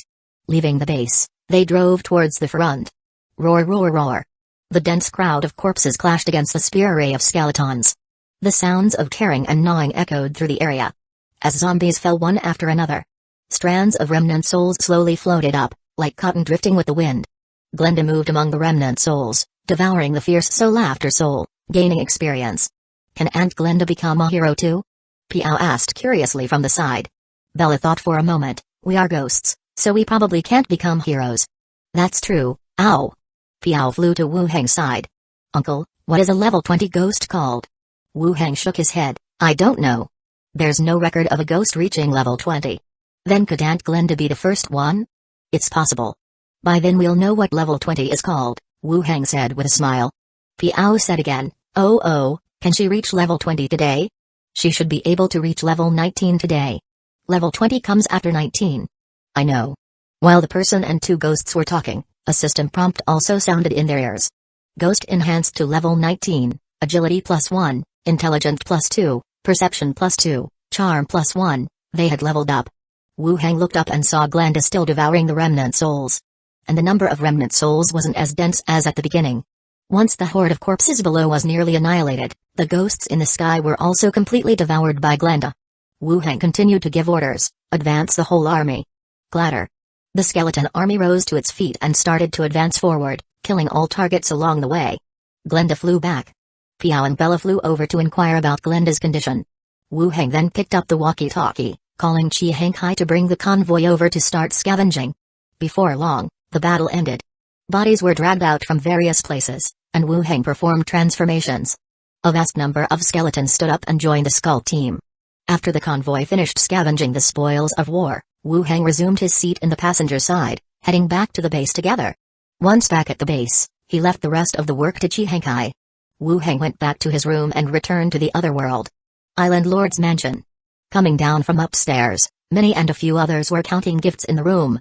Leaving the base, they drove towards the front. Roar roar roar. The dense crowd of corpses clashed against the spear array of skeletons. The sounds of tearing and gnawing echoed through the area. As zombies fell one after another, strands of remnant souls slowly floated up, like cotton drifting with the wind. Glenda moved among the remnant souls, devouring the fierce soul after soul, gaining experience. Can Aunt Glenda become a hero too? Piao asked curiously from the side. Bella thought for a moment, we are ghosts, so we probably can't become heroes. That's true, ow. Piao flew to Wu Heng's side. Uncle, what is a level 20 ghost called? Wu Heng shook his head, I don't know. There's no record of a ghost reaching level 20. Then could Aunt Glenda be the first one? It's possible. By then we'll know what level 20 is called, Wu Heng said with a smile. Piao said again, oh, can she reach level 20 today? She should be able to reach level 19 today. Level 20 comes after 19. I know. While the person and two ghosts were talking, a system prompt also sounded in their ears. Ghost enhanced to level 19, agility +1, intelligence +2, perception +2, charm +1, they had leveled up. Wu Heng looked up and saw Glenda still devouring the remnant souls. And the number of remnant souls wasn't as dense as at the beginning. Once the horde of corpses below was nearly annihilated, the ghosts in the sky were also completely devoured by Glenda. Wu Heng continued to give orders, advance the whole army. Clatter. The skeleton army rose to its feet and started to advance forward, killing all targets along the way. Glenda flew back. Piao and Bella flew over to inquire about Glenda's condition. Wu Heng then picked up the walkie-talkie, calling Chi Hankai to bring the convoy over to start scavenging. Before long, the battle ended. Bodies were dragged out from various places, and Wu Heng performed transformations. A vast number of skeletons stood up and joined the Skull team. After the convoy finished scavenging the spoils of war, Wu Heng resumed his seat in the passenger side, heading back to the base together. Once back at the base, he left the rest of the work to Chi Hankai. Wu Heng went back to his room and returned to the other world. Island Lord's mansion. Coming down from upstairs, Minnie and a few others were counting gifts in the room.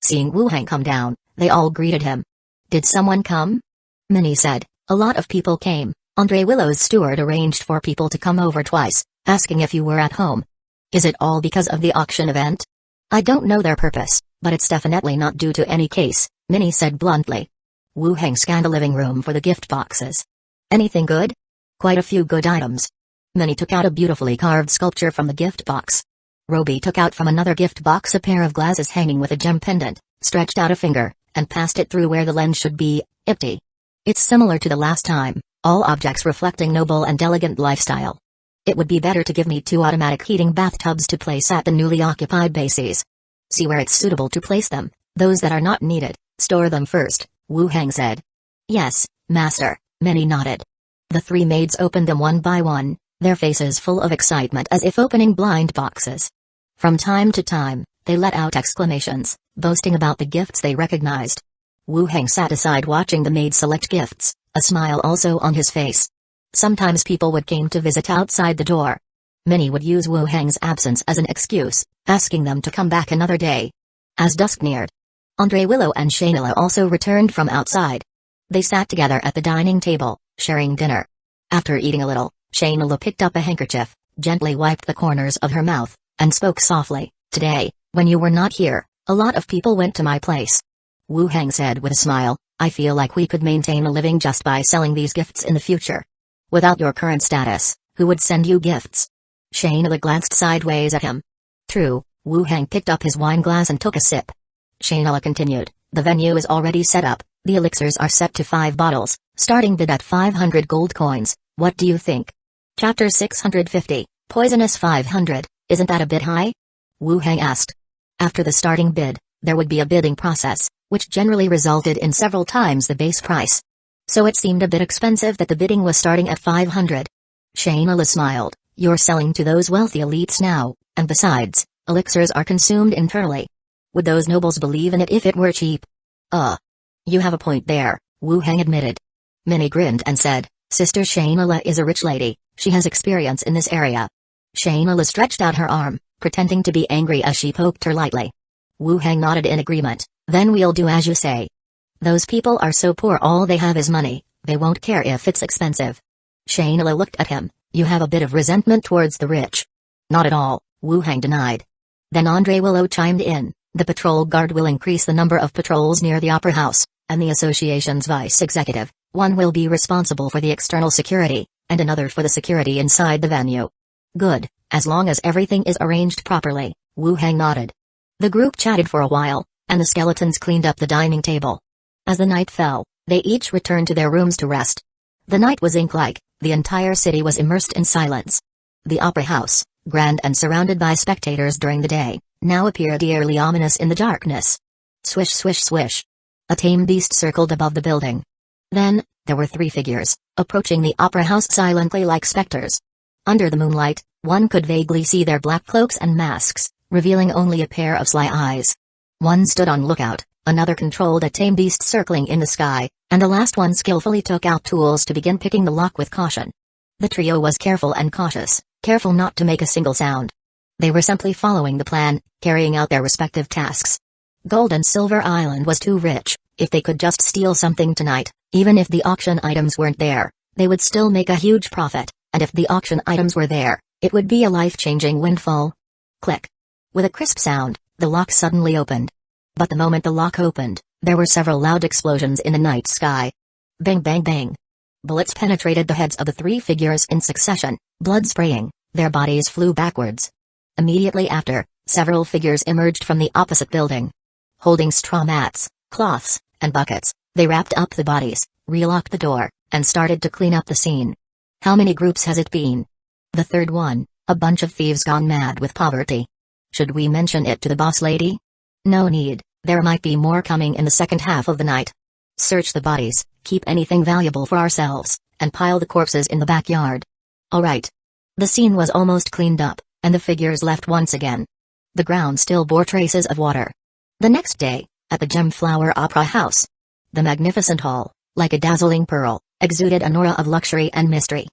Seeing Wu Heng come down, they all greeted him. Did someone come? Minnie said, a lot of people came. Andre Willow's steward arranged for people to come over twice, asking if you were at home. Is it all because of the auction event? I don't know their purpose, but it's definitely not due to any case, Minnie said bluntly. Wu Heng scanned the living room for the gift boxes. Anything good? Quite a few good items. Minnie took out a beautifully carved sculpture from the gift box. Roby took out from another gift box a pair of glasses hanging with a gem pendant, stretched out a finger, and passed it through where the lens should be, empty. It's similar to the last time, all objects reflecting noble and elegant lifestyle. It would be better to give me 2 automatic heating bathtubs to place at the newly occupied bases. See where it's suitable to place them, those that are not needed, store them first, Wu Heng said. Yes, master, Minnie nodded. The 3 maids opened them one by one, their faces full of excitement as if opening blind boxes. From time to time, they let out exclamations, boasting about the gifts they recognized. Wu Heng sat aside watching the maids select gifts, a smile also on his face. Sometimes people would came to visit outside the door. Minnie would use Wu Heng's absence as an excuse, asking them to come back another day. As dusk neared, Andre Willow and Shayla also returned from outside. They sat together at the dining table, sharing dinner. After eating a little, Shayla picked up a handkerchief, gently wiped the corners of her mouth, and spoke softly. Today, when you were not here, a lot of people went to my place. Wu Heng said with a smile, I feel like we could maintain a living just by selling these gifts in the future. Without your current status, who would send you gifts? Shayla glanced sideways at him. True, Wu Heng picked up his wine glass and took a sip. Shayla continued, the venue is already set up, the elixirs are set to 5 bottles, starting bid at 500 gold coins, what do you think? Chapter 650, Poisonous 500, isn't that a bit high? Wu Heng asked. After the starting bid, there would be a bidding process, which generally resulted in several times the base price. So it seemed a bit expensive that the bidding was starting at 500. Shayla smiled, you're selling to those wealthy elites now, and besides, elixirs are consumed internally. Would those nobles believe in it if it were cheap? You have a point there, Wu Heng admitted. Minnie grinned and said, Sister Shayla is a rich lady, she has experience in this area. Shayla stretched out her arm, pretending to be angry as she poked her lightly. Wu Heng nodded in agreement, then we'll do as you say. Those people are so poor all they have is money, they won't care if it's expensive. Shayla looked at him, you have a bit of resentment towards the rich. Not at all, Wu Heng denied. Then Andre Willow chimed in, the patrol guard will increase the number of patrols near the Opera House, and the association's vice executive, one will be responsible for the external security, and another for the security inside the venue. Good, as long as everything is arranged properly, Wu Heng nodded. The group chatted for a while, and the skeletons cleaned up the dining table. As the night fell, they each returned to their rooms to rest. The night was ink-like, the entire city was immersed in silence. The Opera House, grand and surrounded by spectators during the day, now appeared eerily ominous in the darkness. Swish swish swish. A tame beast circled above the building. Then, there were 3 figures, approaching the Opera House silently like specters. Under the moonlight, one could vaguely see their black cloaks and masks, revealing only a pair of sly eyes. One stood on lookout, another controlled a tame beast circling in the sky, and the last one skillfully took out tools to begin picking the lock with caution. The trio was careful and cautious, careful not to make a single sound. They were simply following the plan, carrying out their respective tasks. Gold and Silver Island was too rich, if they could just steal something tonight, even if the auction items weren't there, they would still make a huge profit, and if the auction items were there, it would be a life-changing windfall. Click. With a crisp sound, the lock suddenly opened. But the moment the lock opened, there were several loud explosions in the night sky. Bang bang bang. Bullets penetrated the heads of the 3 figures in succession, blood spraying, their bodies flew backwards. Immediately after, several figures emerged from the opposite building. Holding straw mats, cloths, and buckets, they wrapped up the bodies, relocked the door, and started to clean up the scene. How many groups has it been? The third one, a bunch of thieves gone mad with poverty. Should we mention it to the boss lady? No need, there might be more coming in the second half of the night. Search the bodies, keep anything valuable for ourselves, and pile the corpses in the backyard. Alright. The scene was almost cleaned up, and the figures left once again. The ground still bore traces of water. The next day, at the Gemflower Opera House, the magnificent hall, like a dazzling pearl, exuded an aura of luxury and mystery.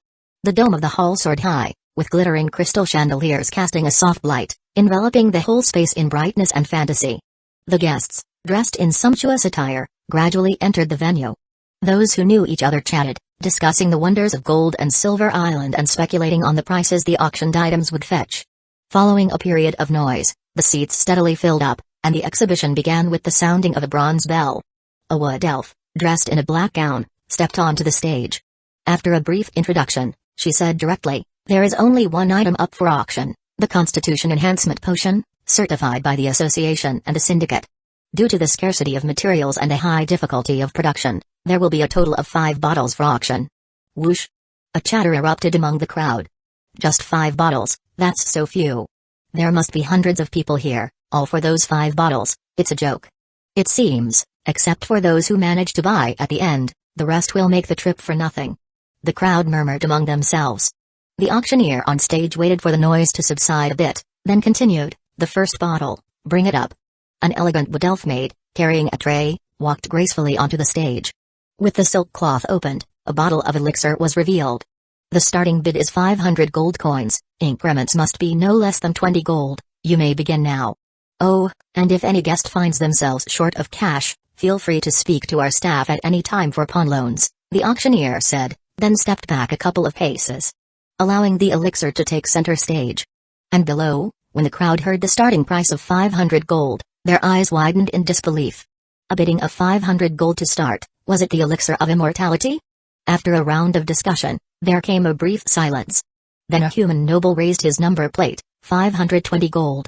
The dome of the hall soared high, with glittering crystal chandeliers casting a soft light, enveloping the whole space in brightness and fantasy. The guests, dressed in sumptuous attire, gradually entered the venue. Those who knew each other chatted, discussing the wonders of Gold and Silver Island and speculating on the prices the auctioned items would fetch. Following a period of noise, The seats steadily filled up, and the exhibition began with the sounding of a bronze bell. A wood elf, dressed in a black gown, stepped onto the stage. After a brief introduction, she said directly, "There is only one item up for auction, the Constitution Enhancement Potion, certified by the Association and the Syndicate. Due to the scarcity of materials and the high difficulty of production, there will be a total of 5 bottles for auction." Whoosh! A chatter erupted among the crowd. Just 5 bottles, that's so few. There must be hundreds of people here, all for those 5 bottles, it's a joke. It seems, except for those who manage to buy at the end, the rest will make the trip for nothing. The crowd murmured among themselves. The auctioneer on stage waited for the noise to subside a bit, then continued, "The first bottle, bring it up." An elegant wood elf maid, carrying a tray, walked gracefully onto the stage. With the silk cloth opened, a bottle of elixir was revealed. The starting bid is 500 gold coins, increments must be no less than 20 gold, you may begin now. Oh, and if any guest finds themselves short of cash, feel free to speak to our staff at any time for pawn loans, the auctioneer said, then stepped back a couple of paces, allowing the elixir to take center stage. And below, when the crowd heard the starting price of 500 gold, their eyes widened in disbelief. A bidding of 500 gold to start, was it the elixir of immortality? After a round of discussion, there came a brief silence. Then a human noble raised his number plate, 520 gold.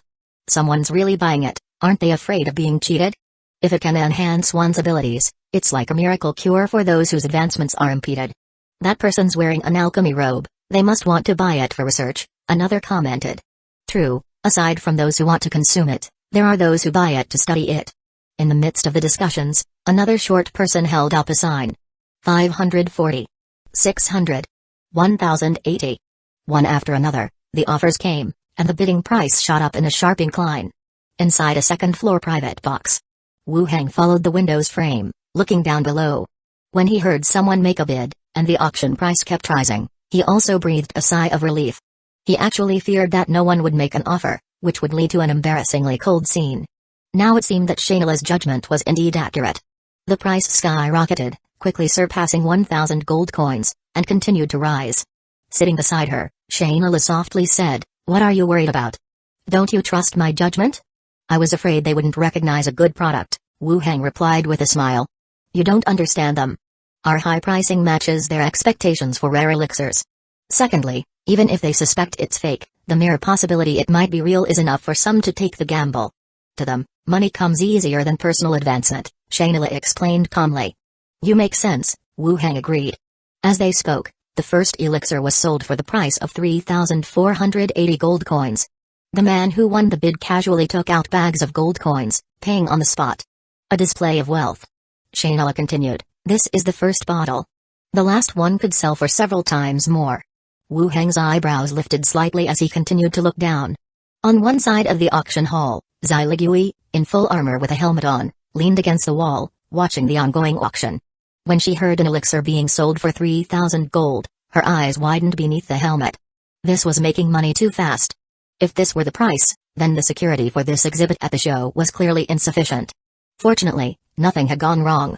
Someone's really buying it, aren't they afraid of being cheated? If it can enhance one's abilities, it's like a miracle cure for those whose advancements are impeded. That person's wearing an alchemy robe, they must want to buy it for research, another commented. True, aside from those who want to consume it, there are those who buy it to study it. In the midst of the discussions, another short person held up a sign. 540. 600. 1080. One after another, the offers came, and the bidding price shot up in a sharp incline. Inside a second-floor private box, Wu Hang followed the window's frame, looking down below. When he heard someone make a bid, and the auction price kept rising, he also breathed a sigh of relief. He actually feared that no one would make an offer, which would lead to an embarrassingly cold scene. Now it seemed that Shayla's judgment was indeed accurate. The price skyrocketed, quickly surpassing 1,000 gold coins, and continued to rise. Sitting beside her, Shayla softly said, "What are you worried about? Don't you trust my judgment?" "I was afraid they wouldn't recognize a good product," Wu Hang replied with a smile. "You don't understand them. Our high pricing matches their expectations for rare elixirs. Secondly, even if they suspect it's fake, the mere possibility it might be real is enough for some to take the gamble. To them, money comes easier than personal advancement," Shayla explained calmly. "You make sense," Wu Hang agreed. As they spoke, the first elixir was sold for the price of 3,480 gold coins. The man who won the bid casually took out bags of gold coins, paying on the spot. A display of wealth. Shayla continued, "This is the first bottle. The last one could sell for several times more." Wu Hang's eyebrows lifted slightly as he continued to look down. On one side of the auction hall, Zai Ligui, in full armor with a helmet on, leaned against the wall, watching the ongoing auction. When she heard an elixir being sold for 3,000 gold, her eyes widened beneath the helmet. This was making money too fast. If this were the price, then the security for this exhibit at the show was clearly insufficient. Fortunately, nothing had gone wrong.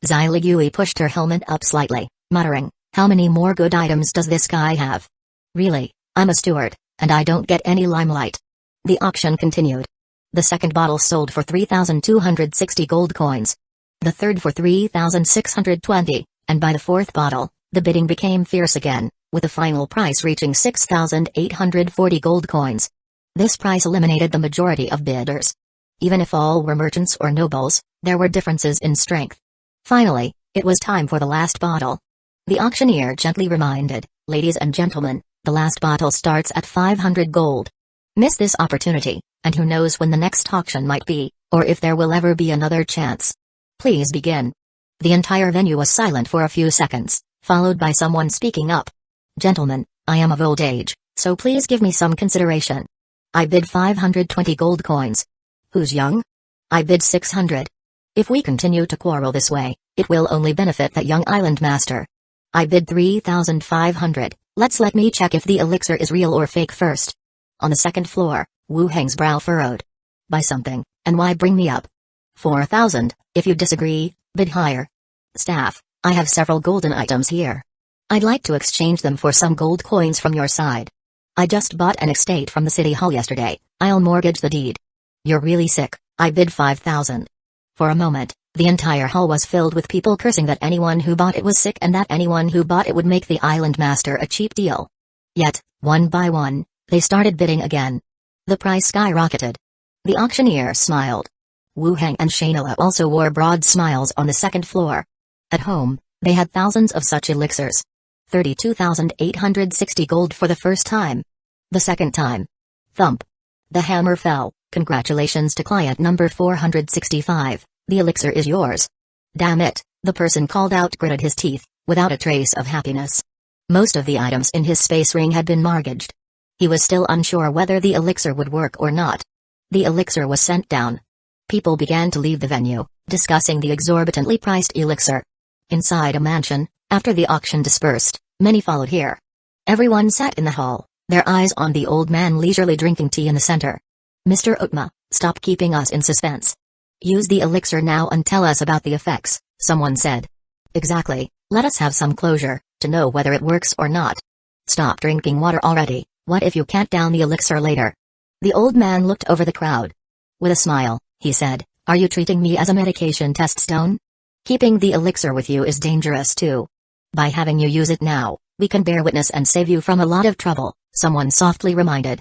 Zai Ligui pushed her helmet up slightly, muttering, "How many more good items does this guy have? Really, I'm a steward, and I don't get any limelight." The auction continued. The second bottle sold for 3,260 gold coins. The third for 3,620, and by the fourth bottle, the bidding became fierce again, with the final price reaching 6,840 gold coins. This price eliminated the majority of bidders. Even if all were merchants or nobles, there were differences in strength. Finally, it was time for the last bottle. The auctioneer gently reminded, "Ladies and gentlemen, the last bottle starts at 500 gold. Miss this opportunity, and who knows when the next auction might be, or if there will ever be another chance. Please begin." The entire venue was silent for a few seconds, followed by someone speaking up. "Gentlemen, I am of old age, so please give me some consideration. I bid 520 gold coins. Who's young? I bid 600. If we continue to quarrel this way, it will only benefit that young island master. I bid 3,500, let me check if the elixir is real or fake first." On the second floor, Wu Hang's brow furrowed. "Buy something, and why bring me up? 4,000, if you disagree, bid higher. Staff, I have several golden items here. I'd like to exchange them for some gold coins from your side. I just bought an estate from the city hall yesterday, I'll mortgage the deed. You're really sick, I bid 5,000. For a moment, the entire hall was filled with people cursing that anyone who bought it was sick and that anyone who bought it would make the island master a cheap deal. Yet, one by one, they started bidding again. The price skyrocketed. The auctioneer smiled. Wu Heng and Shayla also wore broad smiles on the second floor. At home, they had thousands of such elixirs. 32,860 gold for the first time. The second time. Thump. The hammer fell. Congratulations to client number 465, the elixir is yours. Damn it, the person called out gritted his teeth, without a trace of happiness. Most of the items in his space ring had been mortgaged. He was still unsure whether the elixir would work or not. The elixir was sent down. People began to leave the venue, discussing the exorbitantly priced elixir. Inside a mansion, after the auction dispersed, many followed here. Everyone sat in the hall, their eyes on the old man leisurely drinking tea in the center. Mr. Otma, stop keeping us in suspense. Use the elixir now and tell us about the effects, someone said. Exactly, let us have some closure, to know whether it works or not. Stop drinking water already, what if you can't down the elixir later? The old man looked over the crowd. With a smile, he said, are you treating me as a medication test stone? Keeping the elixir with you is dangerous too. By having you use it now, we can bear witness and save you from a lot of trouble, someone softly reminded.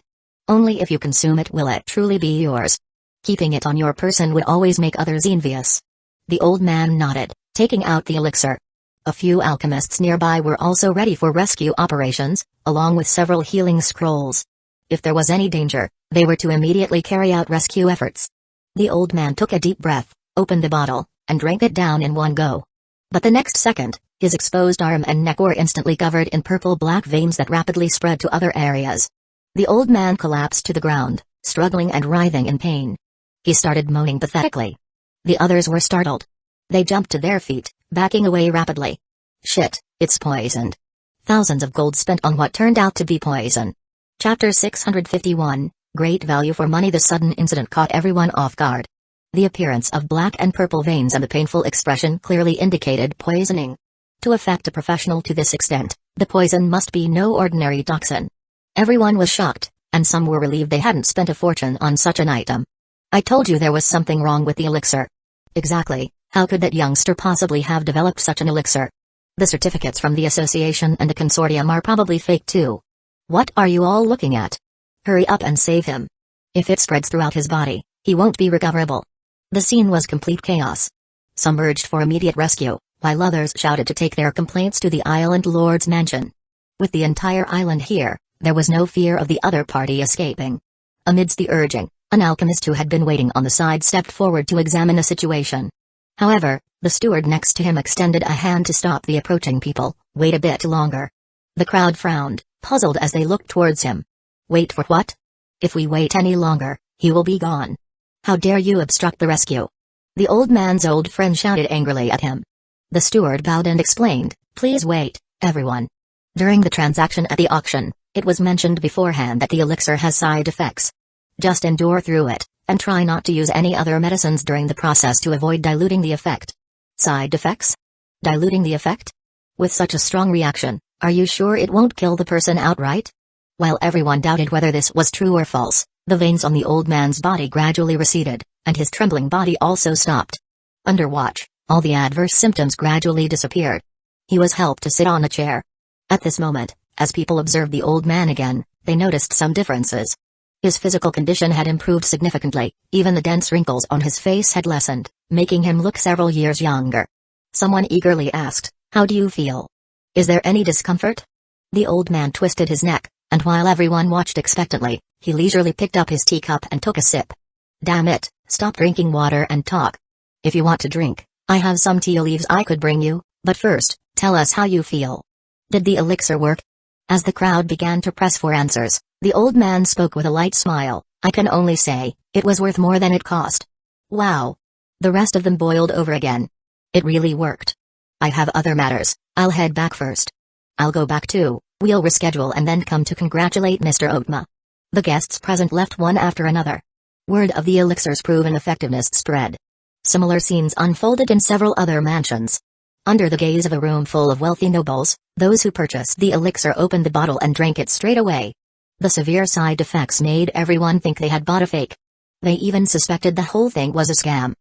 Only if you consume it will it truly be yours. Keeping it on your person would always make others envious. The old man nodded, taking out the elixir. A few alchemists nearby were also ready for rescue operations, along with several healing scrolls. If there was any danger, they were to immediately carry out rescue efforts. The old man took a deep breath, opened the bottle, and drank it down in one go. But the next second, his exposed arm and neck were instantly covered in purple-black veins that rapidly spread to other areas. The old man collapsed to the ground, struggling and writhing in pain. He started moaning pathetically. The others were startled. They jumped to their feet, backing away rapidly. Shit, it's poisoned. Thousands of gold spent on what turned out to be poison. Chapter 651, Great Value for Money. The sudden incident caught everyone off guard. The appearance of black and purple veins and the painful expression clearly indicated poisoning. To affect a professional to this extent, the poison must be no ordinary toxin. Everyone was shocked, and some were relieved they hadn't spent a fortune on such an item. I told you there was something wrong with the elixir. Exactly, how could that youngster possibly have developed such an elixir? The certificates from the association and the consortium are probably fake too. What are you all looking at? Hurry up and save him. If it spreads throughout his body, he won't be recoverable. The scene was complete chaos. Some urged for immediate rescue, while others shouted to take their complaints to the island lord's mansion. With the entire island here, there was no fear of the other party escaping. Amidst the urging, an alchemist who had been waiting on the side stepped forward to examine the situation. However, the steward next to him extended a hand to stop the approaching people. Wait a bit longer. The crowd frowned, puzzled as they looked towards him. Wait for what? If we wait any longer, he will be gone. How dare you obstruct the rescue? The old man's old friend shouted angrily at him. The steward bowed and explained, please wait, everyone. During the transaction at the auction, it was mentioned beforehand that the elixir has side effects. Just endure through it, and try not to use any other medicines during the process to avoid diluting the effect. Side effects? Diluting the effect? With such a strong reaction, are you sure it won't kill the person outright? While everyone doubted whether this was true or false, the veins on the old man's body gradually receded, and his trembling body also stopped. Under watch, all the adverse symptoms gradually disappeared. He was helped to sit on a chair. At this moment, as people observed the old man again, they noticed some differences. His physical condition had improved significantly, even the dense wrinkles on his face had lessened, making him look several years younger. Someone eagerly asked, how do you feel? Is there any discomfort? The old man twisted his neck, and while everyone watched expectantly, he leisurely picked up his teacup and took a sip. Damn it, stop drinking water and talk. If you want to drink, I have some tea leaves I could bring you, but first, tell us how you feel. Did the elixir work? As the crowd began to press for answers, the old man spoke with a light smile. I can only say, it was worth more than it cost. Wow. The rest of them boiled over again. It really worked. I have other matters, I'll head back first. I'll go back too, we'll reschedule and then come to congratulate Mr. Otma. The guests present left one after another. Word of the elixir's proven effectiveness spread. Similar scenes unfolded in several other mansions. Under the gaze of a room full of wealthy nobles, those who purchased the elixir opened the bottle and drank it straight away. The severe side effects made everyone think they had bought a fake. They even suspected the whole thing was a scam.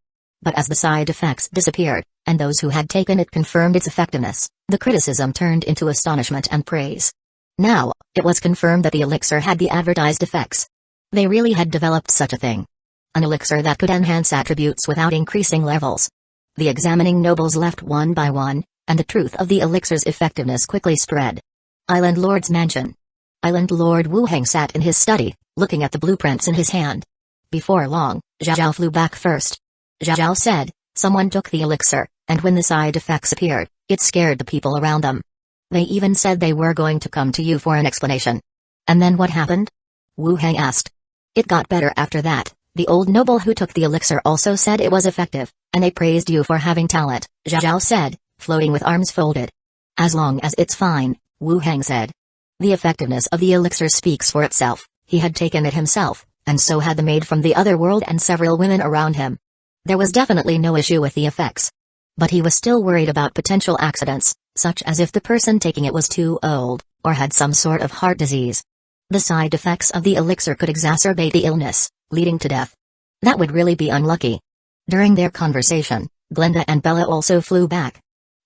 But as the side effects disappeared, and those who had taken it confirmed its effectiveness, the criticism turned into astonishment and praise. Now, it was confirmed that the elixir had the advertised effects. They really had developed such a thing. An elixir that could enhance attributes without increasing levels. The examining nobles left one by one, and the truth of the elixir's effectiveness quickly spread. Island Lord's Mansion. Island Lord Wu Heng sat in his study, looking at the blueprints in his hand. Before long, Zhao flew back first. Zhao said, someone took the elixir, and when the side effects appeared, it scared the people around them. They even said they were going to come to you for an explanation. And then what happened? Wu Heng asked. It got better after that. The old noble who took the elixir also said it was effective, and they praised you for having talent, Zhao said, floating with arms folded. As long as it's fine, Wu Heng said. The effectiveness of the elixir speaks for itself. He had taken it himself, and so had the maid from the other world and several women around him. There was definitely no issue with the effects. But he was still worried about potential accidents, such as if the person taking it was too old, or had some sort of heart disease. The side effects of the elixir could exacerbate the illness, leading to death. That would really be unlucky. During their conversation, Glenda and Bella also flew back.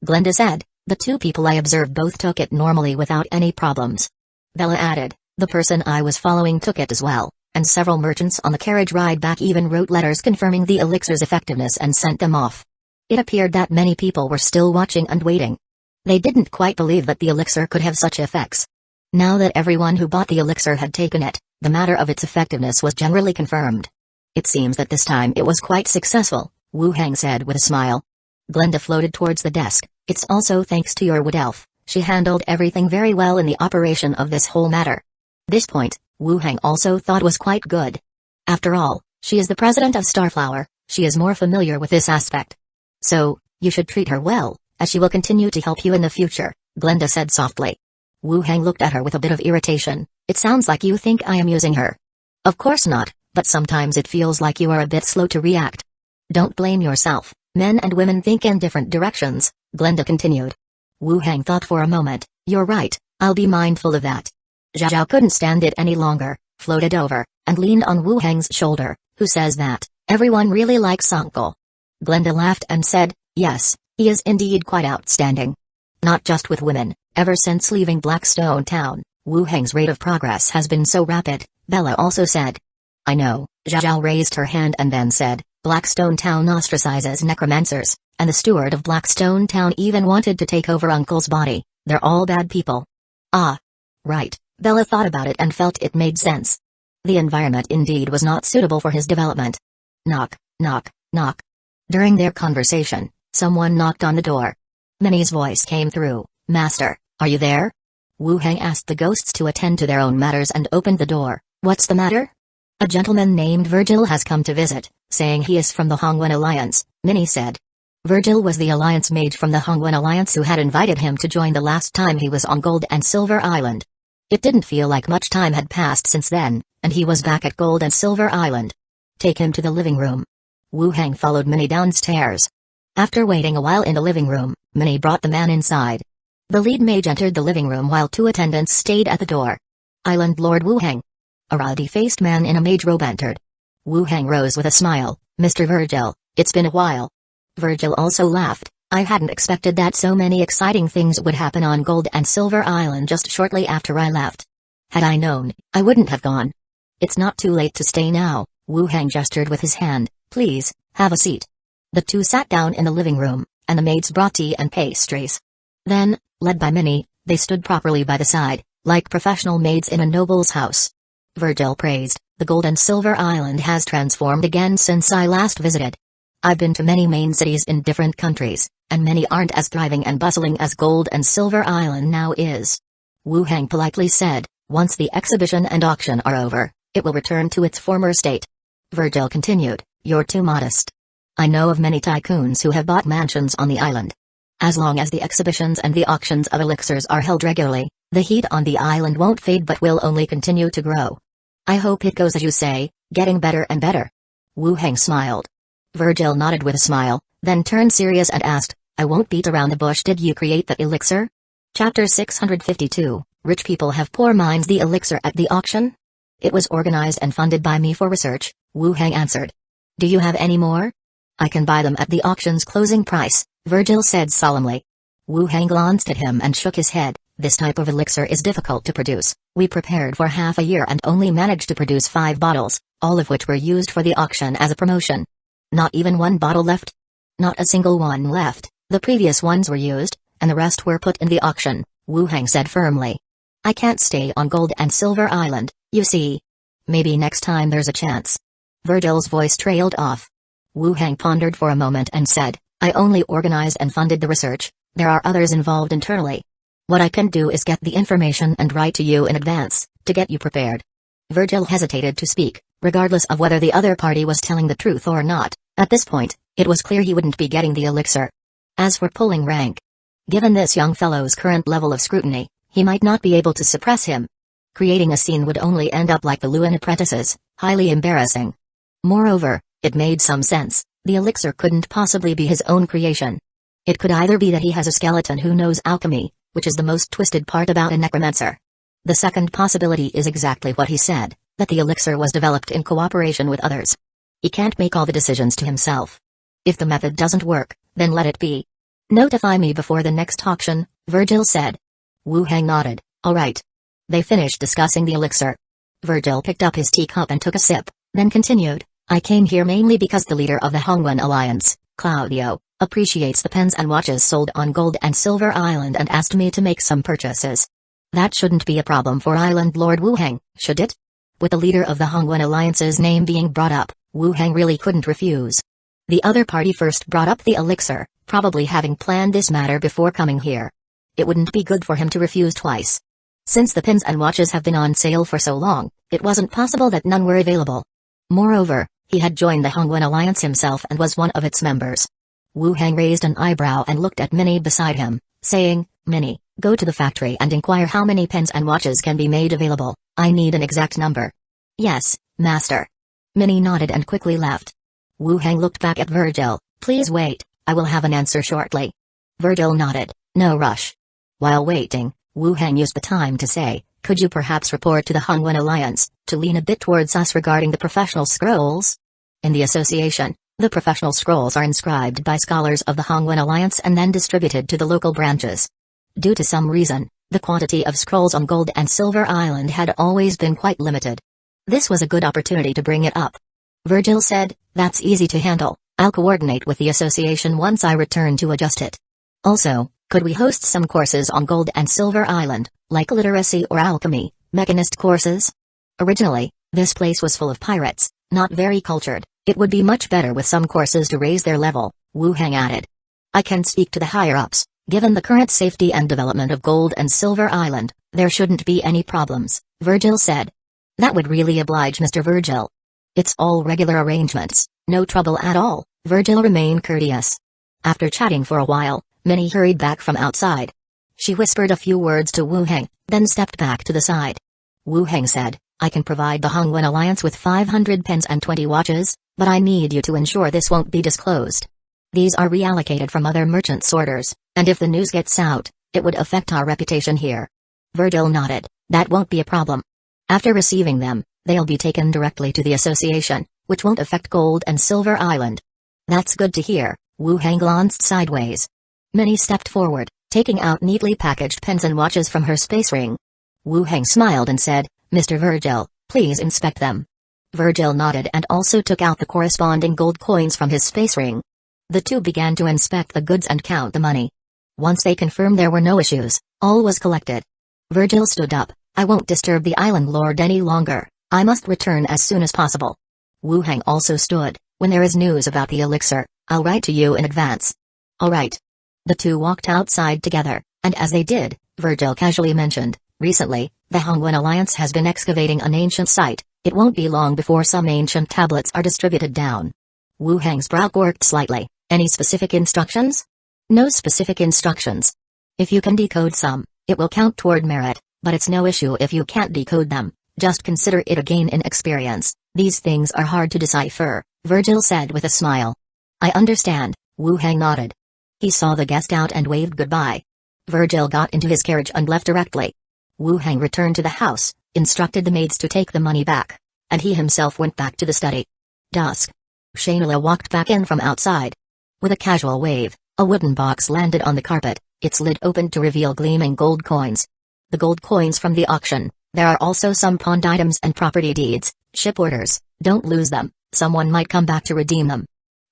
Glenda said, the two people I observed both took it normally without any problems. Bella added, the person I was following took it as well, and several merchants on the carriage ride back even wrote letters confirming the elixir's effectiveness and sent them off. It appeared that many people were still watching and waiting. They didn't quite believe that the elixir could have such effects. Now that everyone who bought the elixir had taken it, the matter of its effectiveness was generally confirmed. It seems that this time it was quite successful, Wu Heng said with a smile. Glenda floated towards the desk. It's also thanks to your wood elf. She handled everything very well in the operation of this whole matter. This point, Wu Heng also thought was quite good. After all, she is the president of Starflower, she is more familiar with this aspect. So, you should treat her well, as she will continue to help you in the future, Glenda said softly. Wu Heng looked at her with a bit of irritation. It sounds like you think I am using her. Of course not, but sometimes it feels like you are a bit slow to react. Don't blame yourself, men and women think in different directions, Glenda continued. Wu Heng thought for a moment. You're right, I'll be mindful of that. Zhao couldn't stand it any longer, floated over, and leaned on Wu Heng's shoulder. Who says that? Everyone really likes Uncle. Glenda laughed and said, yes, he is indeed quite outstanding. Not just with women, ever since leaving Blackstone Town, Wu Heng's rate of progress has been so rapid, Bella also said. I know, Zhao raised her hand and then said, Blackstone Town ostracizes necromancers, and the steward of Blackstone Town even wanted to take over Uncle's body. They're all bad people. Ah. Right, Bella thought about it and felt it made sense. The environment indeed was not suitable for his development. Knock, knock, knock. During their conversation, someone knocked on the door. Minnie's voice came through. Master, are you there? Wu Heng asked the ghosts to attend to their own matters and opened the door. What's the matter? A gentleman named Virgil has come to visit, saying he is from the Hongwen Alliance, Minnie said. Virgil was the Alliance mage from the Hongwen Alliance who had invited him to join the last time he was on Gold and Silver Island. It didn't feel like much time had passed since then, and he was back at Gold and Silver Island. Take him to the living room. Wu Heng followed Minnie downstairs. After waiting a while in the living room, Minnie brought the man inside. The lead mage entered the living room while two attendants stayed at the door. Island Lord Wu Heng. A ruddy-faced man in a mage robe entered. Wu Heng rose with a smile. Mr. Virgil, it's been a while. Virgil also laughed. I hadn't expected that so many exciting things would happen on Gold and Silver Island just shortly after I left. Had I known, I wouldn't have gone. It's not too late to stay now, Wu Heng gestured with his hand. Please, have a seat. The two sat down in the living room, and the maids brought tea and pastries. Then, led by Minnie, they stood properly by the side, like professional maids in a noble's house. Virgil praised, the Gold and Silver Island has transformed again since I last visited. I've been to many main cities in different countries, and many aren't as thriving and bustling as Gold and Silver Island now is. Wu Heng politely said, once the exhibition and auction are over, it will return to its former state. Virgil continued, you're too modest. I know of many tycoons who have bought mansions on the island. As long as the exhibitions and the auctions of elixirs are held regularly, the heat on the island won't fade but will only continue to grow. I hope it goes as you say, getting better and better. Wu Heng smiled. Virgil nodded with a smile, then turned serious and asked, I won't beat around the bush. Did you create that elixir? Chapter 652, Rich People Have Poor Minds. The elixir at the auction? It was organized and funded by me for research, Wu Hang answered. Do you have any more? I can buy them at the auction's closing price, Virgil said solemnly. Wu Hang glanced at him and shook his head. This type of elixir is difficult to produce. We prepared for half a year and only managed to produce 5 bottles, all of which were used for the auction as a promotion. Not even one bottle left? Not a single one left. The previous ones were used, and the rest were put in the auction, Wu Hang said firmly. I can't stay on Gold and Silver Island, you see. Maybe next time there's a chance. Virgil's voice trailed off. Wu Hang pondered for a moment and said, I only organized and funded the research. There are others involved internally. What I can do is get the information and write to you in advance, to get you prepared. Virgil hesitated to speak, regardless of whether the other party was telling the truth or not. At this point, it was clear he wouldn't be getting the elixir. As for pulling rank, given this young fellow's current level of scrutiny, he might not be able to suppress him. Creating a scene would only end up like the Lewin apprentices, highly embarrassing. Moreover, it made some sense. The elixir couldn't possibly be his own creation. It could either be that he has a skeleton who knows alchemy, which is the most twisted part about a necromancer. The second possibility is exactly what he said, that the elixir was developed in cooperation with others. He can't make all the decisions to himself. If the method doesn't work, then let it be. Notify me before the next auction, Virgil said. Wu Hang nodded. All right. They finished discussing the elixir. Virgil picked up his teacup and took a sip, then continued, I came here mainly because the leader of the Hongwen Alliance, Claudio, appreciates the pens and watches sold on Gold and Silver Island and asked me to make some purchases. That shouldn't be a problem for Island Lord Wu Hang, should it? With the leader of the Hongwen Alliance's name being brought up, Wu Hang really couldn't refuse. The other party first brought up the elixir, probably having planned this matter before coming here. It wouldn't be good for him to refuse twice. Since the pins and watches have been on sale for so long, it wasn't possible that none were available. Moreover, he had joined the Hongwen Alliance himself and was one of its members. Wu Hang raised an eyebrow and looked at Minnie beside him, saying, Minnie, go to the factory and inquire how many pens and watches can be made available. I need an exact number. Yes, master. Minnie nodded and quickly left. Wu Hang looked back at Virgil. Please wait, I will have an answer shortly. Virgil nodded. No rush. While waiting, Wu Hang used the time to say, could you perhaps report to the Hongwen Alliance, to lean a bit towards us regarding the professional scrolls? In the association, the professional scrolls are inscribed by scholars of the Hongwen Alliance and then distributed to the local branches. Due to some reason, the quantity of scrolls on Gold and Silver Island had always been quite limited. This was a good opportunity to bring it up. Virgil said, that's easy to handle, I'll coordinate with the association once I return to adjust it. Also, could we host some courses on Gold and Silver Island, like literacy or alchemy, mechanist courses? Originally, this place was full of pirates, not very cultured. It would be much better with some courses to raise their level, Wu Hang added. I can speak to the higher-ups. Given the current safety and development of Gold and Silver Island, there shouldn't be any problems, Virgil said. That would really oblige Mr. Virgil. It's all regular arrangements, no trouble at all, Virgil remained courteous. After chatting for a while, Minnie hurried back from outside. She whispered a few words to Wu Hang, then stepped back to the side. Wu Hang said, I can provide the Hongwen Alliance with 500 pens and 20 watches, but I need you to ensure this won't be disclosed. These are reallocated from other merchants' orders, and if the news gets out, it would affect our reputation here. Virgil nodded. That won't be a problem. After receiving them, they'll be taken directly to the association, which won't affect Gold and Silver Island. That's good to hear, Wu Hang glanced sideways. Minnie stepped forward, taking out neatly packaged pens and watches from her space ring. Wu Hang smiled and said, Mr. Virgil, please inspect them. Virgil nodded and also took out the corresponding gold coins from his space ring. The two began to inspect the goods and count the money. Once they confirmed there were no issues, all was collected. Virgil stood up. I won't disturb the island lord any longer. I must return as soon as possible. Wu Hang also stood. When there is news about the elixir, I'll write to you in advance. All right. The two walked outside together, and as they did, Virgil casually mentioned, recently, the Hongwen Alliance has been excavating an ancient site. It won't be long before some ancient tablets are distributed down. Wu Hang's brow worked slightly. Any specific instructions? No specific instructions. If you can decode some, it will count toward merit, but it's no issue if you can't decode them. Just consider it a gain in experience. These things are hard to decipher, Virgil said with a smile. I understand, Wu Hang nodded. He saw the guest out and waved goodbye. Virgil got into his carriage and left directly. Wu Hang returned to the house, instructed the maids to take the money back, and he himself went back to the study. Dusk. Shayla walked back in from outside. With a casual wave, a wooden box landed on the carpet, its lid opened to reveal gleaming gold coins. The gold coins from the auction. There are also some pawned items and property deeds, ship orders. Don't lose them, someone might come back to redeem them.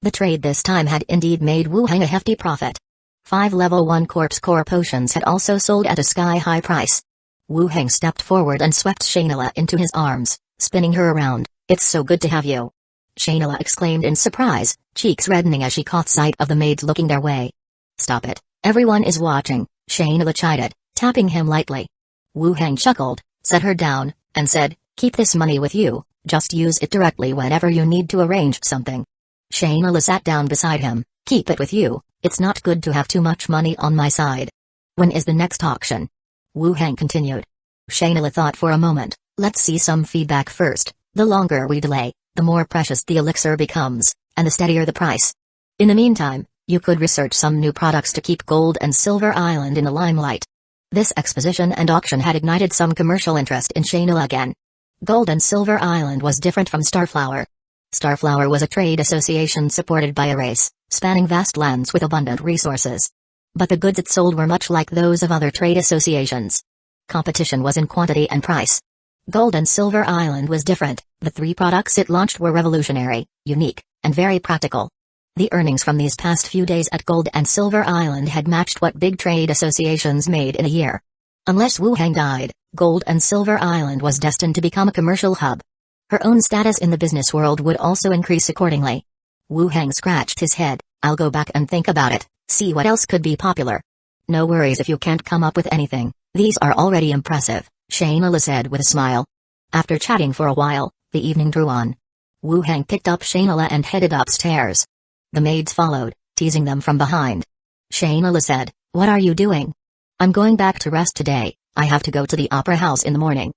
The trade this time had indeed made Wu Heng a hefty profit. 5 level 1 corpse core potions had also sold at a sky-high price. Wu Heng stepped forward and swept Shayla into his arms, spinning her around. It's so good to have you. Shayla exclaimed in surprise, cheeks reddening as she caught sight of the maids looking their way. Stop it, everyone is watching, Shayla chided, tapping him lightly. Wu Heng chuckled, set her down, and said, keep this money with you, just use it directly whenever you need to arrange something. Shayla sat down beside him, keep it with you, it's not good to have too much money on my side. When is the next auction? Wu Heng continued. Shayla thought for a moment, let's see some feedback first, the longer we delay, the more precious the elixir becomes, and the steadier the price. In the meantime, you could research some new products to keep Gold and Silver Island in the limelight. This exposition and auction had ignited some commercial interest in Shayla again. Gold and Silver Island was different from Starflower. Starflower was a trade association supported by a race, spanning vast lands with abundant resources. But the goods it sold were much like those of other trade associations. Competition was in quantity and price. Gold and Silver Island was different. The 3 products it launched were revolutionary, unique, and very practical. The earnings from these past few days at Gold and Silver Island had matched what big trade associations made in a year. Unless Wu Heng died, Gold and Silver Island was destined to become a commercial hub. Her own status in the business world would also increase accordingly. Wu Heng scratched his head. I'll go back and think about it, see what else could be popular. No worries if you can't come up with anything, these are already impressive, Shayla said with a smile. After chatting for a while, the evening drew on. Wu Heng picked up Shayla and headed upstairs. The maids followed, teasing them from behind. Shayla said, what are you doing? I'm going back to rest today, I have to go to the opera house in the morning.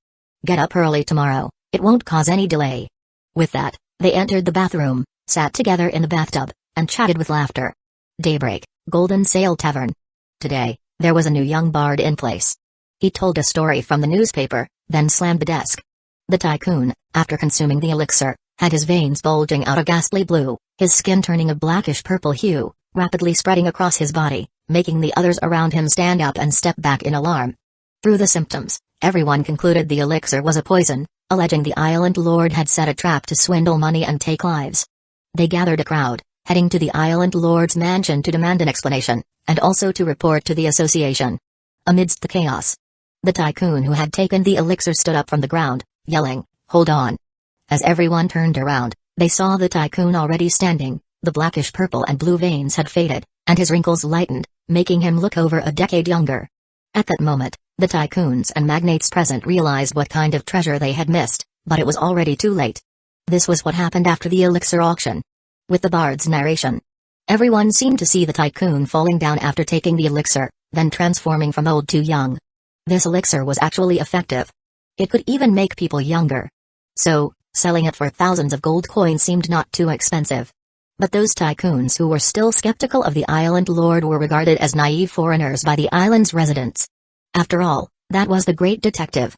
Get up early tomorrow, it won't cause any delay. With that, they entered the bathroom, sat together in the bathtub, and chatted with laughter. Daybreak, Golden Sail Tavern. Today, there was a new young bard in place. He told a story from the newspaper, then slammed the desk. The tycoon, after consuming the elixir, had his veins bulging out a ghastly blue, his skin turning a blackish-purple hue, rapidly spreading across his body, making the others around him stand up and step back in alarm. Through the symptoms, everyone concluded the elixir was a poison, alleging the island lord had set a trap to swindle money and take lives. They gathered a crowd, heading to the island lord's mansion to demand an explanation, and also to report to the association. Amidst the chaos, the tycoon who had taken the elixir stood up from the ground, yelling, hold on. As everyone turned around, they saw the tycoon already standing, the blackish purple and blue veins had faded, and his wrinkles lightened, making him look over a decade younger. At that moment, the tycoons and magnates present realized what kind of treasure they had missed, but it was already too late. This was what happened after the elixir auction. With the bard's narration, everyone seemed to see the tycoon falling down after taking the elixir, then transforming from old to young. This elixir was actually effective. It could even make people younger. So, selling it for thousands of gold coins seemed not too expensive. But those tycoons who were still skeptical of the island lord were regarded as naive foreigners by the island's residents. After all, that was the great detective.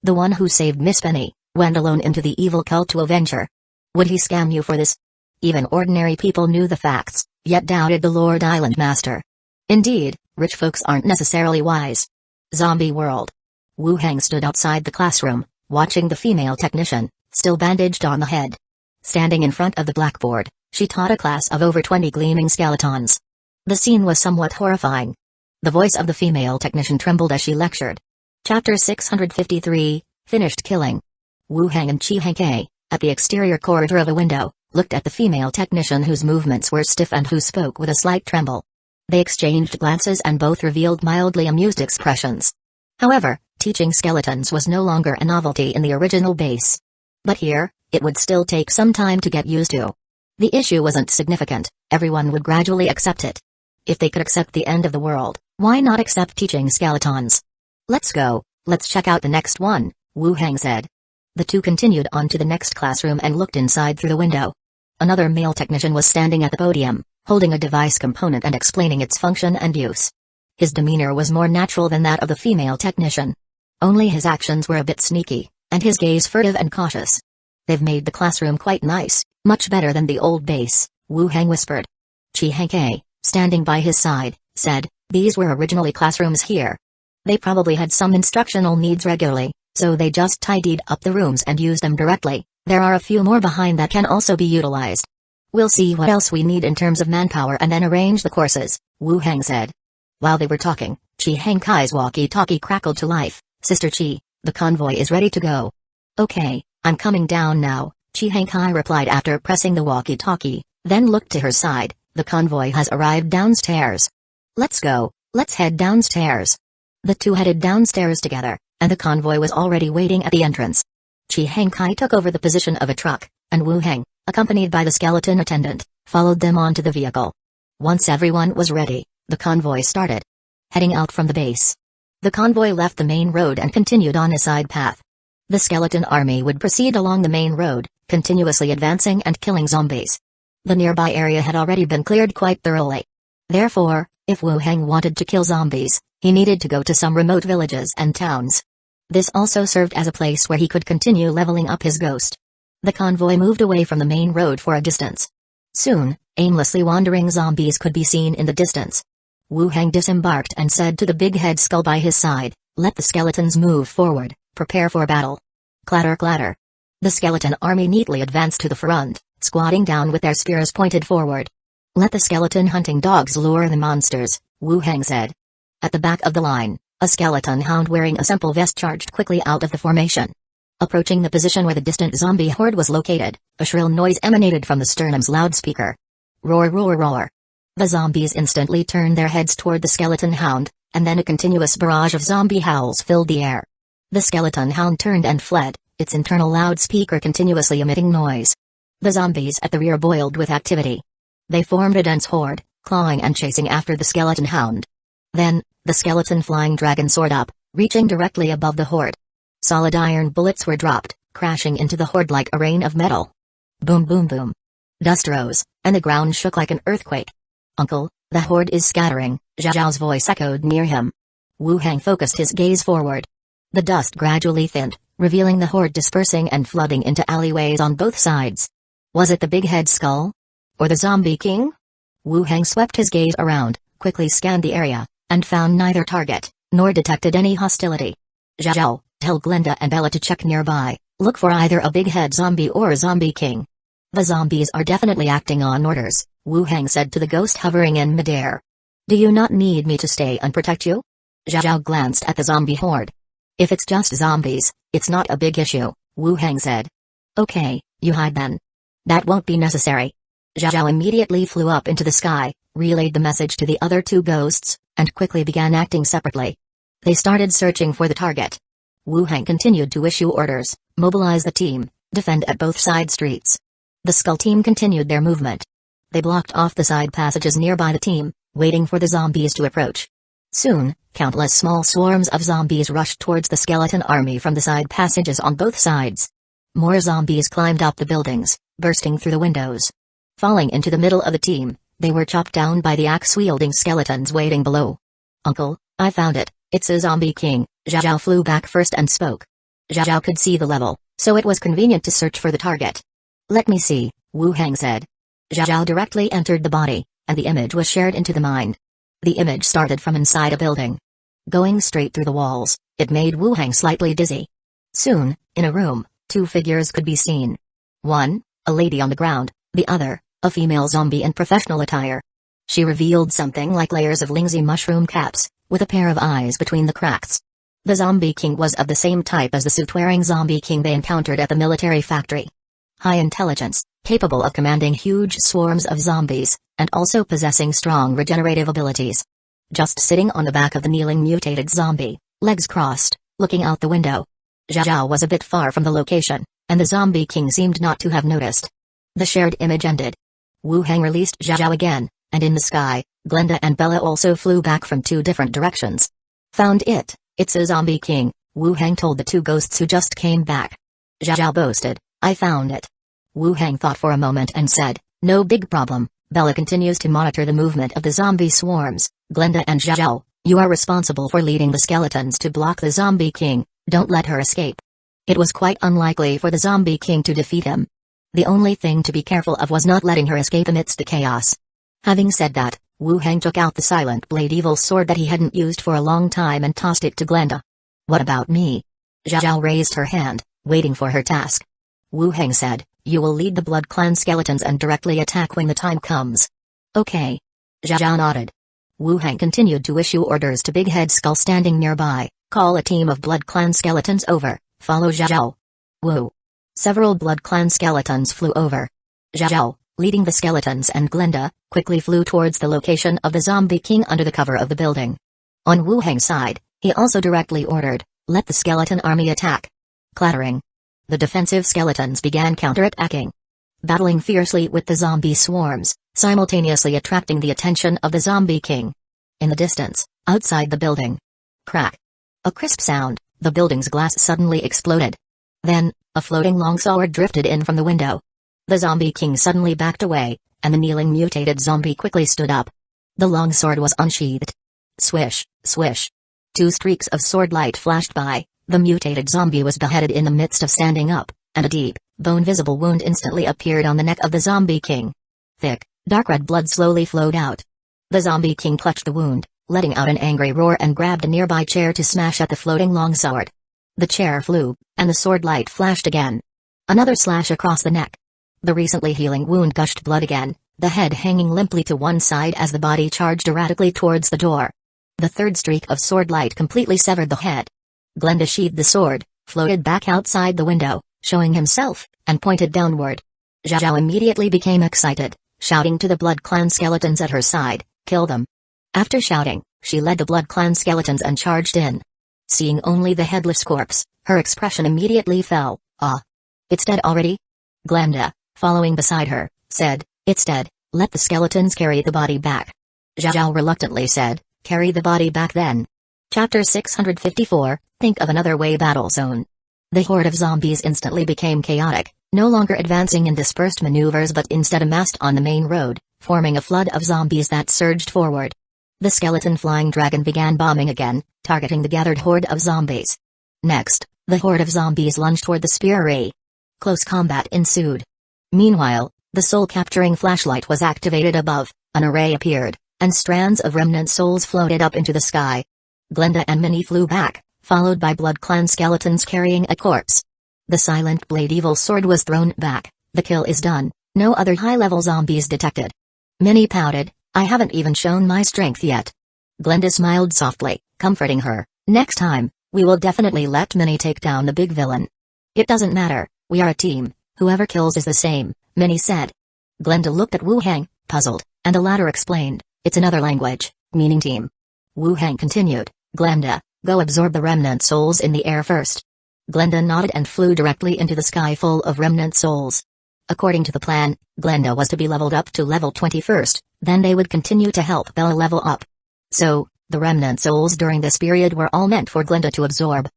The one who saved Miss Penny, went alone into the evil cult to avenge her. Would he scam you for this? Even ordinary people knew the facts, yet doubted the Lord Island Master. Indeed, rich folks aren't necessarily wise. Zombie world. Wu Heng stood outside the classroom, watching the female technician, still bandaged on the head. Standing in front of the blackboard, she taught a class of over 20 gleaming skeletons. The scene was somewhat horrifying. The voice of the female technician trembled as she lectured. Chapter 653, Finished Killing. Wu Heng and Chi Hengke, at the exterior corridor of a window, looked at the female technician whose movements were stiff and who spoke with a slight tremble. They exchanged glances and both revealed mildly amused expressions. However, teaching skeletons was no longer a novelty in the original base. But here, it would still take some time to get used to. The issue wasn't significant, everyone would gradually accept it. If they could accept the end of the world, why not accept teaching skeletons? Let's go, let's check out the next one, Wu Heng said. The two continued on to the next classroom and looked inside through the window. Another male technician was standing at the podium, holding a device component and explaining its function and use. His demeanor was more natural than that of the female technician. Only his actions were a bit sneaky, and his gaze furtive and cautious. They've made the classroom quite nice, much better than the old base, Wu Heng whispered. Chi Hengkai, standing by his side, said, these were originally classrooms here. They probably had some instructional needs regularly, so they just tidied up the rooms and used them directly. There are a few more behind that can also be utilized. We'll see what else we need in terms of manpower and then arrange the courses, Wu Heng said. While they were talking, Chi Hengkai's walkie-talkie crackled to life. Sister Chi, the convoy is ready to go. Okay, I'm coming down now, Chi Hengkai replied after pressing the walkie-talkie, then looked to her side. The convoy has arrived downstairs. Let's go, let's head downstairs. The two headed downstairs together, and the convoy was already waiting at the entrance. Chi Hengkai took over the position of a truck, and Wu Heng, accompanied by the skeleton attendant, followed them onto the vehicle. Once everyone was ready, the convoy started. Heading out from the base. The convoy left the main road and continued on a side path. The skeleton army would proceed along the main road, continuously advancing and killing zombies. The nearby area had already been cleared quite thoroughly. Therefore, if Wu Heng wanted to kill zombies, he needed to go to some remote villages and towns. This also served as a place where he could continue leveling up his ghost. The convoy moved away from the main road for a distance. Soon, aimlessly wandering zombies could be seen in the distance. Wu Heng disembarked and said to the big head skull by his side, let the skeletons move forward, prepare for battle. Clatter clatter. The skeleton army neatly advanced to the front, squatting down with their spears pointed forward. Let the skeleton hunting dogs lure the monsters, Wu Heng said. At the back of the line, a skeleton hound wearing a simple vest charged quickly out of the formation. Approaching the position where the distant zombie horde was located, a shrill noise emanated from the sternum's loudspeaker. Roar roar roar. The zombies instantly turned their heads toward the skeleton hound, and then a continuous barrage of zombie howls filled the air. The skeleton hound turned and fled, its internal loudspeaker continuously emitting noise. The zombies at the rear boiled with activity. They formed a dense horde, clawing and chasing after the skeleton hound. Then, the skeleton flying dragon soared up, reaching directly above the horde. Solid iron bullets were dropped, crashing into the horde like a rain of metal. Boom boom boom. Dust rose, and the ground shook like an earthquake. Uncle, the horde is scattering, Zhao Zhao's voice echoed near him. Wu Heng focused his gaze forward. The dust gradually thinned, revealing the horde dispersing and flooding into alleyways on both sides. Was it the big head skull? Or the zombie king? Wu Heng swept his gaze around, quickly scanned the area, and found neither target, nor detected any hostility. Zhao Zhao, tell Glenda and Bella to check nearby, look for either a big head zombie or a zombie king. The zombies are definitely acting on orders, Wu Heng said to the ghost hovering in midair. Do you not need me to stay and protect you? Zhao Zhao glanced at the zombie horde. If it's just zombies, it's not a big issue, Wu Heng said. Okay, you hide then. That won't be necessary. Zhao Zhao immediately flew up into the sky, relayed the message to the other two ghosts, and quickly began acting separately. They started searching for the target. Wu Heng continued to issue orders, mobilize the team, defend at both side streets. The Skull team continued their movement. They blocked off the side passages nearby the team, waiting for the zombies to approach. Soon, countless small swarms of zombies rushed towards the skeleton army from the side passages on both sides. More zombies climbed up the buildings, bursting through the windows. Falling into the middle of the team, they were chopped down by the axe-wielding skeletons waiting below. Uncle, I found it, it's a zombie king, Zhao Zhao flew back first and spoke. Zhao Zhao could see the level, so it was convenient to search for the target. Let me see, Wu Heng said. Zhao Zhao directly entered the body, and the image was shared into the mind. The image started from inside a building. Going straight through the walls, it made Wu Heng slightly dizzy. Soon, in a room, two figures could be seen. One, a lady on the ground, the other, a female zombie in professional attire. She revealed something like layers of lingsy mushroom caps, with a pair of eyes between the cracks. The zombie king was of the same type as the suit-wearing zombie king they encountered at the military factory. High intelligence, capable of commanding huge swarms of zombies, and also possessing strong regenerative abilities. Just sitting on the back of the kneeling mutated zombie, legs crossed, looking out the window. Zhao Zhao was a bit far from the location, and the zombie king seemed not to have noticed. The shared image ended. Wu Heng released Zhao Zhao again, and in the sky, Glenda and Bella also flew back from two different directions. Found it, it's a zombie king, Wu Heng told the two ghosts who just came back. Zhao Zhao boasted, I found it. Wu Heng thought for a moment and said, no big problem. Bella continues to monitor the movement of the zombie swarms. Glenda and Zhao Zhao, you are responsible for leading the skeletons to block the zombie king, don't let her escape. It was quite unlikely for the Zombie King to defeat him. The only thing to be careful of was not letting her escape amidst the chaos. Having said that, Wu Heng took out the Silent Blade Evil Sword that he hadn't used for a long time and tossed it to Glenda. "What about me?" Zhao raised her hand, waiting for her task. Wu Heng said, "You will lead the Blood Clan skeletons and directly attack when the time comes." "Okay." Zhao nodded. Wu Heng continued to issue orders to Big Head Skull standing nearby, "Call a team of Blood Clan skeletons over, follow Zhao." Wu. Several Blood Clan skeletons flew over. Zhao, leading the skeletons, and Glenda, quickly flew towards the location of the Zombie King under the cover of the building. On Wu Heng's side, he also directly ordered, "Let the skeleton army attack." Clattering. The defensive skeletons began counterattacking, battling fiercely with the zombie swarms, simultaneously attracting the attention of the Zombie King. In the distance, outside the building. Crack. A crisp sound, the building's glass suddenly exploded. Then, a floating longsword drifted in from the window. The Zombie King suddenly backed away, and the kneeling mutated zombie quickly stood up. The longsword was unsheathed. Swish, swish. 2 streaks of sword light flashed by, the mutated zombie was beheaded in the midst of standing up, and a deep, bone-visible wound instantly appeared on the neck of the Zombie King. Thick, dark red blood slowly flowed out. The Zombie King clutched the wound, letting out an angry roar and grabbed a nearby chair to smash at the floating longsword. The chair flew, and the sword light flashed again. Another slash across the neck. The recently healing wound gushed blood again, the head hanging limply to one side as the body charged erratically towards the door. The third streak of sword light completely severed the head. Glenda sheathed the sword, floated back outside the window, showing himself, and pointed downward. Zhao immediately became excited, shouting to the Blood Clan skeletons at her side, "Kill them." After shouting, she led the Blood Clan skeletons and charged in. Seeing only the headless corpse, her expression immediately fell. "Ah. It's dead already?" Glenda, following beside her, said, "It's dead, let the skeletons carry the body back." Zhao reluctantly said, "Carry the body back then." Chapter 654, Think of Another Way Battle Zone. The horde of zombies instantly became chaotic, no longer advancing in dispersed maneuvers but instead amassed on the main road, forming a flood of zombies that surged forward. The skeleton flying dragon began bombing again, targeting the gathered horde of zombies. Next, the horde of zombies lunged toward the spear array. Close combat ensued. Meanwhile, the soul-capturing flashlight was activated above, an array appeared, and strands of remnant souls floated up into the sky. Glenda and Minnie flew back, followed by Blood Clan skeletons carrying a corpse. The Silent Blade Evil Sword was thrown back. The kill is done, no other high-level zombies detected. Minnie pouted, "I haven't even shown my strength yet." Glenda smiled softly, comforting her, "Next time, we will definitely let Minnie take down the big villain." "It doesn't matter, we are a team, whoever kills is the same," Minnie said. Glenda looked at Wu Heng, puzzled, and the latter explained, "It's another language, meaning team." Wu Heng continued, "Glenda, go absorb the remnant souls in the air first." Glenda nodded and flew directly into the sky full of remnant souls. According to the plan, Glenda was to be leveled up to level 20 first, then they would continue to help Bella level up. So, the remnant souls during this period were all meant for Glenda to absorb.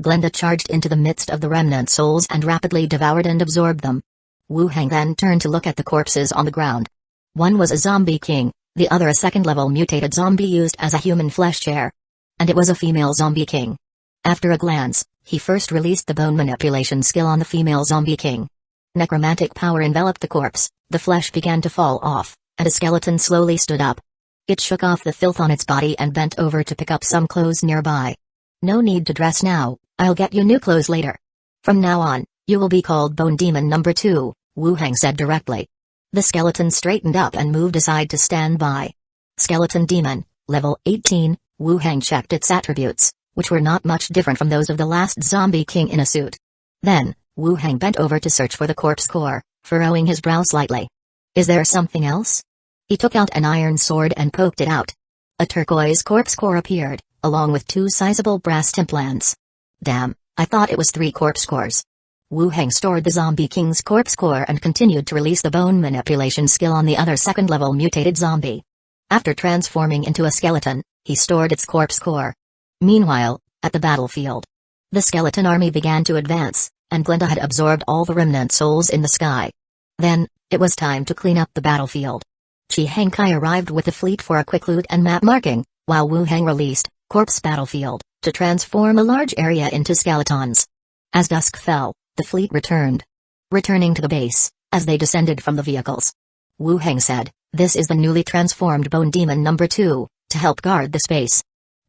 Glenda charged into the midst of the remnant souls and rapidly devoured and absorbed them. Wu Heng then turned to look at the corpses on the ground. One was a zombie king, the other a second-level mutated zombie used as a human flesh chair. And it was a female zombie king. After a glance, he first released the bone manipulation skill on the female zombie king. Necromantic power enveloped the corpse, the flesh began to fall off, and a skeleton slowly stood up. It shook off the filth on its body and bent over to pick up some clothes nearby. "No need to dress now, I'll get you new clothes later. From now on, you will be called Bone Demon number 2, Wu Heng said directly. The skeleton straightened up and moved aside to stand by. Skeleton Demon, level 18, Wu Heng checked its attributes, which were not much different from those of the last zombie king in a suit. Then, Wu Heng bent over to search for the corpse core, furrowing his brow slightly. "Is there something else?" He took out an iron sword and poked it out. A turquoise corpse core appeared, along with 2 sizable brass implants. "Damn, I thought it was 3 corpse cores." Wu Heng stored the zombie king's corpse core and continued to release the bone manipulation skill on the other second-level mutated zombie. After transforming into a skeleton, he stored its corpse core. Meanwhile, at the battlefield, the skeleton army began to advance, and Glenda had absorbed all the remnant souls in the sky. Then, it was time to clean up the battlefield. Chi Hengkai arrived with the fleet for a quick loot and map marking, while Wu Heng released Corpse Battlefield to transform a large area into skeletons. As dusk fell, the fleet returned. Returning to the base, as they descended from the vehicles, Wu Heng said, "This is the newly transformed Bone Demon number 2, to help guard the space."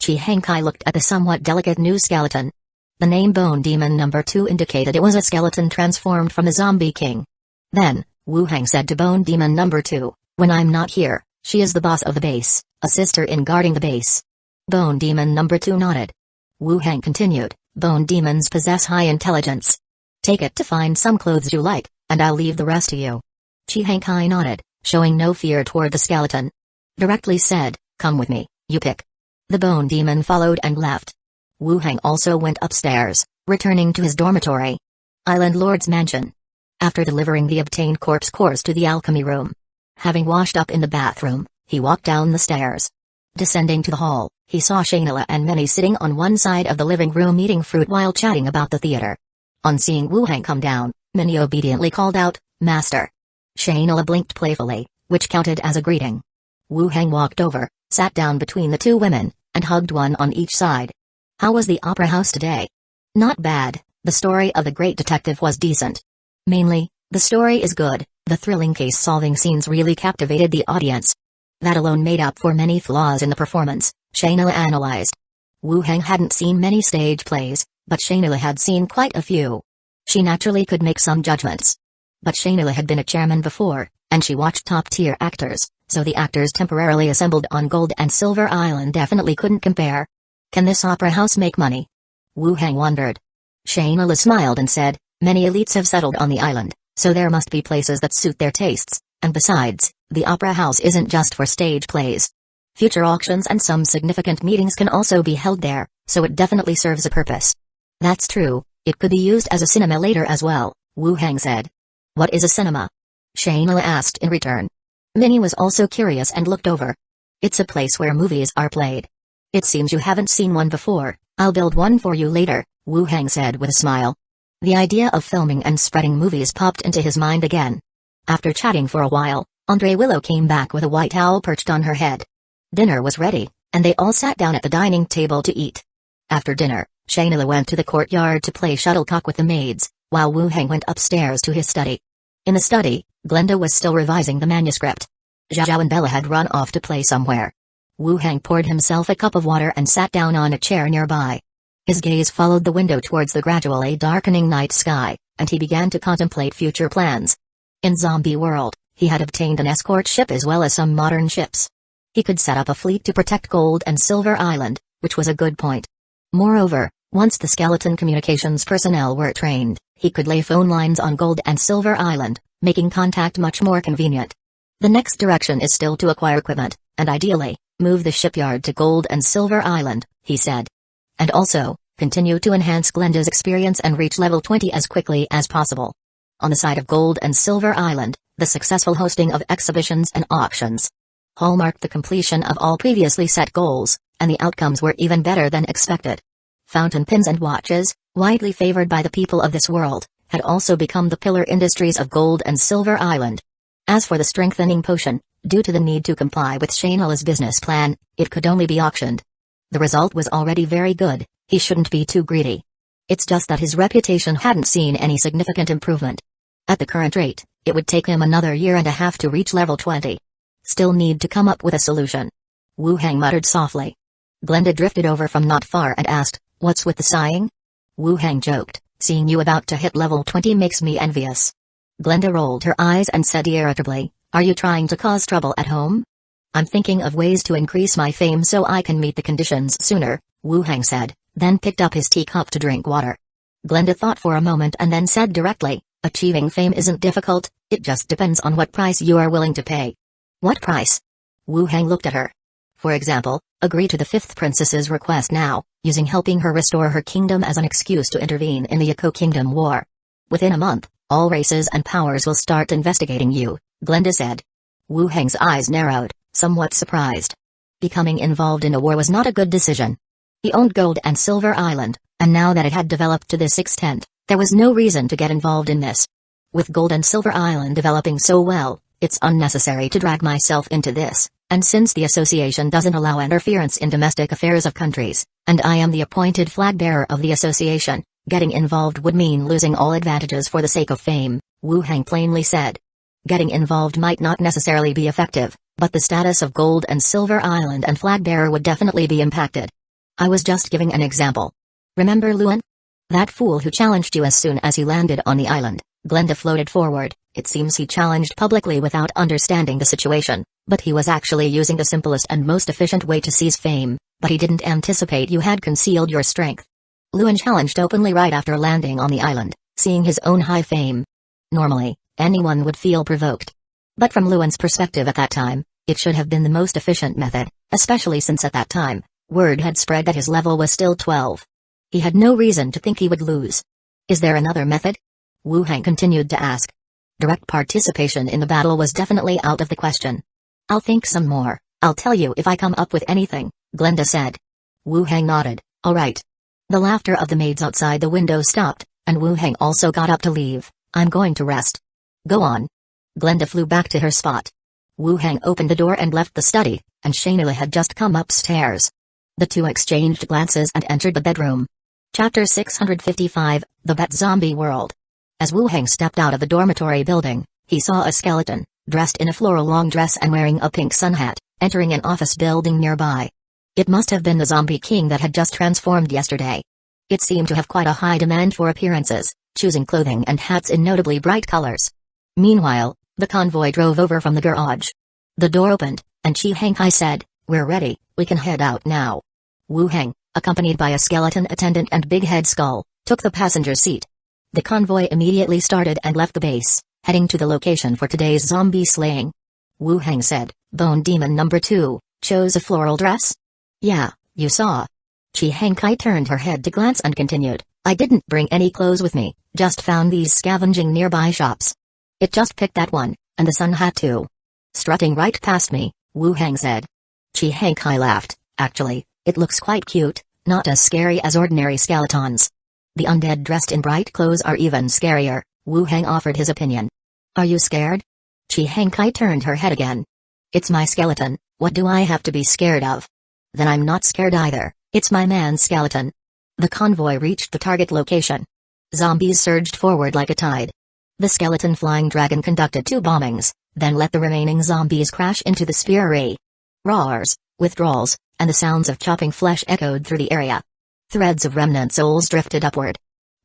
Chi Hengkai looked at the somewhat delicate new skeleton. The name Bone Demon number 2 indicated it was a skeleton transformed from the Zombie King. Then, Wu Heng said to Bone Demon number 2, "When I'm not here, she is the boss of the base, assist her in guarding the base." Bone Demon number 2 nodded. Wu Heng continued, "Bone demons possess high intelligence. Take it to find some clothes you like, and I'll leave the rest to you." Chi Hengkai nodded, showing no fear toward the skeleton. Directly said, "Come with me, you pick." The Bone Demon followed and left. Wu Heng also went upstairs, returning to his dormitory. Island Lord's mansion. After delivering the obtained corpse cores to the alchemy room, having washed up in the bathroom, he walked down the stairs. Descending to the hall, he saw Shainala and Minnie sitting on one side of the living room eating fruit while chatting about the theater. On seeing Wu Heng come down, Minnie obediently called out, "Master." Shainala blinked playfully, which counted as a greeting. Wu Heng walked over, sat down between the two women, and hugged one on each side. "How was the opera house today?" "Not bad, the story of the great detective was decent. Mainly, the story is good, the thrilling case-solving scenes really captivated the audience. That alone made up for many flaws in the performance," Shainala analyzed. Wu Heng hadn't seen many stage plays, but Shainala had seen quite a few. She naturally could make some judgments. But Shainala had been a chairman before, and she watched top-tier actors, so the actors temporarily assembled on Gold and Silver Island definitely couldn't compare. Can this opera house make money? Wu Heng wondered. Shainala smiled and said, "Many elites have settled on the island, so there must be places that suit their tastes, and besides, the opera house isn't just for stage plays. Future auctions and some significant meetings can also be held there, so it definitely serves a purpose." "That's true, it could be used as a cinema later as well," Wu Heng said. "What is a cinema?" Shainala asked in return. Minnie was also curious and looked over. "It's a place where movies are played." "It seems you haven't seen one before, I'll build one for you later," Wu Heng said with a smile. The idea of filming and spreading movies popped into his mind again. After chatting for a while, Andre Willow came back with a white owl perched on her head. Dinner was ready, and they all sat down at the dining table to eat. After dinner, Shainala went to the courtyard to play shuttlecock with the maids, while Wu Heng went upstairs to his study. In the study, Glenda was still revising the manuscript. Zhao and Bella had run off to play somewhere. Wu Heng poured himself a cup of water and sat down on a chair nearby. His gaze followed the window towards the gradually darkening night sky, and he began to contemplate future plans. In Zombie World, he had obtained an escort ship as well as some modern ships. He could set up a fleet to protect Gold and Silver Island, which was a good point. Moreover, once the skeleton communications personnel were trained, he could lay phone lines on Gold and Silver Island, making contact much more convenient. The next direction is still to acquire equipment, and ideally, move the shipyard to Gold and Silver Island, he said. And also, continue to enhance Glenda's experience and reach level 20 as quickly as possible. On the side of Gold and Silver Island, the successful hosting of exhibitions and auctions hallmarked the completion of all previously set goals, and the outcomes were even better than expected. Fountain pens and watches, widely favored by the people of this world, had also become the pillar industries of Gold and Silver Island. As for the strengthening potion, due to the need to comply with Shainala's business plan, it could only be auctioned. The result was already very good, he shouldn't be too greedy. It's just that his reputation hadn't seen any significant improvement. At the current rate, it would take him another year and a half to reach level 20. Still need to come up with a solution. Wu Heng muttered softly. Glenda drifted over from not far and asked, "What's with the sighing?" Wu Heng joked, "Seeing you about to hit level 20 makes me envious." Glenda rolled her eyes and said irritably, "Are you trying to cause trouble at home?" "I'm thinking of ways to increase my fame so I can meet the conditions sooner," Wu Heng said, then picked up his teacup to drink water. Glenda thought for a moment and then said directly, "Achieving fame isn't difficult, it just depends on what price you are willing to pay." "What price?" Wu Heng looked at her. "For example, agree to the 5th princess's request now, using helping her restore her kingdom as an excuse to intervene in the Hueco Kingdom War. Within a month, all races and powers will start investigating you," Glenda said. Wu Heng's eyes narrowed, somewhat surprised. Becoming involved in a war was not a good decision. He owned Gold and Silver Island, and now that it had developed to this extent, there was no reason to get involved in this. With Gold and Silver Island developing so well, it's unnecessary to drag myself into this, and since the association doesn't allow interference in domestic affairs of countries, and I am the appointed flag bearer of the association, Getting involved would mean losing all advantages for the sake of fame, Wu Hang plainly said. Getting involved might not necessarily be effective, but the status of Gold and Silver Island and flag bearer would definitely be impacted. I was just giving an example. Remember Luan? That fool who challenged you as soon as he landed on the island. Glenda floated forward. It seems he challenged publicly without understanding the situation, but he was actually using the simplest and most efficient way to seize fame, but he didn't anticipate you had concealed your strength. Luan challenged openly right after landing on the island, seeing his own high fame. Normally, anyone would feel provoked. But from Luan's perspective at that time, it should have been the most efficient method, especially since at that time, word had spread that his level was still 12. He had no reason to think he would lose. Is there another method? Wu Hang continued to ask. Direct participation in the battle was definitely out of the question. I'll think some more. I'll tell you if I come up with anything, Glenda said. Wu Hang nodded. All right. The laughter of the maids outside the window stopped, and Wu Hang also got up to leave. I'm going to rest. Go on. Glenda flew back to her spot. Wu Hang opened the door and left the study, and Shainula had just come upstairs. The two exchanged glances and entered the bedroom. Chapter 655, The Bat Zombie World. As Wu Hang stepped out of the dormitory building, he saw a skeleton, dressed in a floral long dress and wearing a pink sun hat, entering an office building nearby. It must have been the zombie king that had just transformed yesterday. It seemed to have quite a high demand for appearances, choosing clothing and hats in notably bright colors. Meanwhile, the convoy drove over from the garage. The door opened, and Chi Hankai said, "We're ready, we can head out now." Wu Hang, accompanied by a skeleton attendant and Big Head Skull, took the passenger seat. The convoy immediately started and left the base, heading to the location for today's zombie slaying. Wu Hang said, "Bone Demon number 2, chose a floral dress?" "Yeah, you saw." Chi Hankai turned her head to glance and continued, "I didn't bring any clothes with me, just found these scavenging nearby shops. It just picked that one, and the sun hat too." Strutting right past me, Wu Hang said. Chi Hankai laughed. "Actually, it looks quite cute, not as scary as ordinary skeletons." "The undead dressed in bright clothes are even scarier," Wu Hang offered his opinion. "Are you scared?" Chi Hankai turned her head again. "It's my skeleton, what do I have to be scared of?" "Then I'm not scared either, it's my man skeleton." The convoy reached the target location. Zombies surged forward like a tide. The skeleton flying dragon conducted 2 bombings, then let the remaining zombies crash into the spear array. Roars, withdrawals, and the sounds of chopping flesh echoed through the area. Threads of remnant souls drifted upward.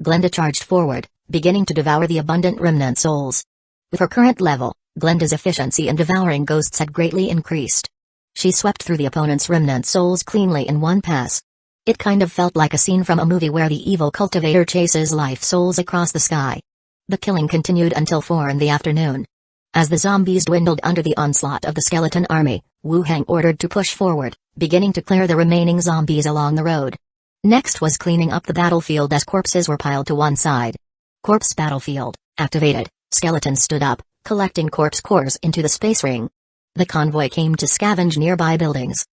Glenda charged forward, beginning to devour the abundant remnant souls. With her current level, Glenda's efficiency in devouring ghosts had greatly increased. She swept through the opponent's remnant souls cleanly in one pass. It kind of felt like a scene from a movie where the evil cultivator chases life souls across the sky. The killing continued until 4 in the afternoon. As the zombies dwindled under the onslaught of the skeleton army, Wu Hang ordered to push forward, beginning to clear the remaining zombies along the road. Next was cleaning up the battlefield as corpses were piled to one side. Corpse battlefield, activated. Skeletons stood up, collecting corpse cores into the space ring. The convoy came to scavenge nearby buildings.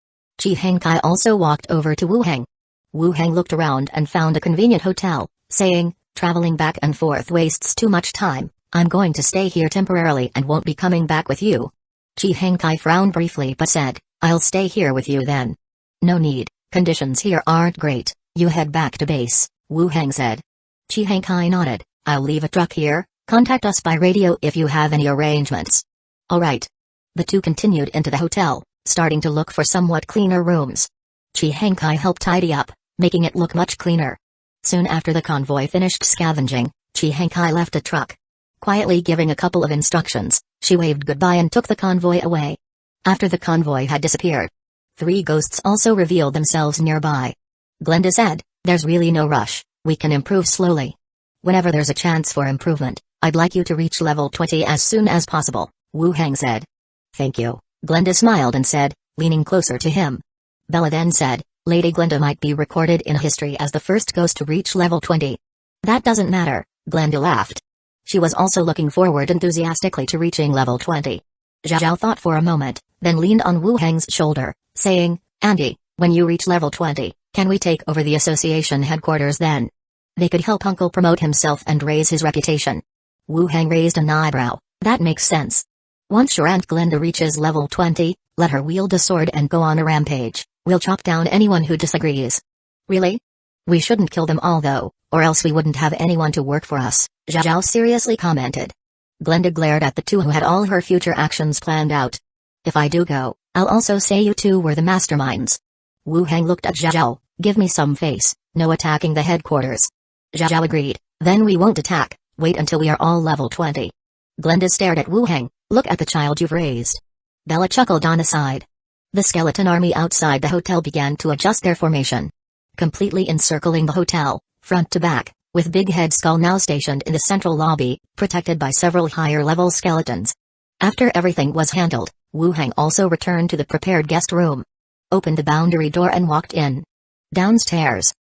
Chi Hankai also walked over to Wu Hang. Wu Hang looked around and found a convenient hotel, saying, "Traveling back and forth wastes too much time. I'm going to stay here temporarily and won't be coming back with you." Chi Hankai frowned briefly but said, "I'll stay here with you then." "No need, conditions here aren't great, you head back to base," Wu Hang said. Chi Hankai nodded. "I'll leave a truck here, contact us by radio if you have any arrangements." "All right." The two continued into the hotel, starting to look for somewhat cleaner rooms. Chi Hankai helped tidy up, making it look much cleaner. Soon after the convoy finished scavenging, Chi Hankai left a truck. Quietly giving a couple of instructions, she waved goodbye and took the convoy away. After the convoy had disappeared, 3 ghosts also revealed themselves nearby. Glenda said, "There's really no rush, we can improve slowly. Whenever there's a chance for improvement, I'd like you to reach level 20 as soon as possible," Wu Hang said. "Thank you," Glenda smiled and said, leaning closer to him. Bella then said, "Lady Glenda might be recorded in history as the first ghost to reach level 20. "That doesn't matter," Glenda laughed. She was also looking forward enthusiastically to reaching level 20. Zhao thought for a moment, then leaned on Wu Hang's shoulder, saying, "Andy, when you reach level 20, can we take over the association headquarters then? They could help Uncle promote himself and raise his reputation." Wu Hang raised an eyebrow. "That makes sense. Once your Aunt Glenda reaches level 20, let her wield a sword and go on a rampage. We'll chop down anyone who disagrees." "Really? We shouldn't kill them all though, or else we wouldn't have anyone to work for us, Zhao seriously commented. Glenda glared at the two who had all her future actions planned out. If I do go, I'll also say you two were the masterminds. Wu Heng looked at Zhao. Give me some face, no attacking the headquarters. Zhao agreed. Then we won't attack, wait until we are all level 20. Glenda stared at Wu Heng. Look at the child you've raised. Bella chuckled on the side. The skeleton army outside the hotel began to adjust their formation. Completely encircling the hotel, front to back, with Big Head Skull now stationed in the central lobby, protected by several higher-level skeletons. After everything was handled, Wu Heng also returned to the prepared guest room. Opened the boundary door and walked in. Downstairs.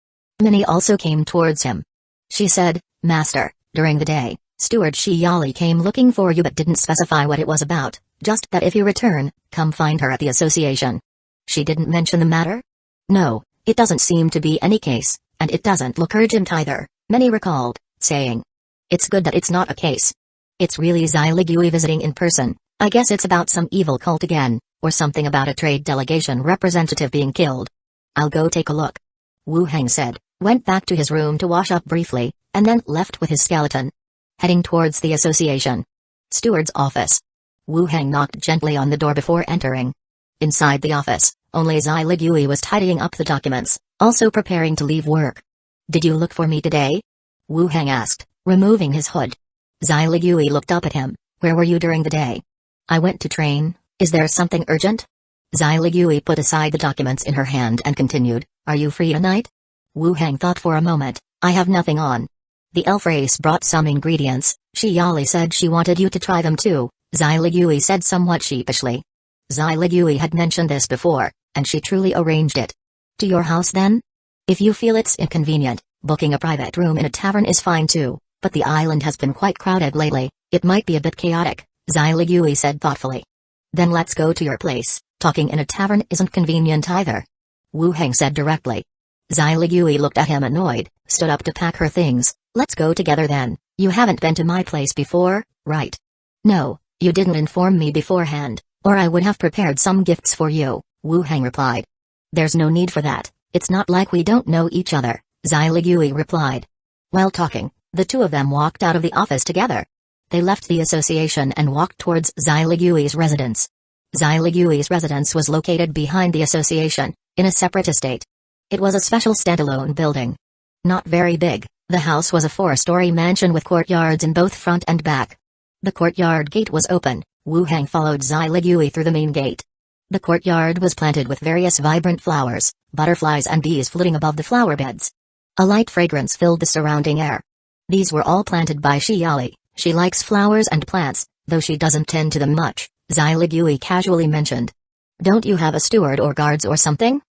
Minnie also came towards him. She said, Master, during the day, Steward Shiyali came looking for you but didn't specify what it was about, just that if you return, come find her at the association. She didn't mention the matter? No, it doesn't seem to be any case, and it doesn't look urgent either, Minnie recalled, saying. It's good that it's not a case. It's really Xiligui visiting in person. I guess it's about some evil cult again, or something about a trade delegation representative being killed. I'll go take a look. Wu Heng said, went back to his room to wash up briefly, and then left with his skeleton. Heading towards the association. Steward's office. Wu Heng knocked gently on the door before entering. Inside the office, only Xiligui was tidying up the documents, also preparing to leave work. Did you look for me today? Wu Heng asked, removing his hood. Xiligui looked up at him. Where were you during the day? I went to train. Is there something urgent? Xiligui put aside the documents in her hand and continued, Are you free tonight? Wu Heng thought for a moment. I have nothing on. The elf race brought some ingredients. Shiyali said she wanted you to try them too, Xiligui said somewhat sheepishly. Xiligui had mentioned this before, and she truly arranged it. To your house then? If you feel it's inconvenient, booking a private room in a tavern is fine too, but the island has been quite crowded lately, it might be a bit chaotic, Xiligui said thoughtfully. Then let's go to your place, talking in a tavern isn't convenient either. Wu Heng said directly. Xiligui looked at him annoyed, stood up to pack her things. Let's go together then. You haven't been to my place before, right? No, you didn't inform me beforehand, or I would have prepared some gifts for you, Wu Heng replied. There's no need for that, it's not like we don't know each other, Xiligui replied. While talking, the two of them walked out of the office together. They left the association and walked towards Xiligui's residence. Xiligui's residence was located behind the association, in a separate estate. It was a special standalone building. Not very big, the house was a 4-story mansion with courtyards in both front and back. The courtyard gate was open. Wu Heng followed Xiligui through the main gate. The courtyard was planted with various vibrant flowers, butterflies and bees flitting above the flower beds. A light fragrance filled the surrounding air. These were all planted by Shiyali. She likes flowers and plants, though she doesn't tend to them much, Xiligui casually mentioned. Don't you have a steward or guards or something?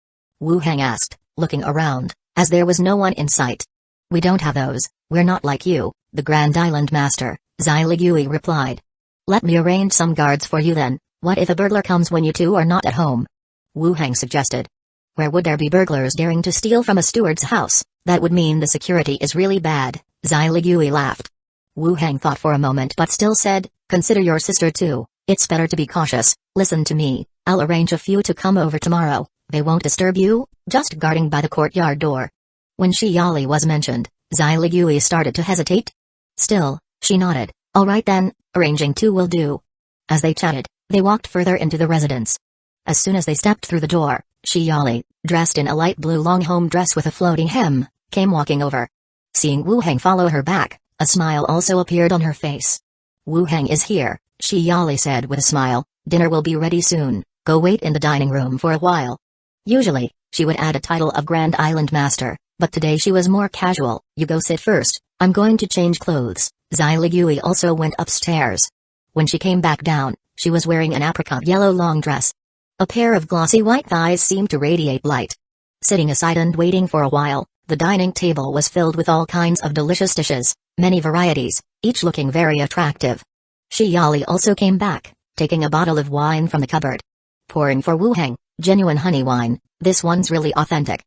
Wu Heng asked, looking around, as there was no one in sight. We don't have those, we're not like you, the Grand Island Master, Xiligui replied. Let me arrange some guards for you then. What if a burglar comes when you two are not at home? Wu Heng suggested. Where would there be burglars daring to steal from a steward's house? That would mean the security is really bad, Xiligui laughed. Wu Heng thought for a moment but still said, consider your sister too, it's better to be cautious. Listen to me, I'll arrange a few to come over tomorrow, they won't disturb you, just guarding by the courtyard door. When Shiyali was mentioned, Xiligui started to hesitate. Still, she nodded, alright then, arranging 2 will do. As they chatted, they walked further into the residence. As soon as they stepped through the door, Shiyali, dressed in a light blue long home dress with a floating hem, came walking over. Seeing Wu Heng follow her back, a smile also appeared on her face. Wu Heng is here, Shiyali said with a smile, dinner will be ready soon, go wait in the dining room for a while. Usually, she would add a title of Grand Island Master, but today she was more casual. You go sit first, I'm going to change clothes. Xiligui also went upstairs. When she came back down, she was wearing an apricot yellow long dress. A pair of glossy white thighs seemed to radiate light. Sitting aside and waiting for a while, the dining table was filled with all kinds of delicious dishes, many varieties, each looking very attractive. Shiyali also came back, taking a bottle of wine from the cupboard. Pouring for Wu Heng, genuine honey wine, this one's really authentic.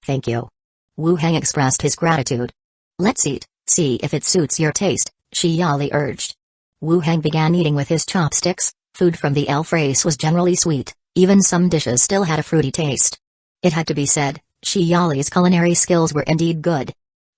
Thank you. Wu Heng expressed his gratitude. Let's eat, see if it suits your taste, Shiyali urged. Wu Heng began eating with his chopsticks. Food from the elf race was generally sweet, even some dishes still had a fruity taste. It had to be said, Shiyali's culinary skills were indeed good.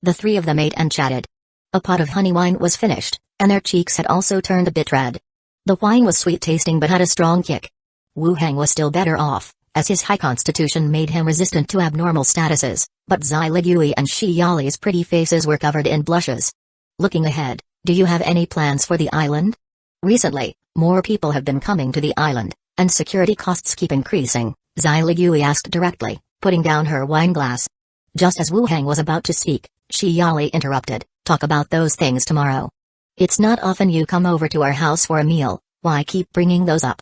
The three of them ate and chatted. A pot of honey wine was finished, and their cheeks had also turned a bit red. The wine was sweet-tasting but had a strong kick. Wu Hang was still better off, as his high constitution made him resistant to abnormal statuses, but Zai Ligui and Shi Yali's pretty faces were covered in blushes. Looking ahead, do you have any plans for the island? Recently, more people have been coming to the island, and security costs keep increasing, Zai Ligui asked directly, putting down her wine glass. Just as Wu Hang was about to speak, Shi Yali interrupted, talk about those things tomorrow. It's not often you come over to our house for a meal, why keep bringing those up?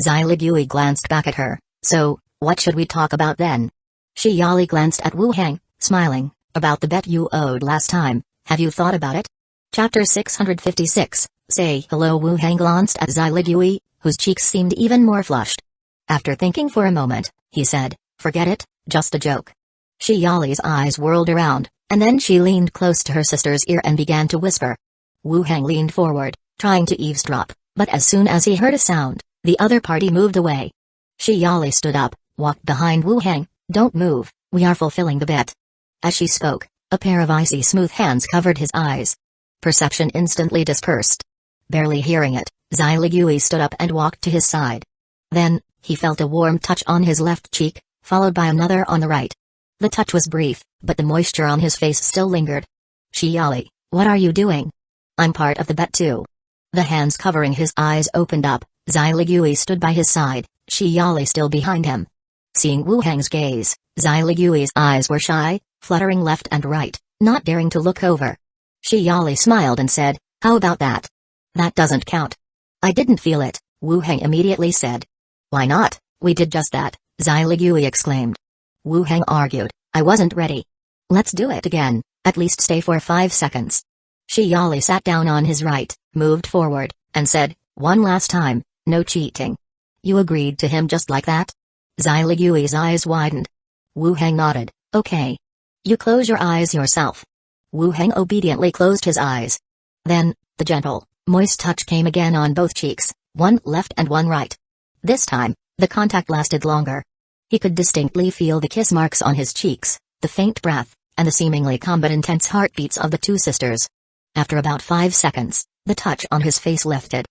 Zai Ligui glanced back at her, so, what should we talk about then? Shi Yali glanced at Wu Hang, smiling, about the bet you owed last time, have you thought about it? Chapter 656, Say Hello. Wu Hang glanced at Zai Ligui, whose cheeks seemed even more flushed. After thinking for a moment, he said, forget it, just a joke. Shi Yali's eyes whirled around, and then she leaned close to her sister's ear and began to whisper. Wu Hang leaned forward, trying to eavesdrop, but as soon as he heard a sound, the other party moved away. Shi Yali stood up, walked behind Wu Hang, don't move, we are fulfilling the bet. As she spoke, a pair of icy smooth hands covered his eyes. Perception instantly dispersed. Barely hearing it, Zai Ligui stood up and walked to his side. Then, he felt a warm touch on his left cheek, followed by another on the right. The touch was brief, but the moisture on his face still lingered. Shi Yali, what are you doing? I'm part of the bet too. The hands covering his eyes opened up, Zai Ligui stood by his side, Shi Yali still behind him. Seeing Wu Hang's gaze, Zai Ligui's eyes were shy, fluttering left and right, not daring to look over. Shi Yali smiled and said, how about that? That doesn't count. I didn't feel it, Wu Hang immediately said. Why not? We did just that, Zai Ligui exclaimed. Wu Hang argued, I wasn't ready. Let's do it again, at least stay for 5 seconds. Shi Yali sat down on his right, moved forward, and said, one last time, no cheating. You agreed to him just like that? Zai Ligui's eyes widened. Wu Hang nodded, okay. You close your eyes yourself. Wu Hang obediently closed his eyes. Then, the gentle, moist touch came again on both cheeks, one left and one right. This time, the contact lasted longer. He could distinctly feel the kiss marks on his cheeks, the faint breath, and the seemingly calm but intense heartbeats of the two sisters. After about 5 seconds, the touch on his face lifted.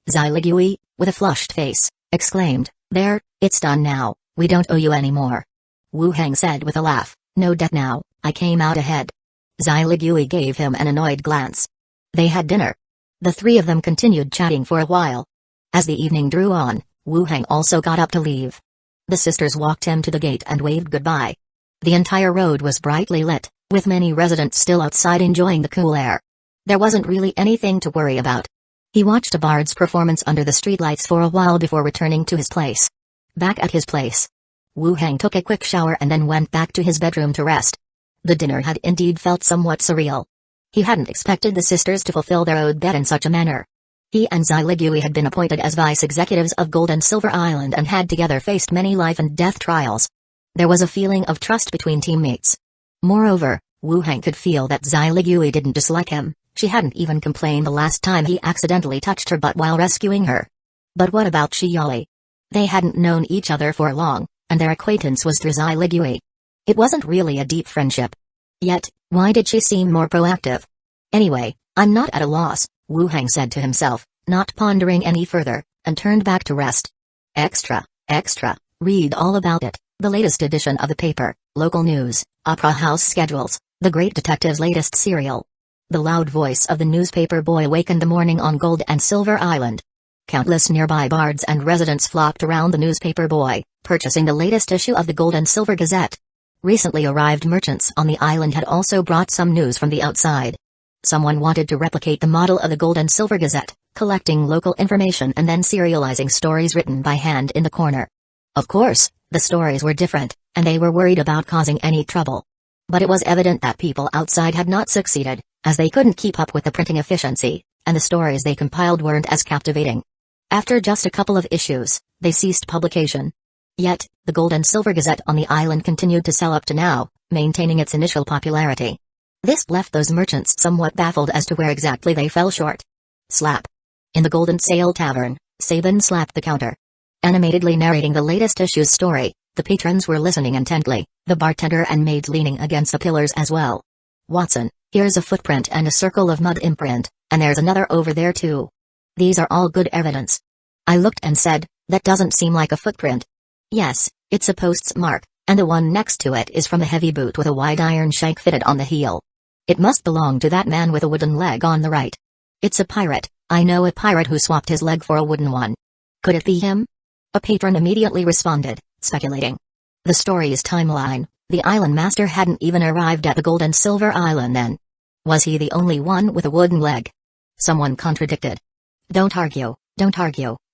Zai Ligui, with a flushed face, exclaimed, there, it's done now, we don't owe you any more. Wu Hang said with a laugh, no debt now, I came out ahead. Zai Ligui gave him an annoyed glance. They had dinner. The three of them continued chatting for a while. As the evening drew on, Wu Hang also got up to leave. The sisters walked him to the gate and waved goodbye. The entire road was brightly lit, with many residents still outside enjoying the cool air. There wasn't really anything to worry about. He watched a bard's performance under the streetlights for a while before returning to his place. Back at his place, Wu Hang took a quick shower and then went back to his bedroom to rest. The dinner had indeed felt somewhat surreal. He hadn't expected the sisters to fulfill their owed debt in such a manner. He and Zai Ligui had been appointed as vice executives of Gold and Silver Island and had together faced many life and death trials. There was a feeling of trust between teammates. Moreover, Wu Hang could feel that Zai Ligui didn't dislike him. She hadn't even complained the last time he accidentally touched her butt while rescuing her. But what about Shi Yali? They hadn't known each other for long, and their acquaintance was through Zai Ligui. It wasn't really a deep friendship. Yet, why did she seem more proactive? Anyway, I'm not at a loss, Wu Hang said to himself, not pondering any further, and turned back to rest. Extra, read all about it, the latest edition of the paper, local news, opera house schedules, the great detective's latest serial. The loud voice of the newspaper boy awakened the morning on Gold and Silver Island. Countless nearby bards and residents flocked around the newspaper boy, purchasing the latest issue of the Gold and Silver Gazette. Recently arrived merchants on the island had also brought some news from the outside. Someone wanted to replicate the model of the Gold and Silver Gazette, collecting local information and then serializing stories written by hand in the corner. Of course, the stories were different, and they were worried about causing any trouble. But it was evident that people outside had not succeeded, as they couldn't keep up with the printing efficiency, and the stories they compiled weren't as captivating. After just a couple of issues, they ceased publication. Yet, the Gold and Silver Gazette on the island continued to sell up to now, maintaining its initial popularity. This left those merchants somewhat baffled as to where exactly they fell short. Slap. In the Golden Sail Tavern, Sabin slapped the counter. Animatedly narrating the latest issue's story, the patrons were listening intently, the bartender and maids leaning against the pillars as well. Watson, Here's a footprint and a circle of mud imprint, and there's another over there too. These are all good evidence. I looked and said, that doesn't seem like a footprint. Yes, it's a post's mark, and the one next to it is from a heavy boot with a wide iron shank fitted on the heel. It must belong to that man with a wooden leg on the right. It's a pirate. I know a pirate who swapped his leg for a wooden one. Could it be him? A patron immediately responded, speculating. The story's timeline, the island master hadn't even arrived at the gold and silver island then. Was he the only one with a wooden leg? Someone contradicted. Don't argue,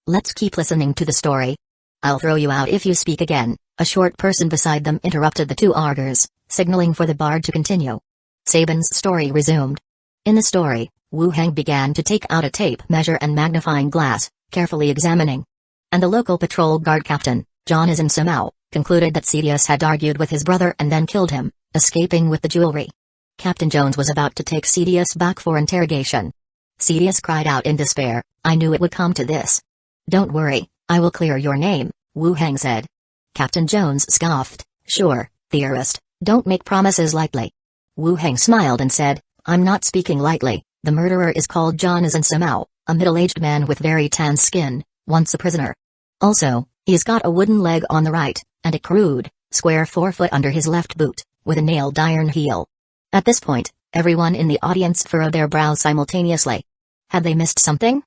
let's keep listening to the story. I'll throw you out if you speak again, a short person beside them interrupted the two arguers, signaling for the bard to continue. Sabin's story resumed. In the story, Wu Heng began to take out a tape measure and magnifying glass, carefully examining. And the local patrol guard captain, John Aizen somehow, concluded that Sidious had argued with his brother and then killed him, escaping with the jewelry. Captain Jones was about to take Sidious back for interrogation. Sidious cried out in despair, I knew it would come to this. Don't worry, I will clear your name, Wu Heng said. Captain Jones scoffed, sure, theorist, don't make promises lightly. Wu Heng smiled and said, I'm not speaking lightly, the murderer is called John Aizen somehow, a middle-aged man with very tan skin, once a prisoner. Also, he's got a wooden leg on the right, and a crude, square forefoot under his left boot, with a nailed iron heel. At this point, everyone in the audience furrowed their brows simultaneously. Had they missed something?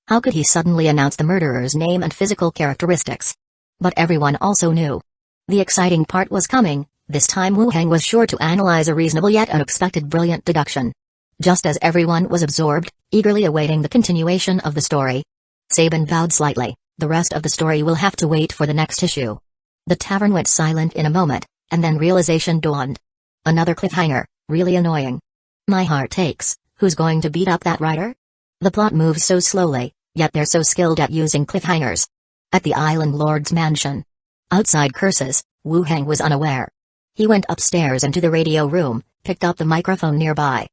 How could he suddenly announce the murderer's name and physical characteristics? But everyone also knew. The exciting part was coming. This time Wu Heng was sure to analyze a reasonable yet unexpected brilliant deduction. Just as everyone was absorbed, eagerly awaiting the continuation of the story. Sabin bowed slightly, the rest of the story will have to wait for the next issue. The tavern went silent in a moment, and then realization dawned. Another cliffhanger, really annoying. My heart aches, who's going to beat up that writer? The plot moves so slowly, yet they're so skilled at using cliffhangers. At the island lord's mansion. Outside curses, Wu Heng was unaware. He went upstairs into the radio room, picked up the microphone nearby.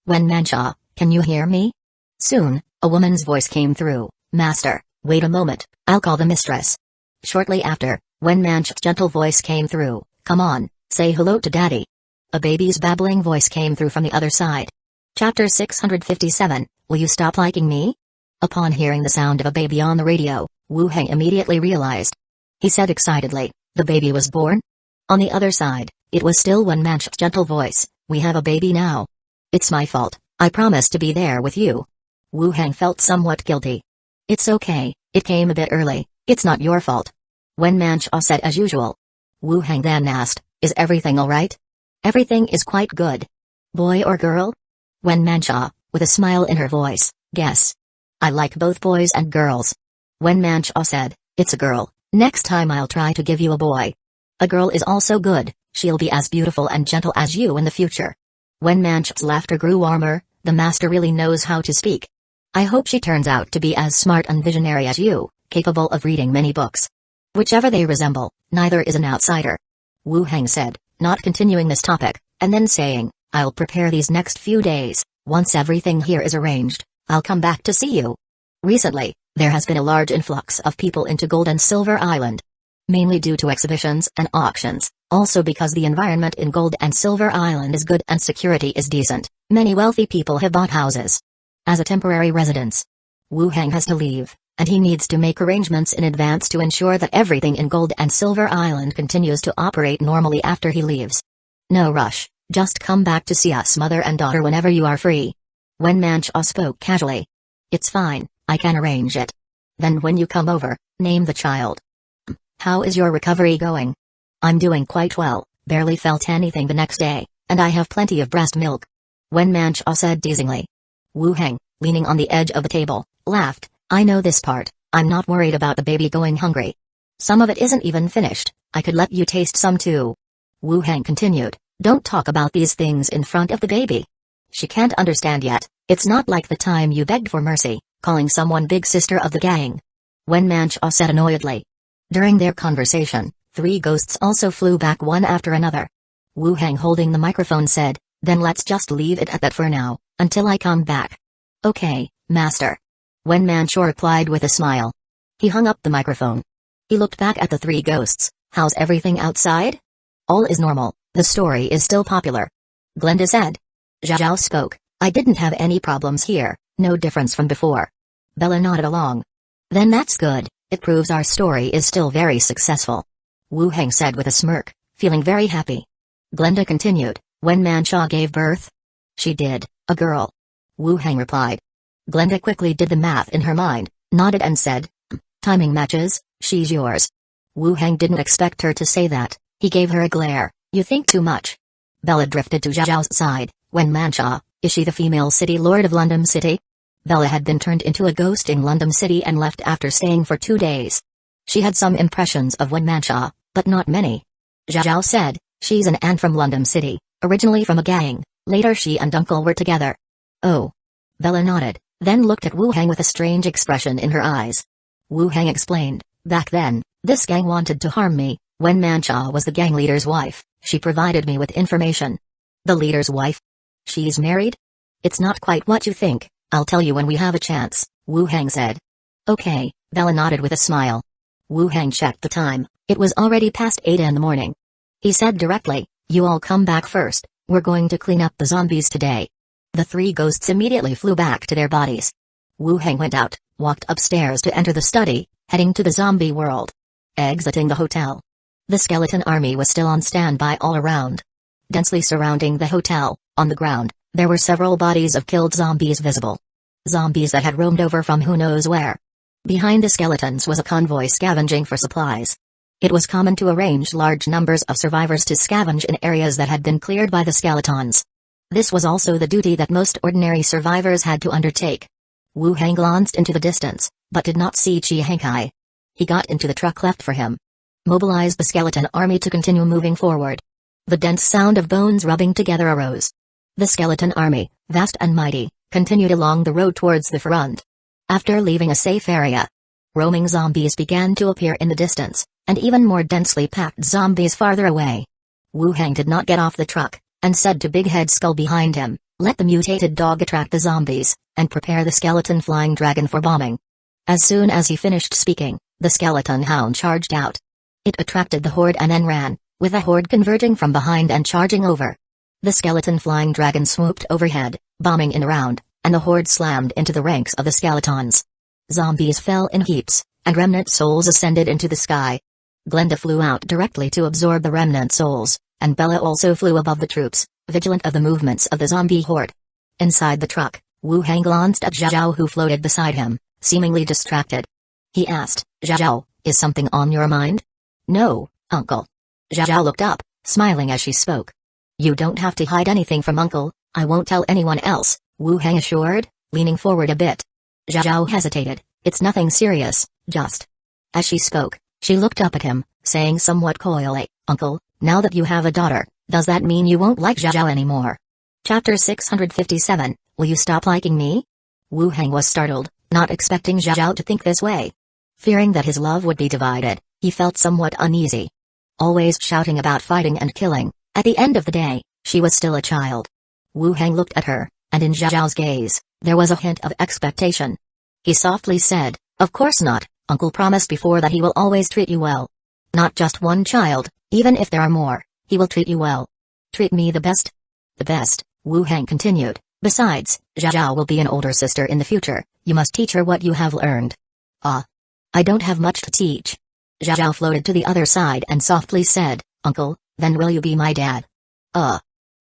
Wen Mancha, can you hear me? Soon, a woman's voice came through. Master, wait a moment, I'll call the mistress. Shortly after, Wen Mancha's gentle voice came through. Come on, say hello to Daddy. A baby's babbling voice came through from the other side. Chapter 657, Will you stop liking me? Upon hearing the sound of a baby on the radio, Wu Heng immediately realized. He said excitedly, the baby was born? On the other side, it was still Wen Mancha's gentle voice. We have a baby now. It's my fault, I promised to be there with you. Wu Heng felt somewhat guilty. It's okay, it came a bit early, it's not your fault. Wen Mancha said as usual. Wu Heng then asked, is everything alright? Everything is quite good. Boy or girl? Wen Mancha, with a smile in her voice, guess. I like both boys and girls. Wen Mancha said, it's a girl, next time I'll try to give you a boy. A girl is also good, she'll be as beautiful and gentle as you in the future. Wen Mancha's laughter grew warmer, the master really knows how to speak. I hope she turns out to be as smart and visionary as you, capable of reading many books. Whichever they resemble, neither is an outsider. Wu Heng said, not continuing this topic, and then saying, I'll prepare these next few days, once everything here is arranged, I'll come back to see you. Recently, there has been a large influx of people into Gold and Silver Island. Mainly due to exhibitions and auctions, also because the environment in Gold and Silver Island is good and security is decent, many wealthy people have bought houses. As a temporary residence, Wu Heng has to leave, and he needs to make arrangements in advance to ensure that everything in Gold and Silver Island continues to operate normally after he leaves. No rush, just come back to see us mother and daughter whenever you are free. Wen Mancha spoke casually. It's fine, I can arrange it. Then when you come over, name the child. How is your recovery going? I'm doing quite well, barely felt anything the next day, and I have plenty of breast milk. Wen Mancha said teasingly. Wu Heng, leaning on the edge of the table, laughed. I know this part, I'm not worried about the baby going hungry. Some of it isn't even finished, I could let you taste some too. Wu Heng continued, don't talk about these things in front of the baby. She can't understand yet, it's not like the time you begged for mercy, calling someone big sister of the gang. Wen Mancha said annoyedly. During their conversation, 3 ghosts also flew back one after another. Wu Heng holding the microphone said, then let's just leave it at that for now, until I come back. Okay, master. Wen Mancha replied with a smile. He hung up the microphone. He looked back at the 3 ghosts. How's everything outside? All is normal, the story is still popular. Glenda said. Zhao spoke. I didn't have any problems here, no difference from before. Bella nodded along. Then that's good, it proves our story is still very successful. Wu Heng said with a smirk, feeling very happy. Glenda continued, when Mancha gave birth? She did, a girl. Wu Heng replied. Glenda quickly did the math in her mind, nodded and said, timing matches, she's yours. Wu Heng didn't expect her to say that, he gave her a glare, you think too much. Bella drifted to Zhao's side, when Mancha, is she the female city lord of London City? Bella had been turned into a ghost in London City and left after staying for 2 days. She had some impressions of Wen Mancha, but not many. Zhao said, she's an aunt from London City, originally from a gang, later she and uncle were together. Oh. Bella nodded, then looked at Wu Heng with a strange expression in her eyes. Wu Heng explained, back then, this gang wanted to harm me. When Mancha was the gang leader's wife, she provided me with information. The leader's wife? She's married? It's not quite what you think, I'll tell you when we have a chance, Wu Heng said. Okay, Bella nodded with a smile. Wu Heng checked the time, it was already past 8 in the morning. He said directly, you all come back first, we're going to clean up the zombies today. The 3 ghosts immediately flew back to their bodies. Wu Heng went out, walked upstairs to enter the study, heading to the zombie world. Exiting the hotel. The skeleton army was still on standby all around. Densely surrounding the hotel, on the ground, there were several bodies of killed zombies visible. Zombies that had roamed over from who knows where. Behind the skeletons was a convoy scavenging for supplies. It was common to arrange large numbers of survivors to scavenge in areas that had been cleared by the skeletons. This was also the duty that most ordinary survivors had to undertake. Wu Heng glanced into the distance, but did not see Chi Hengkai. He got into the truck left for him. Mobilized the skeleton army to continue moving forward. The dense sound of bones rubbing together arose. The skeleton army, vast and mighty, continued along the road towards the front. After leaving a safe area, roaming zombies began to appear in the distance, and even more densely packed zombies farther away. Wu Heng did not get off the truck, and said to Big Head Skull behind him, let the mutated dog attract the zombies, and prepare the skeleton flying dragon for bombing. As soon as he finished speaking, the skeleton hound charged out. It attracted the horde and then ran, with the horde converging from behind and charging over. The skeleton flying dragon swooped overhead, bombing in around, and the horde slammed into the ranks of the skeletons. Zombies fell in heaps, and remnant souls ascended into the sky. Glenda flew out directly to absorb the remnant souls, and Bella also flew above the troops, vigilant of the movements of the zombie horde. Inside the truck, Wu Heng glanced at Zhao who floated beside him, seemingly distracted. He asked, Zhao, is something on your mind? No, uncle. Zhao looked up, smiling as she spoke. You don't have to hide anything from uncle, I won't tell anyone else, Wu Heng assured, leaning forward a bit. Zhao hesitated, it's nothing serious, just. As she spoke, she looked up at him, saying somewhat coyly, Uncle, now that you have a daughter, does that mean you won't like Zhao anymore? Chapter 657, Will you stop liking me? Wu Heng was startled, not expecting Zhao to think this way. Fearing that his love would be divided, he felt somewhat uneasy. Always shouting about fighting and killing, at the end of the day, she was still a child. Wu Heng looked at her, and in Zhao's gaze, there was a hint of expectation. He softly said, Of course not, Uncle promised before that he will always treat you well. Not just one child, even if there are more, he will treat you well. Treat me the best? The best, Wu Heng continued. Besides, Zhao will be an older sister in the future, you must teach her what you have learned. Ah. I don't have much to teach. Zhao floated to the other side and softly said, Uncle, then will you be my dad?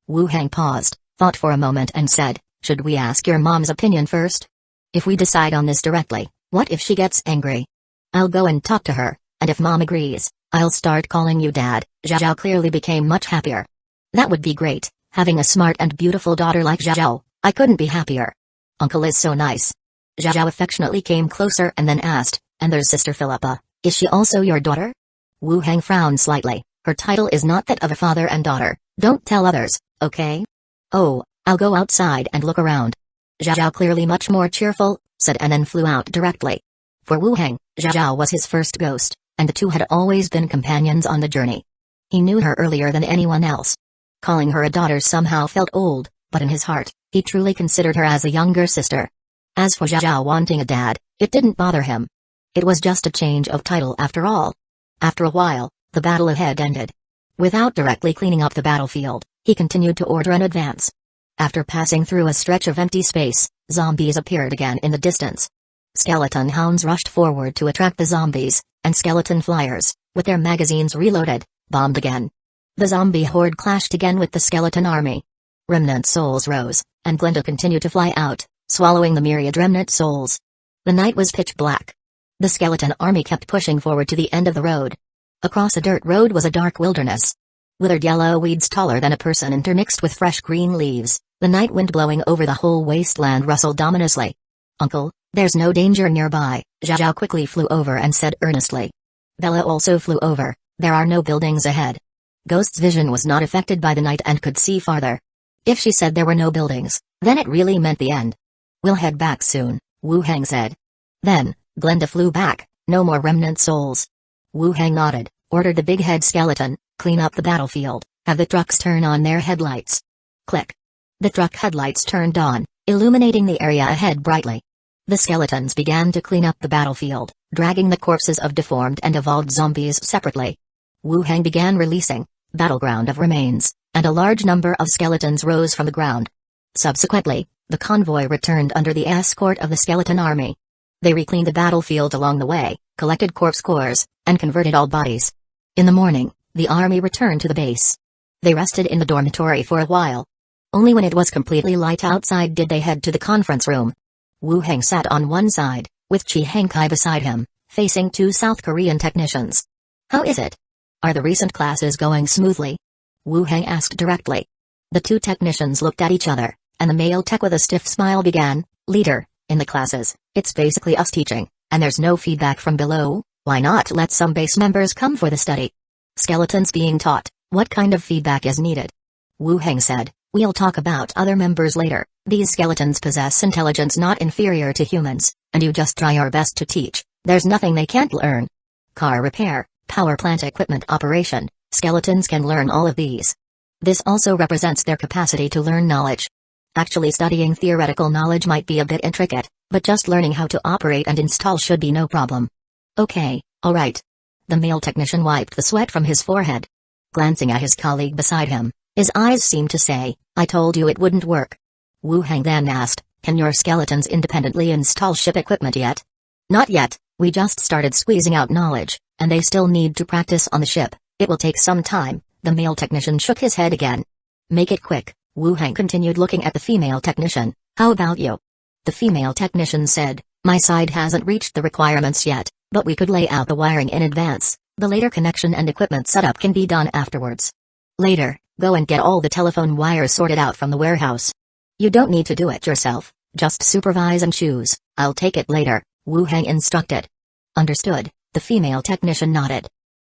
Wu Heng paused, thought for a moment and said, should we ask your mom's opinion first? If we decide on this directly, what if she gets angry? I'll go and talk to her, and if mom agrees, I'll start calling you dad. Zhao clearly became much happier. That would be great, having a smart and beautiful daughter like Zhao, I couldn't be happier. Uncle is so nice. Zhao affectionately came closer and then asked, and there's Sister Philippa, is she also your daughter? Wu Heng frowned slightly, her title is not that of a father and daughter, don't tell others, okay? Oh, I'll go outside and look around. Zhao clearly much more cheerful, said and then flew out directly. For Wu Heng, Zhao was his first ghost, and the two had always been companions on the journey. He knew her earlier than anyone else. Calling her a daughter somehow felt old, but in his heart, he truly considered her as a younger sister. As for Zhao wanting a dad, it didn't bother him. It was just a change of title after all. After a while, the battle ahead ended. Without directly cleaning up the battlefield, he continued to order an advance. After passing through a stretch of empty space, zombies appeared again in the distance. Skeleton hounds rushed forward to attract the zombies, and skeleton flyers, with their magazines reloaded, bombed again. The zombie horde clashed again with the skeleton army. Remnant souls rose, and Glinda continued to fly out, swallowing the myriad remnant souls. The night was pitch black. The skeleton army kept pushing forward to the end of the road. Across a dirt road was a dark wilderness. Withered yellow weeds taller than a person intermixed with fresh green leaves, the night wind blowing over the whole wasteland rustled ominously. "Uncle, there's no danger nearby," Zhao quickly flew over and said earnestly. Bella also flew over. "There are no buildings ahead." Ghost's vision was not affected by the night and could see farther. If she said there were no buildings, then it really meant the end. "We'll head back soon," Wu Hang said. Then, Glinda flew back. "No more remnant souls." Wu Hang nodded, ordered the big head skeleton, "Clean up the battlefield, have the trucks turn on their headlights." Click. The truck headlights turned on, illuminating the area ahead brightly. The skeletons began to clean up the battlefield, dragging the corpses of deformed and evolved zombies separately. Wu Hang began releasing "Battleground of Remains," and a large number of skeletons rose from the ground. Subsequently, the convoy returned under the escort of the skeleton army. They recleaned the battlefield along the way, collected corpse cores, and converted all bodies. In the morning, the army returned to the base. They rested in the dormitory for a while. Only when it was completely light outside did they head to the conference room. Wu Hang sat on one side, with Chi Hankai beside him, facing two South Korean technicians. "How is it? Are the recent classes going smoothly?" Wu Hang asked directly. The two technicians looked at each other, and the male tech with a stiff smile began, "Leader, in the classes, it's basically us teaching, and there's no feedback from below. Why not let some base members come for the study? Skeletons being taught, what kind of feedback is needed?" Wu Hang said, "We'll talk about other members later. These skeletons possess intelligence not inferior to humans, and you just try your best to teach. There's nothing they can't learn. Car repair, power plant equipment operation, skeletons can learn all of these. This also represents their capacity to learn knowledge. Actually studying theoretical knowledge might be a bit intricate, but just learning how to operate and install should be no problem." "Okay, alright." The male technician wiped the sweat from his forehead. Glancing at his colleague beside him, his eyes seemed to say, "I told you it wouldn't work." Wu Hang then asked, "Can your skeletons independently install ship equipment yet?" "Not yet, we just started squeezing out knowledge, and they still need to practice on the ship. It will take some time." The male technician shook his head again. "Make it quick." Wu Hang continued looking at the female technician. "How about you?" The female technician said, "My side hasn't reached the requirements yet, but we could lay out the wiring in advance. The later connection and equipment setup can be done afterwards. Later, go and get all the telephone wires sorted out from the warehouse. You don't need to do it yourself, just supervise and choose. I'll take it later," Wu Hang instructed. "Understood," the female technician nodded.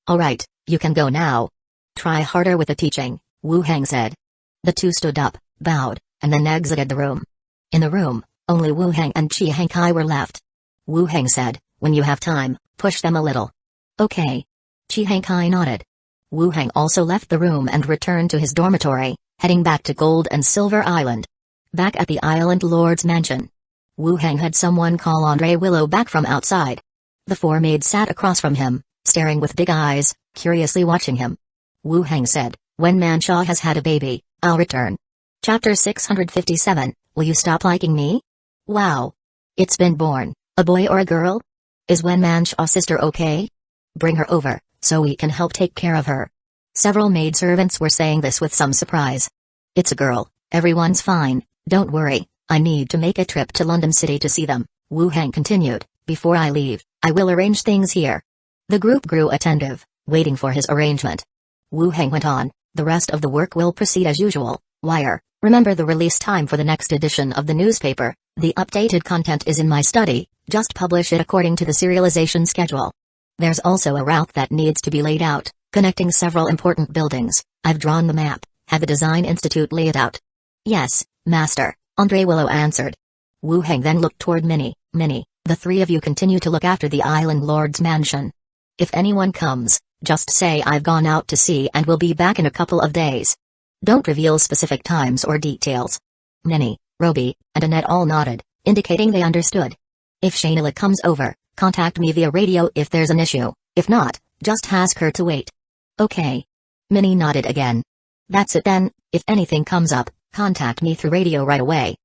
"Alright, you can go now. Try harder with the teaching," Wu Hang said. The two stood up, bowed, and then exited the room. In the room, only Wu Hang and Chi Hankai were left. Wu Hang said, "When you have time, push them a little." "Okay." Chi Hankai nodded. Wu Hang also left the room and returned to his dormitory, heading back to Gold and Silver Island. Back at the Island Lord's mansion, Wu Hang had someone call Andre Willow back from outside. The four maids sat across from him, staring with big eyes, curiously watching him. Wu Hang said, "When Mangekyō has had a baby, I'll return." Chapter 657, Will You Stop Liking Me? Wow. It's been born, a boy or a girl? Is Wen Mangekyō's sister okay? Bring her over, so we can help take care of her. Several maidservants were saying this with some surprise. It's a girl, everyone's fine, don't worry, I need to make a trip to London City to see them, Wu Hang continued. Before I leave, I will arrange things here. The group grew attentive, waiting for his arrangement. Wu Hang went on, the rest of the work will proceed as usual. Wire, remember the release time for the next edition of the newspaper. The updated content is in my study, just publish it according to the serialization schedule. There's also a route that needs to be laid out, connecting several important buildings. I've drawn the map, had the Design Institute lay it out. Yes, Master, Andre Willow answered. Wu Hang then looked toward Minnie. Minnie, the three of you continue to look after the Island Lord's mansion. If anyone comes, just say I've gone out to sea and will be back in a couple of days. Don't reveal specific times or details. Minnie, Roby, and Annette all nodded, indicating they understood. If Shayla comes over, contact me via radio if there's an issue. If not, just ask her to wait. Okay. Minnie nodded again. That's it then, if anything comes up, Contact me through radio right away.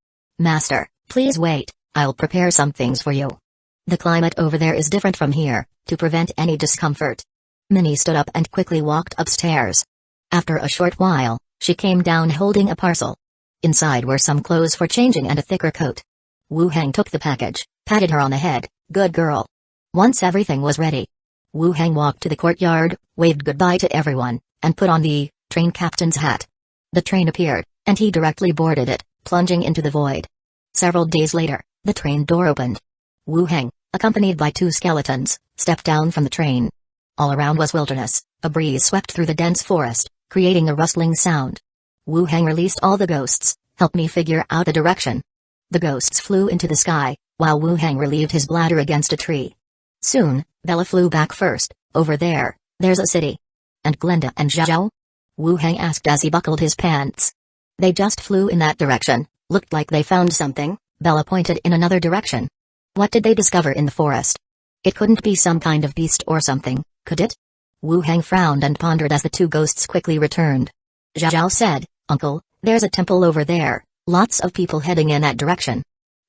Master, please wait, I'll prepare some things for you. The climate over there is different from here, to prevent any discomfort. Minnie stood up and quickly walked upstairs. After a short while, she came down holding a parcel. Inside were some clothes for changing and a thicker coat. Wu Hang took the package, patted her on the head. Good girl. Once everything was ready, Wu Hang walked to the courtyard, waved goodbye to everyone, and put on the train captain's hat. The train appeared, and he directly boarded it, plunging into the void. Several days later, the train door opened. Wu Hang, accompanied by 2 skeletons, stepped down from the train. All around was wilderness. A breeze swept through the dense forest, creating a rustling sound. Wu Hang released all the ghosts. Help me figure out the direction. The ghosts flew into the sky, while Wu Hang relieved his bladder against a tree. Soon, Bella flew back first. Over there, there's a city. And Glenda and Zhao? Wu Hang asked as he buckled his pants. They just flew in that direction. Looked like they found something. Bella pointed in another direction. What did they discover in the forest? It couldn't be some kind of beast or something, could it? Wu Hang frowned and pondered as the 2 ghosts quickly returned. Zhao said, Uncle, there's a temple over there, lots of people heading in that direction.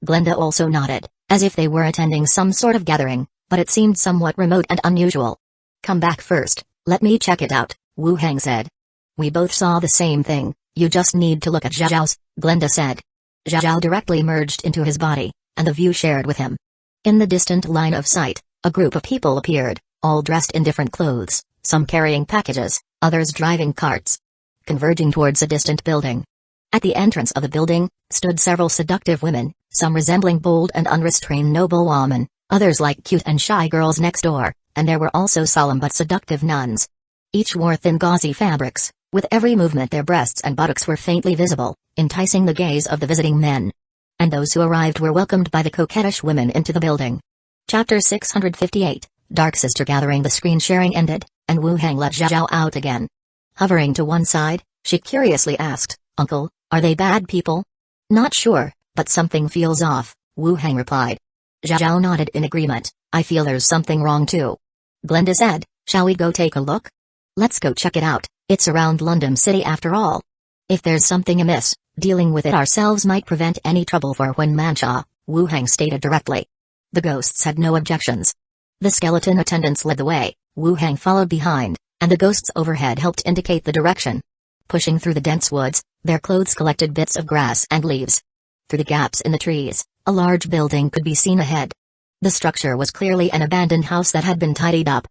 Glenda also nodded, as if they were attending some sort of gathering, but it seemed somewhat remote and unusual. Come back first, let me check it out, Wu Hang said. We both saw the same thing, you just need to look at Zhao's, Glenda said. Zhao directly merged into his body, and the view shared with him. In the distant line of sight, a group of people appeared, all dressed in different clothes, some carrying packages, others driving carts. Converging towards a distant building. At the entrance of the building, stood several seductive women, some resembling bold and unrestrained noblewomen, others like cute and shy girls next door, and there were also solemn but seductive nuns. Each wore thin gauzy fabrics, with every movement their breasts and buttocks were faintly visible, enticing the gaze of the visiting men. And those who arrived were welcomed by the coquettish women into the building. Chapter 658, Dark Sister Gathering. The screen sharing ended, and Wu Hang let Zhao out again. Hovering to one side, she curiously asked, Uncle, are they bad people? Not sure, but something feels off, Wu Hang replied. Zhao nodded in agreement. I feel there's something wrong too. Glenda said, shall we go take a look? Let's go check it out, it's around London City after all. If there's something amiss, dealing with it ourselves might prevent any trouble for when Mancha, Wu Hang stated directly. The ghosts had no objections. The skeleton attendants led the way, Wu Hang followed behind, and the ghosts overhead helped indicate the direction. Pushing through the dense woods, their clothes collected bits of grass and leaves. Through the gaps in the trees, a large building could be seen ahead. The structure was clearly an abandoned house that had been tidied up.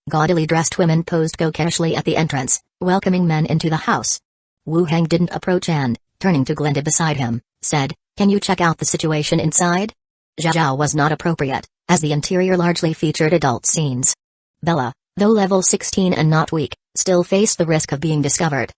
Gaudily dressed women posed coquettishly at the entrance, welcoming men into the house. Wu Hang didn't approach and, turning to Glenda beside him, said, Can you check out the situation inside? Zhao was not appropriate, as the interior largely featured adult scenes. Bella, though level 16 and not weak, still faced the risk of being discovered.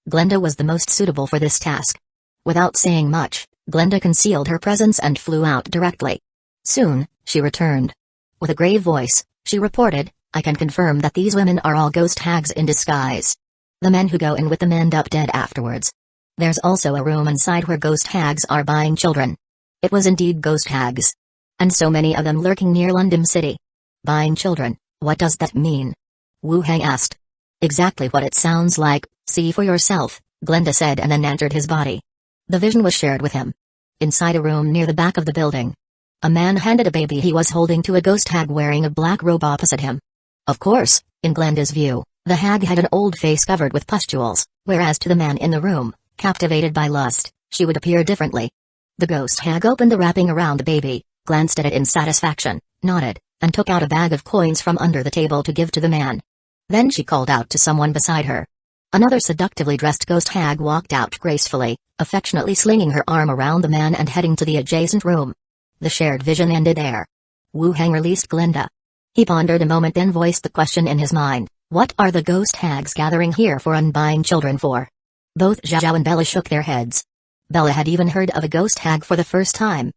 Glenda was the most suitable for this task. Without saying much, Glenda concealed her presence and flew out directly. Soon, she returned. With a grave voice, she reported, I can confirm that these women are all ghost hags in disguise. The men who go in with them end up dead afterwards. There's also a room inside where ghost hags are buying children. It was indeed ghost hags. And so many of them lurking near London City. Buying children, what does that mean? Wu Hang asked. Exactly what it sounds like, see for yourself, Glenda said and then entered his body. The vision was shared with him. Inside a room near the back of the building, a man handed a baby he was holding to a ghost hag wearing a black robe opposite him. Of course, in Glenda's view, the hag had an old face covered with pustules, whereas to the man in the room, captivated by lust, she would appear differently. The ghost hag opened the wrapping around the baby, glanced at it in satisfaction, nodded, and took out a bag of coins from under the table to give to the man. Then she called out to someone beside her. Another seductively dressed ghost hag walked out gracefully, affectionately slinging her arm around the man and heading to the adjacent room. The shared vision ended there. Wu Hang released Glenda. He pondered a moment, then voiced the question in his mind, what are the ghost hags gathering here for and buying children for? Both Zhao and Bella shook their heads. Bella had even heard of a ghost hag for the first time.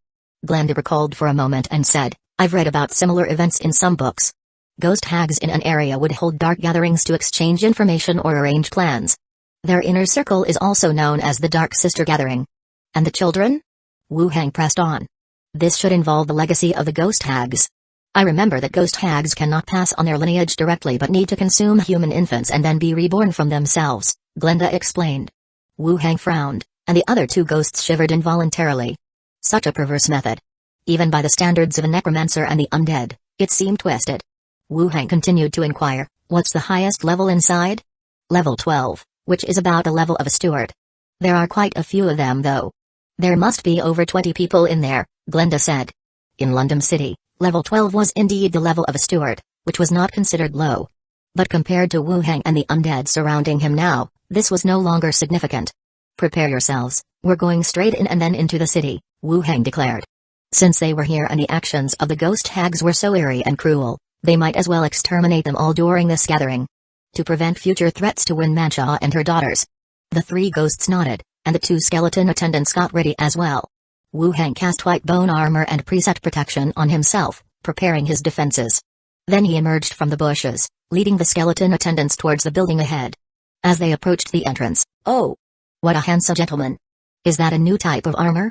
Glenda recalled for a moment and said, I've read about similar events in some books. Ghost hags in an area would hold dark gatherings to exchange information or arrange plans. Their inner circle is also known as the Dark Sister Gathering. And the children? Wu Hang pressed on. This should involve the legacy of the ghost hags. I remember that ghost hags cannot pass on their lineage directly but need to consume human infants and then be reborn from themselves, Glenda explained. Wu Hang frowned, and the other two ghosts shivered involuntarily. Such a perverse method. Even by the standards of a necromancer and the undead, it seemed twisted. Wu Hang continued to inquire, what's the highest level inside? Level 12, which is about the level of a steward. There are quite a few of them though. There must be over 20 people in there, Glenda said. In London City, level 12 was indeed the level of a steward, which was not considered low. But compared to Wu Hang and the undead surrounding him now, this was no longer significant. Prepare yourselves, we're going straight in and then into the city, Wu Hang declared. Since they were here and the actions of the ghost hags were so eerie and cruel, they might as well exterminate them all during this gathering. To prevent future threats to Win Mancha and her daughters. The three ghosts nodded, and the two skeleton attendants got ready as well. Wu Hang cast white bone armor and preset protection on himself, preparing his defenses. Then he emerged from the bushes, leading the skeleton attendants towards the building ahead. As they approached the entrance, oh! What a handsome gentleman! Is that a new type of armor?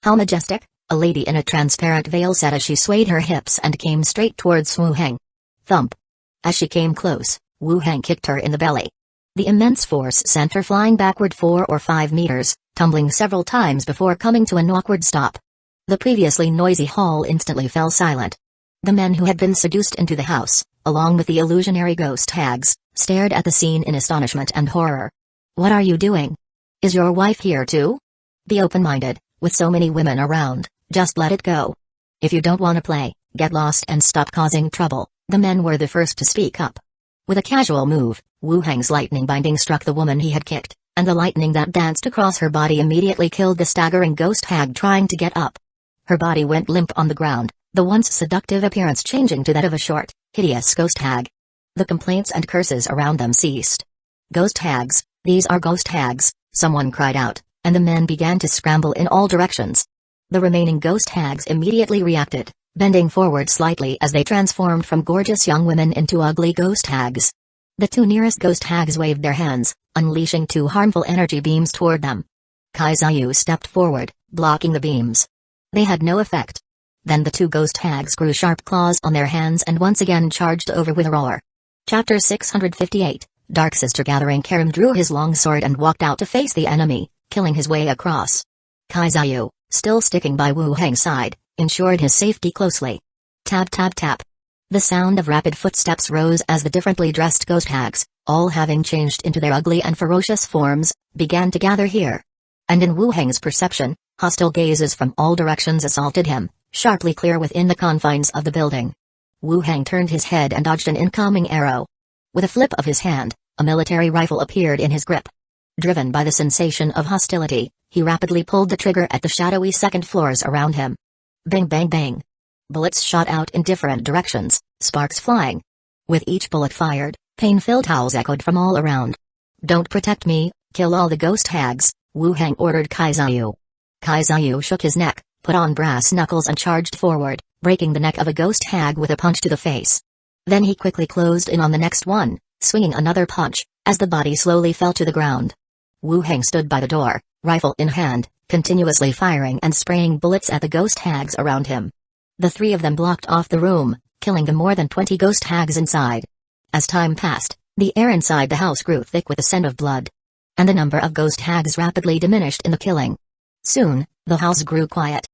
How majestic, a lady in a transparent veil said as she swayed her hips and came straight towards Wu Hang. Thump! As she came close, Wu Hang kicked her in the belly. The immense force sent her flying backward 4 or 5 meters, tumbling several times before coming to an awkward stop. The previously noisy hall instantly fell silent. The men who had been seduced into the house, along with the illusionary ghost hags, stared at the scene in astonishment and horror. What are you doing? Is your wife here too? Be open-minded, with so many women around, just let it go. If you don't want to play, get lost and stop causing trouble, the men were the first to speak up. With a casual move, Wu Hang's lightning binding struck the woman he had kicked, and the lightning that danced across her body immediately killed the staggering ghost hag trying to get up. Her body went limp on the ground, the once seductive appearance changing to that of a short, hideous ghost hag. The complaints and curses around them ceased. Ghost hags, these are ghost hags, someone cried out, and the men began to scramble in all directions. The remaining ghost hags immediately reacted, bending forward slightly as they transformed from gorgeous young women into ugly ghost hags. The two nearest ghost hags waved their hands, unleashing 2 harmful energy beams toward them. Kaizayu stepped forward, blocking the beams. They had no effect. Then the 2 ghost hags grew sharp claws on their hands and once again charged over with a roar. Chapter 658, Dark Sister Gathering. Karim drew his long sword and walked out to face the enemy, killing his way across. Kaizayu, still sticking by Wu Hang's side, ensured his safety closely. Tap tap tap. The sound of rapid footsteps rose as the differently dressed ghost hags, all having changed into their ugly and ferocious forms, began to gather here. And in Wu Hang's perception, hostile gazes from all directions assaulted him, sharply clear within the confines of the building. Wu Hang turned his head and dodged an incoming arrow. With a flip of his hand, a military rifle appeared in his grip. Driven by the sensation of hostility, he rapidly pulled the trigger at the shadowy second floors around him. Bang bang bang. Bullets shot out in different directions, sparks flying. With each bullet fired, pain-filled howls echoed from all around. Don't protect me, kill all the ghost hags, Wu Hang ordered Kaizayu. Kaizayu shook his neck, put on brass knuckles and charged forward, breaking the neck of a ghost hag with a punch to the face. Then he quickly closed in on the next one, swinging another punch, as the body slowly fell to the ground. Wu Hang stood by the door, rifle in hand, continuously firing and spraying bullets at the ghost hags around him. The 3 of them blocked off the room, killing the more than 20 ghost hags inside. As time passed, the air inside the house grew thick with the scent of blood. And the number of ghost hags rapidly diminished in the killing. Soon, the house grew quiet,